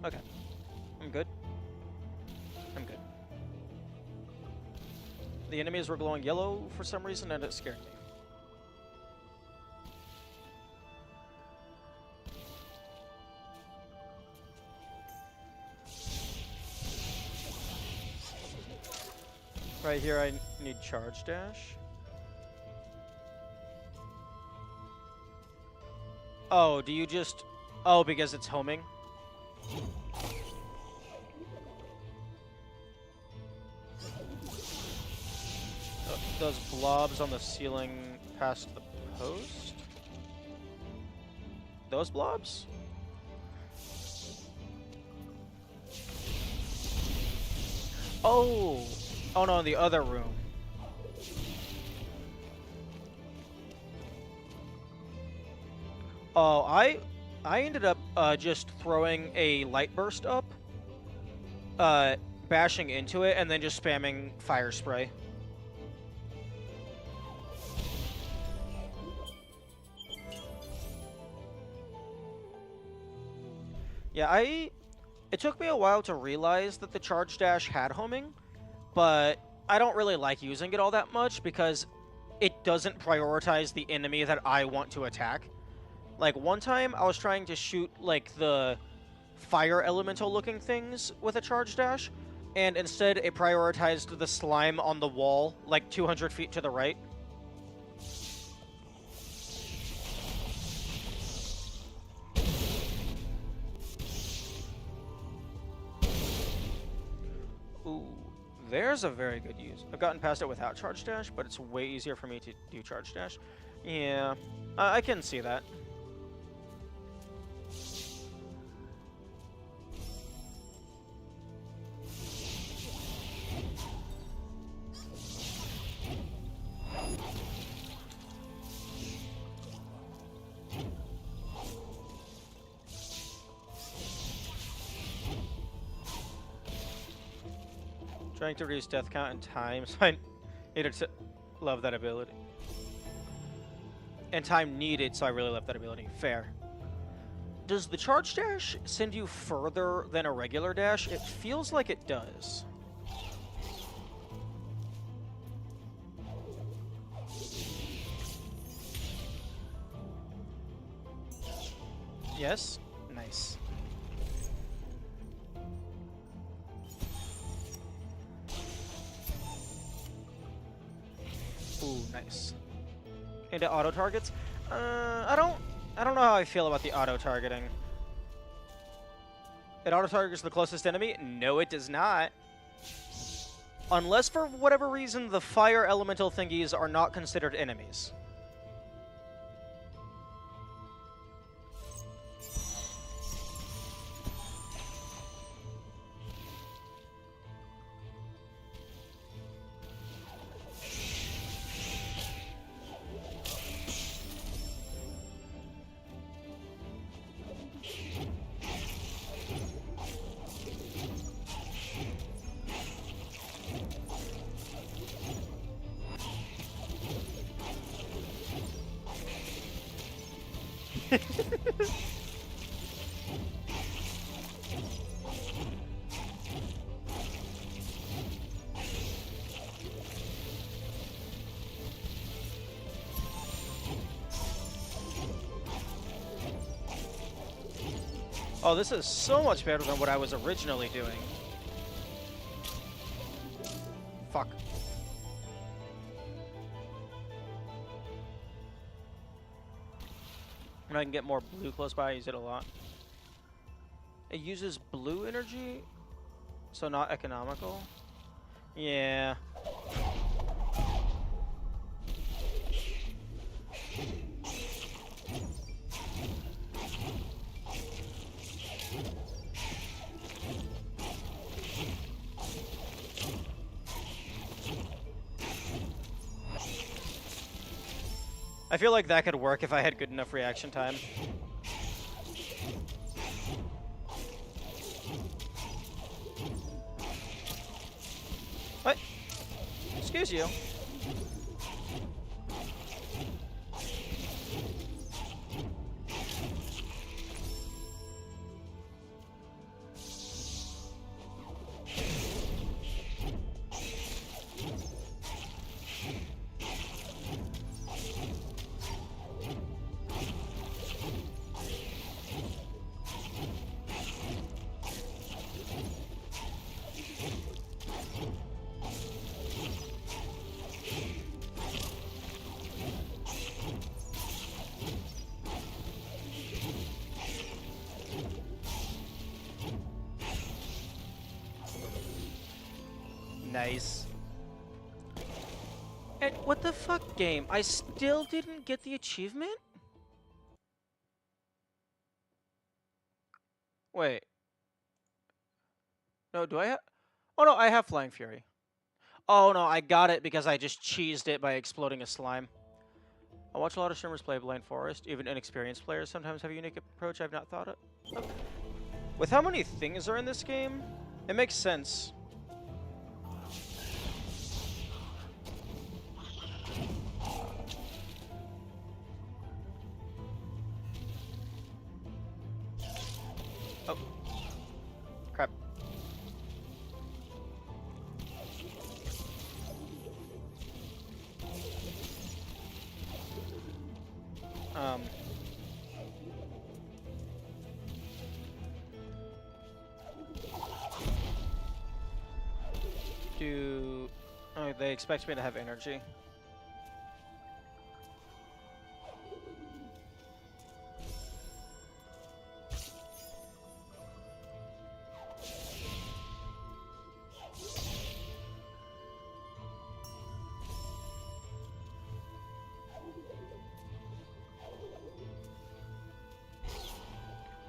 Okay. I'm good. I'm good. The enemies were glowing yellow for some reason, and it scared me. Right here, I need charge dash. Oh, do you just... Oh, because it's homing? Those blobs on the ceiling past the post? Those blobs? Oh! Oh no, in the other room. Oh, I ended up just throwing a light burst up, bashing into it, and then just spamming fire spray. Yeah, it took me a while to realize that the charge dash had homing, but I don't really like using it all that much because it doesn't prioritize the enemy that I want to attack. Like, one time I was trying to shoot, like, the fire elemental looking things with a charge dash, and instead it prioritized the slime on the wall, like 200 feet to the right. Ooh, there's a very good use. I've gotten past it without charge dash, but it's way easier for me to do charge dash. Yeah, I can see that. Trying to reduce death count and time, so I needed to love that ability. And time needed, so I really love that ability. Fair. Does the charge dash send you further than a regular dash? It feels like it does. Yes? Nice. Ooh, nice. Into auto targets? I don't know how I feel about the auto targeting. It auto targets the closest enemy? No, it does not. Unless for whatever reason the fire elemental thingies are not considered enemies. Oh, this is so much better than what I was originally doing. Fuck. And I can get more blue close by, I use it a lot. It uses blue energy, so not economical. Yeah. I feel like that could work if I had good enough reaction time. What? Excuse you. Nice. And what the fuck, game? I still didn't get the achievement? Wait. No, do I have... Oh, no, I have Flying Fury. Oh, no, I got it because I just cheesed it by exploding a slime. I watch a lot of streamers play Blind Forest. Even inexperienced players sometimes have a unique approach I've not thought of. Okay. With how many things are in this game, it makes sense. Oh. Crap. Oh, they expect me to have energy.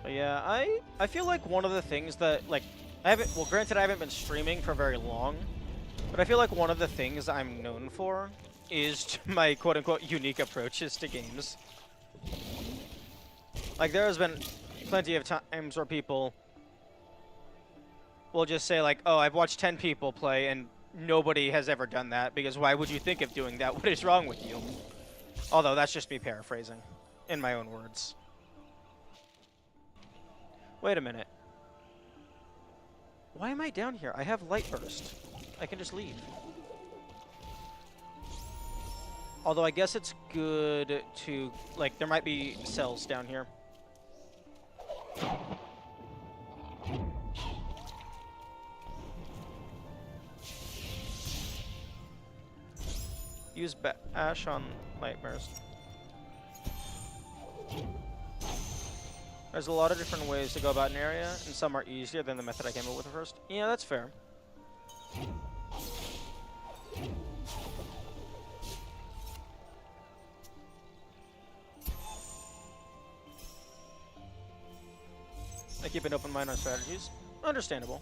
But yeah, I feel like one of the things that, like, well, granted I haven't been streaming for very long, but I feel like one of the things I'm known for is my quote-unquote unique approaches to games. Like, there has been plenty of times where people will just say, like, oh, I've watched 10 people play and nobody has ever done that, because why would you think of doing that? What is wrong with you? Although, that's just me paraphrasing in my own words. Wait a minute. Why am I down here? I have Light Burst. I can just leave. Although I guess it's good to, like, there might be cells down here. Use Ash on Light Burst. There's a lot of different ways to go about an area, and some are easier than the method I came up with first. Yeah, that's fair. I keep an open mind on strategies. Understandable.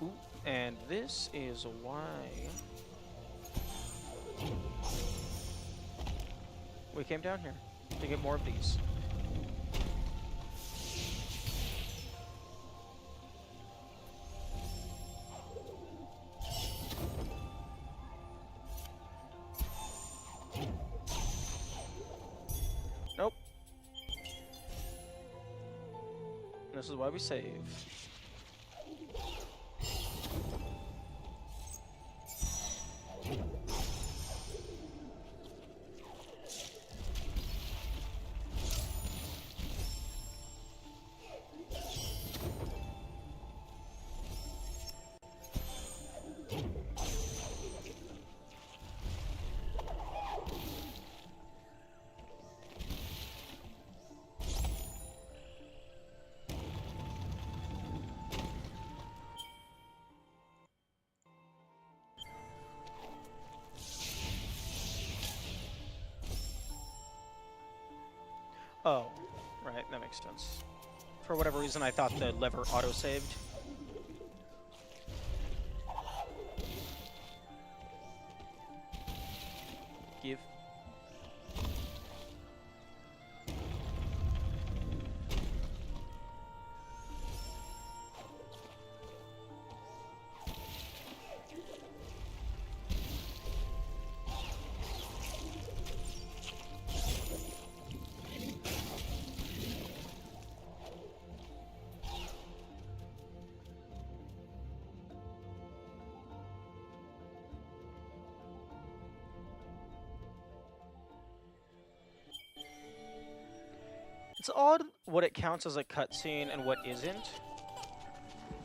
Ooh, and this is why we came down here, to get more of these. is why we save. Oh, right, that makes sense. For whatever reason, I thought the lever auto-saved. Give. It's odd what it counts as a cutscene and what isn't.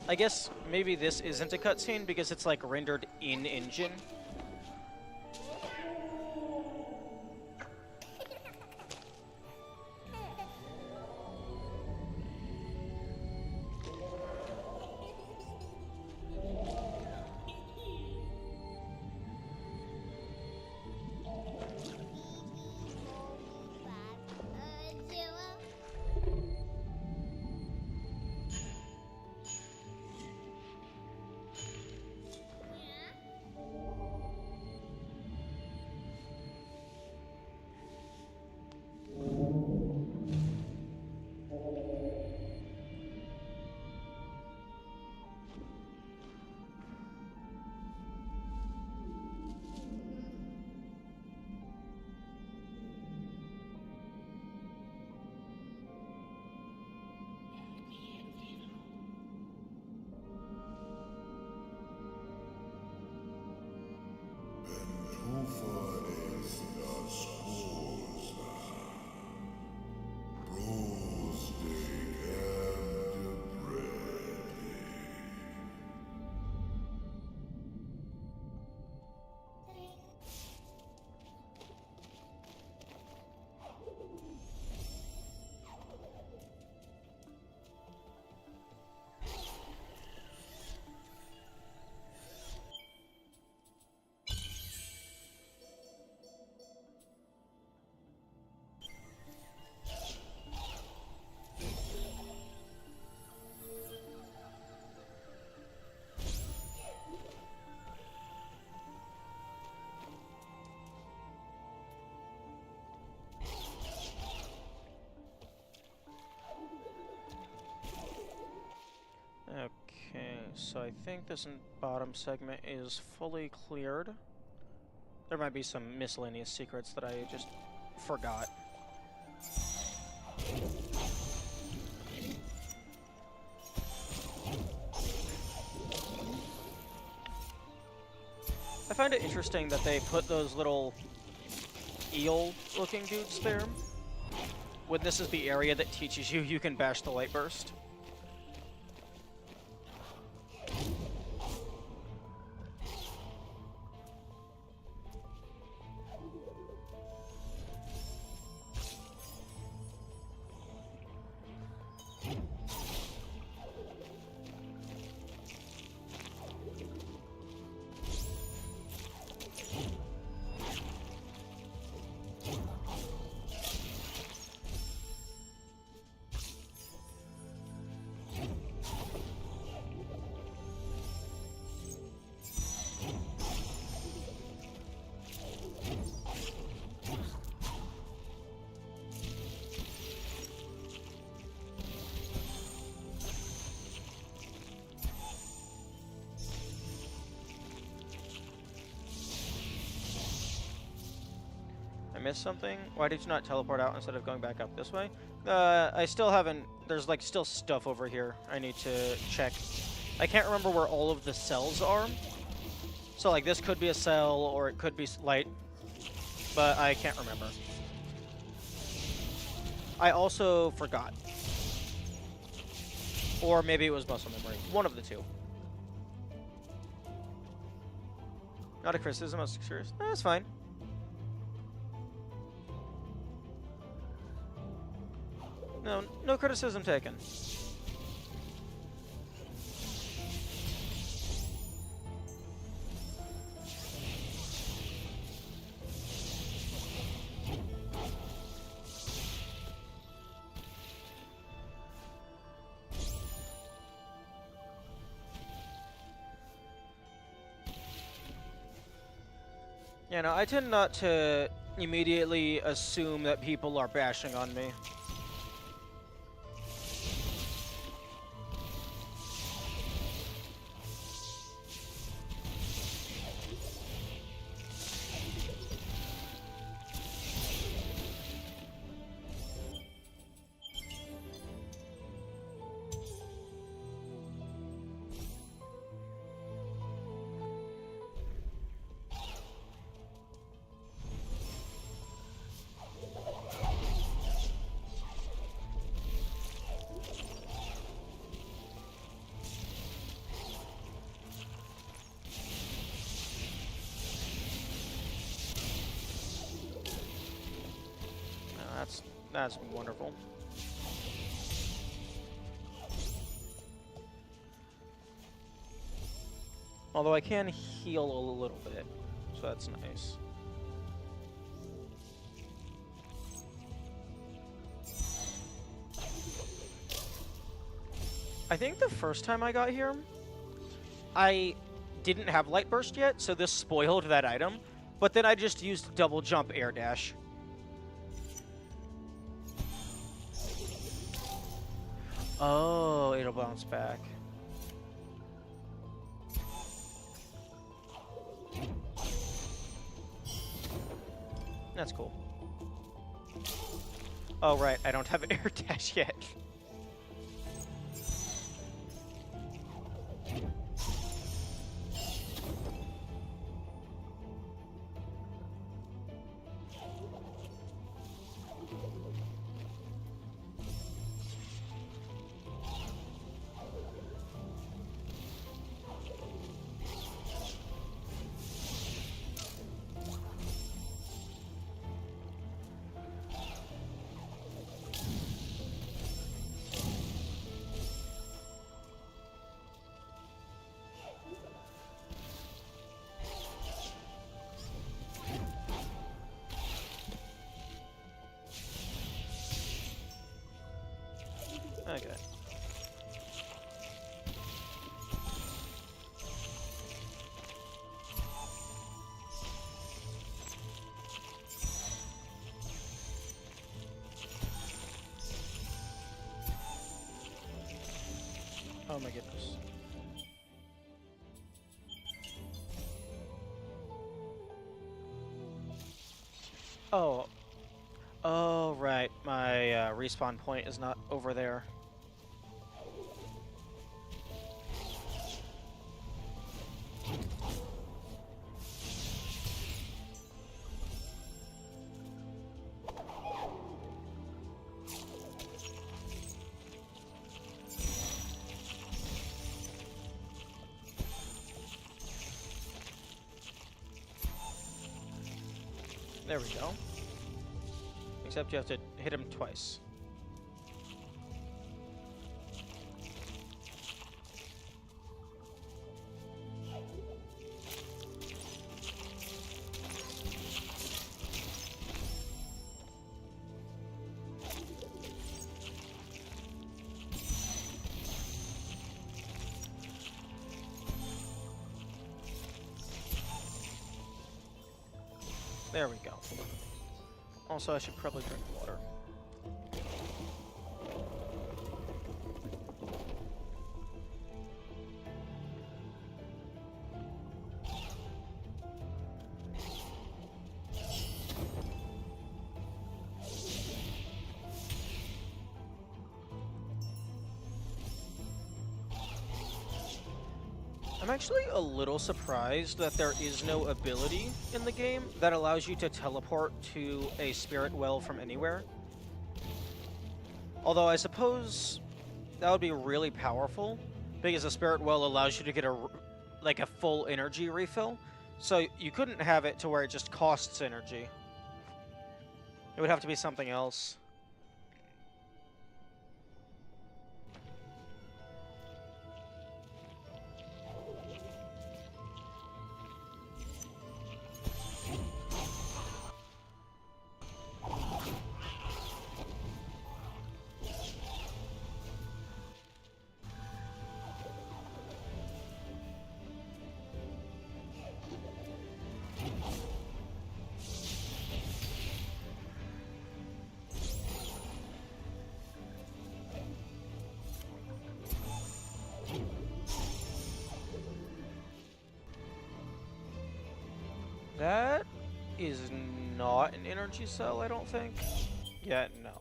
I guess maybe this isn't a cutscene because it's like rendered in-engine. Okay, so I think this bottom segment is fully cleared. There might be some miscellaneous secrets that I just forgot. I find it interesting that they put those little eel-looking dudes there, when this is the area that teaches you you can bash the light burst. missed something? Why did you not teleport out instead of going back up this way? I still haven't... There's, like, still stuff over here I need to check. I can't remember where all of the cells are. So, like, this could be a cell, or it could be light. But I can't remember. I also forgot. Or maybe it was muscle memory. One of the two. Not a criticism, I was curious. That's fine. No criticism taken. Yeah, no, I tend not to immediately assume that people are bashing on me. That's wonderful. Although I can heal a little bit, so that's nice. I think the first time I got here, I didn't have Light Burst yet, so this spoiled that item. But then I just used double jump air dash. Oh, it'll bounce back. That's cool. Oh, right, I don't have an air dash yet. Okay. Oh my goodness. Oh. Oh, right. My respawn point is not over there. There we go. Except you have to hit him twice. There we go. Also, I should probably drink water. I'm actually a little surprised that there is no ability in the game that allows you to teleport to a spirit well from anywhere. Although I suppose that would be really powerful, because a spirit well allows you to get a full energy refill. So you couldn't have it to where it just costs energy. It would have to be something else. That is not an energy cell, I don't think. Yeah, no.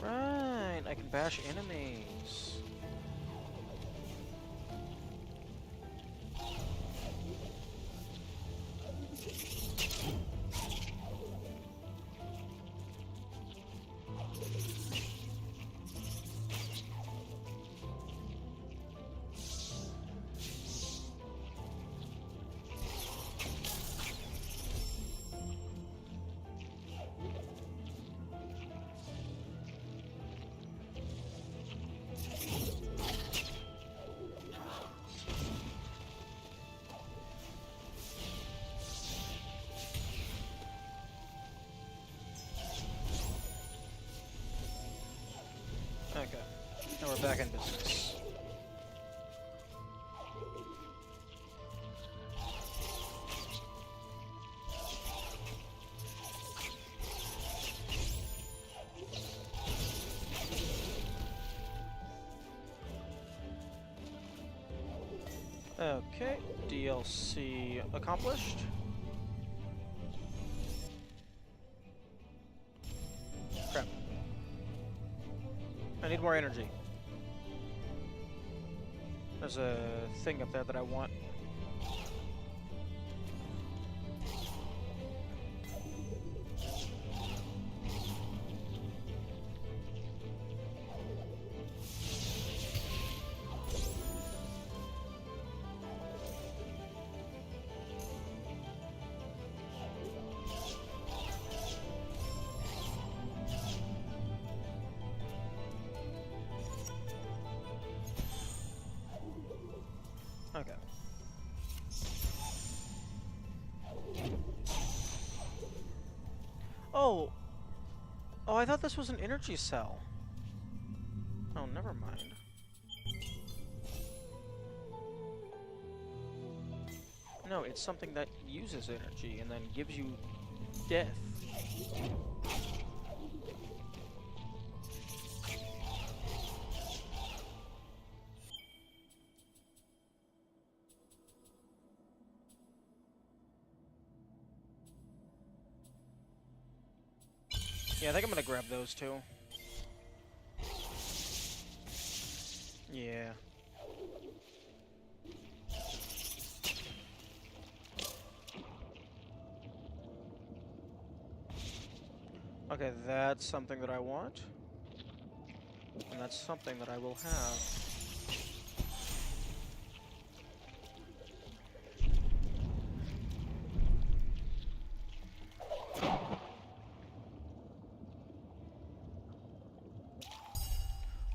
Right, I can bash enemies. Okay, now we're back in business. Okay, DLC accomplished. Crap. I need more energy. There's a thing up there that I want. Okay. Oh! Oh, I thought this was an energy cell. Oh, never mind. No, it's something that uses energy and then gives you death. Yeah, I think I'm gonna grab those two. Yeah. Okay, that's something that I want. And that's something that I will have.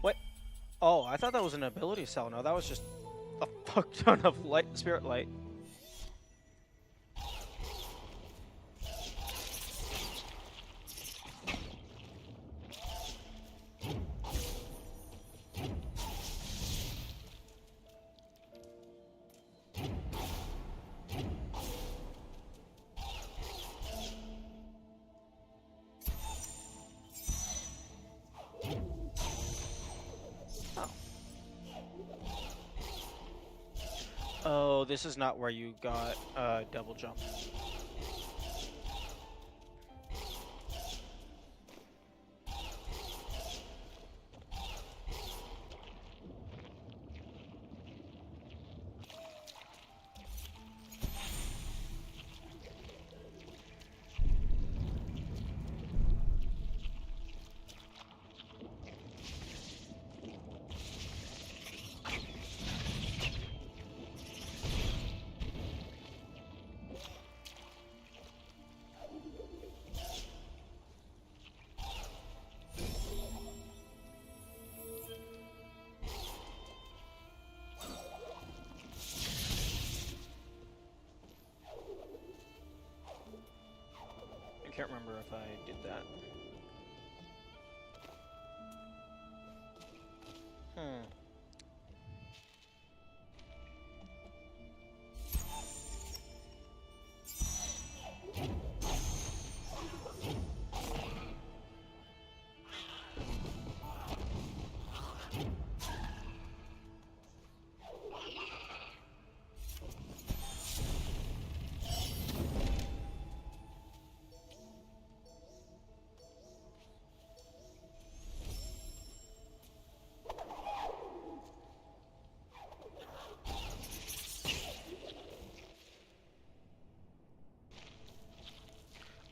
What? Oh, I thought that was an ability cell. No, that was just a fuck ton of Spirit Light. Oh, this is not where you got double jump. I can't remember if I did that.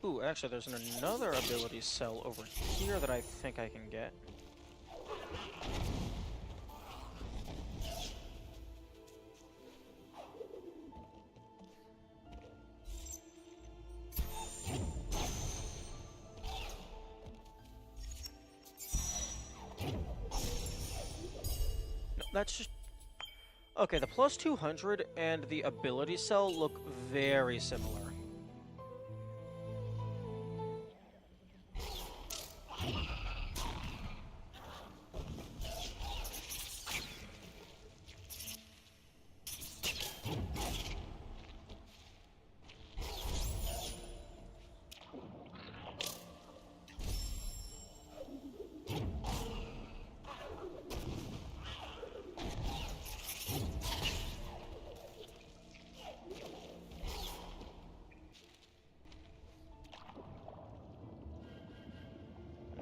Ooh, actually, there's another ability cell over here that I think I can get. No, that's just... Okay, the plus 200 and the ability cell look very similar.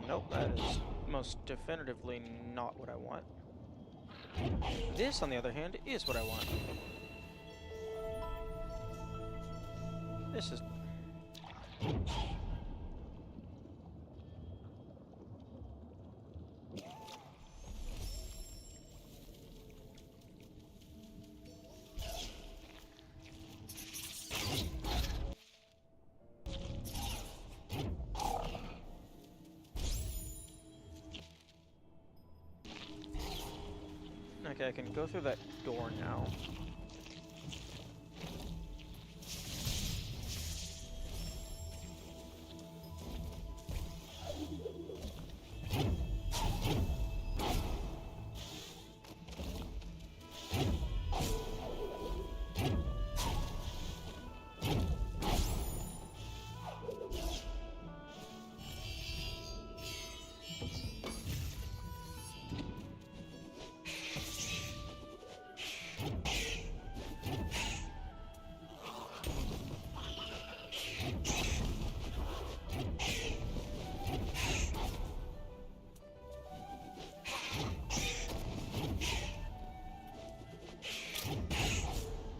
Nope, that is most definitively not what I want. This, on the other hand, is what I want. This is... Okay, I can go through that door now.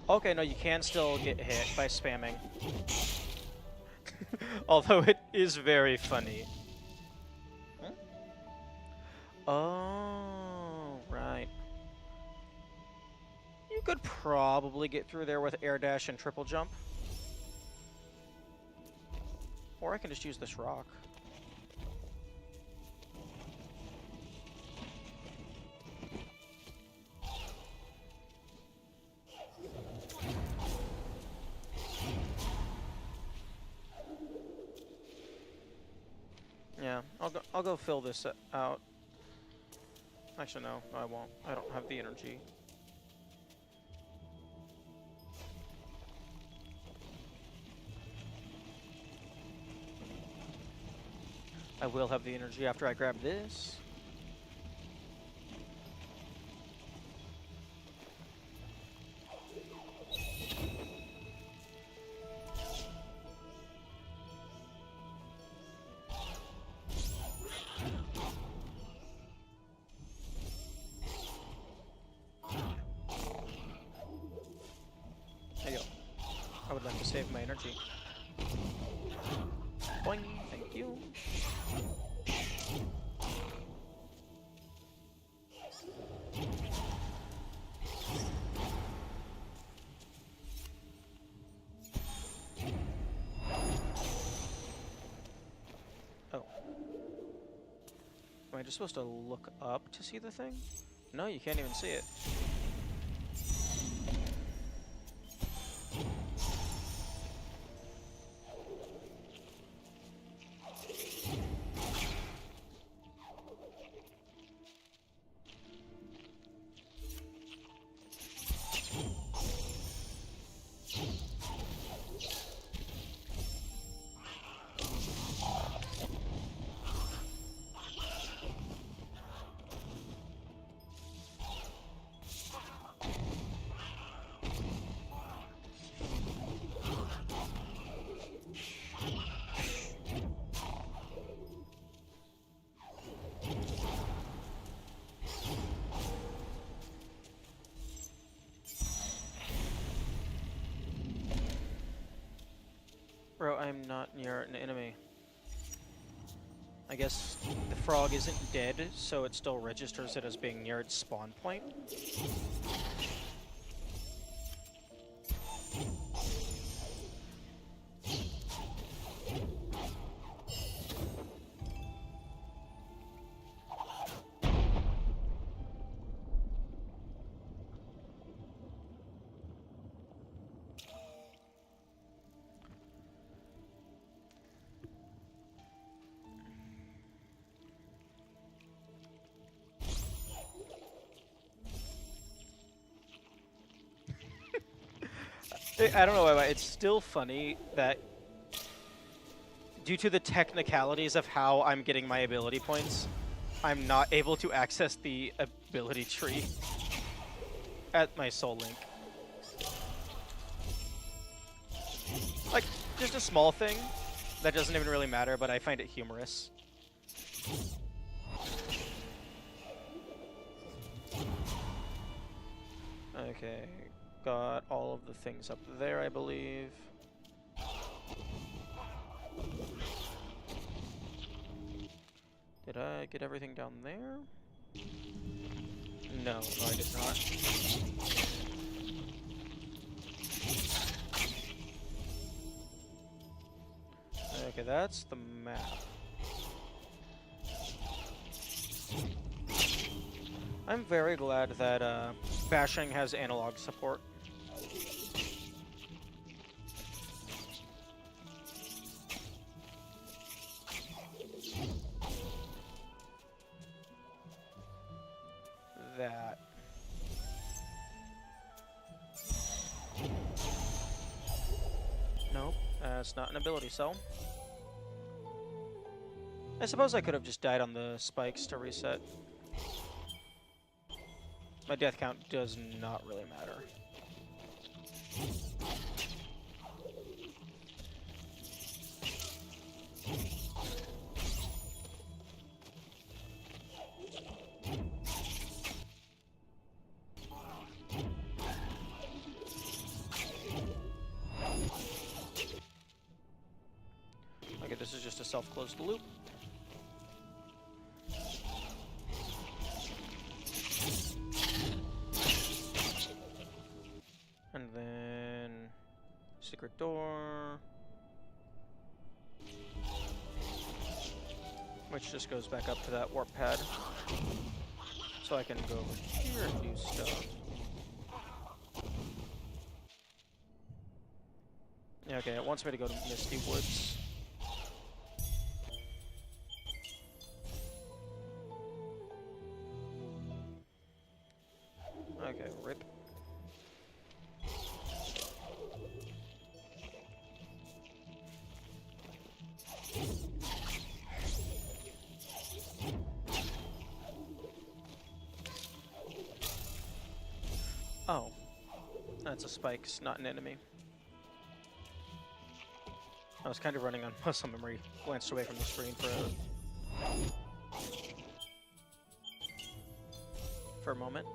Okay, no, you can still get hit by spamming. Although it is very funny. Oh, right. You could probably get through there with air dash and triple jump. Or I can just use this rock. Yeah, I'll go fill this out. Actually, no, I won't. I don't have the energy. I will have the energy after I grab this. There you go. I would like to save my energy. Boing, thank you. Oh. Am I just supposed to look up to see the thing? No, you can't even see it. Bro, I'm not near an enemy. I guess the frog isn't dead, so it still registers it as being near its spawn point. I don't know why, it's still funny that due to the technicalities of how I'm getting my ability points, I'm not able to access the ability tree at my Soul Link. Like, just a small thing that doesn't even really matter, but I find it humorous. Okay, got all of the things up there, I believe. Did I get everything down there? No, I did not. Okay, that's the map. I'm very glad that bashing has analog support. That. Nope, that's not an ability cell. I suppose I could have just died on the spikes to reset. My death count does not really matter. Okay, this is just a self-closed loop. secret door. Which just goes back up to that warp pad. So I can go over here and do stuff. Yeah, okay, it wants me to go to Misty Woods. Okay, rip. Oh. That's a spike, not an enemy. I was kind of running on muscle memory. Glanced away from the screen for a moment.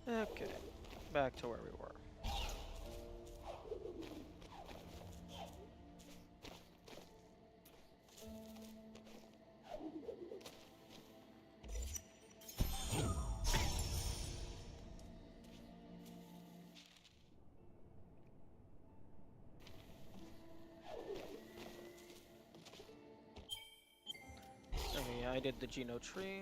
Okay, back to where we were. Okay, yeah, I did the Geno tree.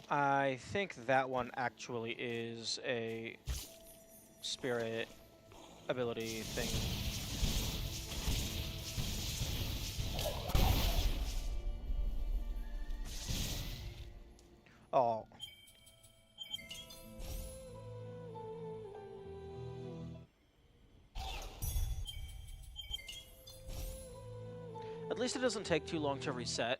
I think that one actually is a spirit ability thing. Oh. At least it doesn't take too long to reset.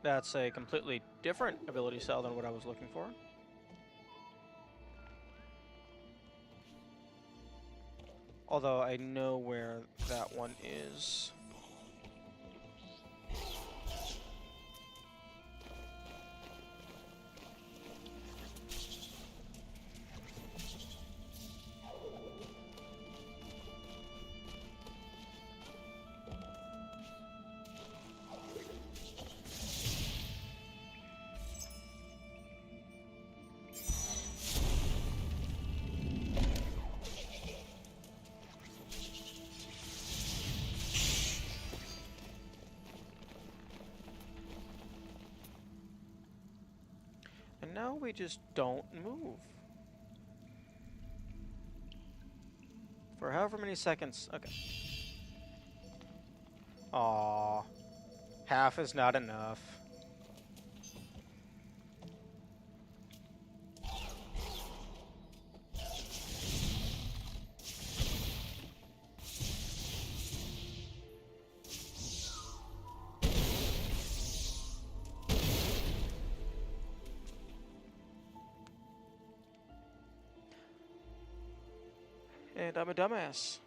That's a completely different ability cell than what I was looking for. Although I know where that one is. And now we just don't move. For however many seconds. Okay. Aww. Half is not enough. And I'm a dumbass.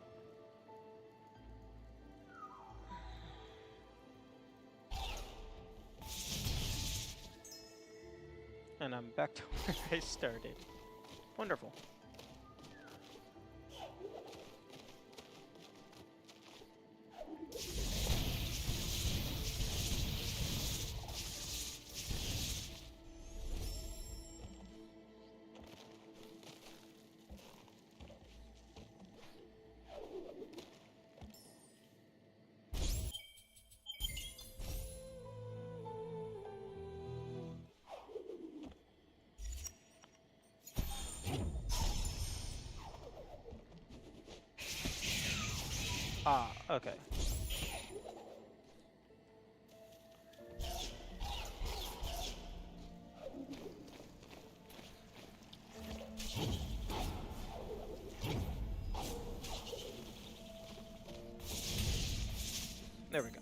And I'm back to where I started. Wonderful. Ah, okay. There we go.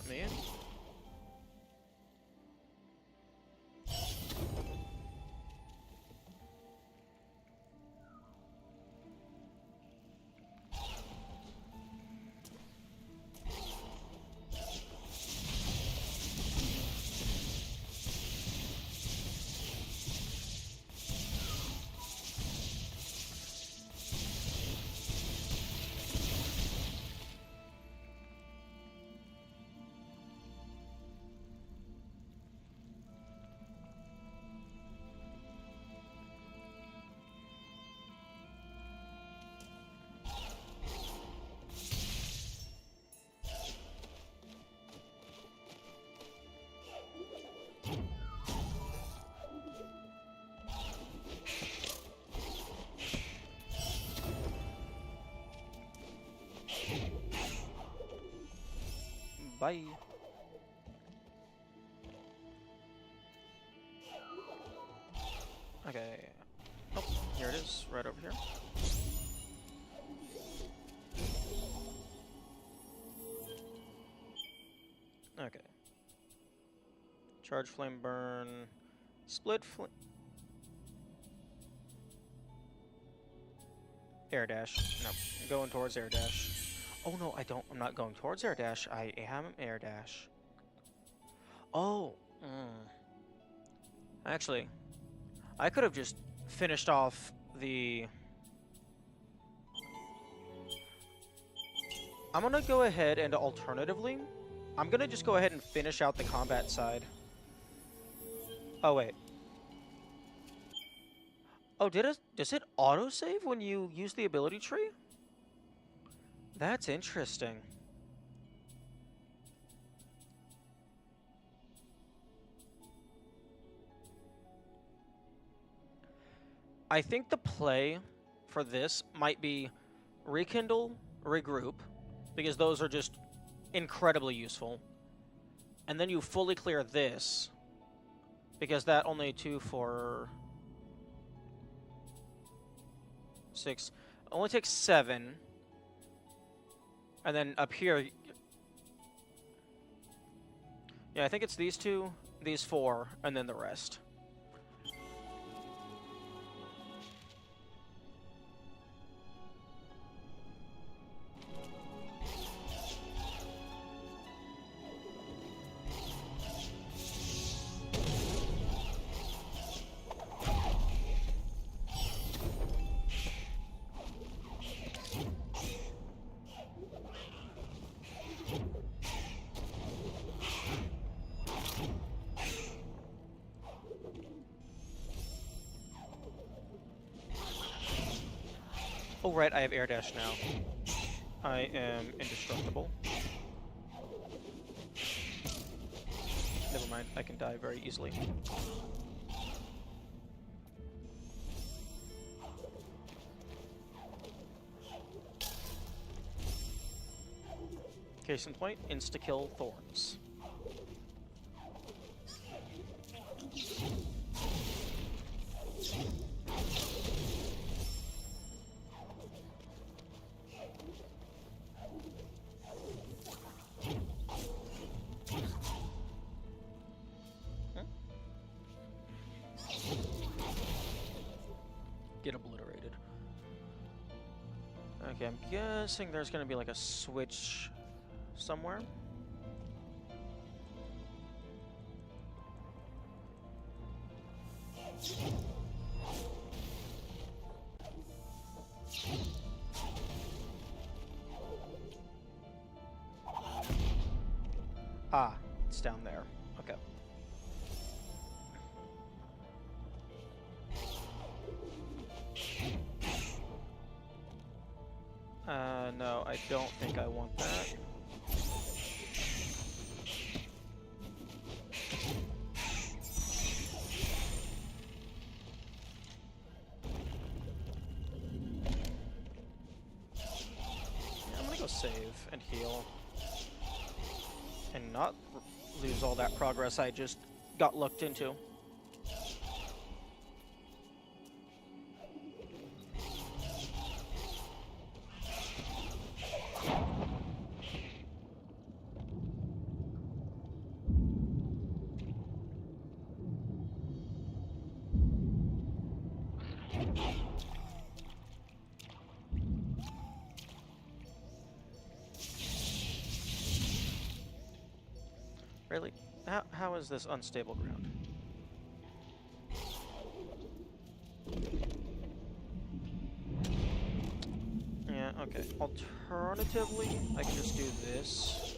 Let me in. Bye. Okay. Oh, here it is, right over here. Okay. Charge flame burn. Split flame. Air dash. No, I'm going towards air dash. Oh no, I don't. I'm not going towards air dash. I am air dash. Oh. Actually, I could have just finished off the... I'm gonna go ahead and alternatively, I'm gonna just go ahead and finish out the combat side. Oh wait. Oh, does it autosave when you use the ability tree? That's interesting. I think the play for this might be rekindle, regroup, because those are just incredibly useful. And then you fully clear this, because that only 2, 4, 6, only takes 7. And then up here, yeah, I think it's these 2, these 4, and then the rest. Oh, right, I have air dash now. I am indestructible. Never mind, I can die very easily. Case in point, insta-kill Thorns. Get obliterated. Okay, I'm guessing there's gonna be like a switch somewhere. Ah, it's down there. Okay. No, I don't think I want that. Yeah, I'm gonna go save and heal. And not lose all that progress I just got looked into. Really? How is this unstable ground? Yeah, okay. Alternatively, I can just do this.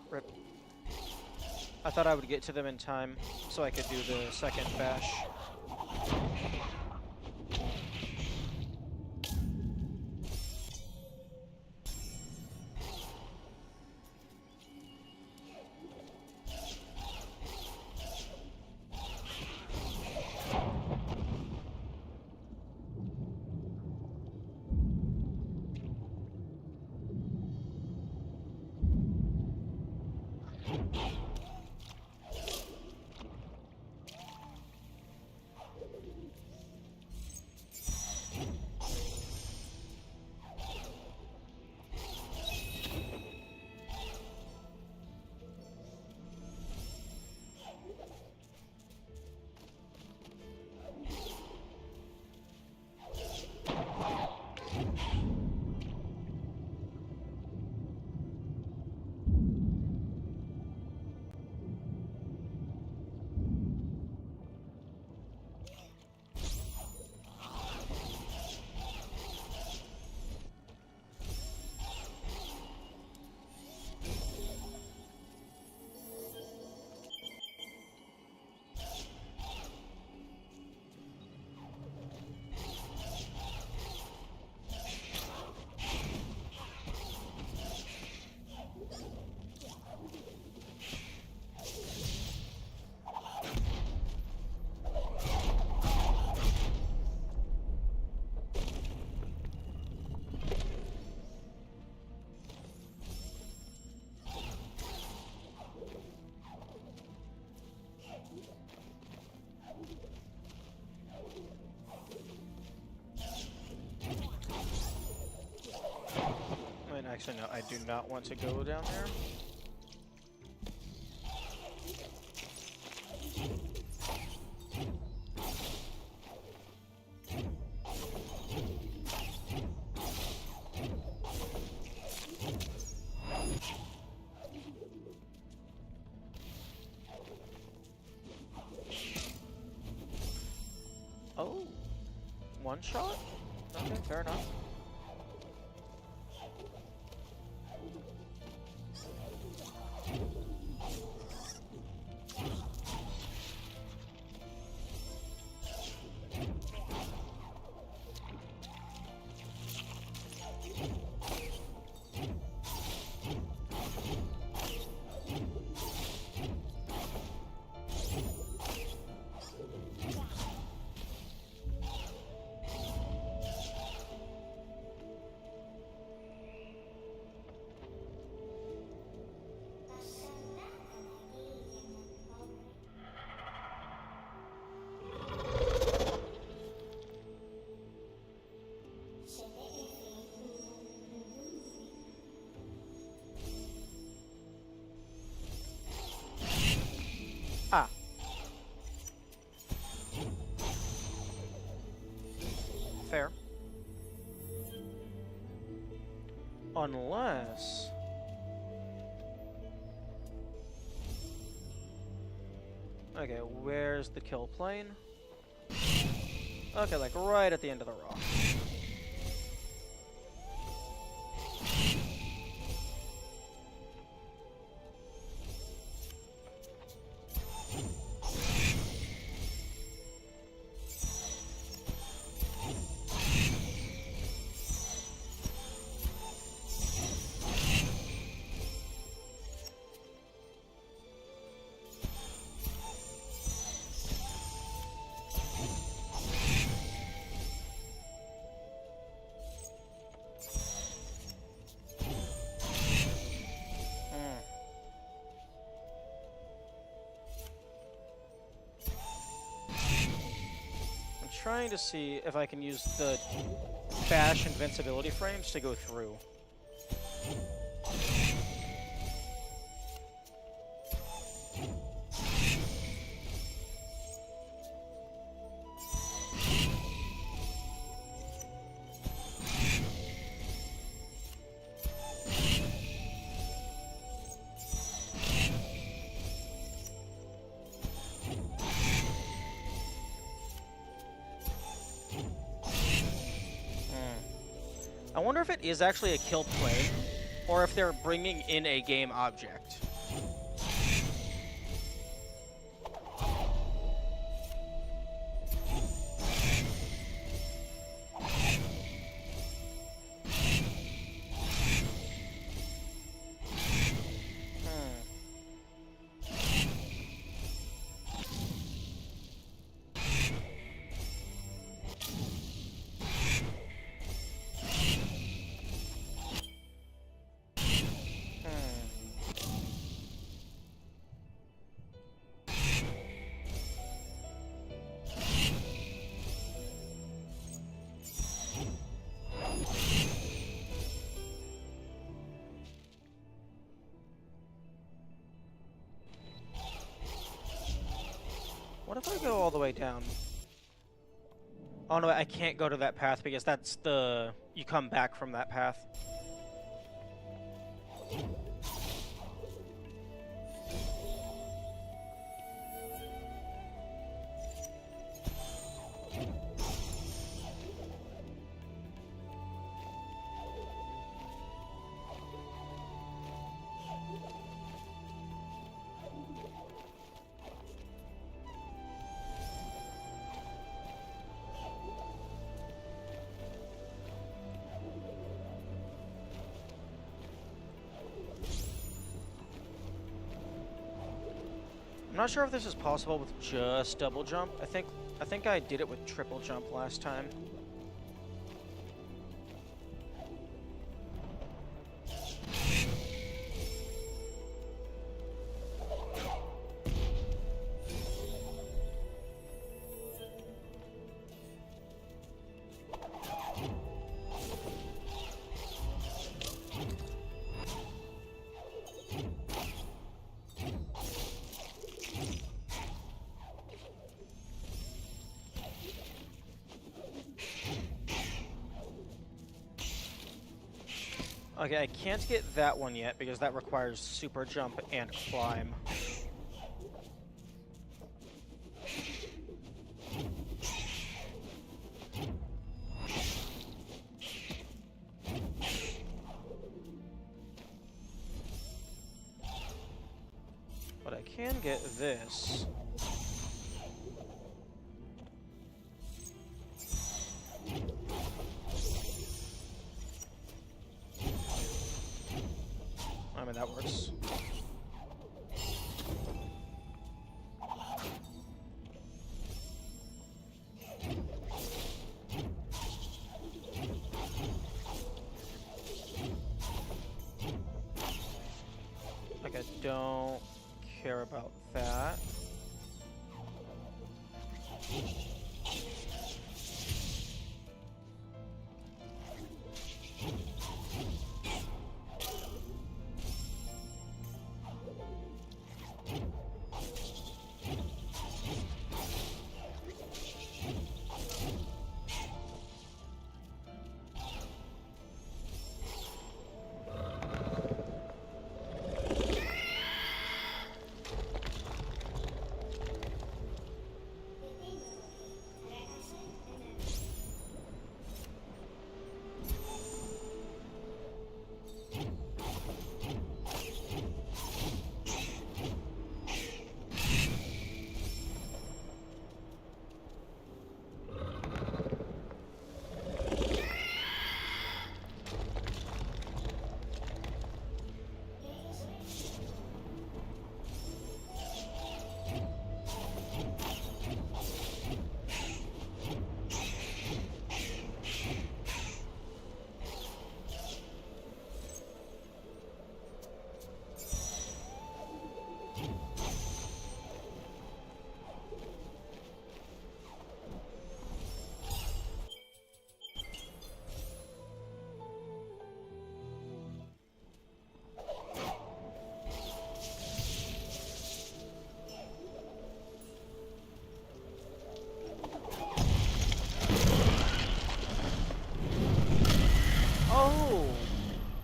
Rip. I thought I would get to them in time so I could do the second bash. Actually, no, I do not want to go down there. Oh, one shot? Okay, fair enough. Unless... Okay, where's the kill plane? Okay, like right at the end of the rock. Trying to see if I can use the bash invincibility frames to go through. I wonder if it is actually a kill plane, or if they're bringing in a game object. What if I go all the way down? Oh no, I can't go to that path because that's the... you come back from that path. I'm not sure if this is possible with just double jump. I think I did it with triple jump last time. Okay, I can't get that one yet because that requires super jump and climb. But I can get this. I mean, that works. Like, I don't care about that.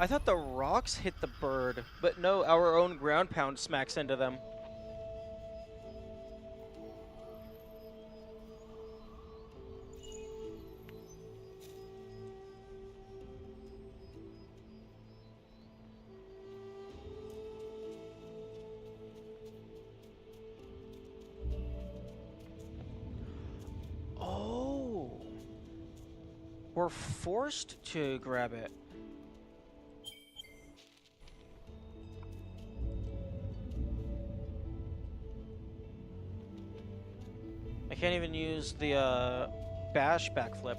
I thought the rocks hit the bird, but no, our own ground pound smacks into them. Oh. We're forced to grab it. I can't even use the bash backflip.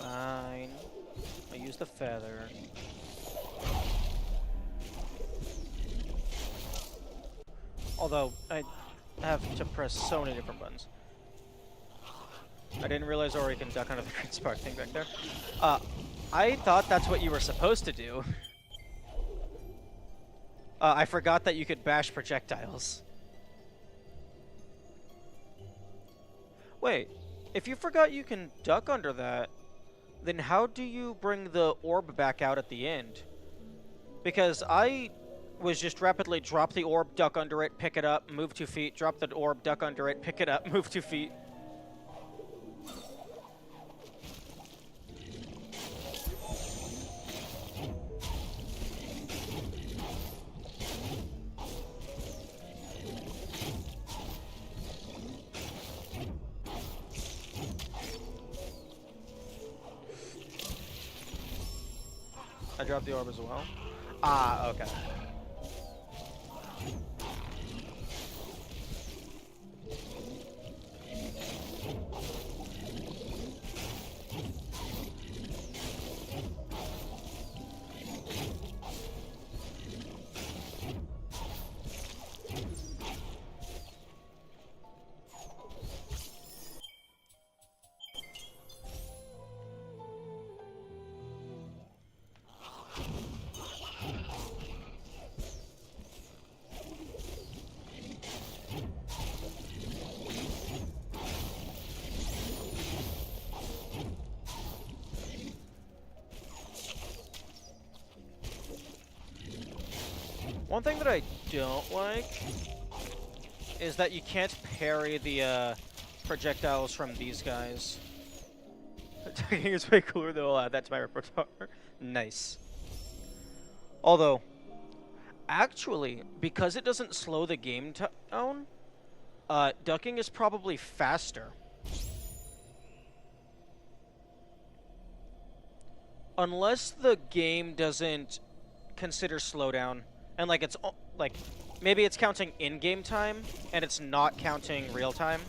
Fine. I use the feather. Although, I have to press so many different buttons. I didn't realize Ori can duck under the green spark thing back there. I thought that's what you were supposed to do. I forgot that you could bash projectiles. Wait, if you forgot you can duck under that, then how do you bring the orb back out at the end? Because I was just rapidly drop the orb, duck under it, pick it up, move 2 feet, drop the orb, duck under it, pick it up, move 2 feet. I dropped the orb as well. Ah, okay. One thing that I don't like is that you can't parry the projectiles from these guys. Attacking is way cooler though. I'll add that to my repertoire. Nice. Although, actually, because it doesn't slow the game down, ducking is probably faster. Unless the game doesn't consider slowdown. And like it's like maybe it's counting in-game time and it's not counting real time.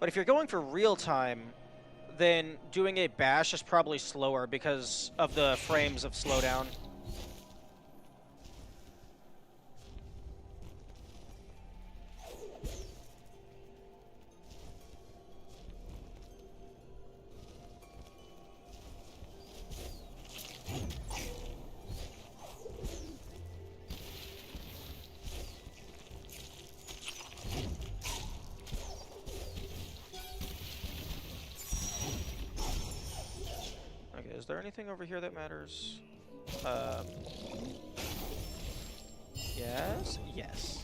But if you're going for real time, then doing a bash is probably slower because of the frames of slowdown. Is there anything over here that matters? Yes? Yes.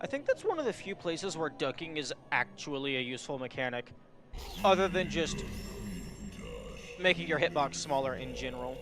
I think that's one of the few places where ducking is actually a useful mechanic, other than just making your hitbox smaller in general.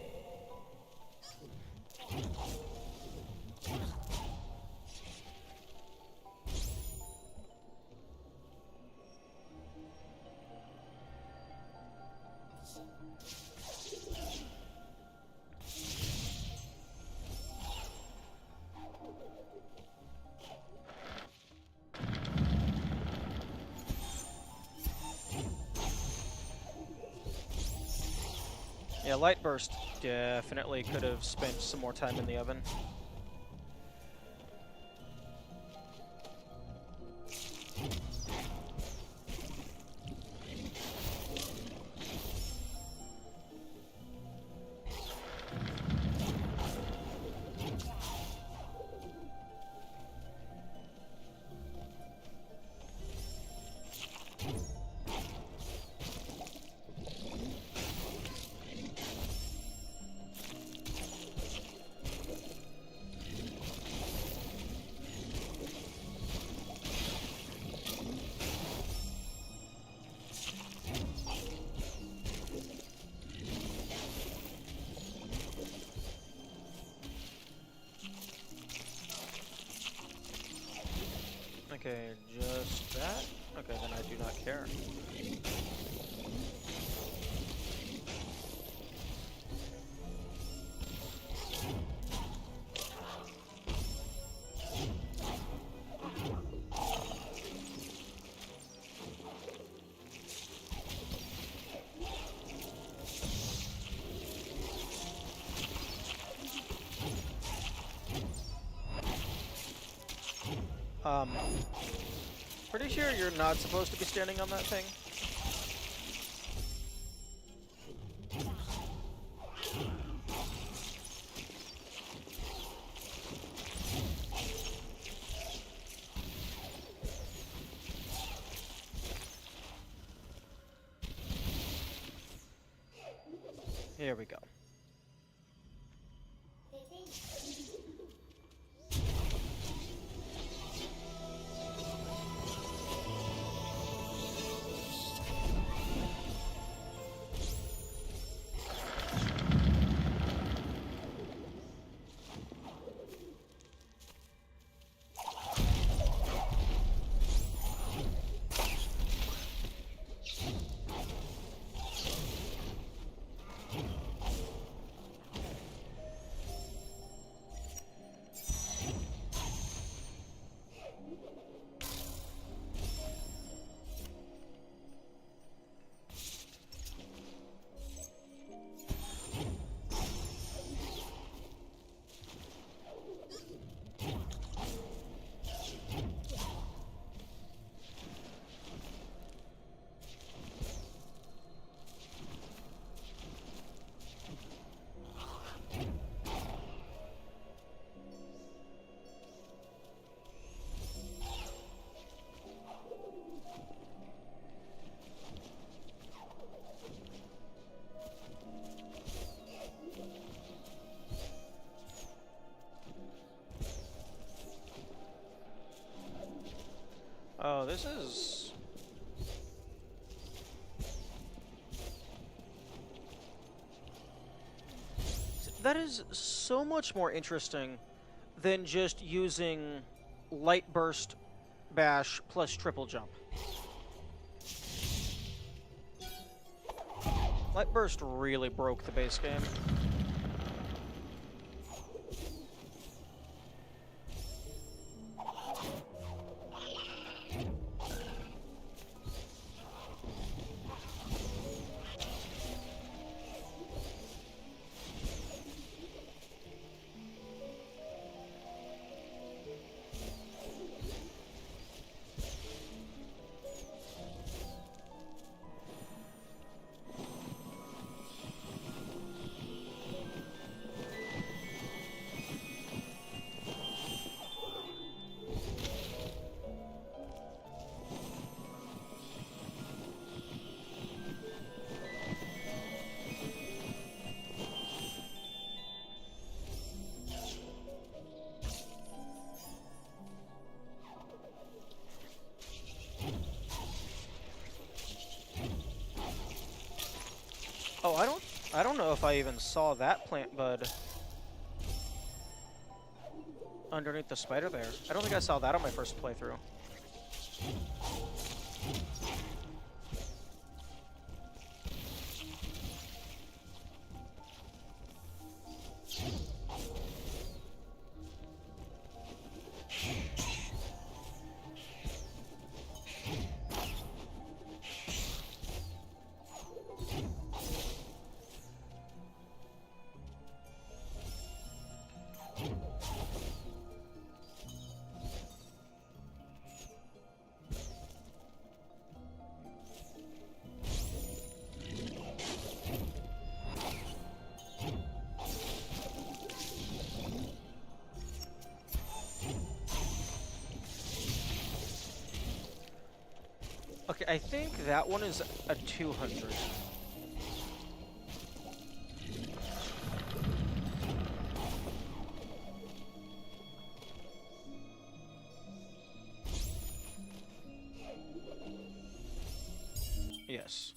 Yeah, Light Burst definitely could have spent some more time in the oven. Okay, just that? Okay, then I do not care. Pretty sure you're not supposed to be standing on that thing. Here we go. Oh, this is... That is so much more interesting than just using Light Burst Bash plus Triple Jump. Light Burst really broke the base game. Oh, I don't know if I even saw that plant bud underneath the spider there. I don't think I saw that on my first playthrough. Okay, I think that one is a 200. Yes.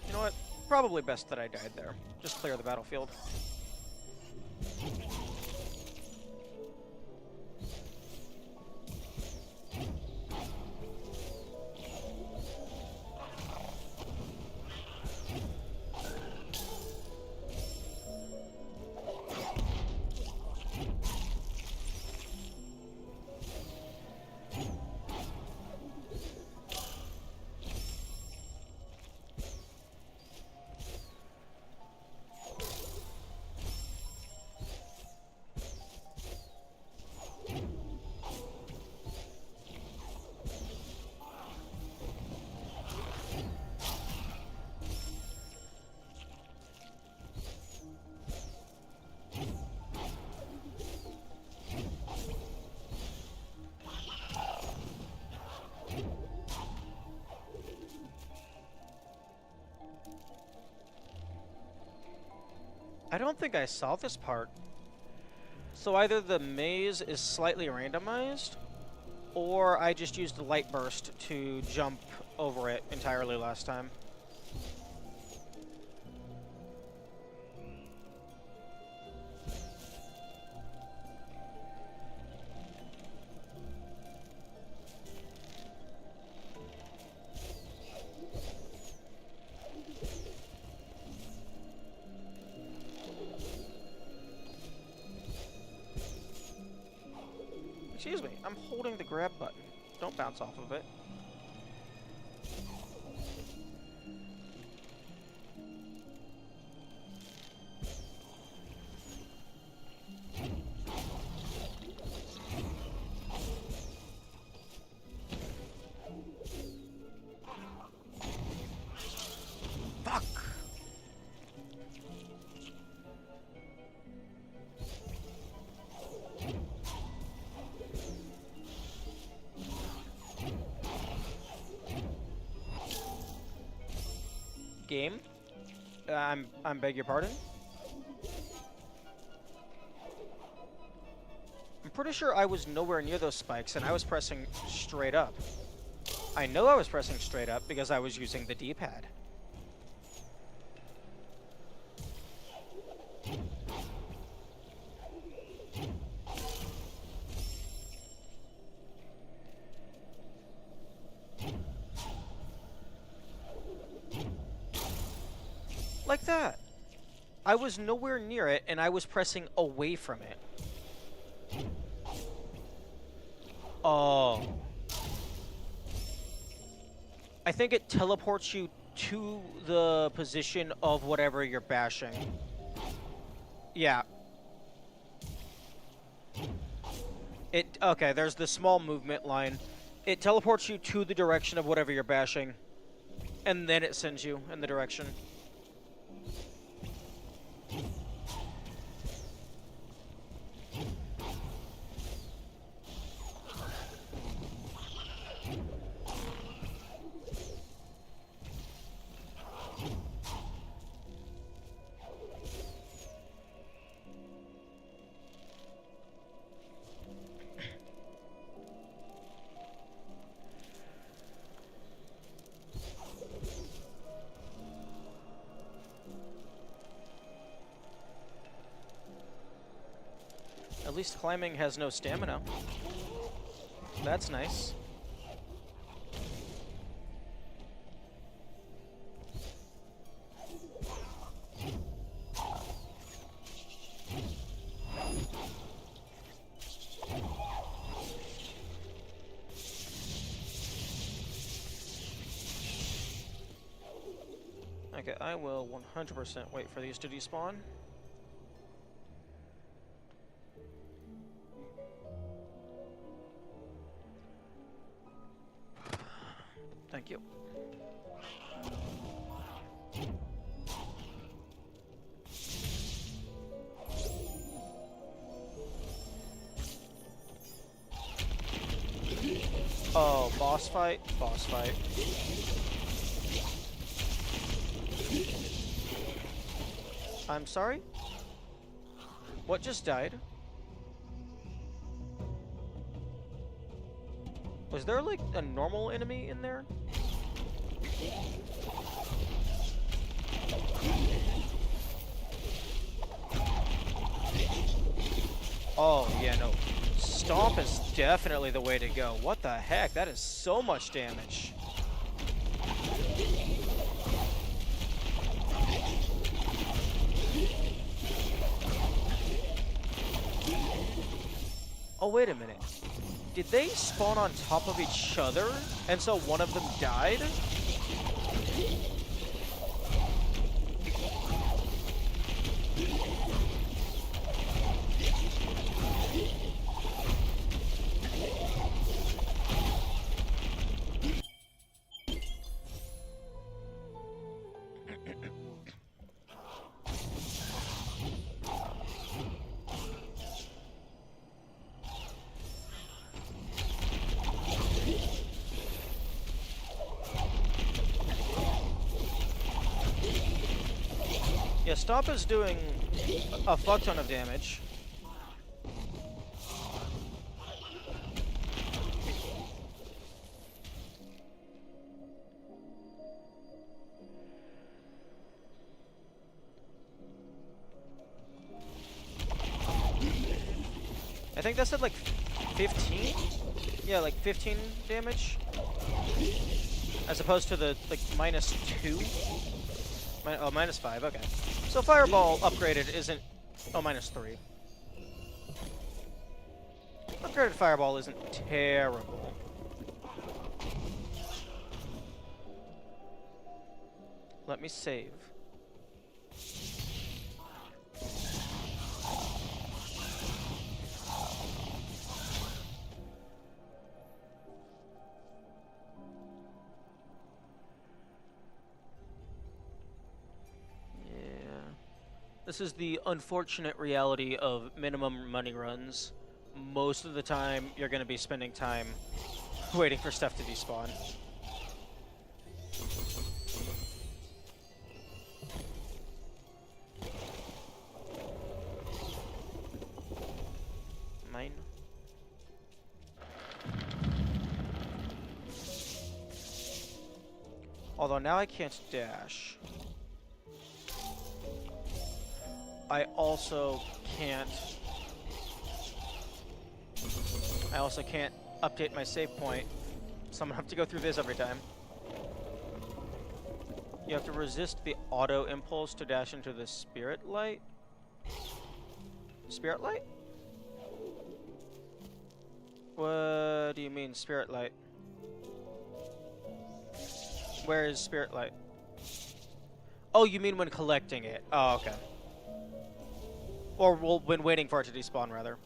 You know what? Probably best that I died there. Just clear the battlefield. I don't think I saw this part. So either the maze is slightly randomized, or I just used the light burst to jump over it entirely last time. Excuse me, I'm holding the grab button. Don't bounce off of it. Fuck! Game? I'm beg your pardon? I'm pretty sure I was nowhere near those spikes and I was pressing straight up. I know I was pressing straight up because I was using the D-pad. Like that. I was nowhere near it, and I was pressing away from it. Oh. I think it teleports you to the position of whatever you're bashing. Yeah. Okay, there's the small movement line. It teleports you to the direction of whatever you're bashing, and then it sends you in the direction. At least climbing has no stamina. That's nice. Okay, I will 100% wait for these to despawn. Thank you. Oh, boss fight? Boss fight. I'm sorry? What just died? Was there, like, a normal enemy in there? Oh, yeah, no. Stomp is definitely the way to go. What the heck? That is so much damage. Oh, wait a minute. Did they spawn on top of each other, and so one of them died? Yeah, Stomp is doing a fuck ton of damage. I think that said like 15? Yeah, like 15 damage. As opposed to the like -2? Oh, -5, okay. So Fireball upgraded isn't... Oh, -3. Upgraded Fireball isn't terrible. Let me save. This is the unfortunate reality of minimum money runs. Most of the time, you're going to be spending time waiting for stuff to despawn. Mine. Although now I can't dash. I also can't update my save point, so I'm gonna have to go through this every time. You have to resist the auto impulse to dash into the Spirit Light? Spirit Light? What do you mean, Spirit Light? Where is Spirit Light? Oh, you mean when collecting it. Oh, okay. Or when waiting for it to despawn, rather.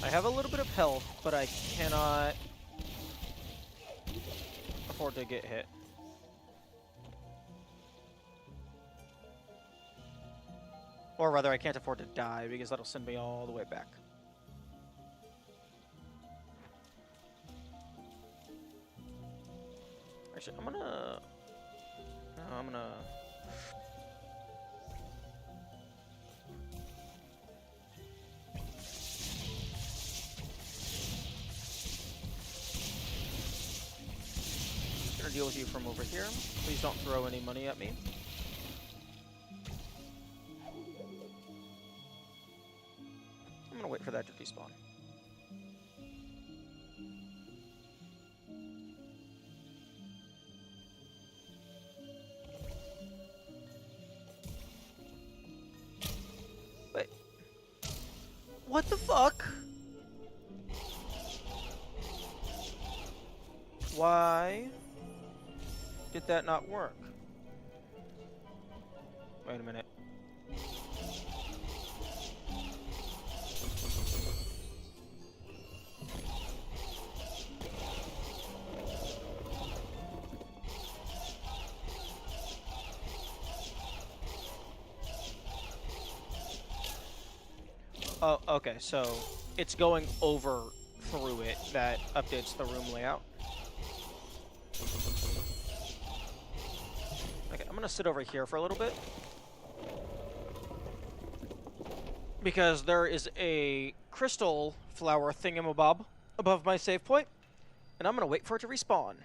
I have a little bit of health, but I cannot afford to get hit. Or rather, I can't afford to die, because that'll send me all the way back. Actually, I'm gonna... No, I'm gonna... deal with you from over here. Please don't throw any money at me. I'm gonna wait for that to despawn. Wait. What the fuck? Why did that not work? Wait a minute. Oh, okay, so it's going over through it that updates the room layout. Okay, I'm gonna sit over here for a little bit. Because there is a crystal flower thingamabob above my save point, and I'm gonna wait for it to respawn.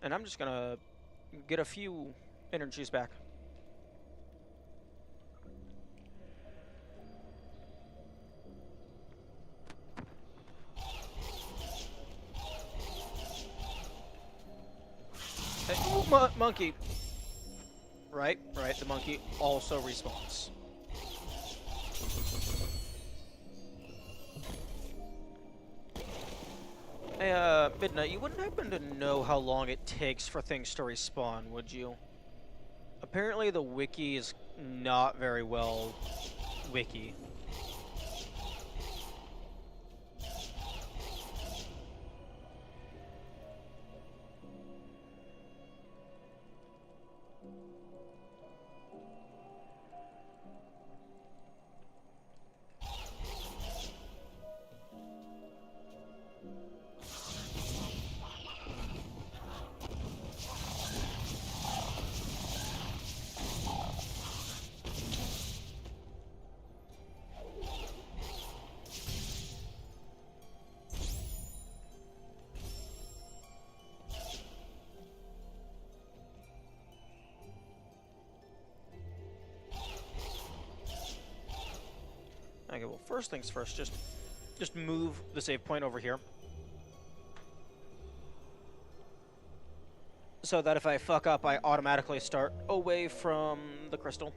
And I'm just gonna get a few energies back. Hey, ooh, monkey. Right, the monkey also respawns. Hey, Midnight, you wouldn't happen to know how long it takes for things to respawn, would you? Apparently the wiki is not very well wiki. Okay, well, first things first, just move the save point over here. So that if I fuck up, I automatically start away from the crystal.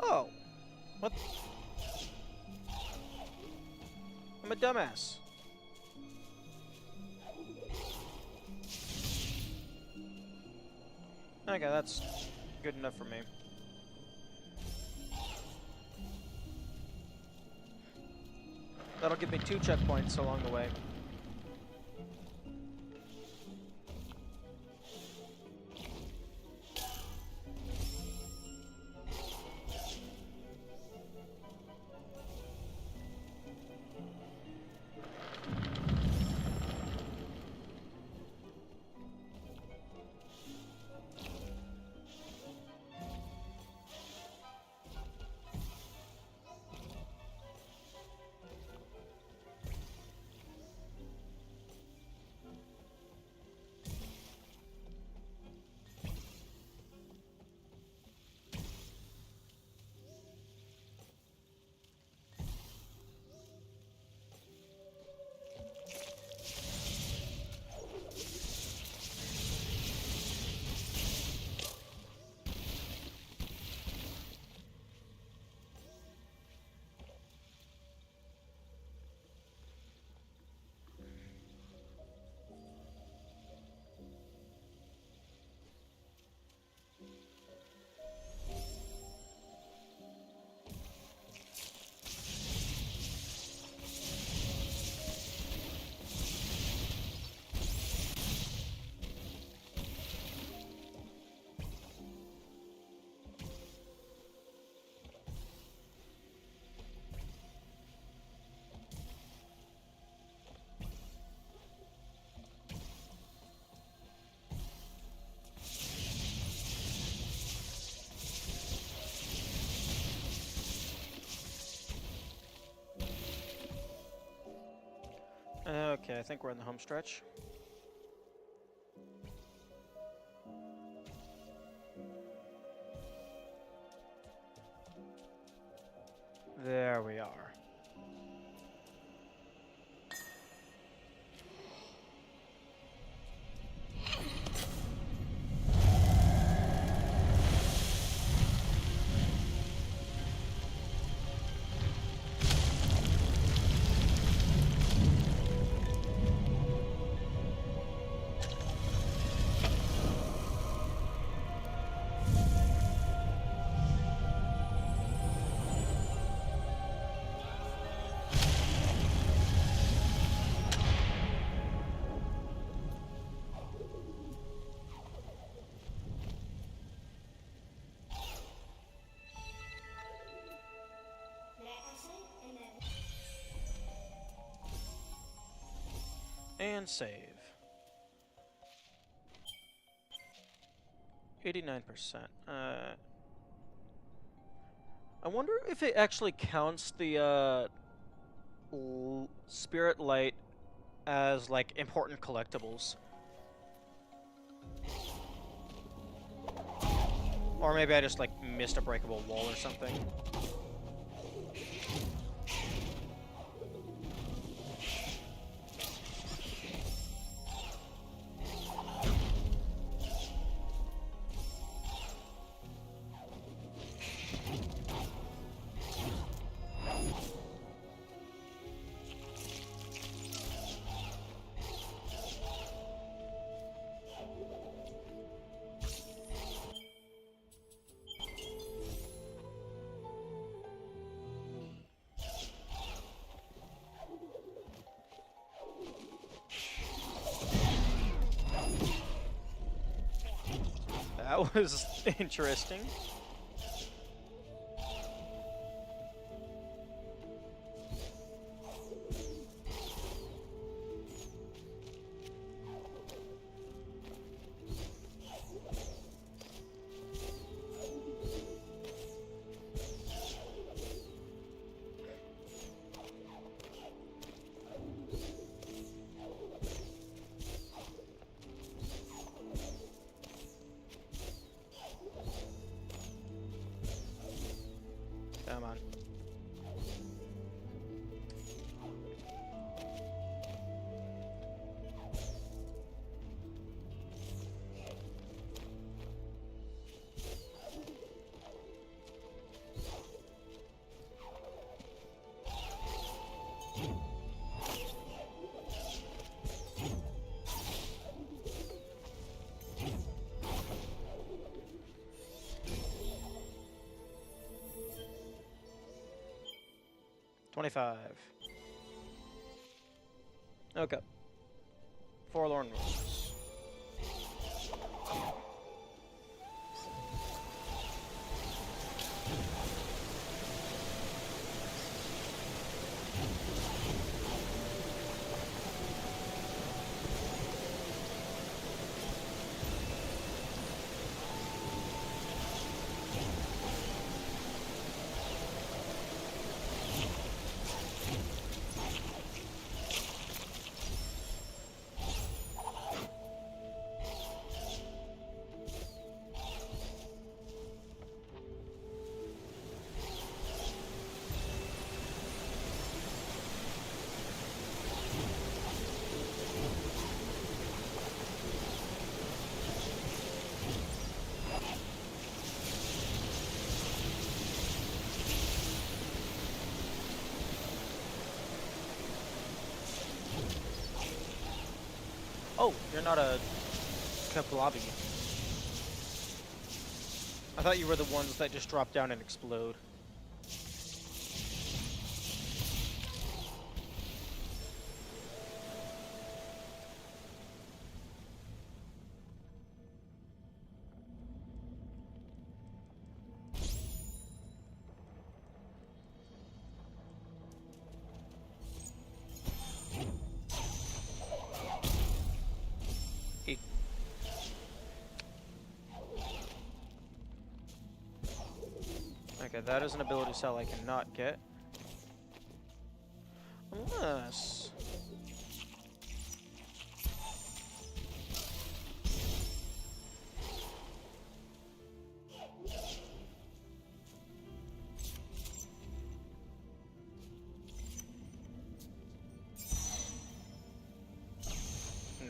Oh, what? I'm a dumbass. Okay, that's good enough for me. That'll give me 2 checkpoints along the way. I think we're in the home stretch. There we are. And save. 89%. I wonder if it actually counts the Spirit Light as like important collectibles. Or maybe I just like missed a breakable wall or something. That was interesting. Come on. $25. Okay. Forlorn Roses. Oh, you're not a Kaplabi. I thought you were the ones that just drop down and explode. Okay, that is an ability cell I cannot get. Unless...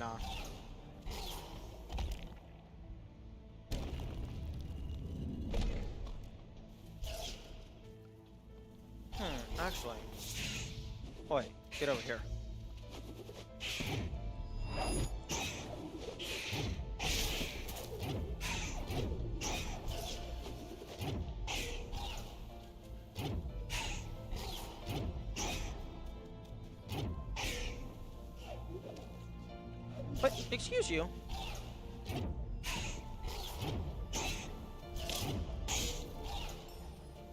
nah. Actually. Oi, get over here. But, excuse you.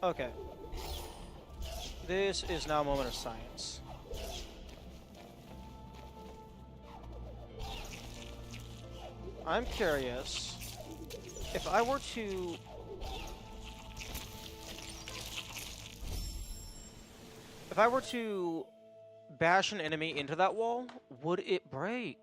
Okay. This is now a moment of science. I'm curious if I were to... If I were to bash an enemy into that wall, would it break?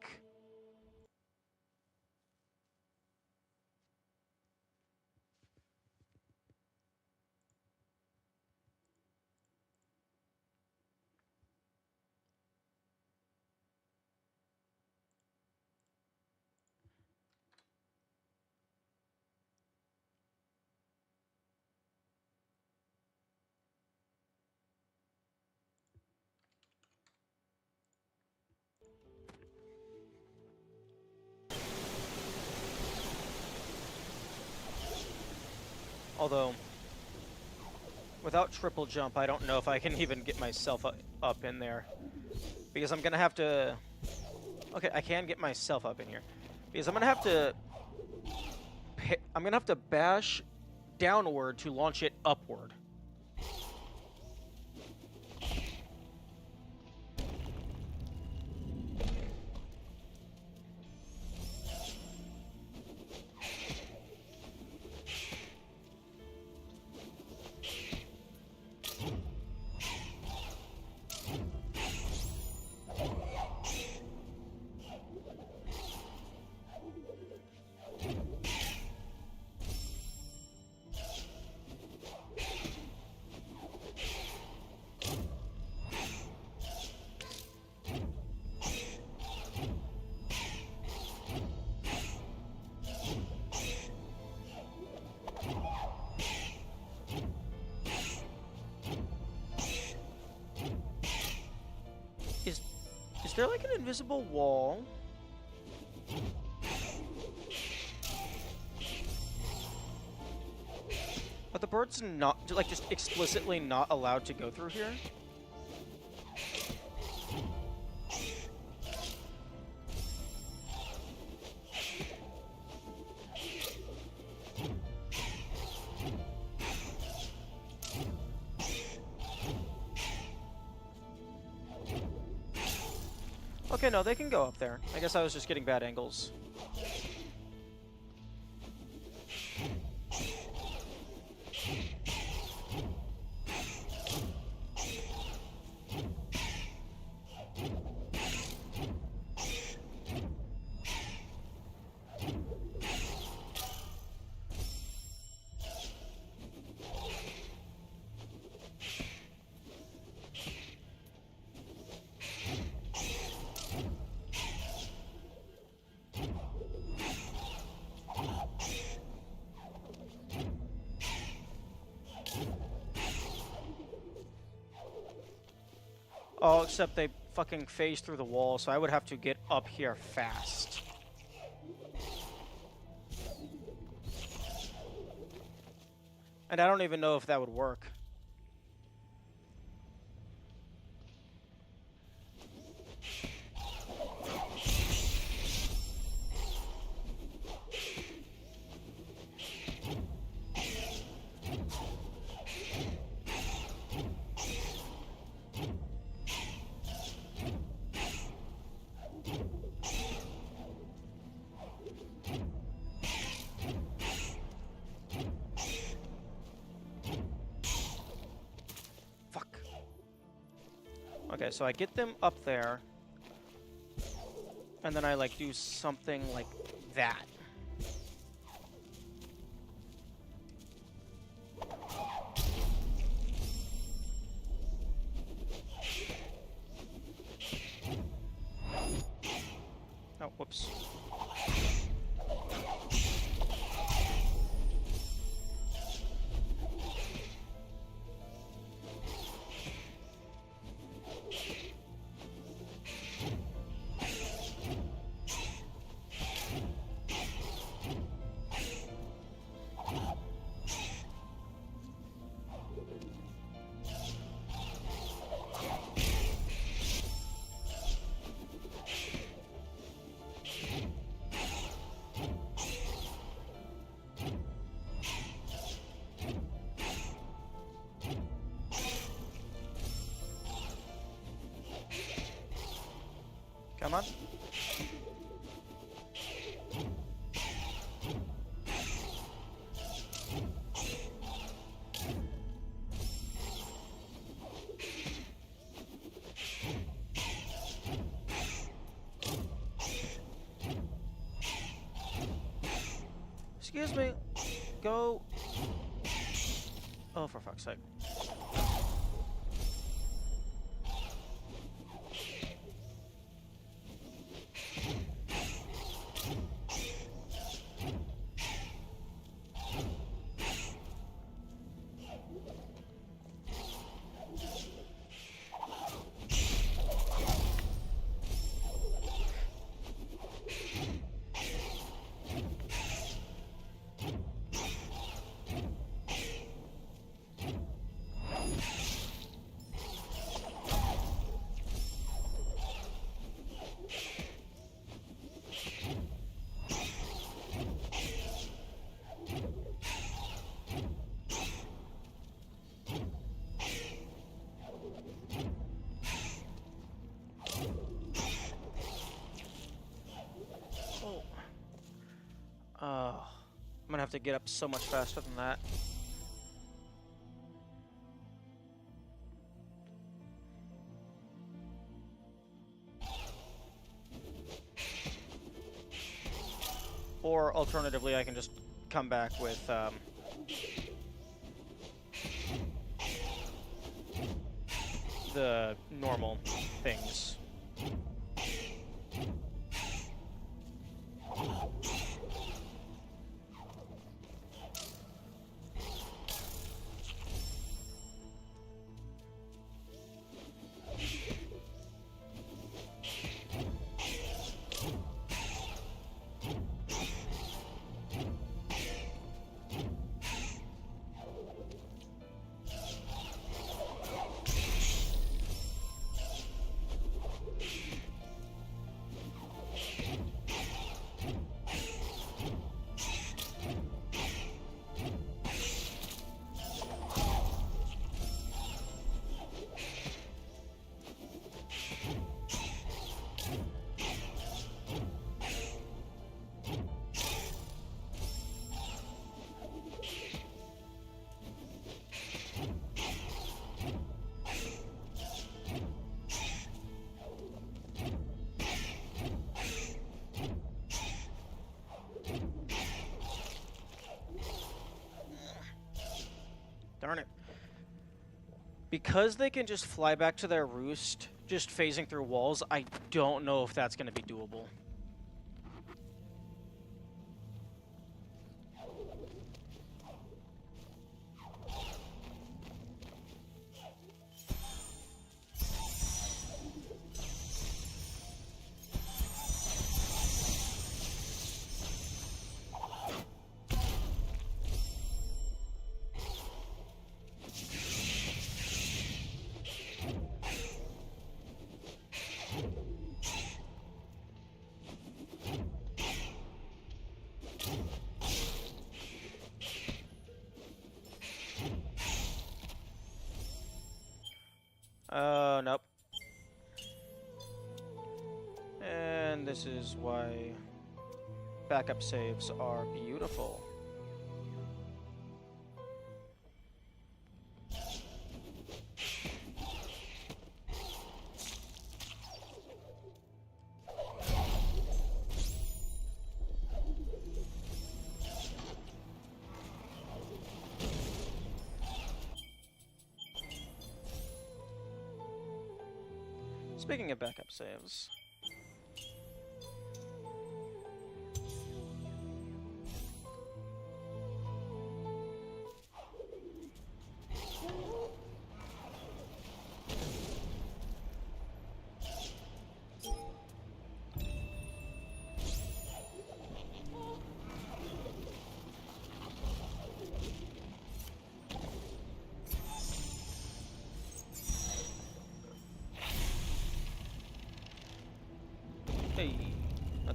Although, without triple jump, I don't know if I can even get myself up in there. Because I'm gonna have to... Okay, I can get myself up in here. Because I'm gonna have to... I'm gonna have to bash downward to launch it upward. Is there like an invisible wall? Are the birds not, like, just explicitly not allowed to go through here? Okay, no, they can go up there. I guess I was just getting bad angles. Oh, except they fucking phase through the wall, so I would have to get up here fast. And I don't even know if that would work. Okay, so I get them up there, and then I, like, do something like that. Oh, Come on. Excuse me. Go. Oh, for fuck's sake. I'm gonna have to get up so much faster than that. Or alternatively, I can just come back with the normal things. Darn it. Because they can just fly back to their roost, just phasing through walls, I don't know if that's going to be doable. Nope. And this is why backup saves are beautiful. Speaking of backup saves,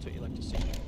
That's what you like to see.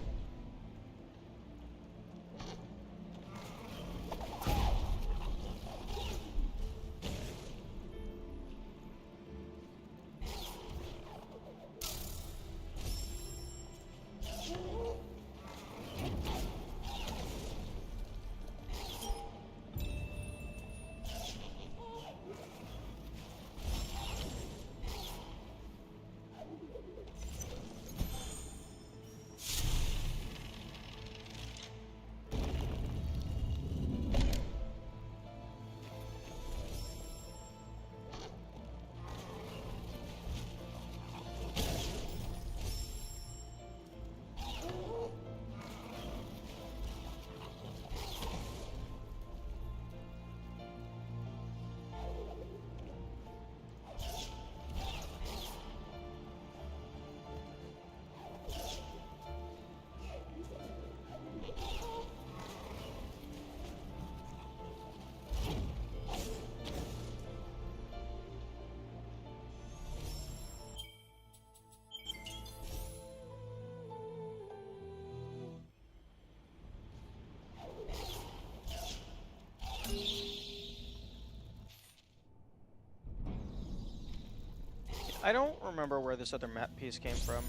I don't remember where this other map piece came from.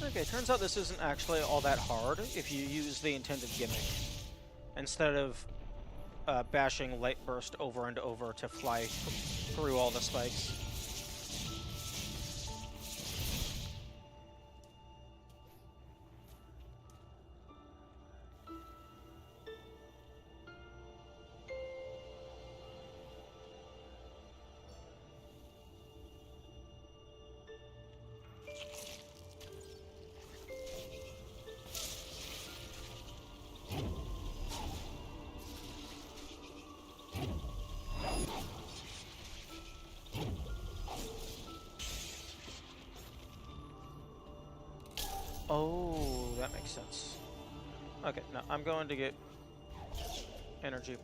Okay, turns out this isn't actually all that hard if you use the intended gimmick. Instead of bashing Light Burst over and over to fly through all the spikes. Oh, that makes sense. Okay, now I'm going to get energy.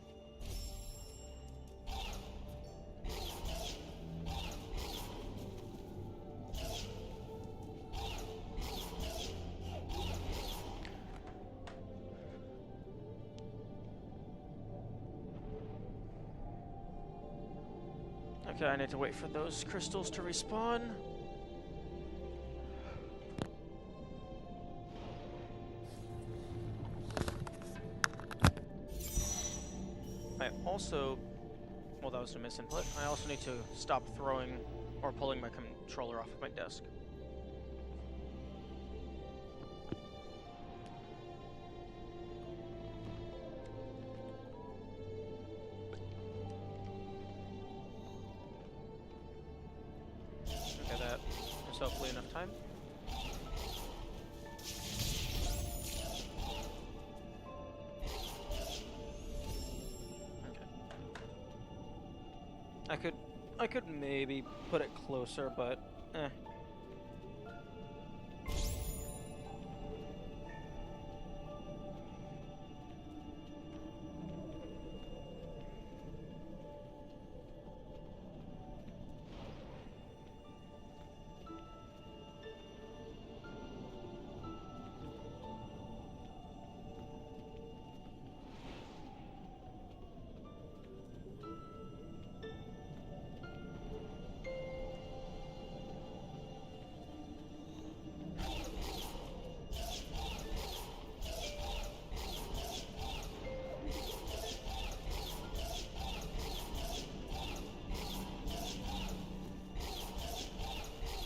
Okay, I need to wait for those crystals to respawn. I also, well, that was a misinput. I also need to stop throwing or pulling my controller off of my desk. Okay, that is hopefully enough time. I could maybe put it closer, but eh.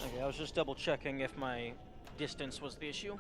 Okay, I was just double checking if my distance was the issue.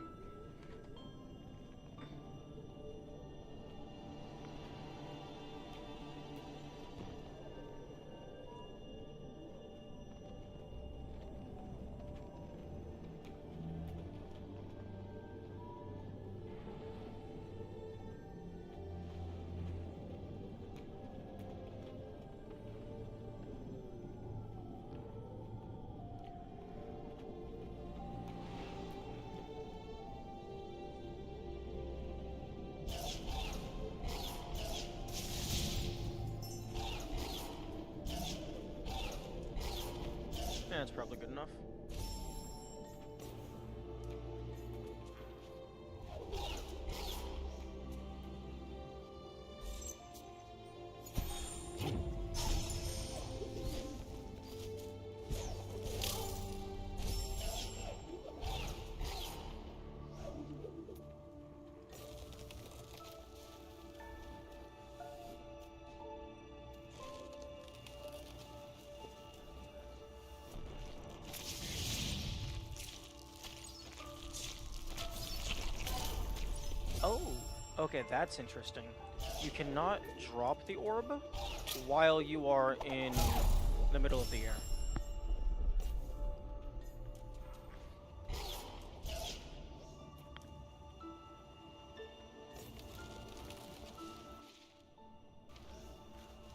Yeah, it's probably good enough. Oh, okay, that's interesting. You cannot drop the orb while you are in the middle of the air.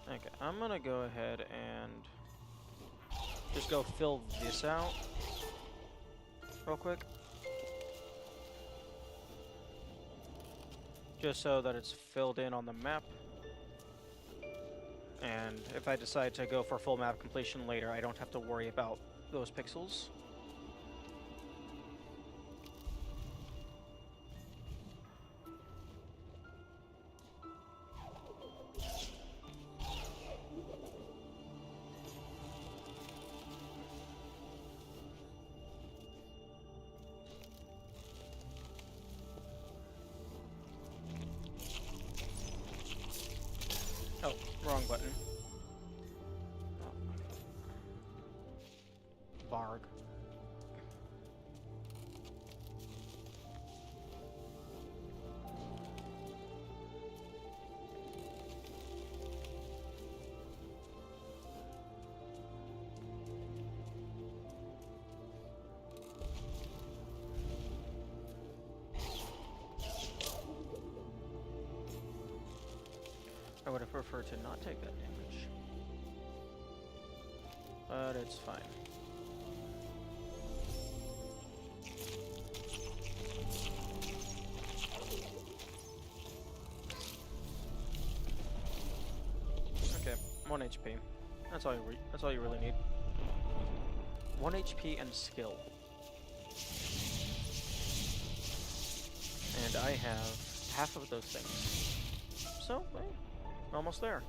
Okay, I'm gonna go ahead and just go fill this out real quick. Just so that it's filled in on the map. And if I decide to go for full map completion later, I don't have to worry about those pixels. Wrong button. Varg. I would have preferred to not take that damage. But it's fine. Okay, 1 HP. That's all you really need. 1 HP and skill. And I have half of those things. So, hey, almost there.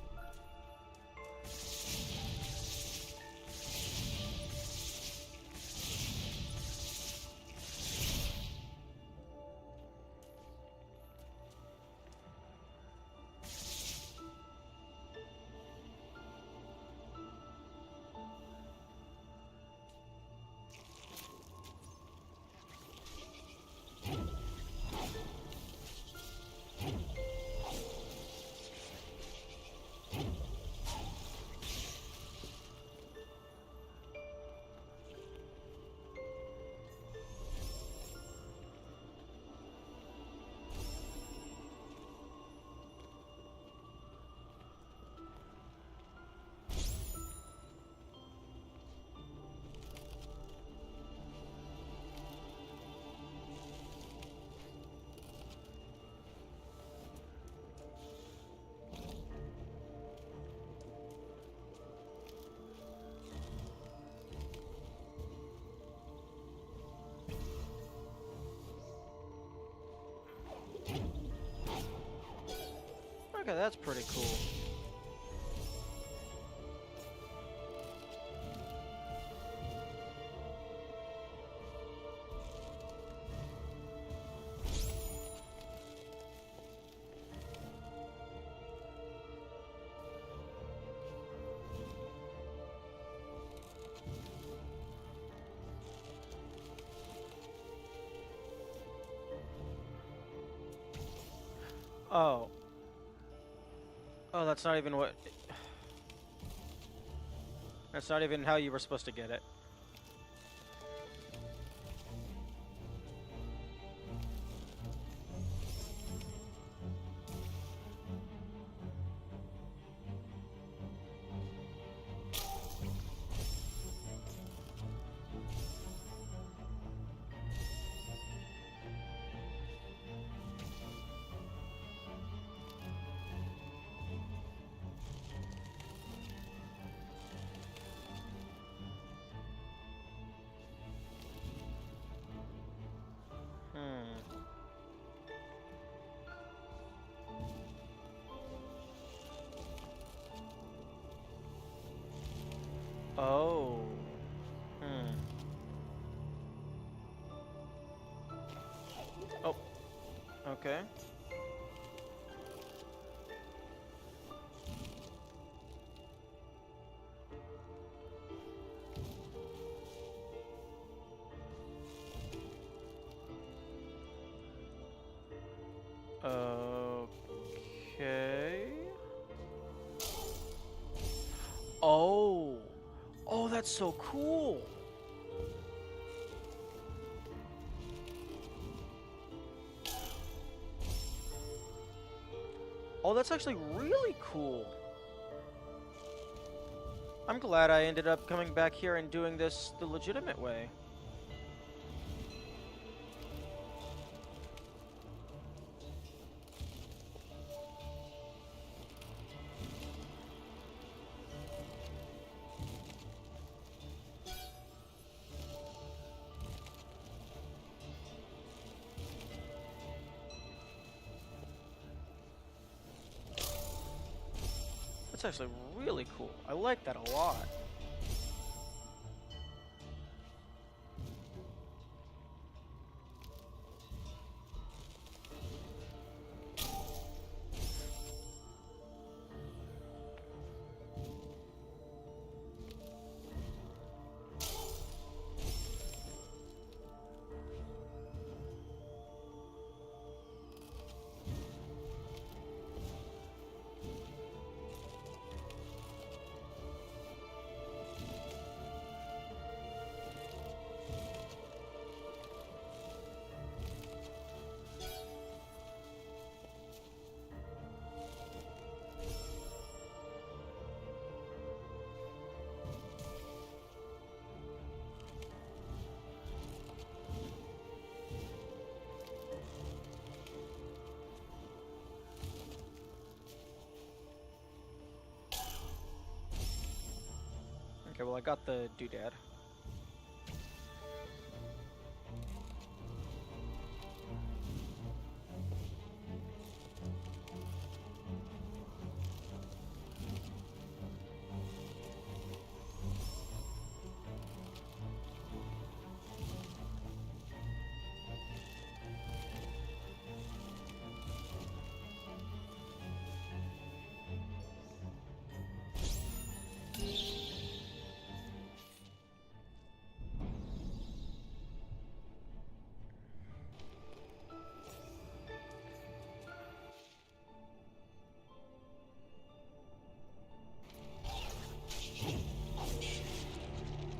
Okay, that's pretty cool. Oh. Oh, that's not even what... That's not even how you were supposed to get it. Oh. Oh. Okay. Okay. Oh. Oh, that's so cool. Oh, that's actually really cool. I'm glad I ended up coming back here and doing this the legitimate way. That's actually really cool. I like that a lot. I got the doodad.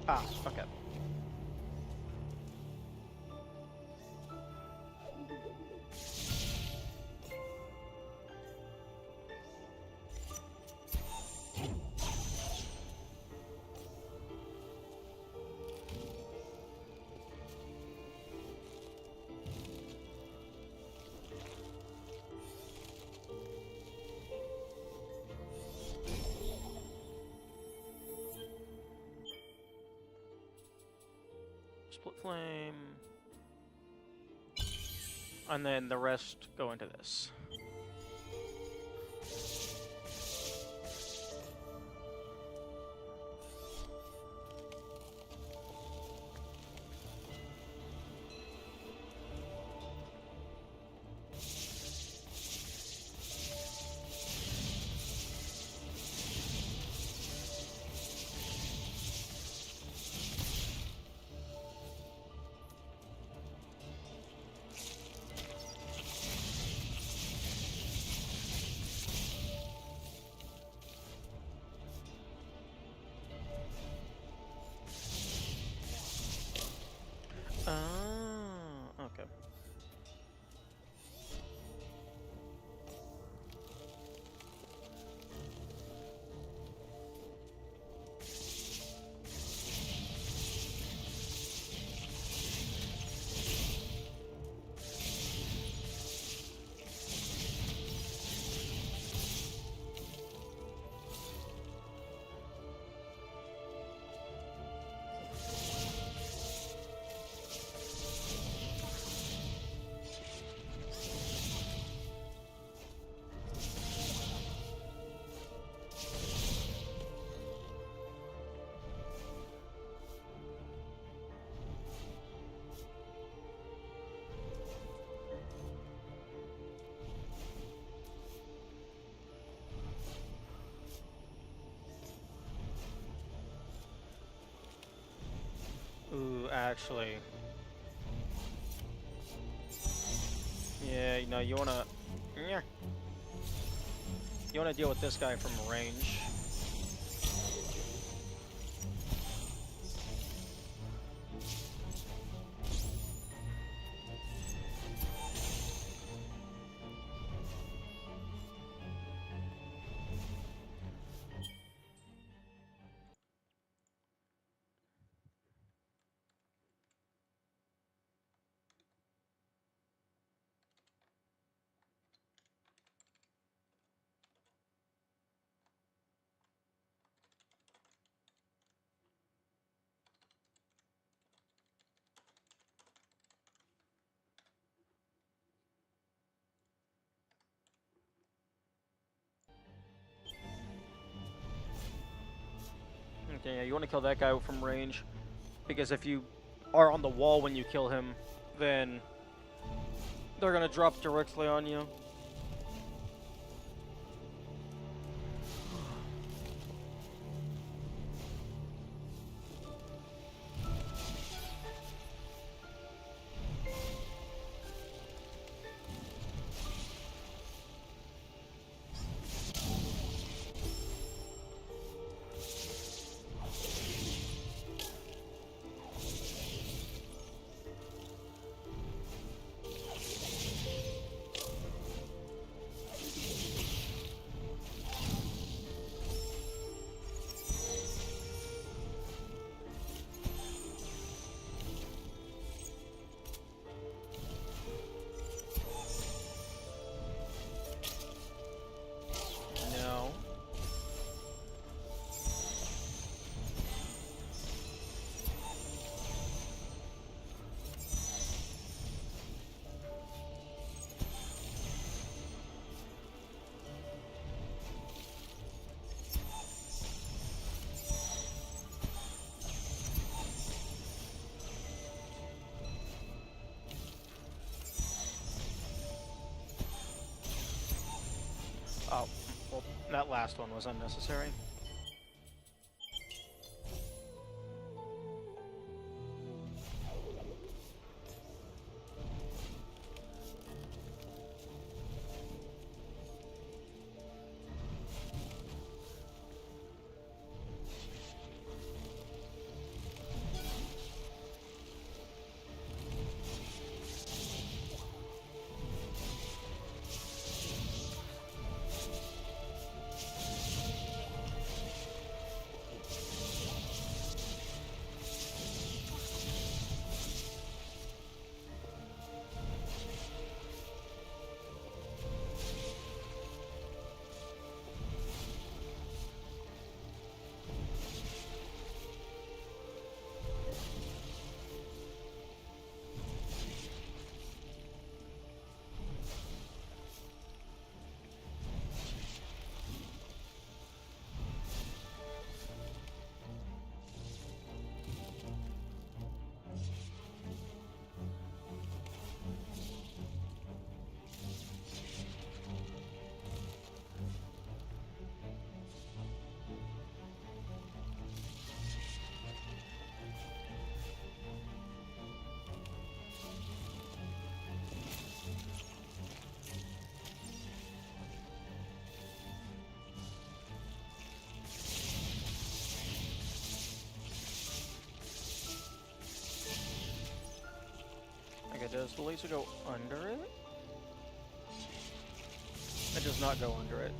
Ah, okay. Split flame. And then the rest go into this. Ah, okay. Ooh, actually. Yeah, you know, you wanna... Yeah. You wanna deal with this guy from range. Okay, yeah, you wanna kill that guy from range. Because if you are on the wall when you kill him, then they're gonna drop directly on you. that last one was unnecessary. Okay, does the laser go under it? It does not go under it.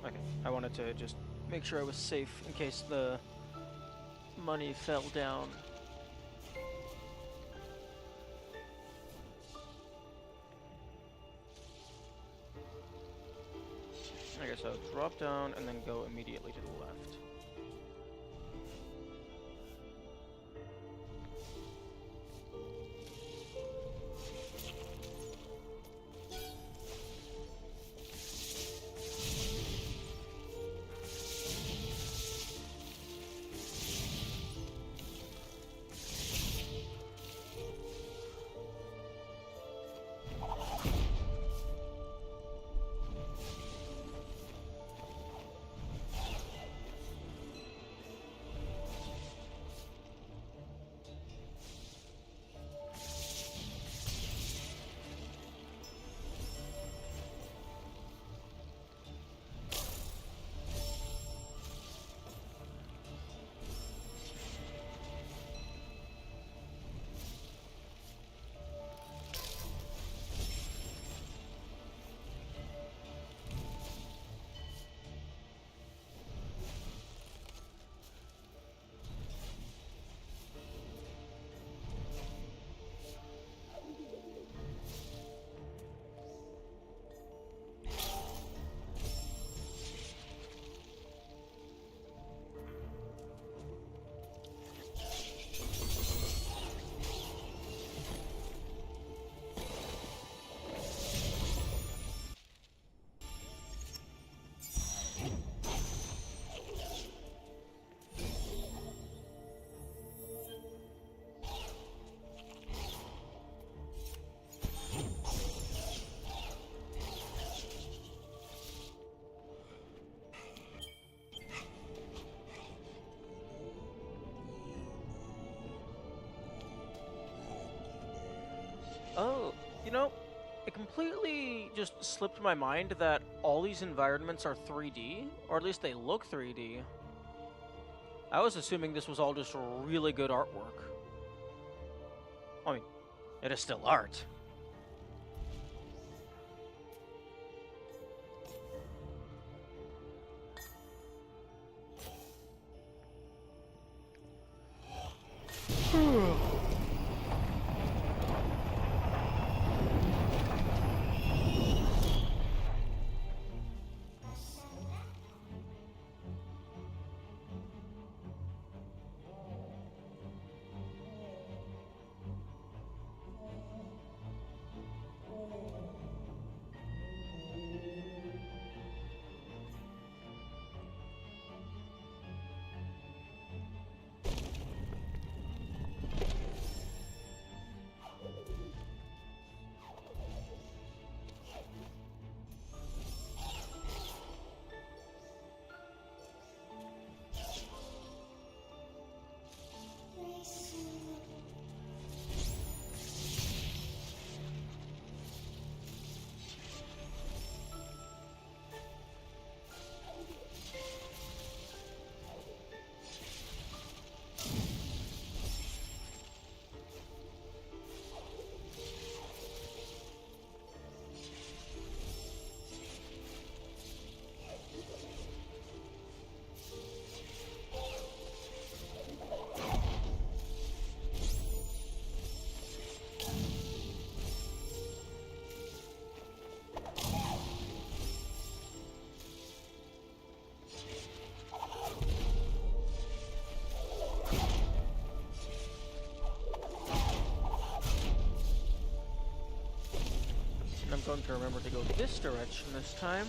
Okay, I wanted to just make sure I was safe in case the money fell down. Okay, so drop down and then go immediately to the left. Oh, you know, it completely just slipped my mind that all these environments are 3D, or at least they look 3D. I was assuming this was all just really good artwork. I mean, it is still art. And I'm going to remember to go this direction this time.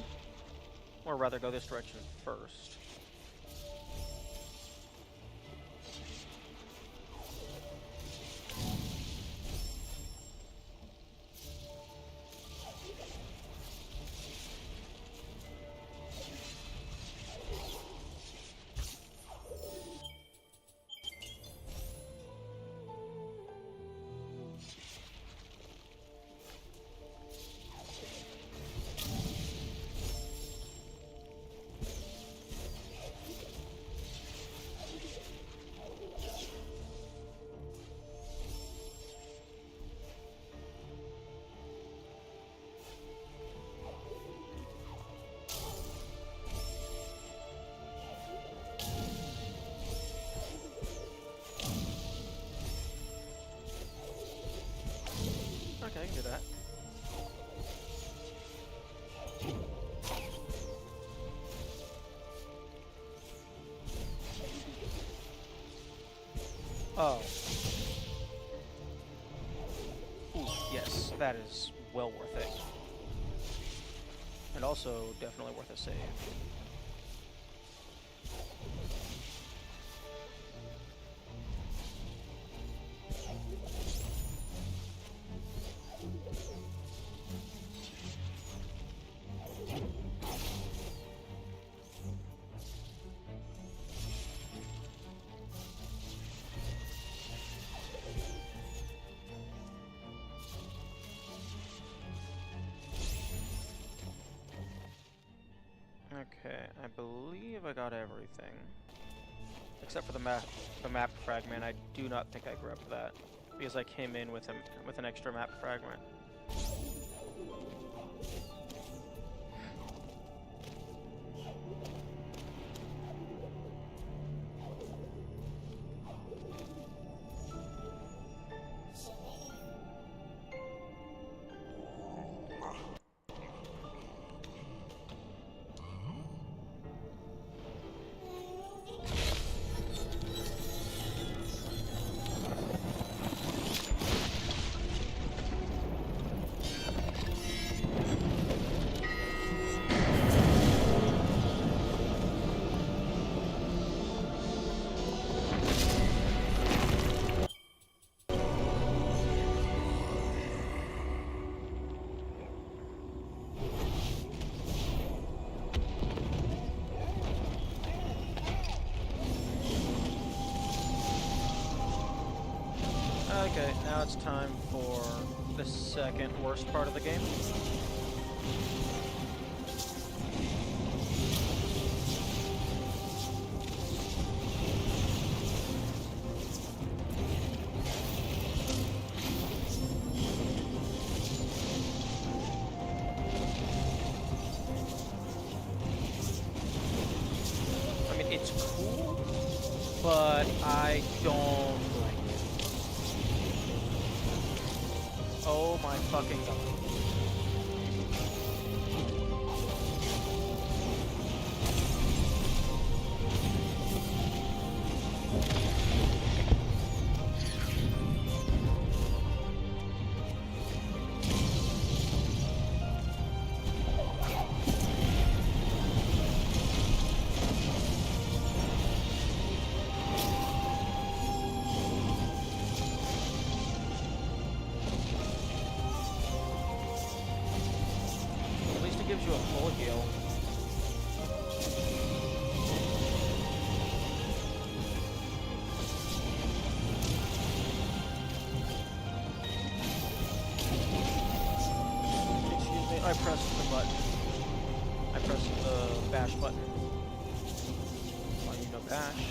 Or rather, go this direction first. Okay, I can do that. Oh. Ooh, yes, that is well worth it. And also definitely worth a save. Okay, I believe I got everything. Except for the map fragment. I do not think I grabbed that. Because I came in with an extra map fragment. Okay, now it's time for the second worst part of the game. I mean, it's cool, but I don't like it. Oh my fucking god. Gives you a full heal. Excuse me, I pressed the button. I pressed the bash button. Why you no bash?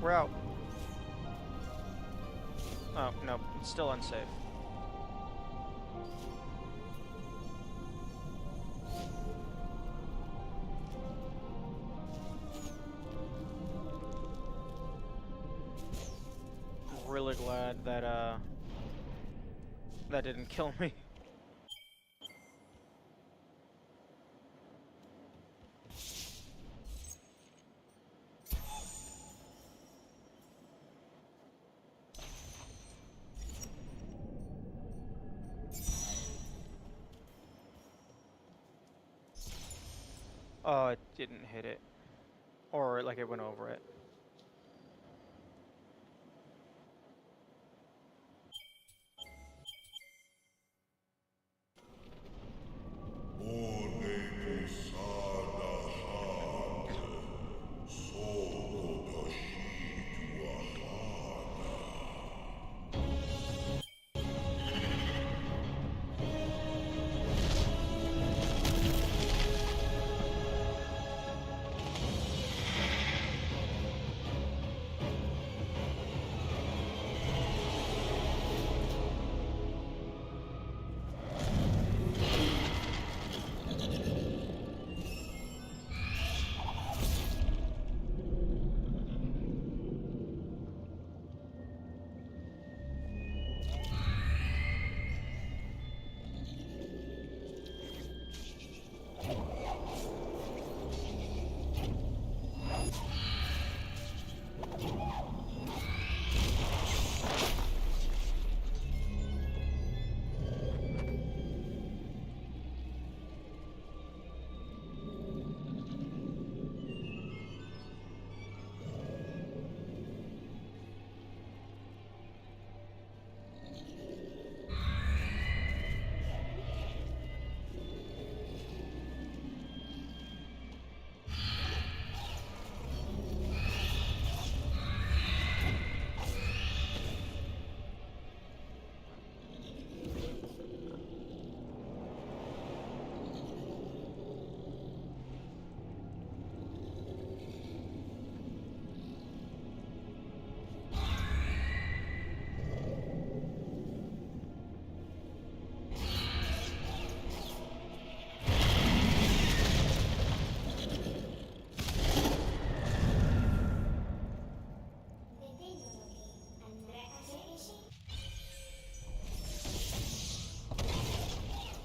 We're out. Oh, no. It's still unsafe. I'm really glad that, that didn't kill me. Oh, it didn't hit it. Or, like, it went over it.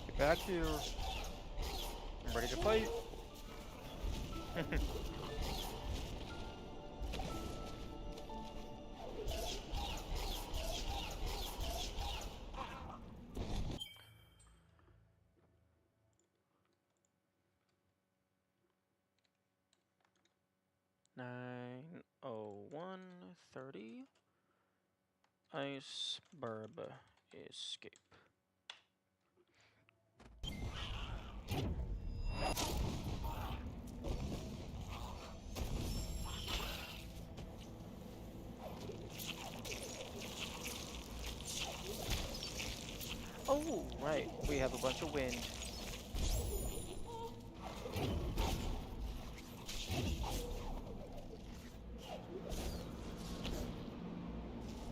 Get back here. I'm ready to fight. $9:01:30. Iceberg escape. Oh, right. We have a bunch of wind.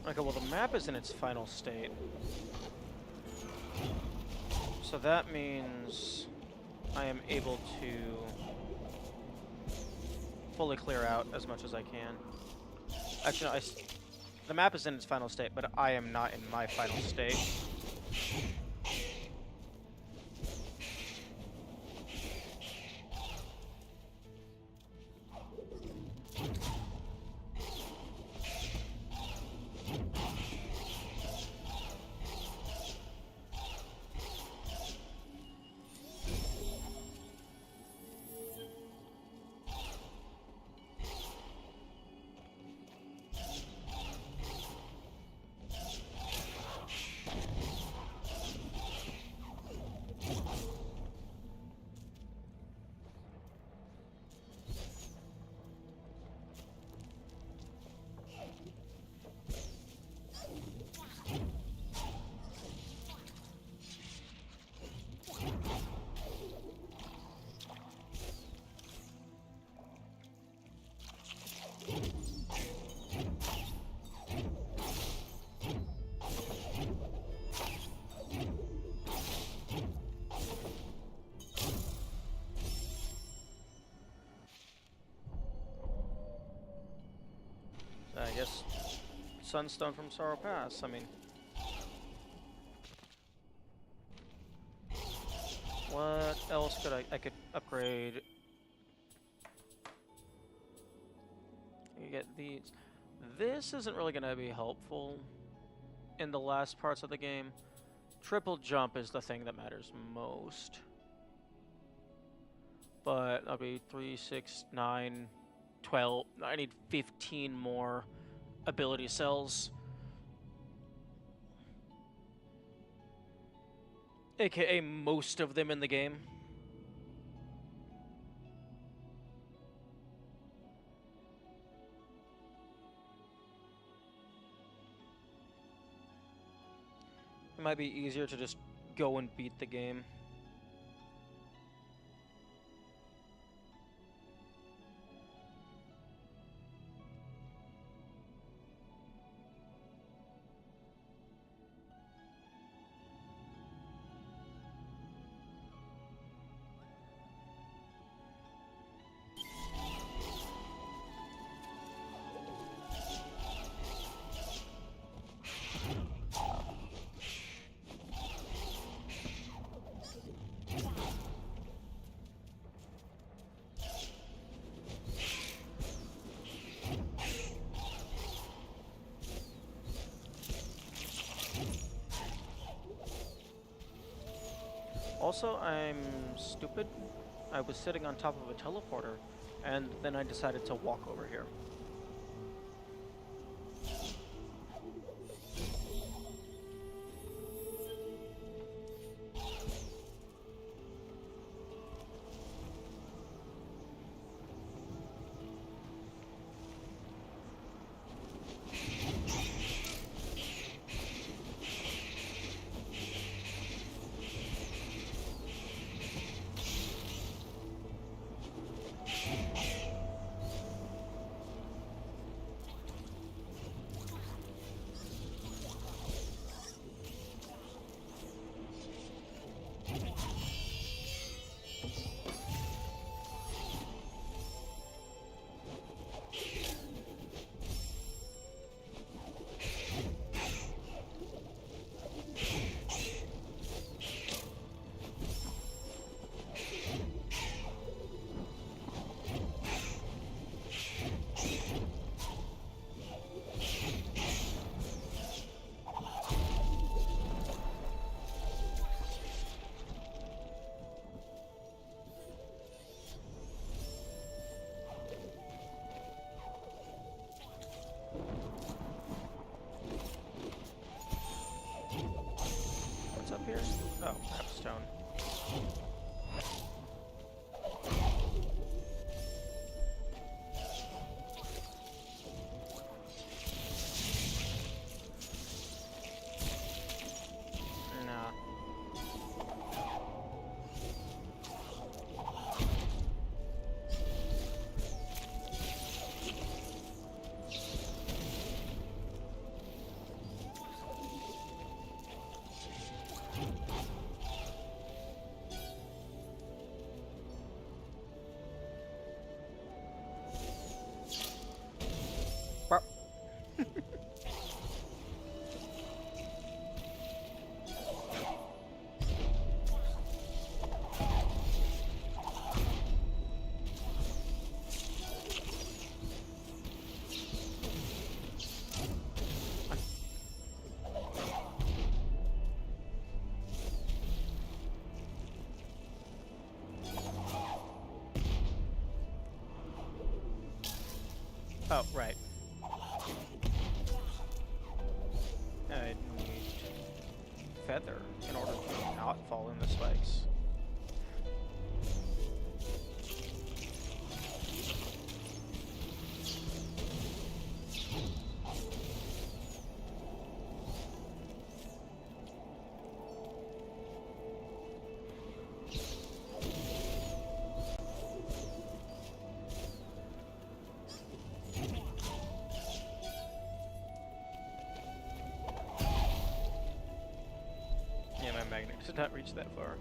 Okay, well, the map is in its final state. So that means I am able to fully clear out as much as I can. Actually, no, the map is in its final state, but I am not in my final state. Sunstone from Sorrow Pass. I mean, what else could I could upgrade? You get these. This isn't really going to be helpful in the last parts of the game. Triple jump is the thing that matters most. But that'll be 3, 6, 9, 12. I need 15 more ability cells. AKA most of them in the game. It might be easier to just go and beat the game. Also, I'm stupid. I was sitting on top of a teleporter, and then I decided to walk over here. Up here? Oh, capstone. Nah. Oh, right. I need feather in order to not fall in the spikes. Magnet did not reach that far.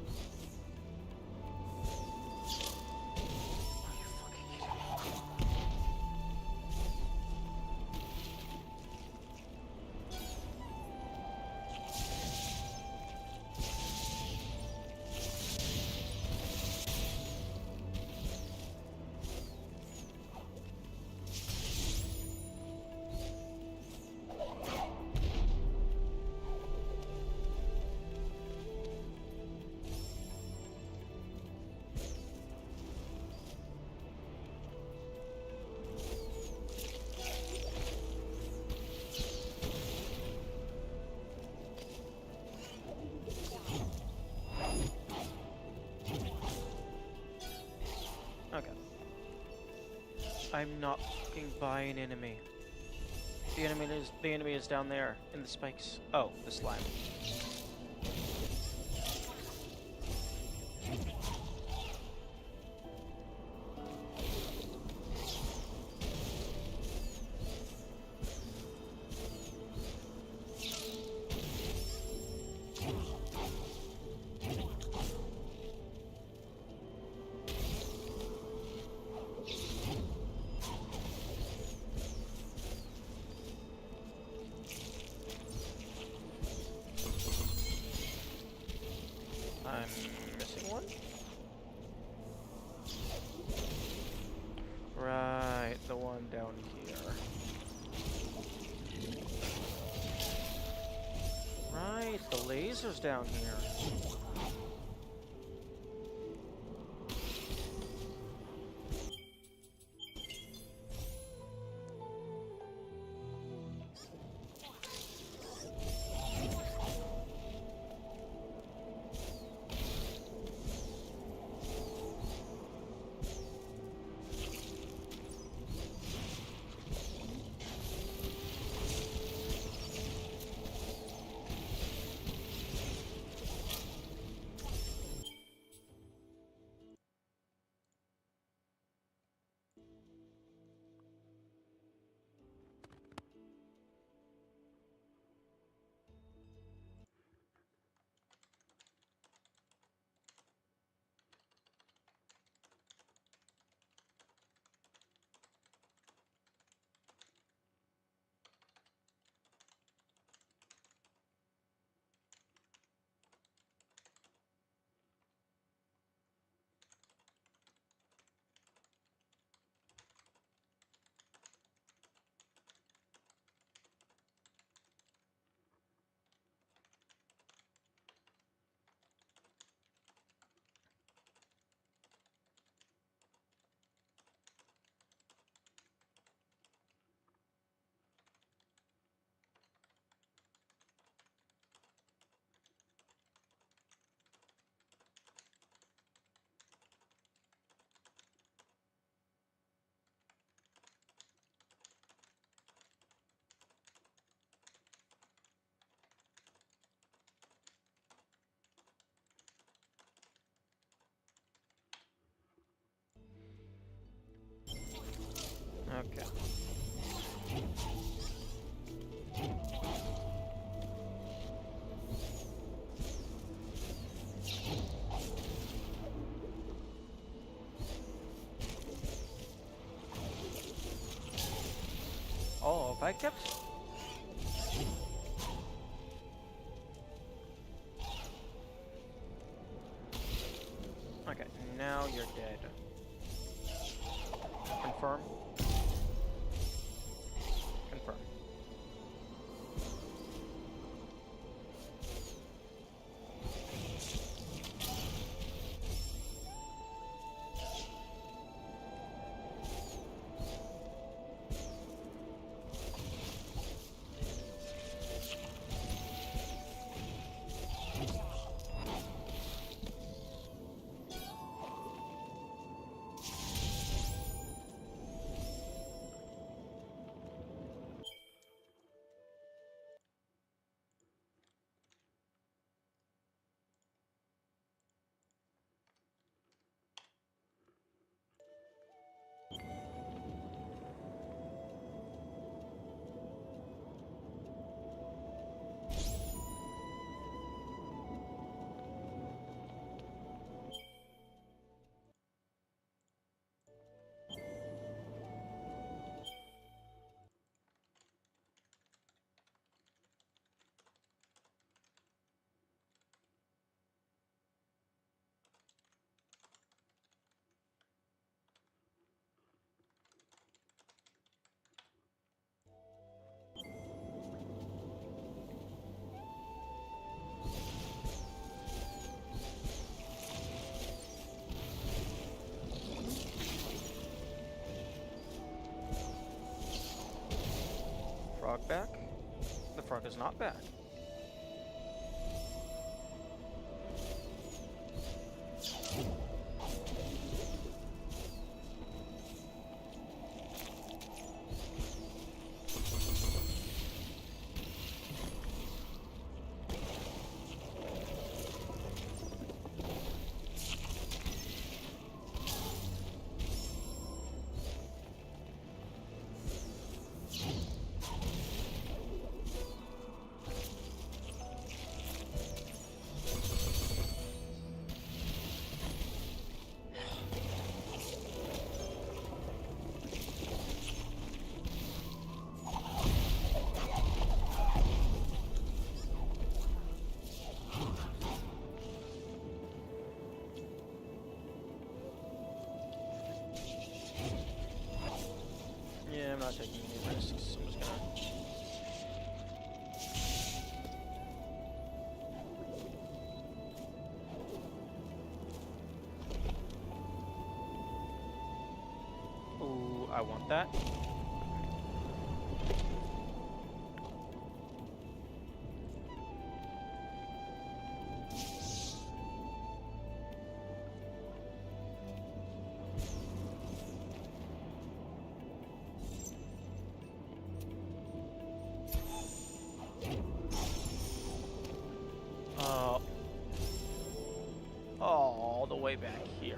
I'm not walking by an enemy. The enemy is down there in the spikes. Oh, the slime. I'm missing one? Right, the one down here. Right, the laser's down here. Okay. Oh, if I kept... Okay, now you're dead. Confirm. Confirm. Frog back? The frog is not back. not taking any risks. I'm just gonna... Ooh, I want that. All the way back here.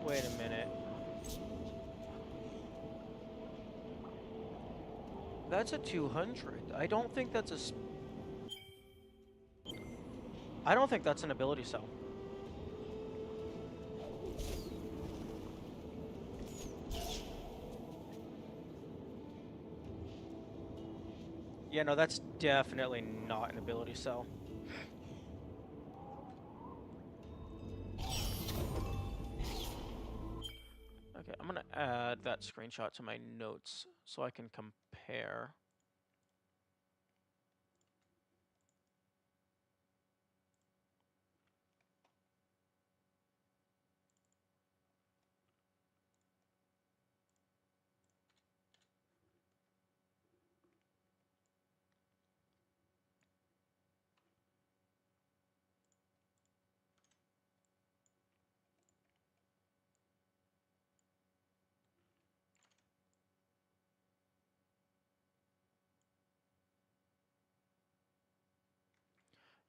Wait a minute. That's a 200. I don't think that's a... I don't think that's an ability cell. Yeah, no, that's definitely not an ability cell. Okay, I'm gonna add that screenshot to my notes so I can compare.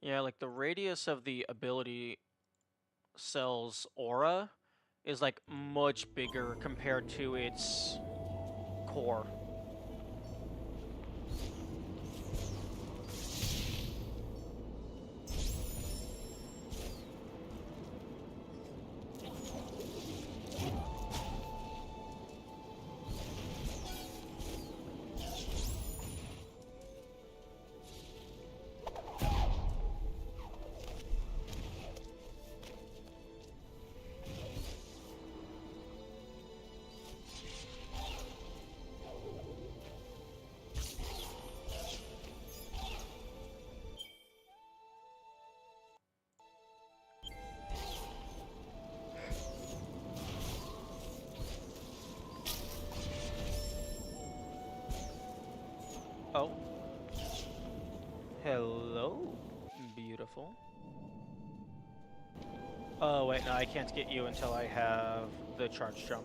Yeah, like the radius of the ability cell's aura is like much bigger compared to its core. Oh. Hello. Beautiful. Oh, wait, no, I can't get you until I have the charge jump.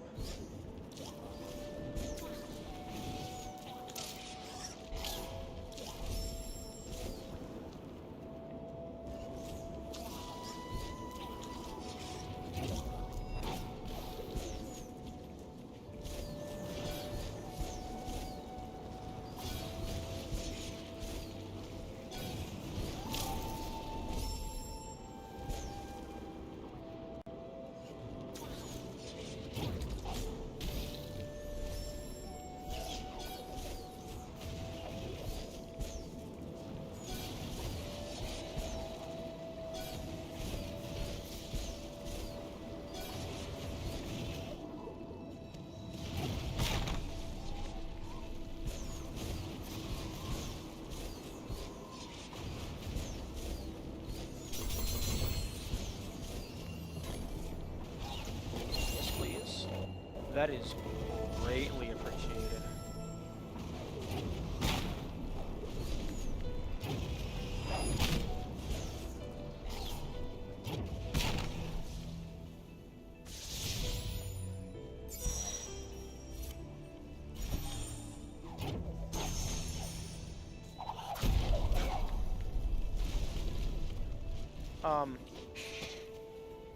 That is greatly appreciated.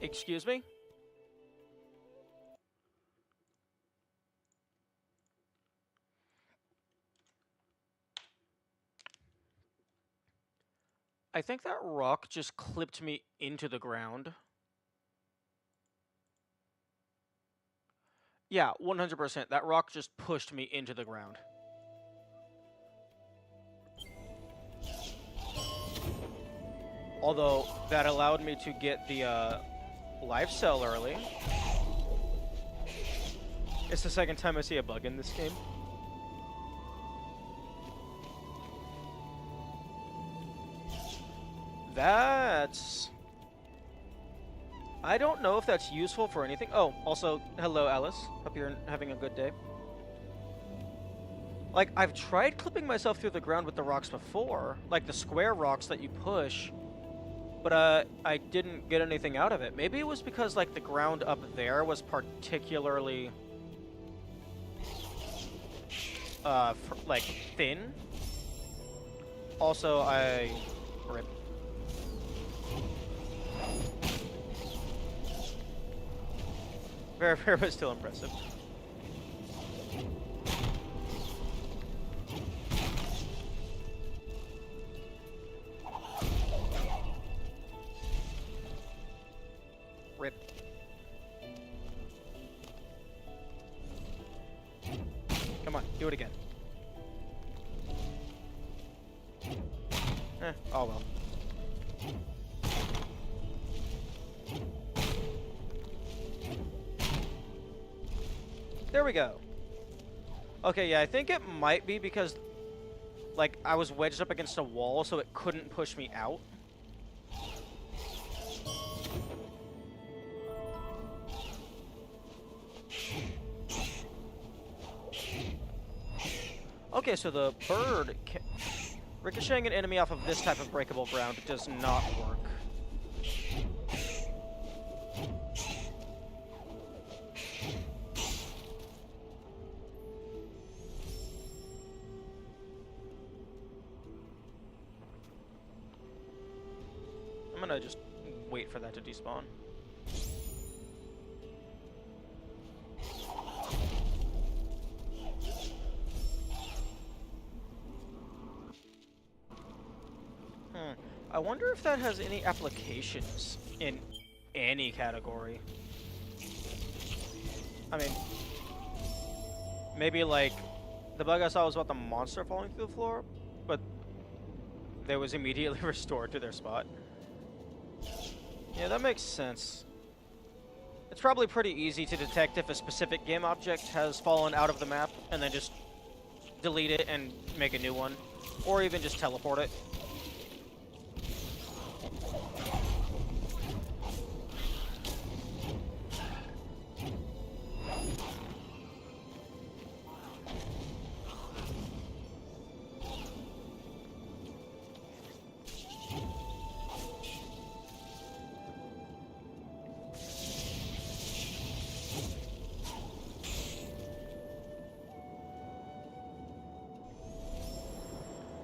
Excuse me? I think that rock just clipped me into the ground. Yeah, 100%. That rock just pushed me into the ground. Although, that allowed me to get the life cell early. It's the second time I see a bug in this game. That's... I don't know if that's useful for anything. Oh, also, hello, Alice. Hope you're having a good day. Like, I've tried clipping myself through the ground with the rocks before, like the square rocks that you push, but I didn't get anything out of it. Maybe it was because, like, the ground up there was particularly, like, thin. Also, rip. Very, very, but still impressive. Rip. Come on, do it again. Oh well. There we go. Okay, yeah, I think it might be because, like, I was wedged up against a wall, so it couldn't push me out. Okay, so the bird ricocheting an enemy off of this type of breakable ground does not work. I'm gonna just wait for that to despawn. I wonder if that has any applications in any category. I mean, maybe like the bug I saw was about the monster falling through the floor, but they was immediately restored to their spot. Yeah, that makes sense. It's probably pretty easy to detect if a specific game object has fallen out of the map and then just delete it and make a new one, or even just teleport it.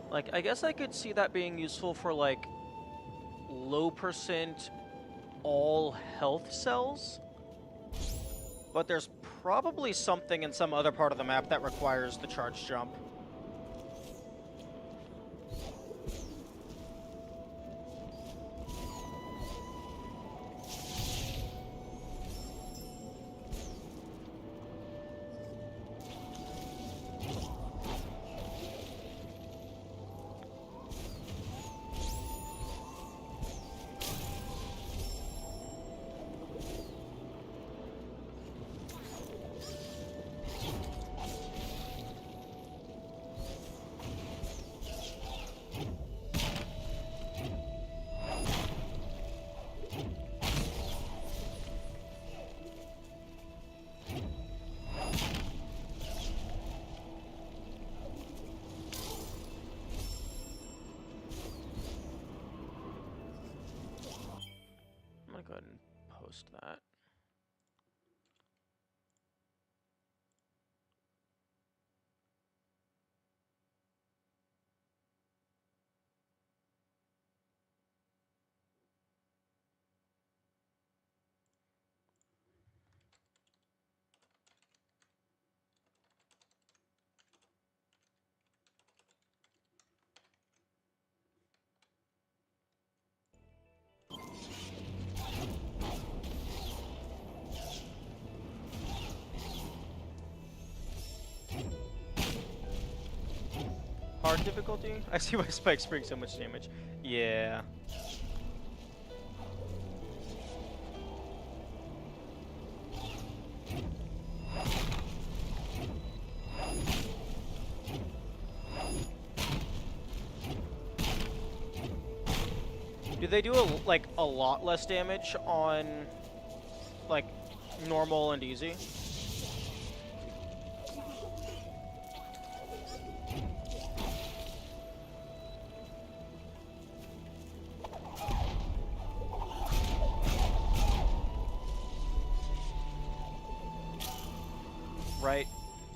Like, I guess I could see that being useful for, like, low percent all health cells. But there's probably something in some other part of the map that requires the charge jump. ahead and post that. Hard difficulty? I see why Spike's bring so much damage. Yeah. Do they do a lot less damage on like normal and easy? Right,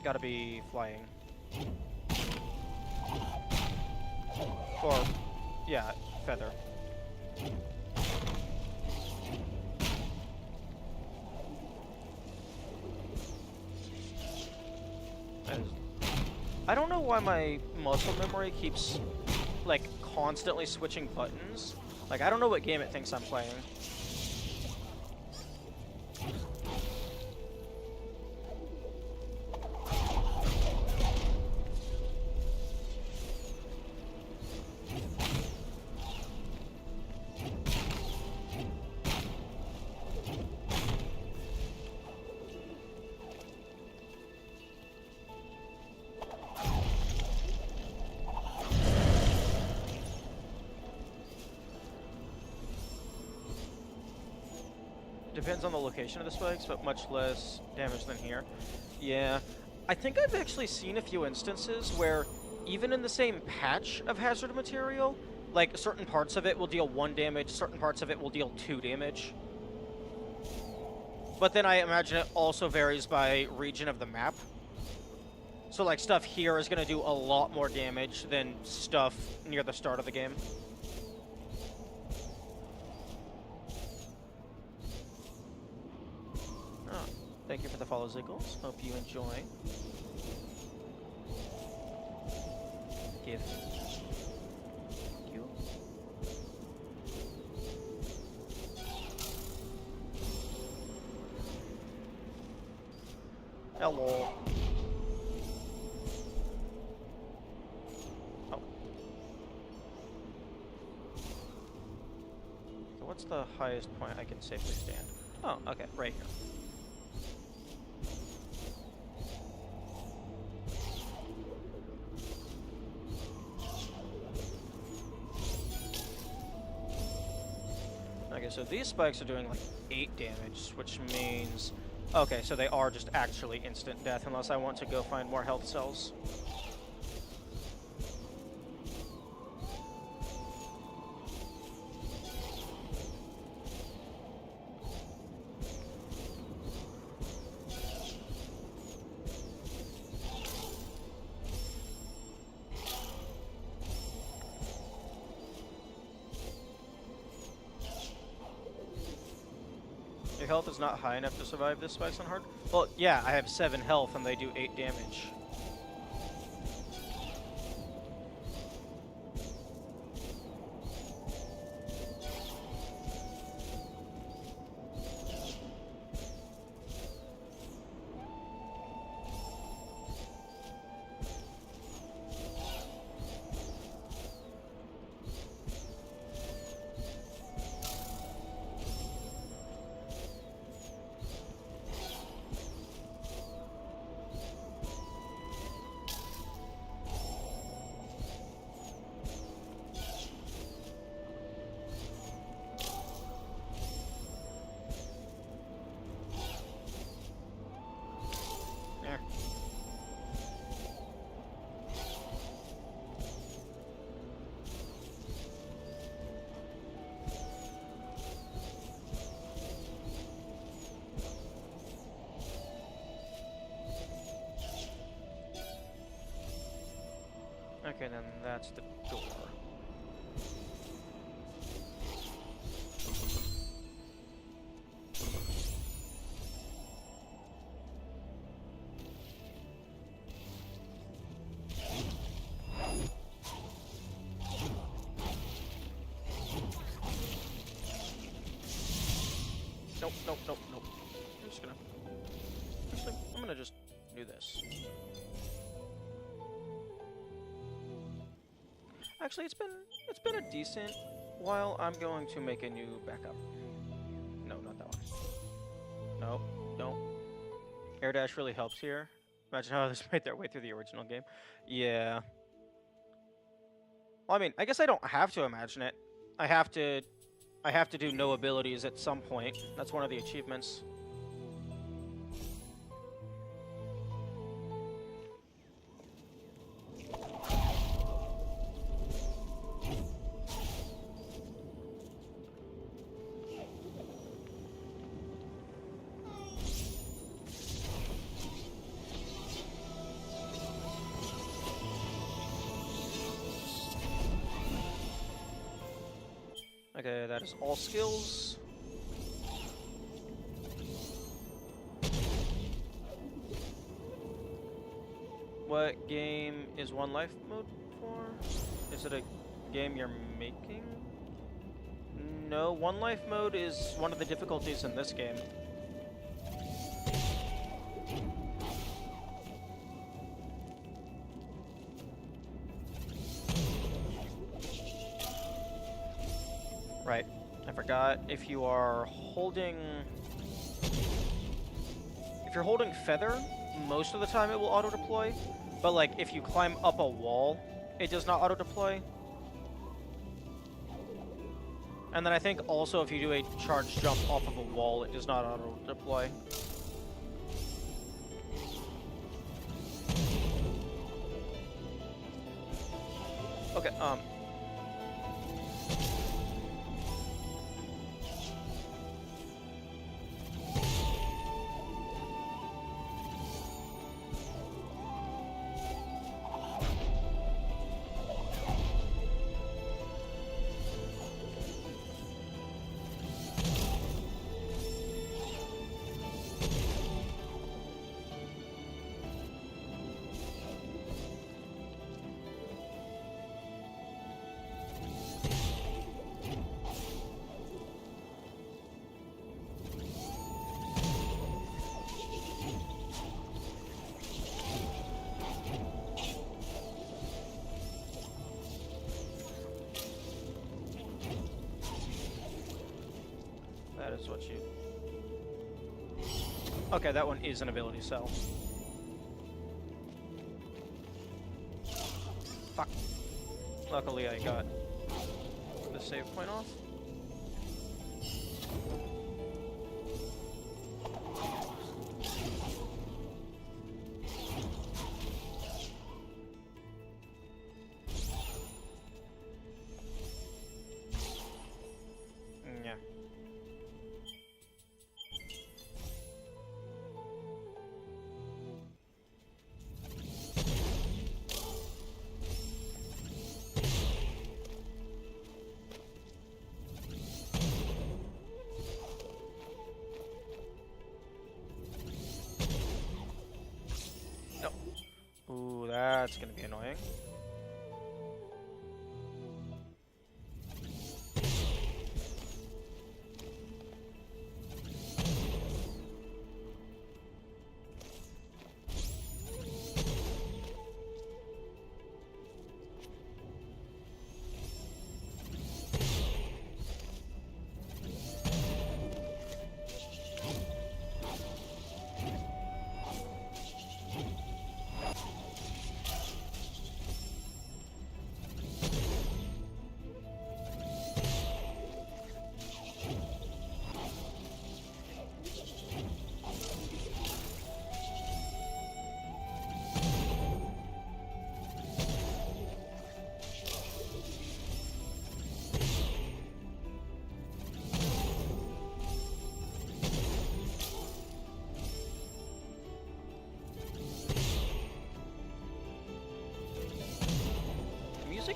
gotta be flying. Or, yeah, feather. I don't know why my muscle memory keeps, like, constantly switching buttons. Like, I don't know what game it thinks I'm playing. Depends on the location of the spikes, but much less damage than here. Yeah. I think I've actually seen a few instances where even in the same patch of hazard material, like certain parts of it will deal 1 damage, certain parts of it will deal 2 damage. But then I imagine it also varies by region of the map. So like stuff here is going to do a lot more damage than stuff near the start of the game. Thank you for the follow, Ziggles. Hope you enjoy. Give. Thank you. Hello. Oh. So what's the highest point I can safely stand? Oh, okay, right here. Okay, so these spikes are doing like 8 damage, which means... Okay, so they are just actually instant death unless I want to go find more health cells. Your health is not high enough to survive this spikes on hard? Well, yeah, I have 7 health and they do 8 damage. Okay, then that's the door. Nope, nope, nope, nope. I'm gonna just do this. Actually, it's been a decent while. I'm going to make a new backup. No, not that one. No, don't. Air dash really helps here. Imagine how this made their way through the original game. Yeah. Well, I mean, I guess I don't have to imagine it. I have to do no abilities at some point. That's one of the achievements. Okay, that is all skills. What game is One Life mode for? Is it a game you're making? No, One Life mode is one of the difficulties in this game. Right. I forgot. If you're holding Feather, most of the time it will auto-deploy. But, like, if you climb up a wall, it does not auto-deploy. And then I think also if you do a charge jump off of a wall, it does not auto-deploy. Okay, that is what you... Okay, that one is an ability cell. Fuck. Luckily I got the save point off. Yeah.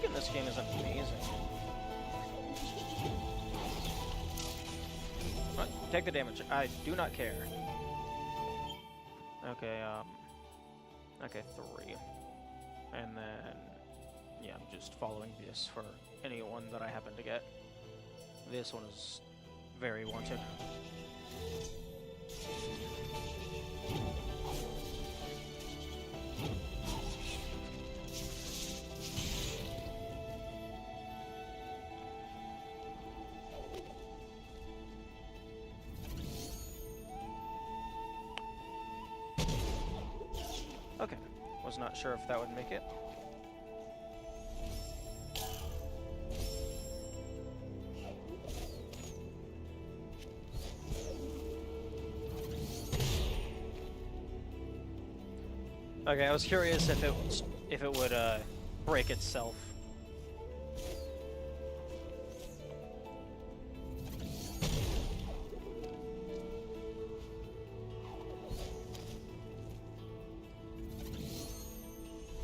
in this game is amazing. Take the damage. I do not care. Okay, okay, 3. And then, yeah, I'm just following this for anyone that I happen to get. This one is very wanted. Okay, was not sure if that would make it. Okay, I was curious if it would break itself.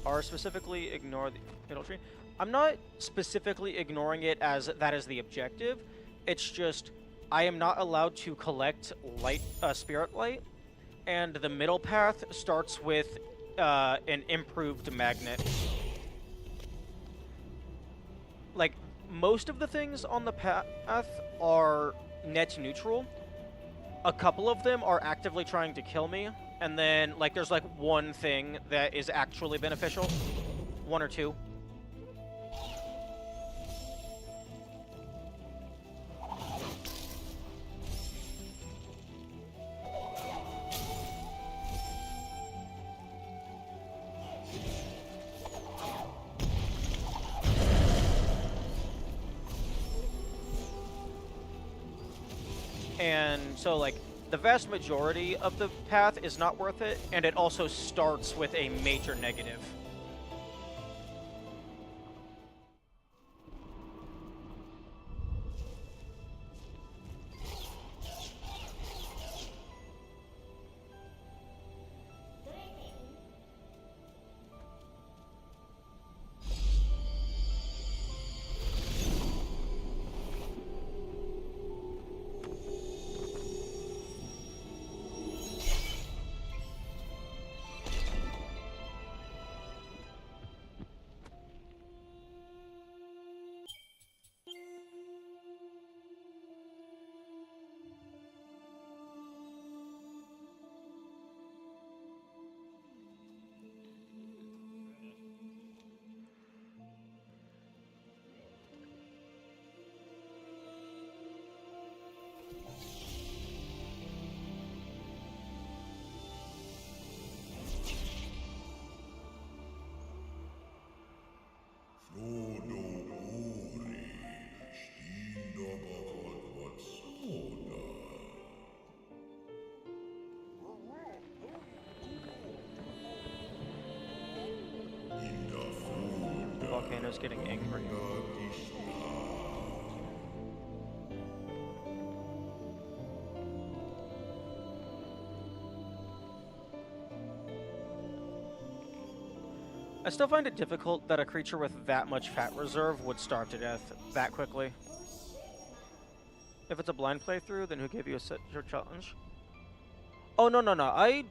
Or specifically ignore the middle tree. I'm not specifically ignoring it as that is the objective. It's just I am not allowed to collect Spirit Light, and the middle path starts with an improved magnet. Like, most of the things on the path are net neutral. A couple of them are actively trying to kill me, and then, like, there's, like, one thing that is actually beneficial. 1 or 2. And so, like, the vast majority of the path is not worth it, and it also starts with a major negative. The volcano's getting angry. I still find it difficult that a creature with that much fat reserve would starve to death that quickly. If it's a blind playthrough, then who gave you a set your challenge? Oh, no. I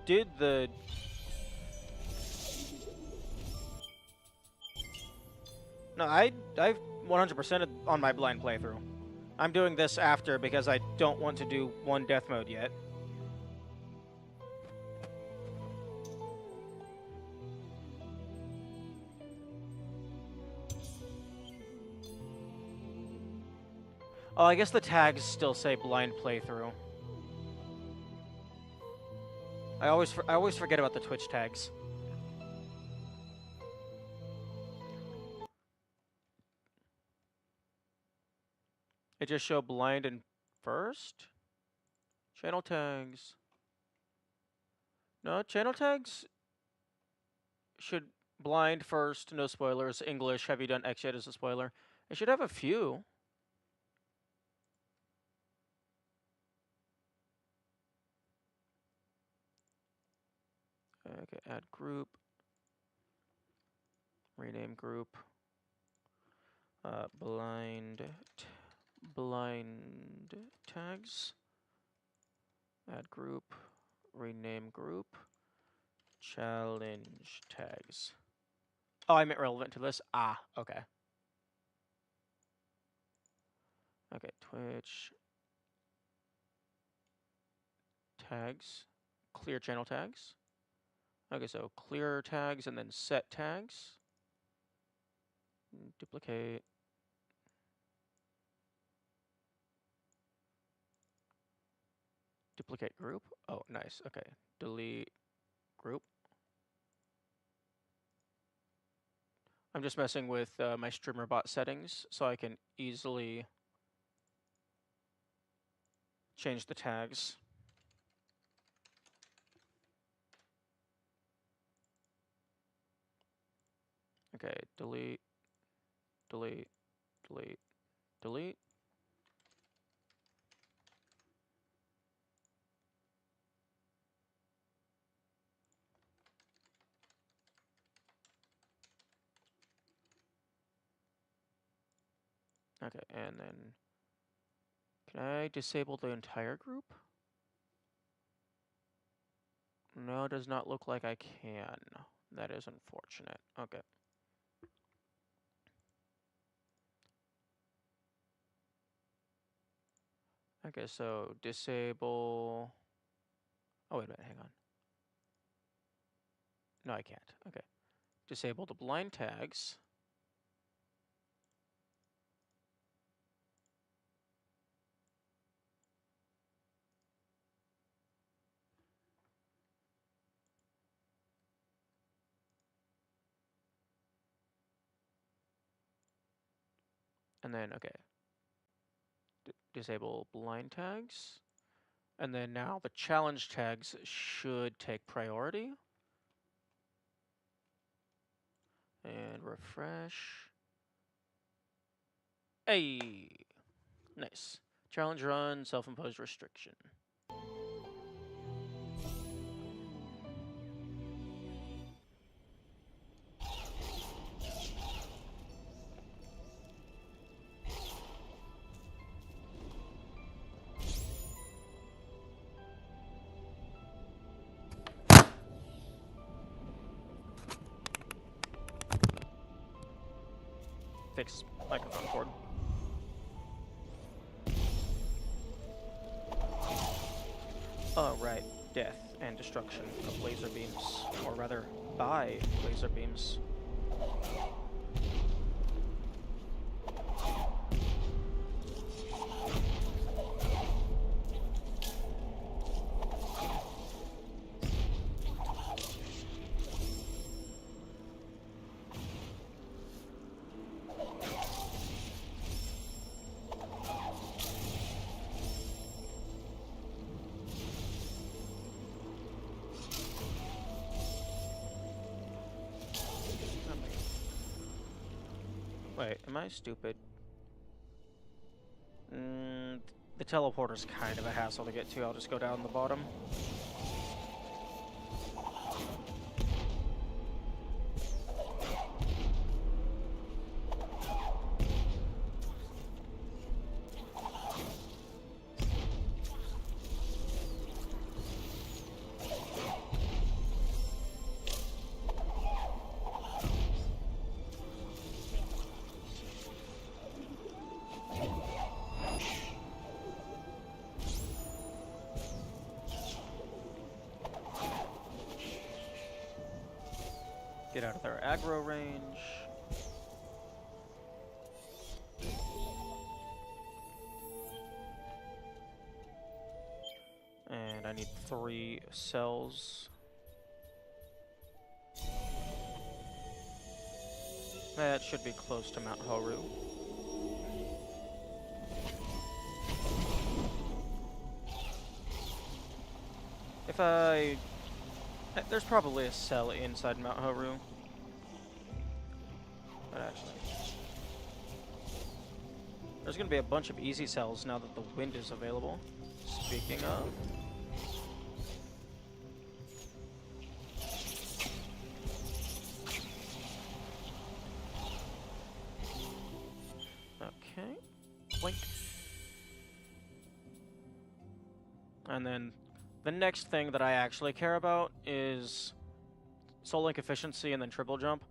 did the... No, I've 100%ed on my blind playthrough. I'm doing this after because I don't want to do 1 death mode yet. Oh, I guess the tags still say blind playthrough. I always forget about the Twitch tags. It just show blind and first? Channel tags. No, channel tags should blind first, no spoilers, English, have you done X yet as a spoiler. It should have a few. Okay, add group. Rename group. Blind tags. Add group. Rename group. Challenge tags. Oh, I meant relevant to this. Ah, okay. Okay, Twitch tags, clear channel tags. Okay, so clear tags and then set tags. Duplicate. Duplicate group. Oh, nice. Okay. Delete group. I'm just messing with my streamer bot settings so I can easily change the tags. Okay, delete, delete, delete, delete. Okay, and then can I disable the entire group? No, it does not look like I can. That is unfortunate. Okay. Okay, so disable. Oh, wait a minute, hang on. No, I can't. Okay. Disable the blind tags. And then, okay. Disable blind tags. And then now the challenge tags should take priority. And refresh. Hey! Nice. Challenge run, self-imposed restriction. Fix microphone cord. Oh, right. Death and destruction of laser beams. Or rather, by laser beams. Wait, am I stupid? The teleporter's kind of a hassle to get to. I'll just go down the bottom. Get out of their aggro range. And I need 3 cells. That should be close to Mount Horu. There's probably a cell inside Mount Horu. But actually, there's going to be a bunch of easy cells now that the wind is available. Speaking of... Okay. Blink. And then the next thing that I actually care about is Soul Link efficiency and then triple jump,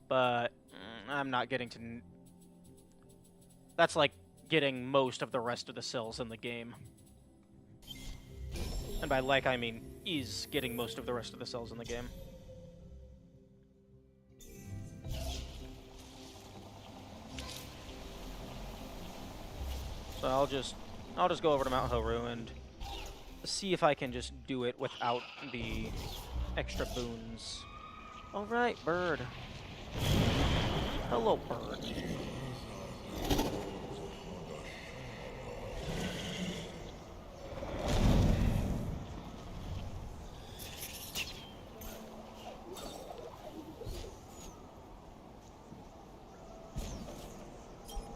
but I'm not getting to... That's like getting most of the rest of the cells in the game. And by like, I mean is getting most of the rest of the cells in the game. So I'll just go over to Mount Haru and see if I can just do it without the extra boons. All right, bird. Hello, bird.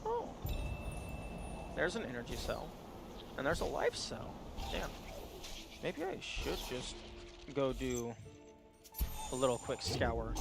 Oh. There's an energy cell. And there's a life cell. Damn. Maybe I should just go do a little quick scour.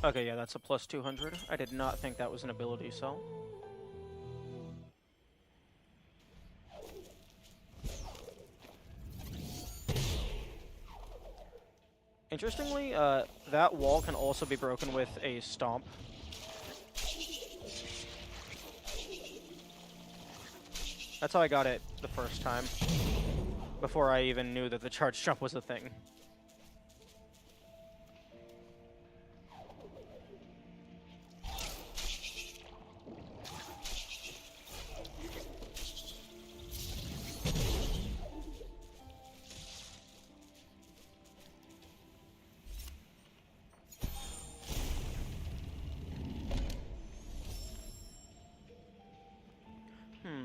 Okay, yeah, that's a plus 200. I did not think that was an ability cell. Interestingly, that wall can also be broken with a stomp. That's how I got it the first time, before I even knew that the charge jump was a thing.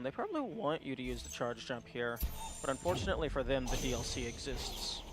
They probably want you to use the charge jump here, but unfortunately for them, the DLC exists.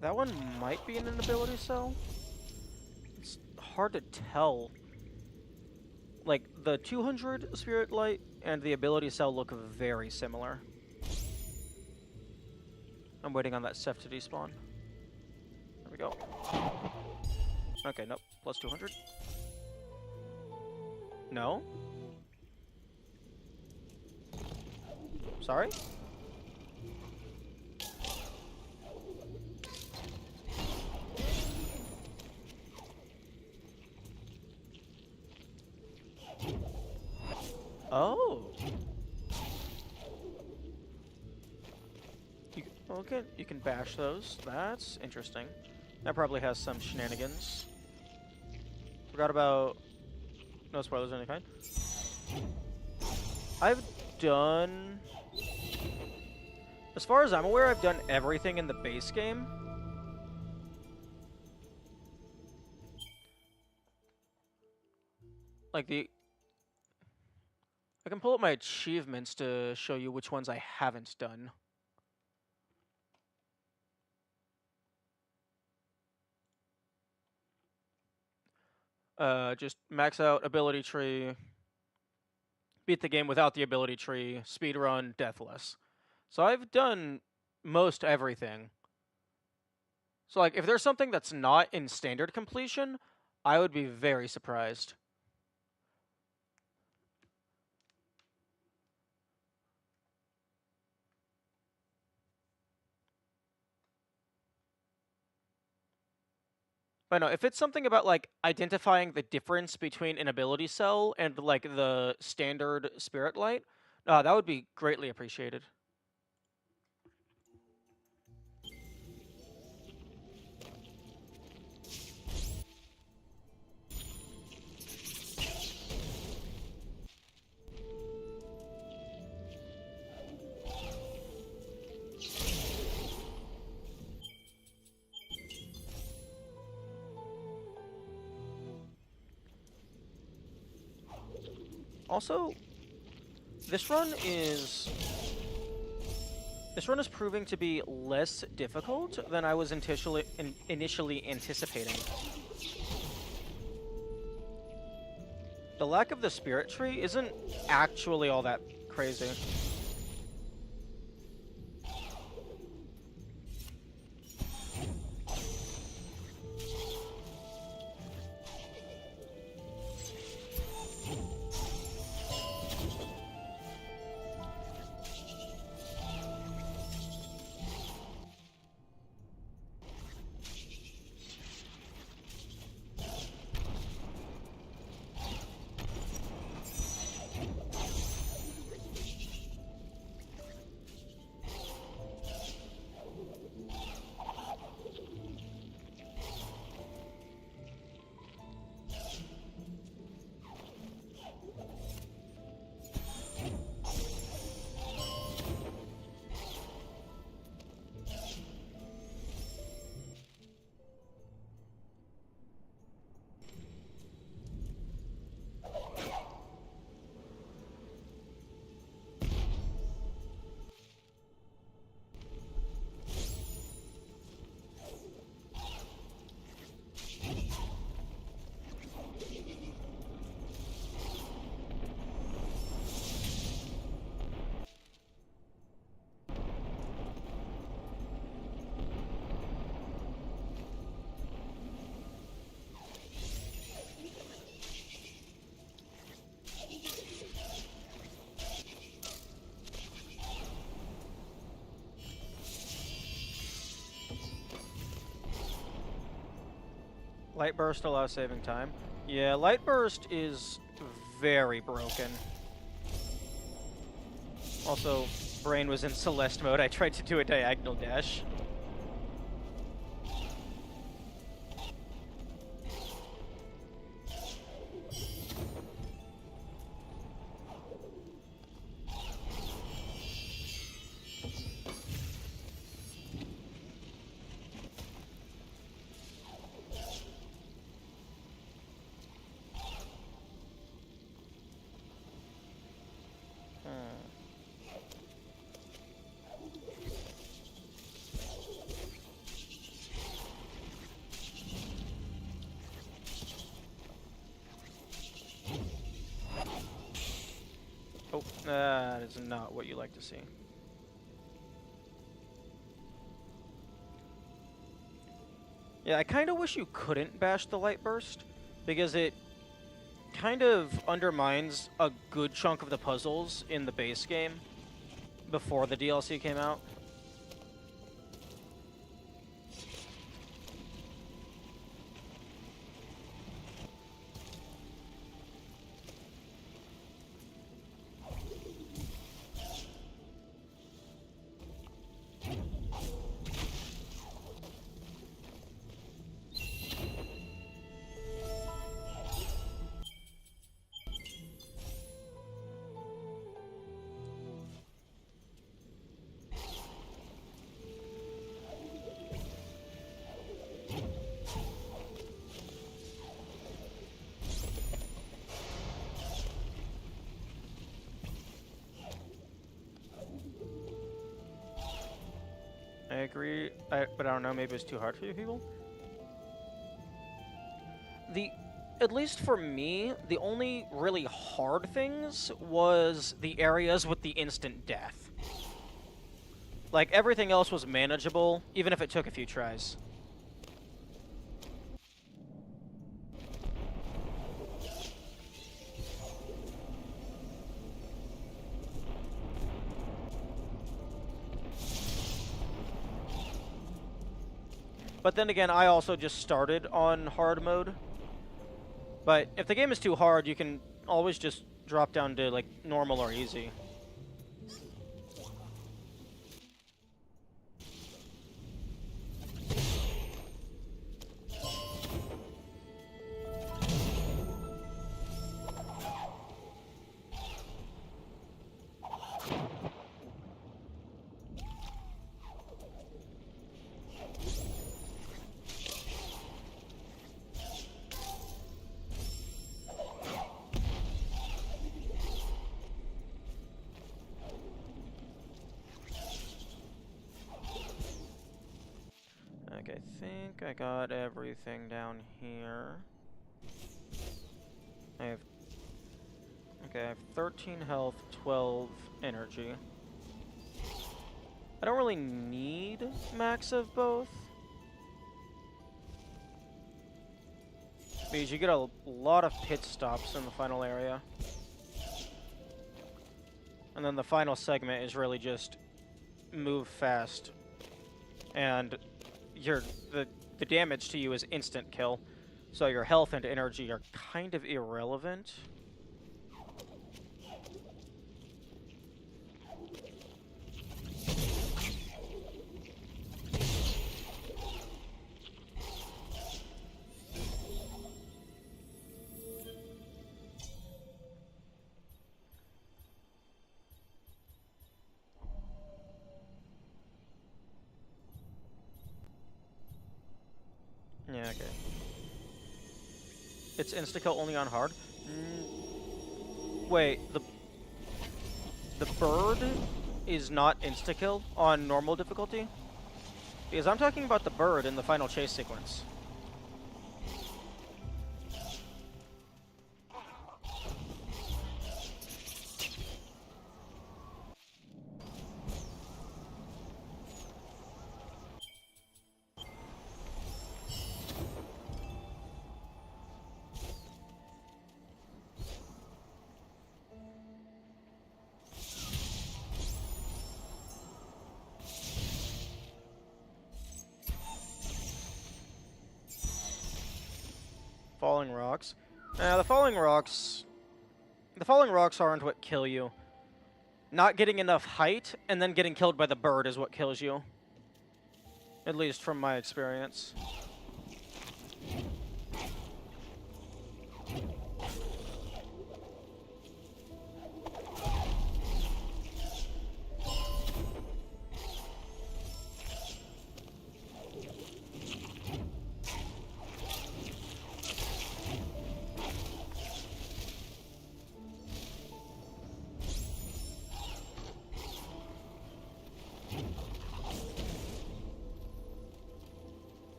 That one might be an ability cell. It's hard to tell. Like, the 200 Spirit Light and the ability cell look very similar. I'm waiting on that Ceph to despawn. There we go. Okay, nope. Plus 200. No? Sorry? Oh. Okay, you can bash those. That's interesting. That probably has some shenanigans. Forgot about... No spoilers of any kind. I've done... As far as I'm aware, I've done everything in the base game. Like the... I can pull up my achievements to show you which ones I haven't done. Just max out ability tree, beat the game without the ability tree, speedrun, deathless. So I've done most everything. So like, if there's something that's not in standard completion, I would be very surprised. But no, if it's something about like identifying the difference between an ability cell and like the standard Spirit Light, that would be greatly appreciated. Also, this run is proving to be less difficult than I was initially anticipating. The lack of the spirit tree isn't actually all that crazy. Light Burst allows saving time. Yeah, Light Burst is very broken. Also, Brain was in Celeste mode. I tried to do a diagonal dash. Oh, that is not what you like to see. Yeah, I kind of wish you couldn't bash the Light Burst, because it kind of undermines a good chunk of the puzzles in the base game before the DLC came out. I agree, but I don't know, maybe it's too hard for you people. at least for me, the only really hard things was the areas with the instant death. Like, everything else was manageable, even if it took a few tries. But then again, I also just started on hard mode. But if the game is too hard, you can always just drop down to, like, normal or easy. Okay, I think I got everything down here. I have 13 health, 12 energy. I don't really need max of both, because you get a lot of pit stops in the final area. And then the final segment is really just move fast. And the damage to you is instant kill. So your health and energy are kind of irrelevant. Yeah, okay. It's insta-kill only on hard? Wait, the bird is not insta-kill on normal difficulty? Because I'm talking about the bird in the final chase sequence. Falling rocks. The falling rocks aren't what kill you. Not getting enough height and then getting killed by the bird is what kills you. At least from my experience.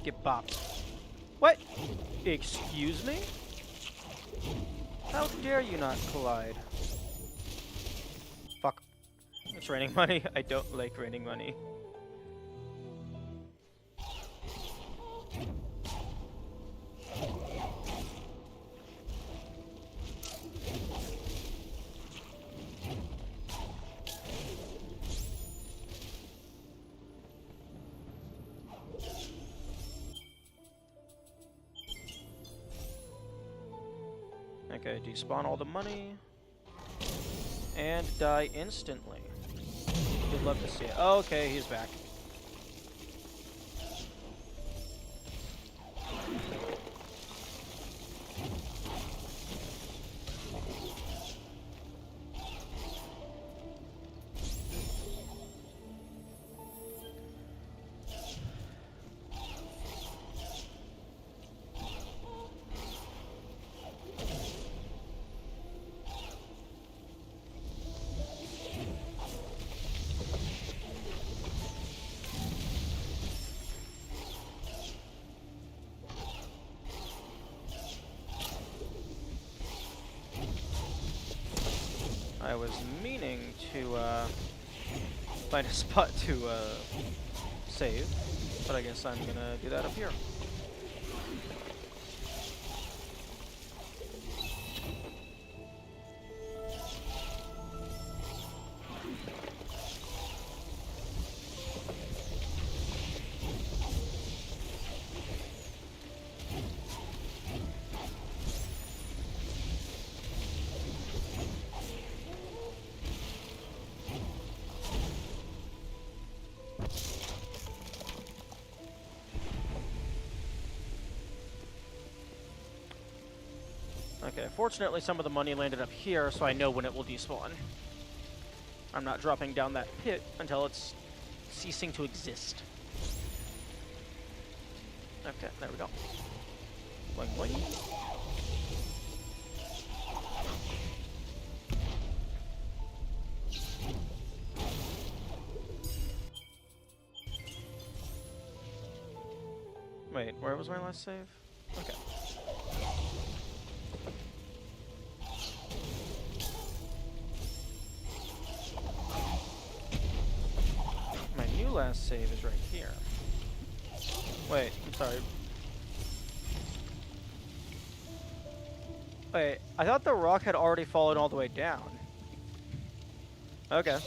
Get bopped. What? Excuse me? How dare you not collide? Fuck. It's raining money. I don't like raining money. Okay, despawn all the money. And die instantly. You'd love to see it. Oh, okay, he's back. I was meaning to find a spot to save, but I guess I'm gonna do that up here. Okay, fortunately some of the money landed up here, so I know when it will despawn. I'm not dropping down that pit until it's ceasing to exist. Okay, there we go. Boing, boing. Wait, where was my last save? Okay. My new last save is right here. Wait, I'm sorry. Wait, I thought the rock had already fallen all the way down. Okay.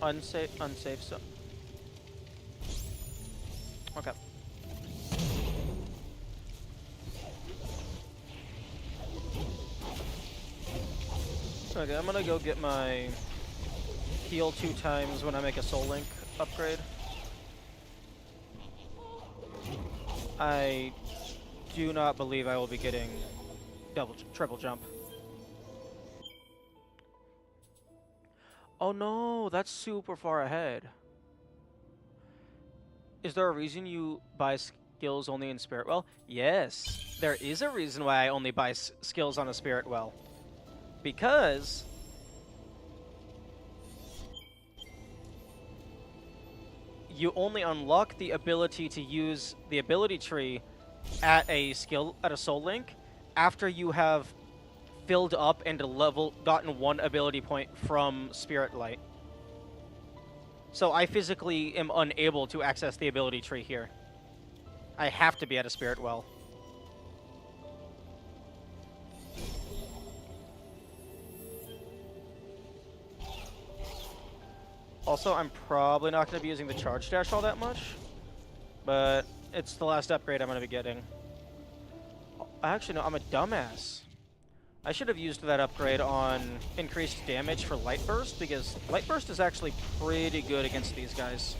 Unsafe, so. Okay. Okay, I'm gonna go get my heal 2 times when I make a soul link upgrade. I do not believe I will be getting triple jump. Oh no, that's super far ahead. Is there a reason you buy skills only in Spirit Well? Yes, there is a reason why I only buy skills on a Spirit Well. Because you only unlock the ability to use the ability tree at a soul link after you have filled up and gotten 1 ability point from Spirit Light. So I physically am unable to access the ability tree here. I have to be at a Spirit Well. Also, I'm probably not going to be using the charge dash all that much, but it's the last upgrade I'm going to be getting. Actually, no, I'm a dumbass. I should have used that upgrade on increased damage for Light Burst, because Light Burst is actually pretty good against these guys.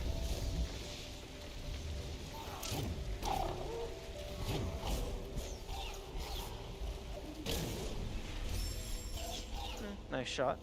Nice shot.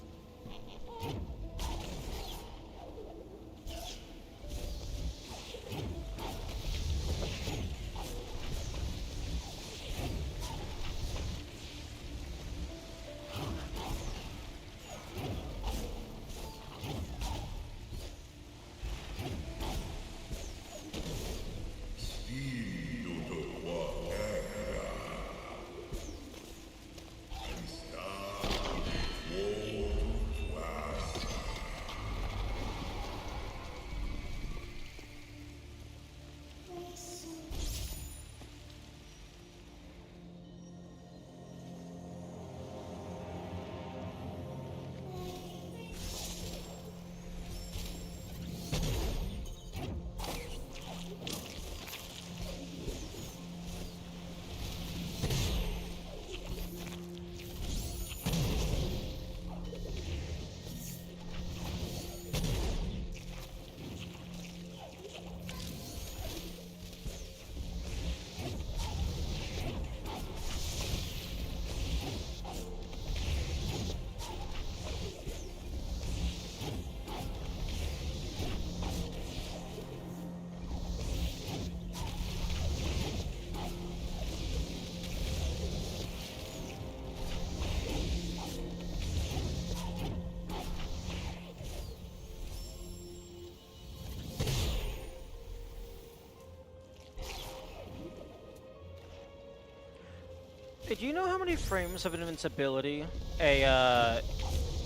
Hey, do you know how many frames of invincibility a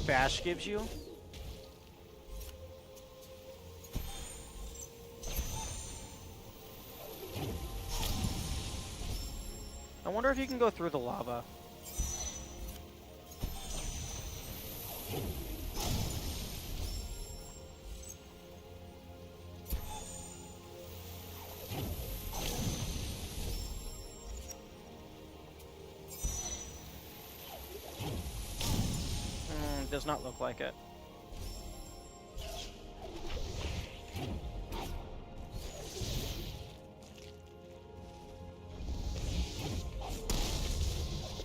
bash gives you? I wonder if you can go through the lava. Does not look like it.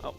Oh.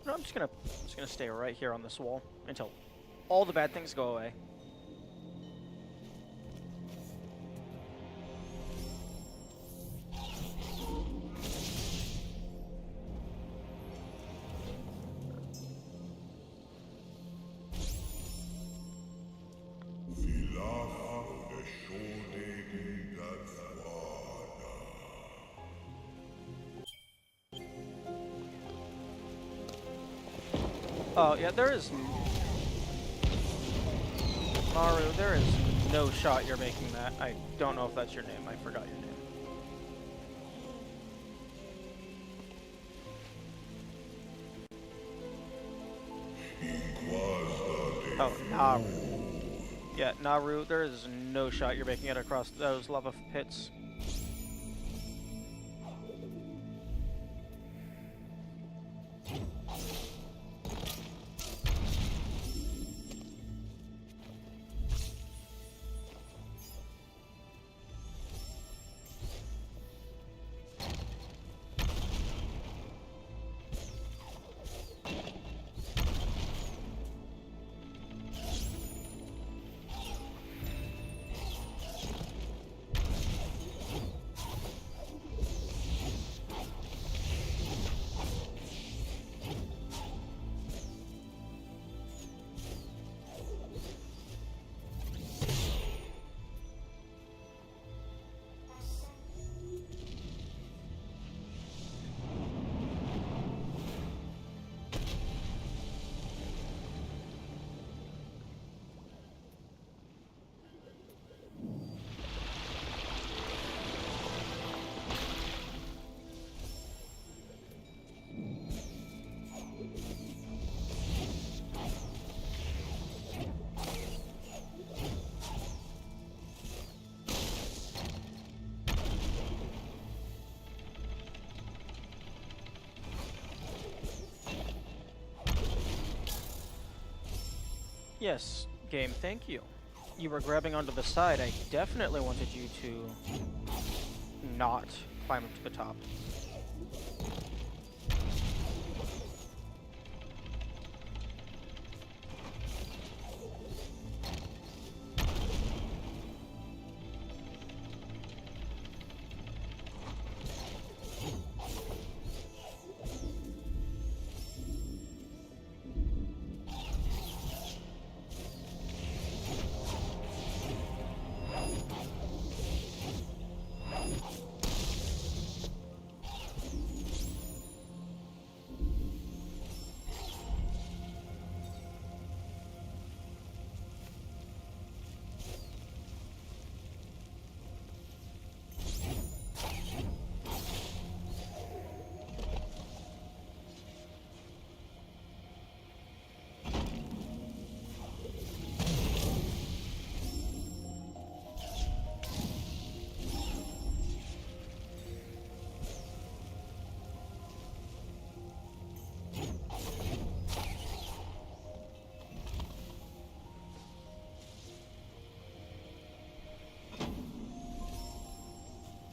No, I'm just gonna stay right here on this wall until all the bad things go away. Oh, yeah, there is... Maru, there is no shot you're making that. I don't know if that's your name. I forgot your name. Oh, Naru. Yeah, Naru, there is no shot you're making it across those lava pits. Yes, game, thank you. You were grabbing onto the side. I definitely wanted you to not climb up to the top.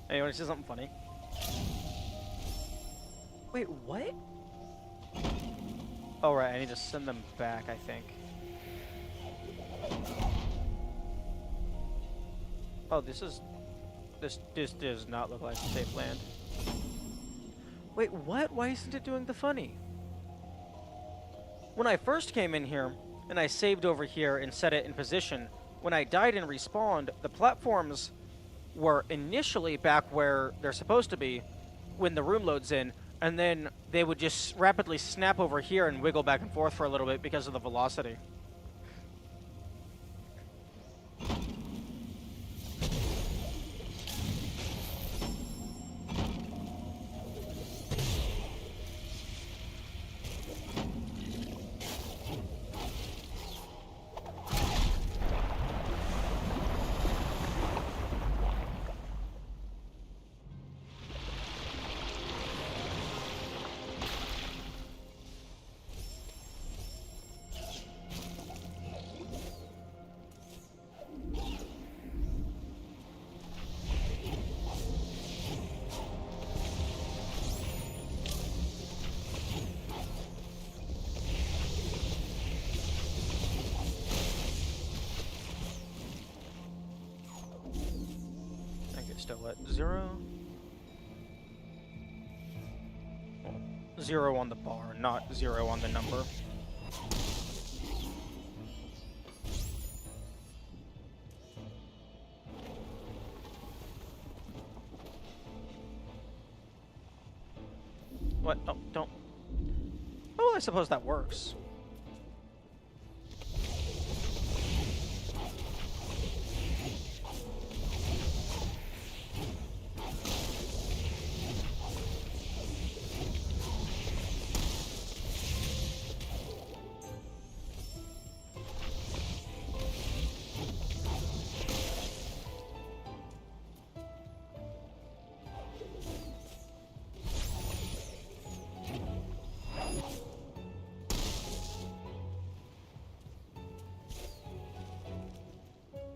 Hey, you want to see something funny? Wait, what? Oh, right, I need to send them back, I think. Oh, this does not look like a safe land. Wait, what? Why isn't it doing the funny? When I first came in here, and I saved over here and set it in position, when I died and respawned, the platforms were initially back where they're supposed to be when the room loads in, and then they would just rapidly snap over here and wiggle back and forth for a little bit because of the velocity. Still at 0. Well, 0 on the bar, not 0 on the number. What? Oh, don't. Oh, I suppose that works.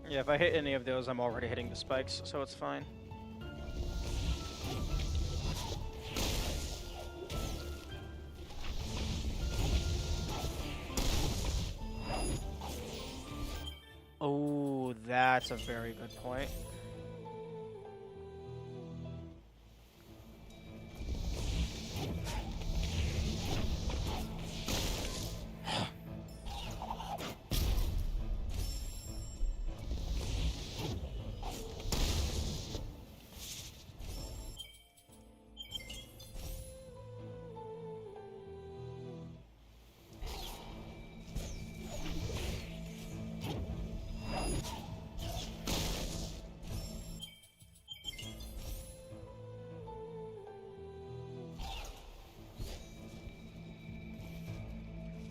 Yeah, if I hit any of those, I'm already hitting the spikes, so it's fine. Oh, that's a very good point.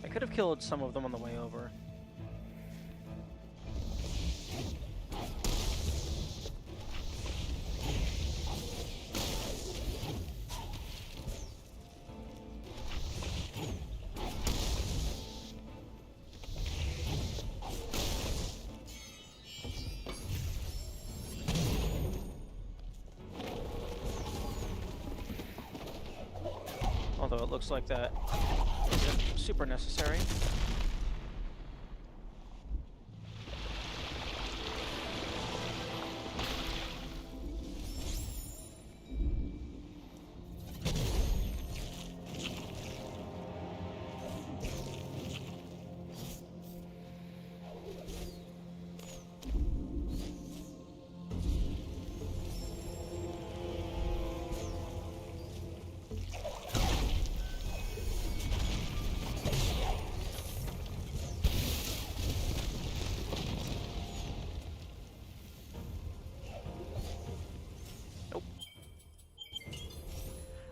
I could have killed some of them on the way over. Although it looks like that isn't super necessary.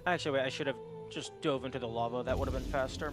Actually, wait, I should have just dove into the lava. That would have been faster.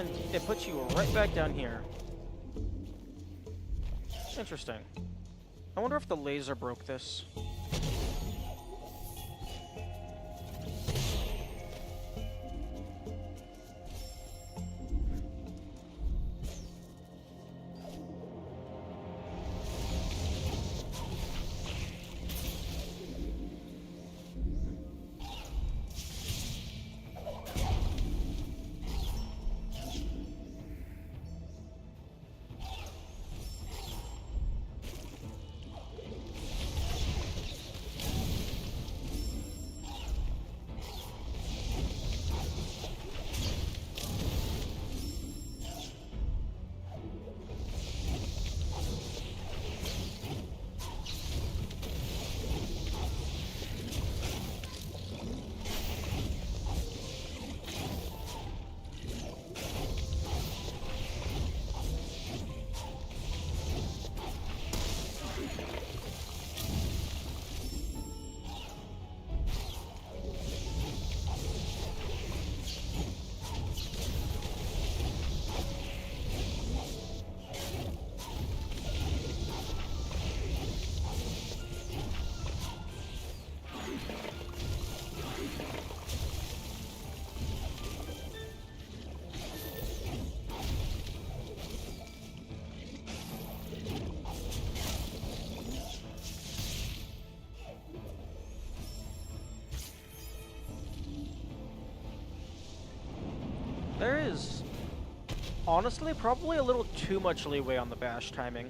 and it puts you right back down here. Interesting. I wonder if the laser broke this. There is, honestly, probably a little too much leeway on the bash timing.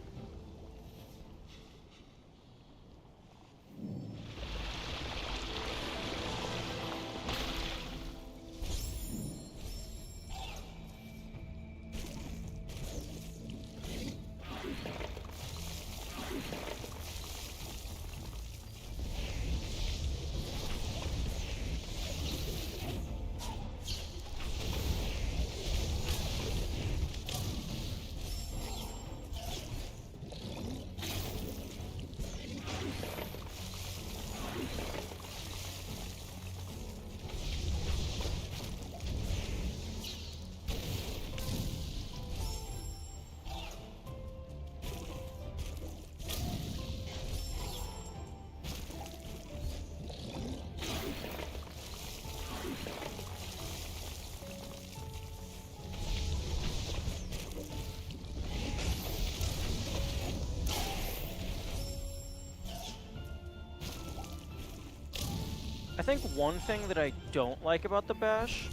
I think one thing that I don't like about the bash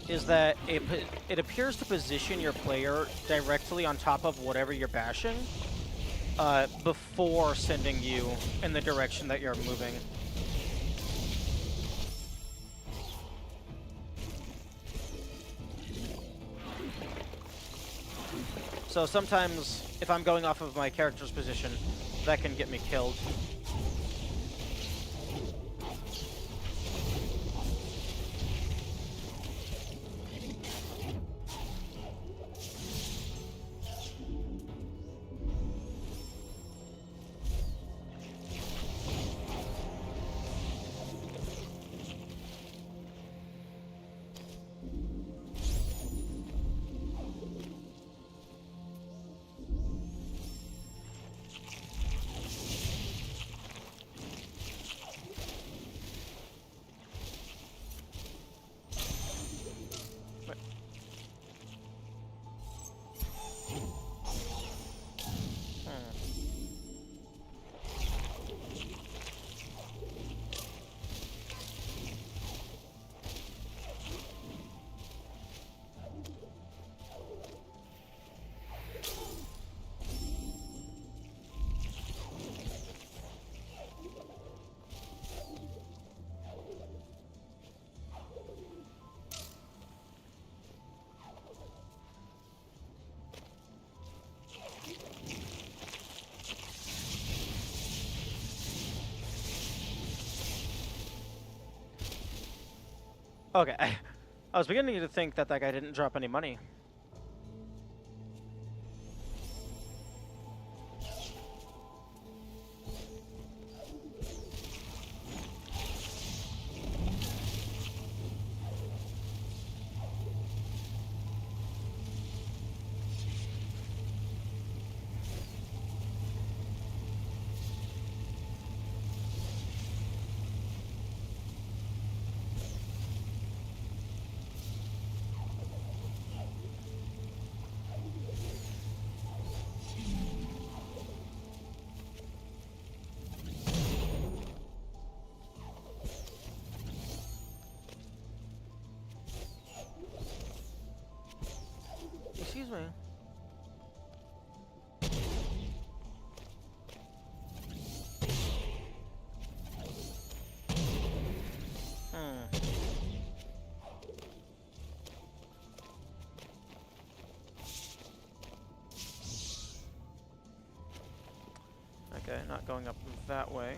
is that it appears to position your player directly on top of whatever you're bashing before sending you in the direction that you're moving. So sometimes, if I'm going off of my character's position, that can get me killed. Okay, I was beginning to think that that guy didn't drop any money. Okay, not going up that way.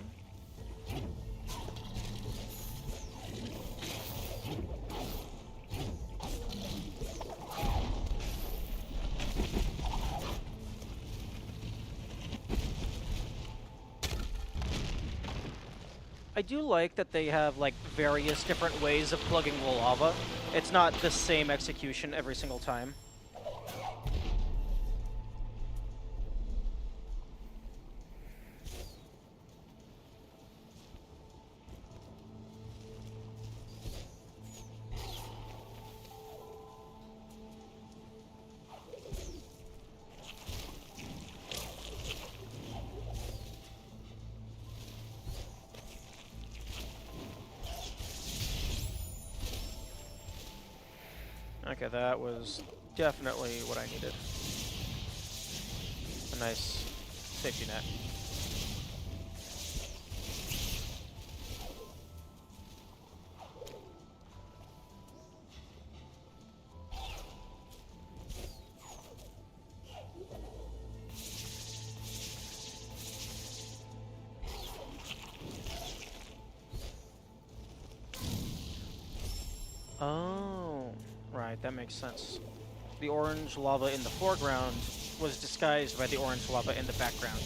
I do like that they have, like, various different ways of plugging the lava. It's not the same execution every single time. Okay, that was definitely what I needed. A nice safety net. Oh, right, that makes sense. The orange lava in the foreground was disguised by the orange lava in the background.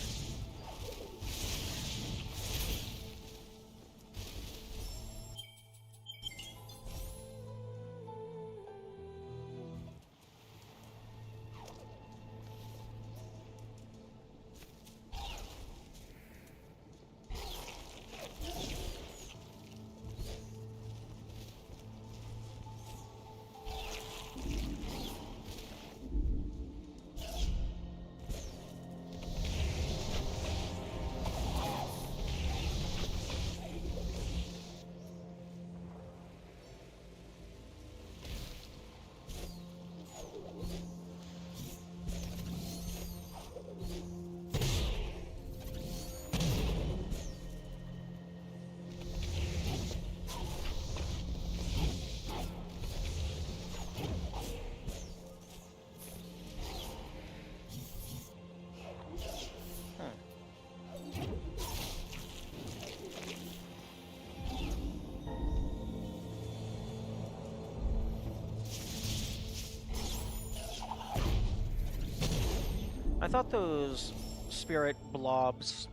I thought those spirit blobs,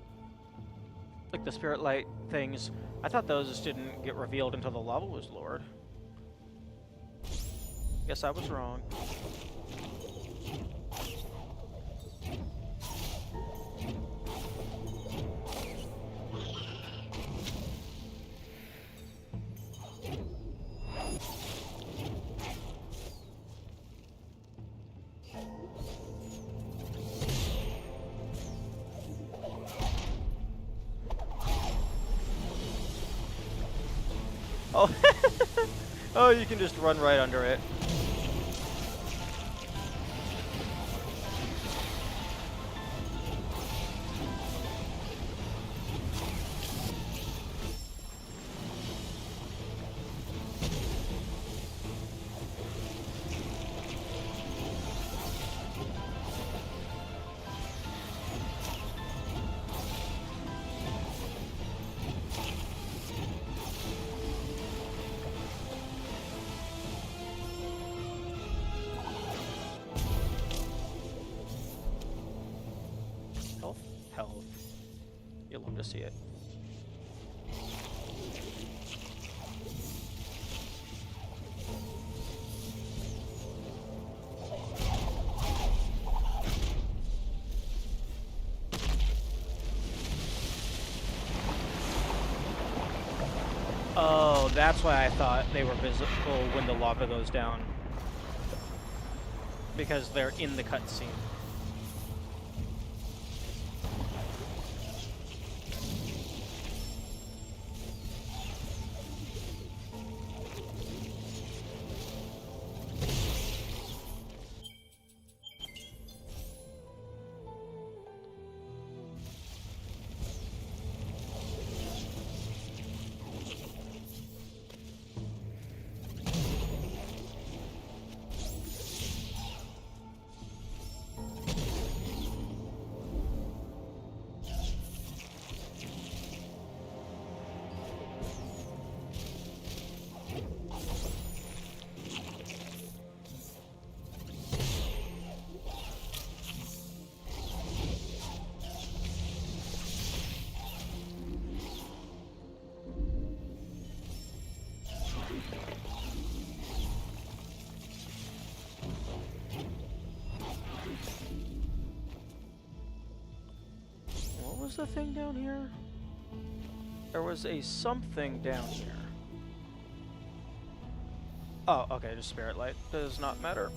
like the spirit light things, I thought those didn't get revealed until the lava was lowered. Guess I was wrong. Oh, oh, you can just run right under it. Health. You'll love to see it. Oh, that's why I thought they were visible when the lava goes down. Because they're in the cutscene. was the thing down here? There was a something down here. Oh, okay, just Spirit Light. Does not matter.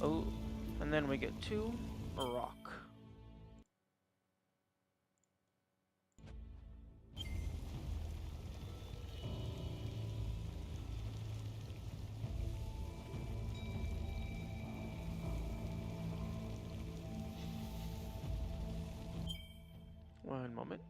Oh, and then we get to a rock. One moment.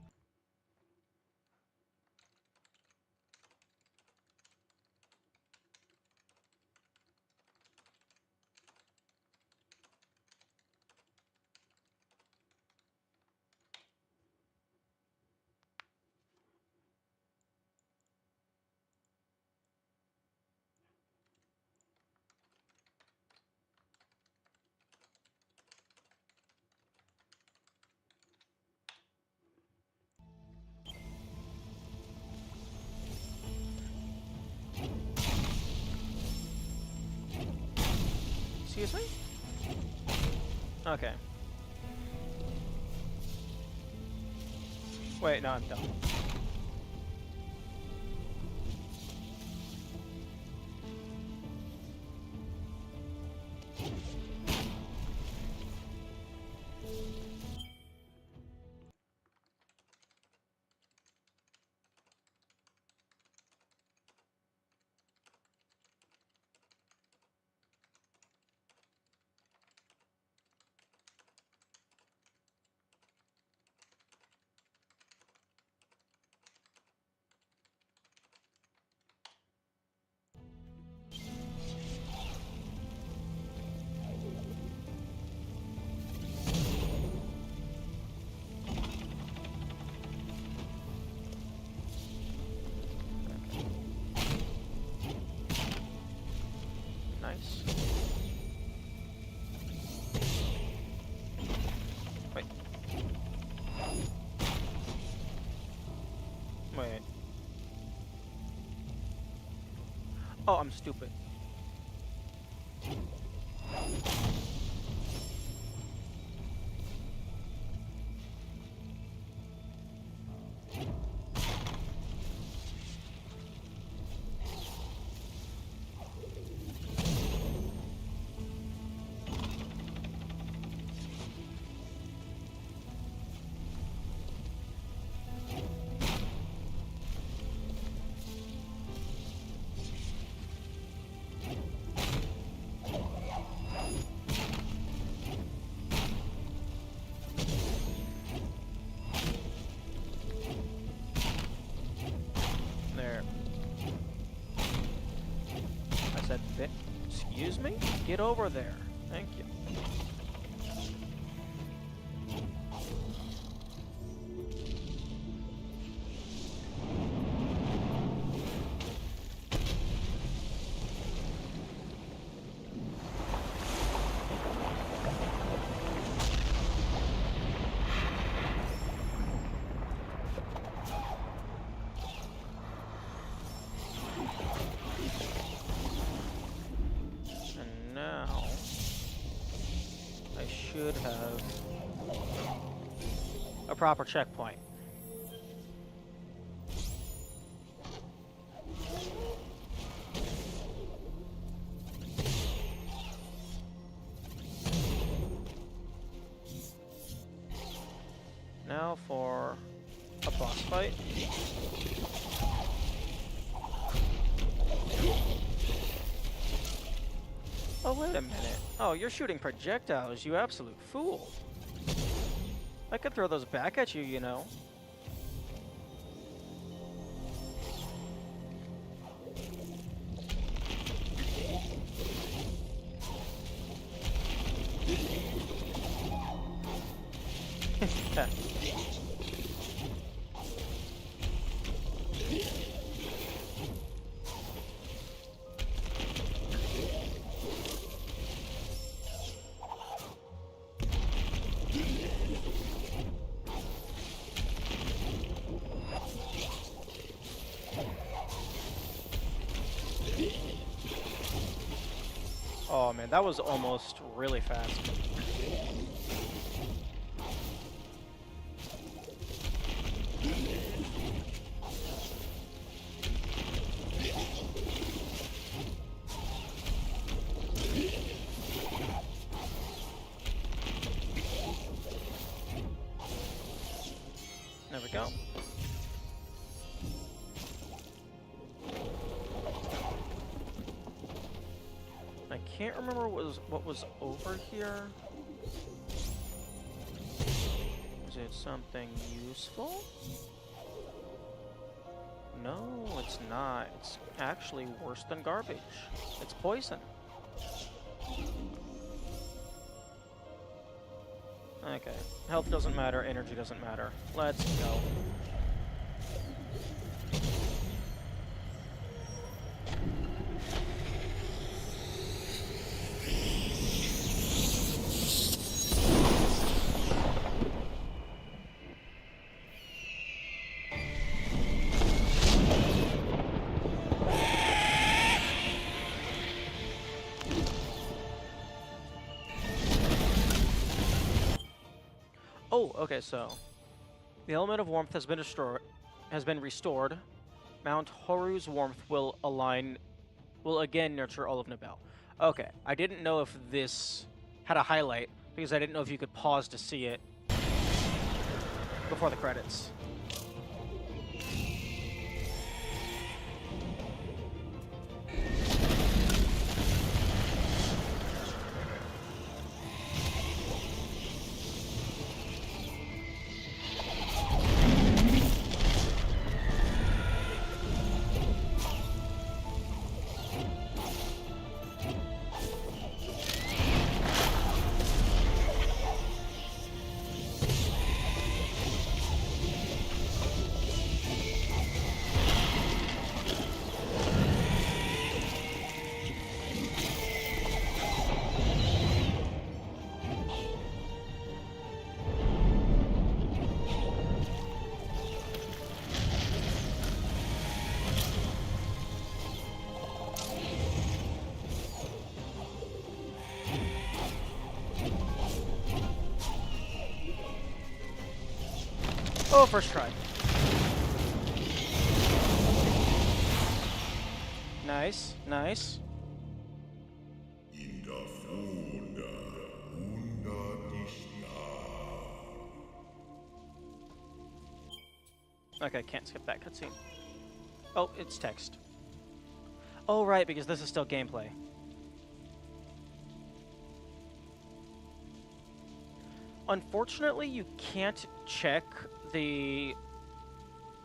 Excuse me? Okay. Wait, no, I'm done. Nice. Wait. Wait. Oh, I'm stupid. There. I said, excuse me? Get over there. Thank you. Now, I should have a proper checkpoint. Now for a boss fight. Oh, wait a minute. Oh, you're shooting projectiles, you absolute fool. I could throw those back at you, you know. man, that was almost really fast. There we go. I can't remember what was over here. Is it something useful? No, it's not. It's actually worse than garbage. It's poison. Okay. Health doesn't matter, energy doesn't matter. Let's go. Oh, okay, so the element of warmth has been restored. Mount Horu's warmth will again nurture all of Nibel. Okay, I didn't know if this had a highlight because I didn't know if you could pause to see it before the credits. Oh, first try. Nice, nice. Okay, can't skip that cutscene. Oh, it's text. Oh, right, because this is still gameplay. Unfortunately, you can't check the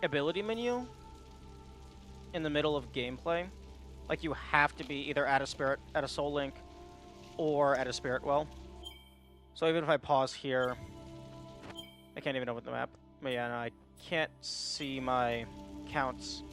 ability menu in the middle of gameplay. Like, you have to be either at a soul link or at a spirit well. So even if I pause here, I can't even open the map. But yeah, no, I can't see my counts.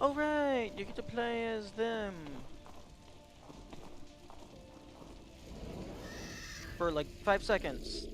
Oh right, you get to play as them. For like 5 seconds.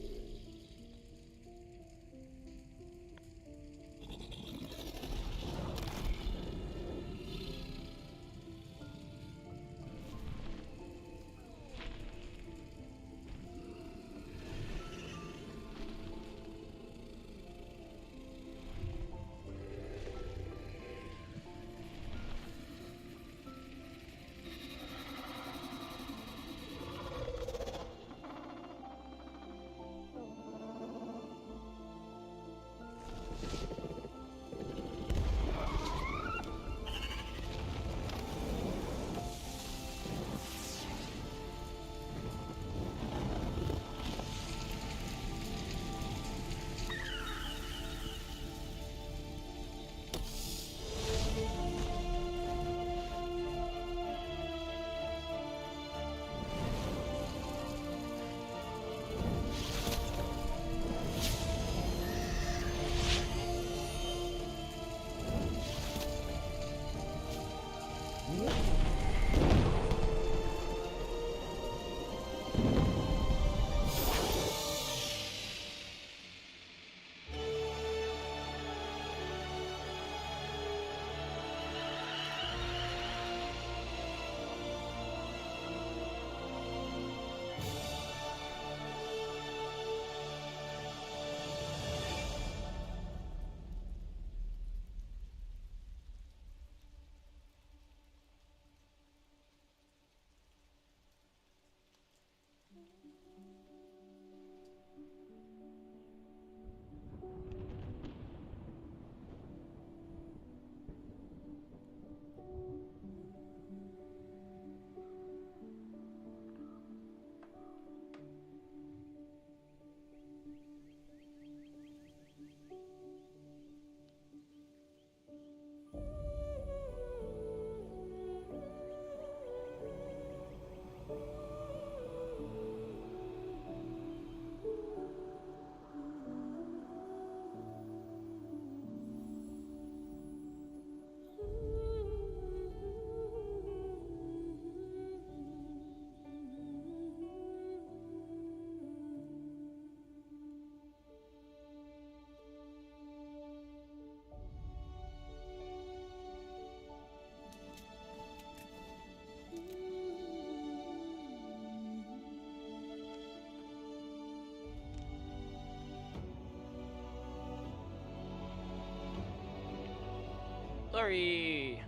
Larry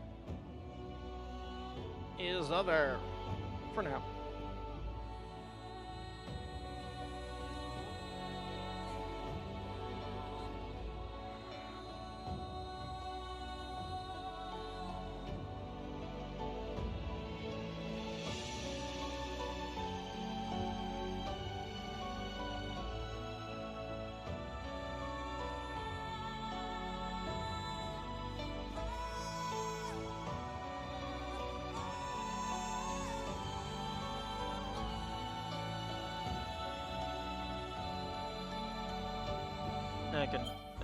is other for now.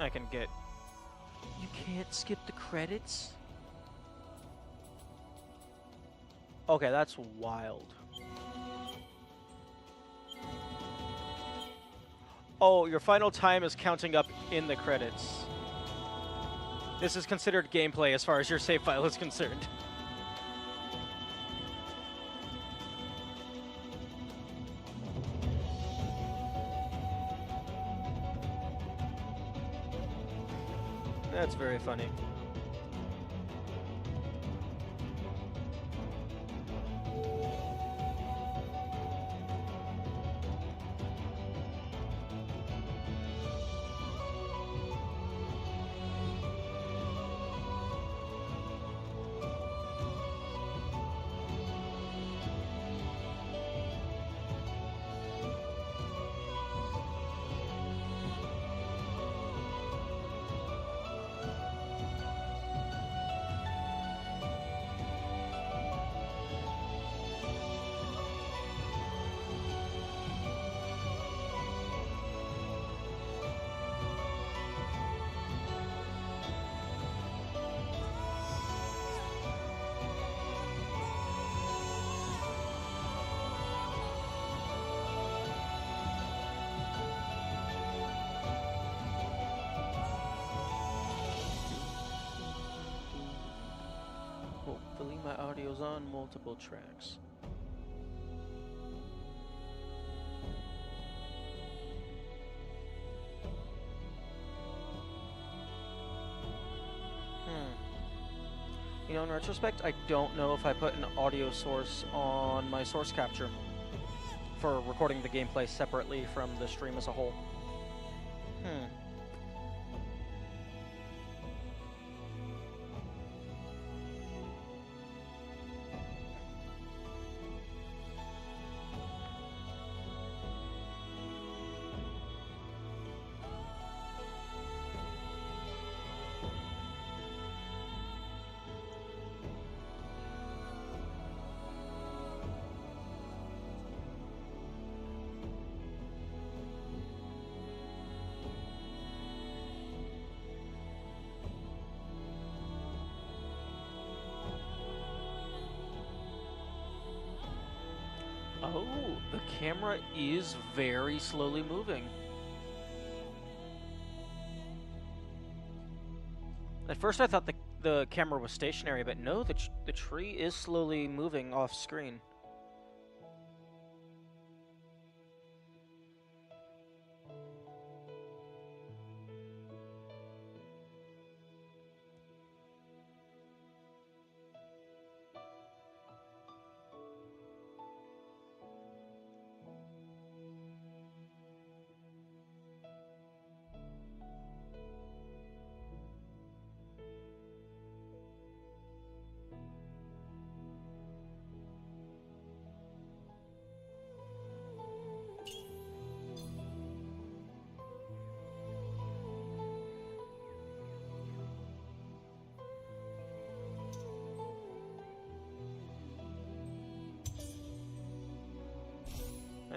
I can get. You can't skip the credits? Okay, that's wild. Oh, your final time is counting up in the credits. This is considered gameplay as far as your save file is concerned. That's very funny. Hopefully my audio's on multiple tracks. You know, in retrospect, I don't know if I put an audio source on my source capture for recording the gameplay separately from the stream as a whole. Oh, the camera is very slowly moving. At first I thought the camera was stationary, but no, the tree is slowly moving off screen.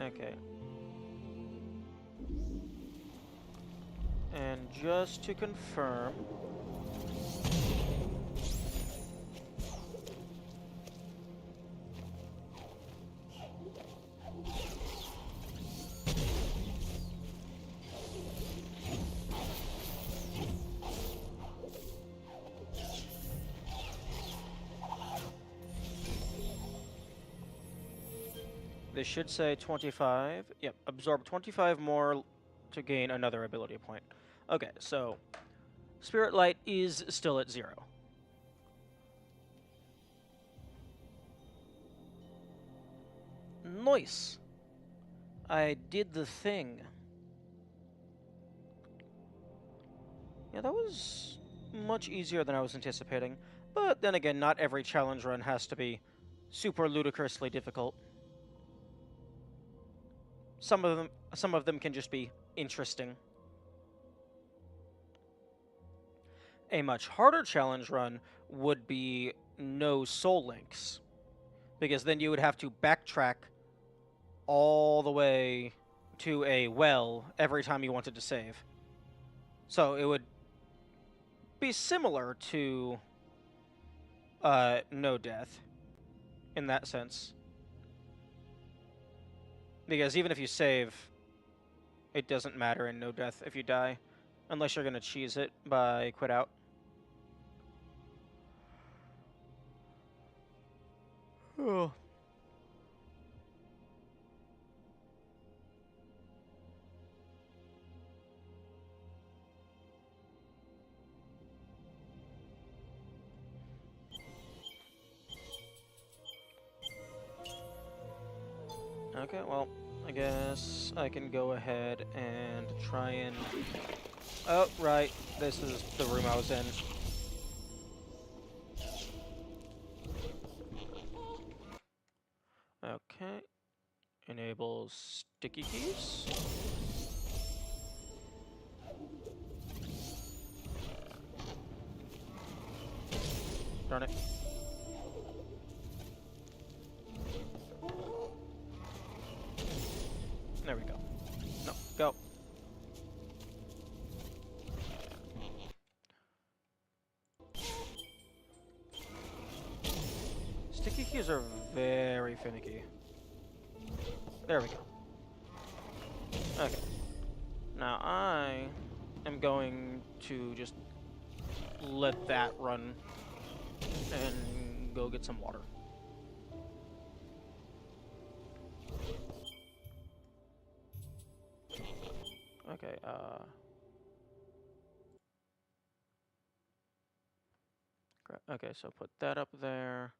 Okay. And just to confirm, this should say 25. Yep, absorb 25 more to gain another ability point. Okay, so Spirit Light is still at 0. Nice. I did the thing. Yeah, that was much easier than I was anticipating. But then again, not every challenge run has to be super ludicrously difficult. Some of them can just be interesting. A much harder challenge run would be no soul links, because then you would have to backtrack all the way to a well every time you wanted to save. So it would be similar to no death in that sense. Because even if you save, it doesn't matter in no death if you die, unless you're going to cheese it by quit out. Oh. Okay, well, I guess I can go ahead and try and... Oh, right. This is the room I was in. Okay. Enable sticky keys. Darn it. There we go. No, go. Sticky keys are very finicky. There we go. Okay. Now I am going to just let that run and go get some water. Okay, okay, so put that up there.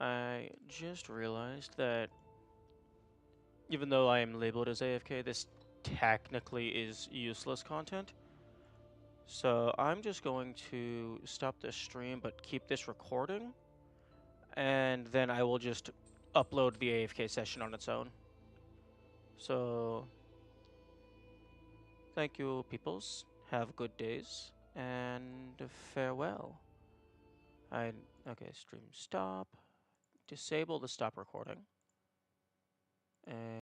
I just realized that even though I am labeled as AFK, this technically is useless content. So I'm just going to stop this stream, but keep this recording, and then I will just upload the AFK session on its own. So thank you, peoples. Have good days, and farewell. Okay, stream stop. Disable the stop recording. And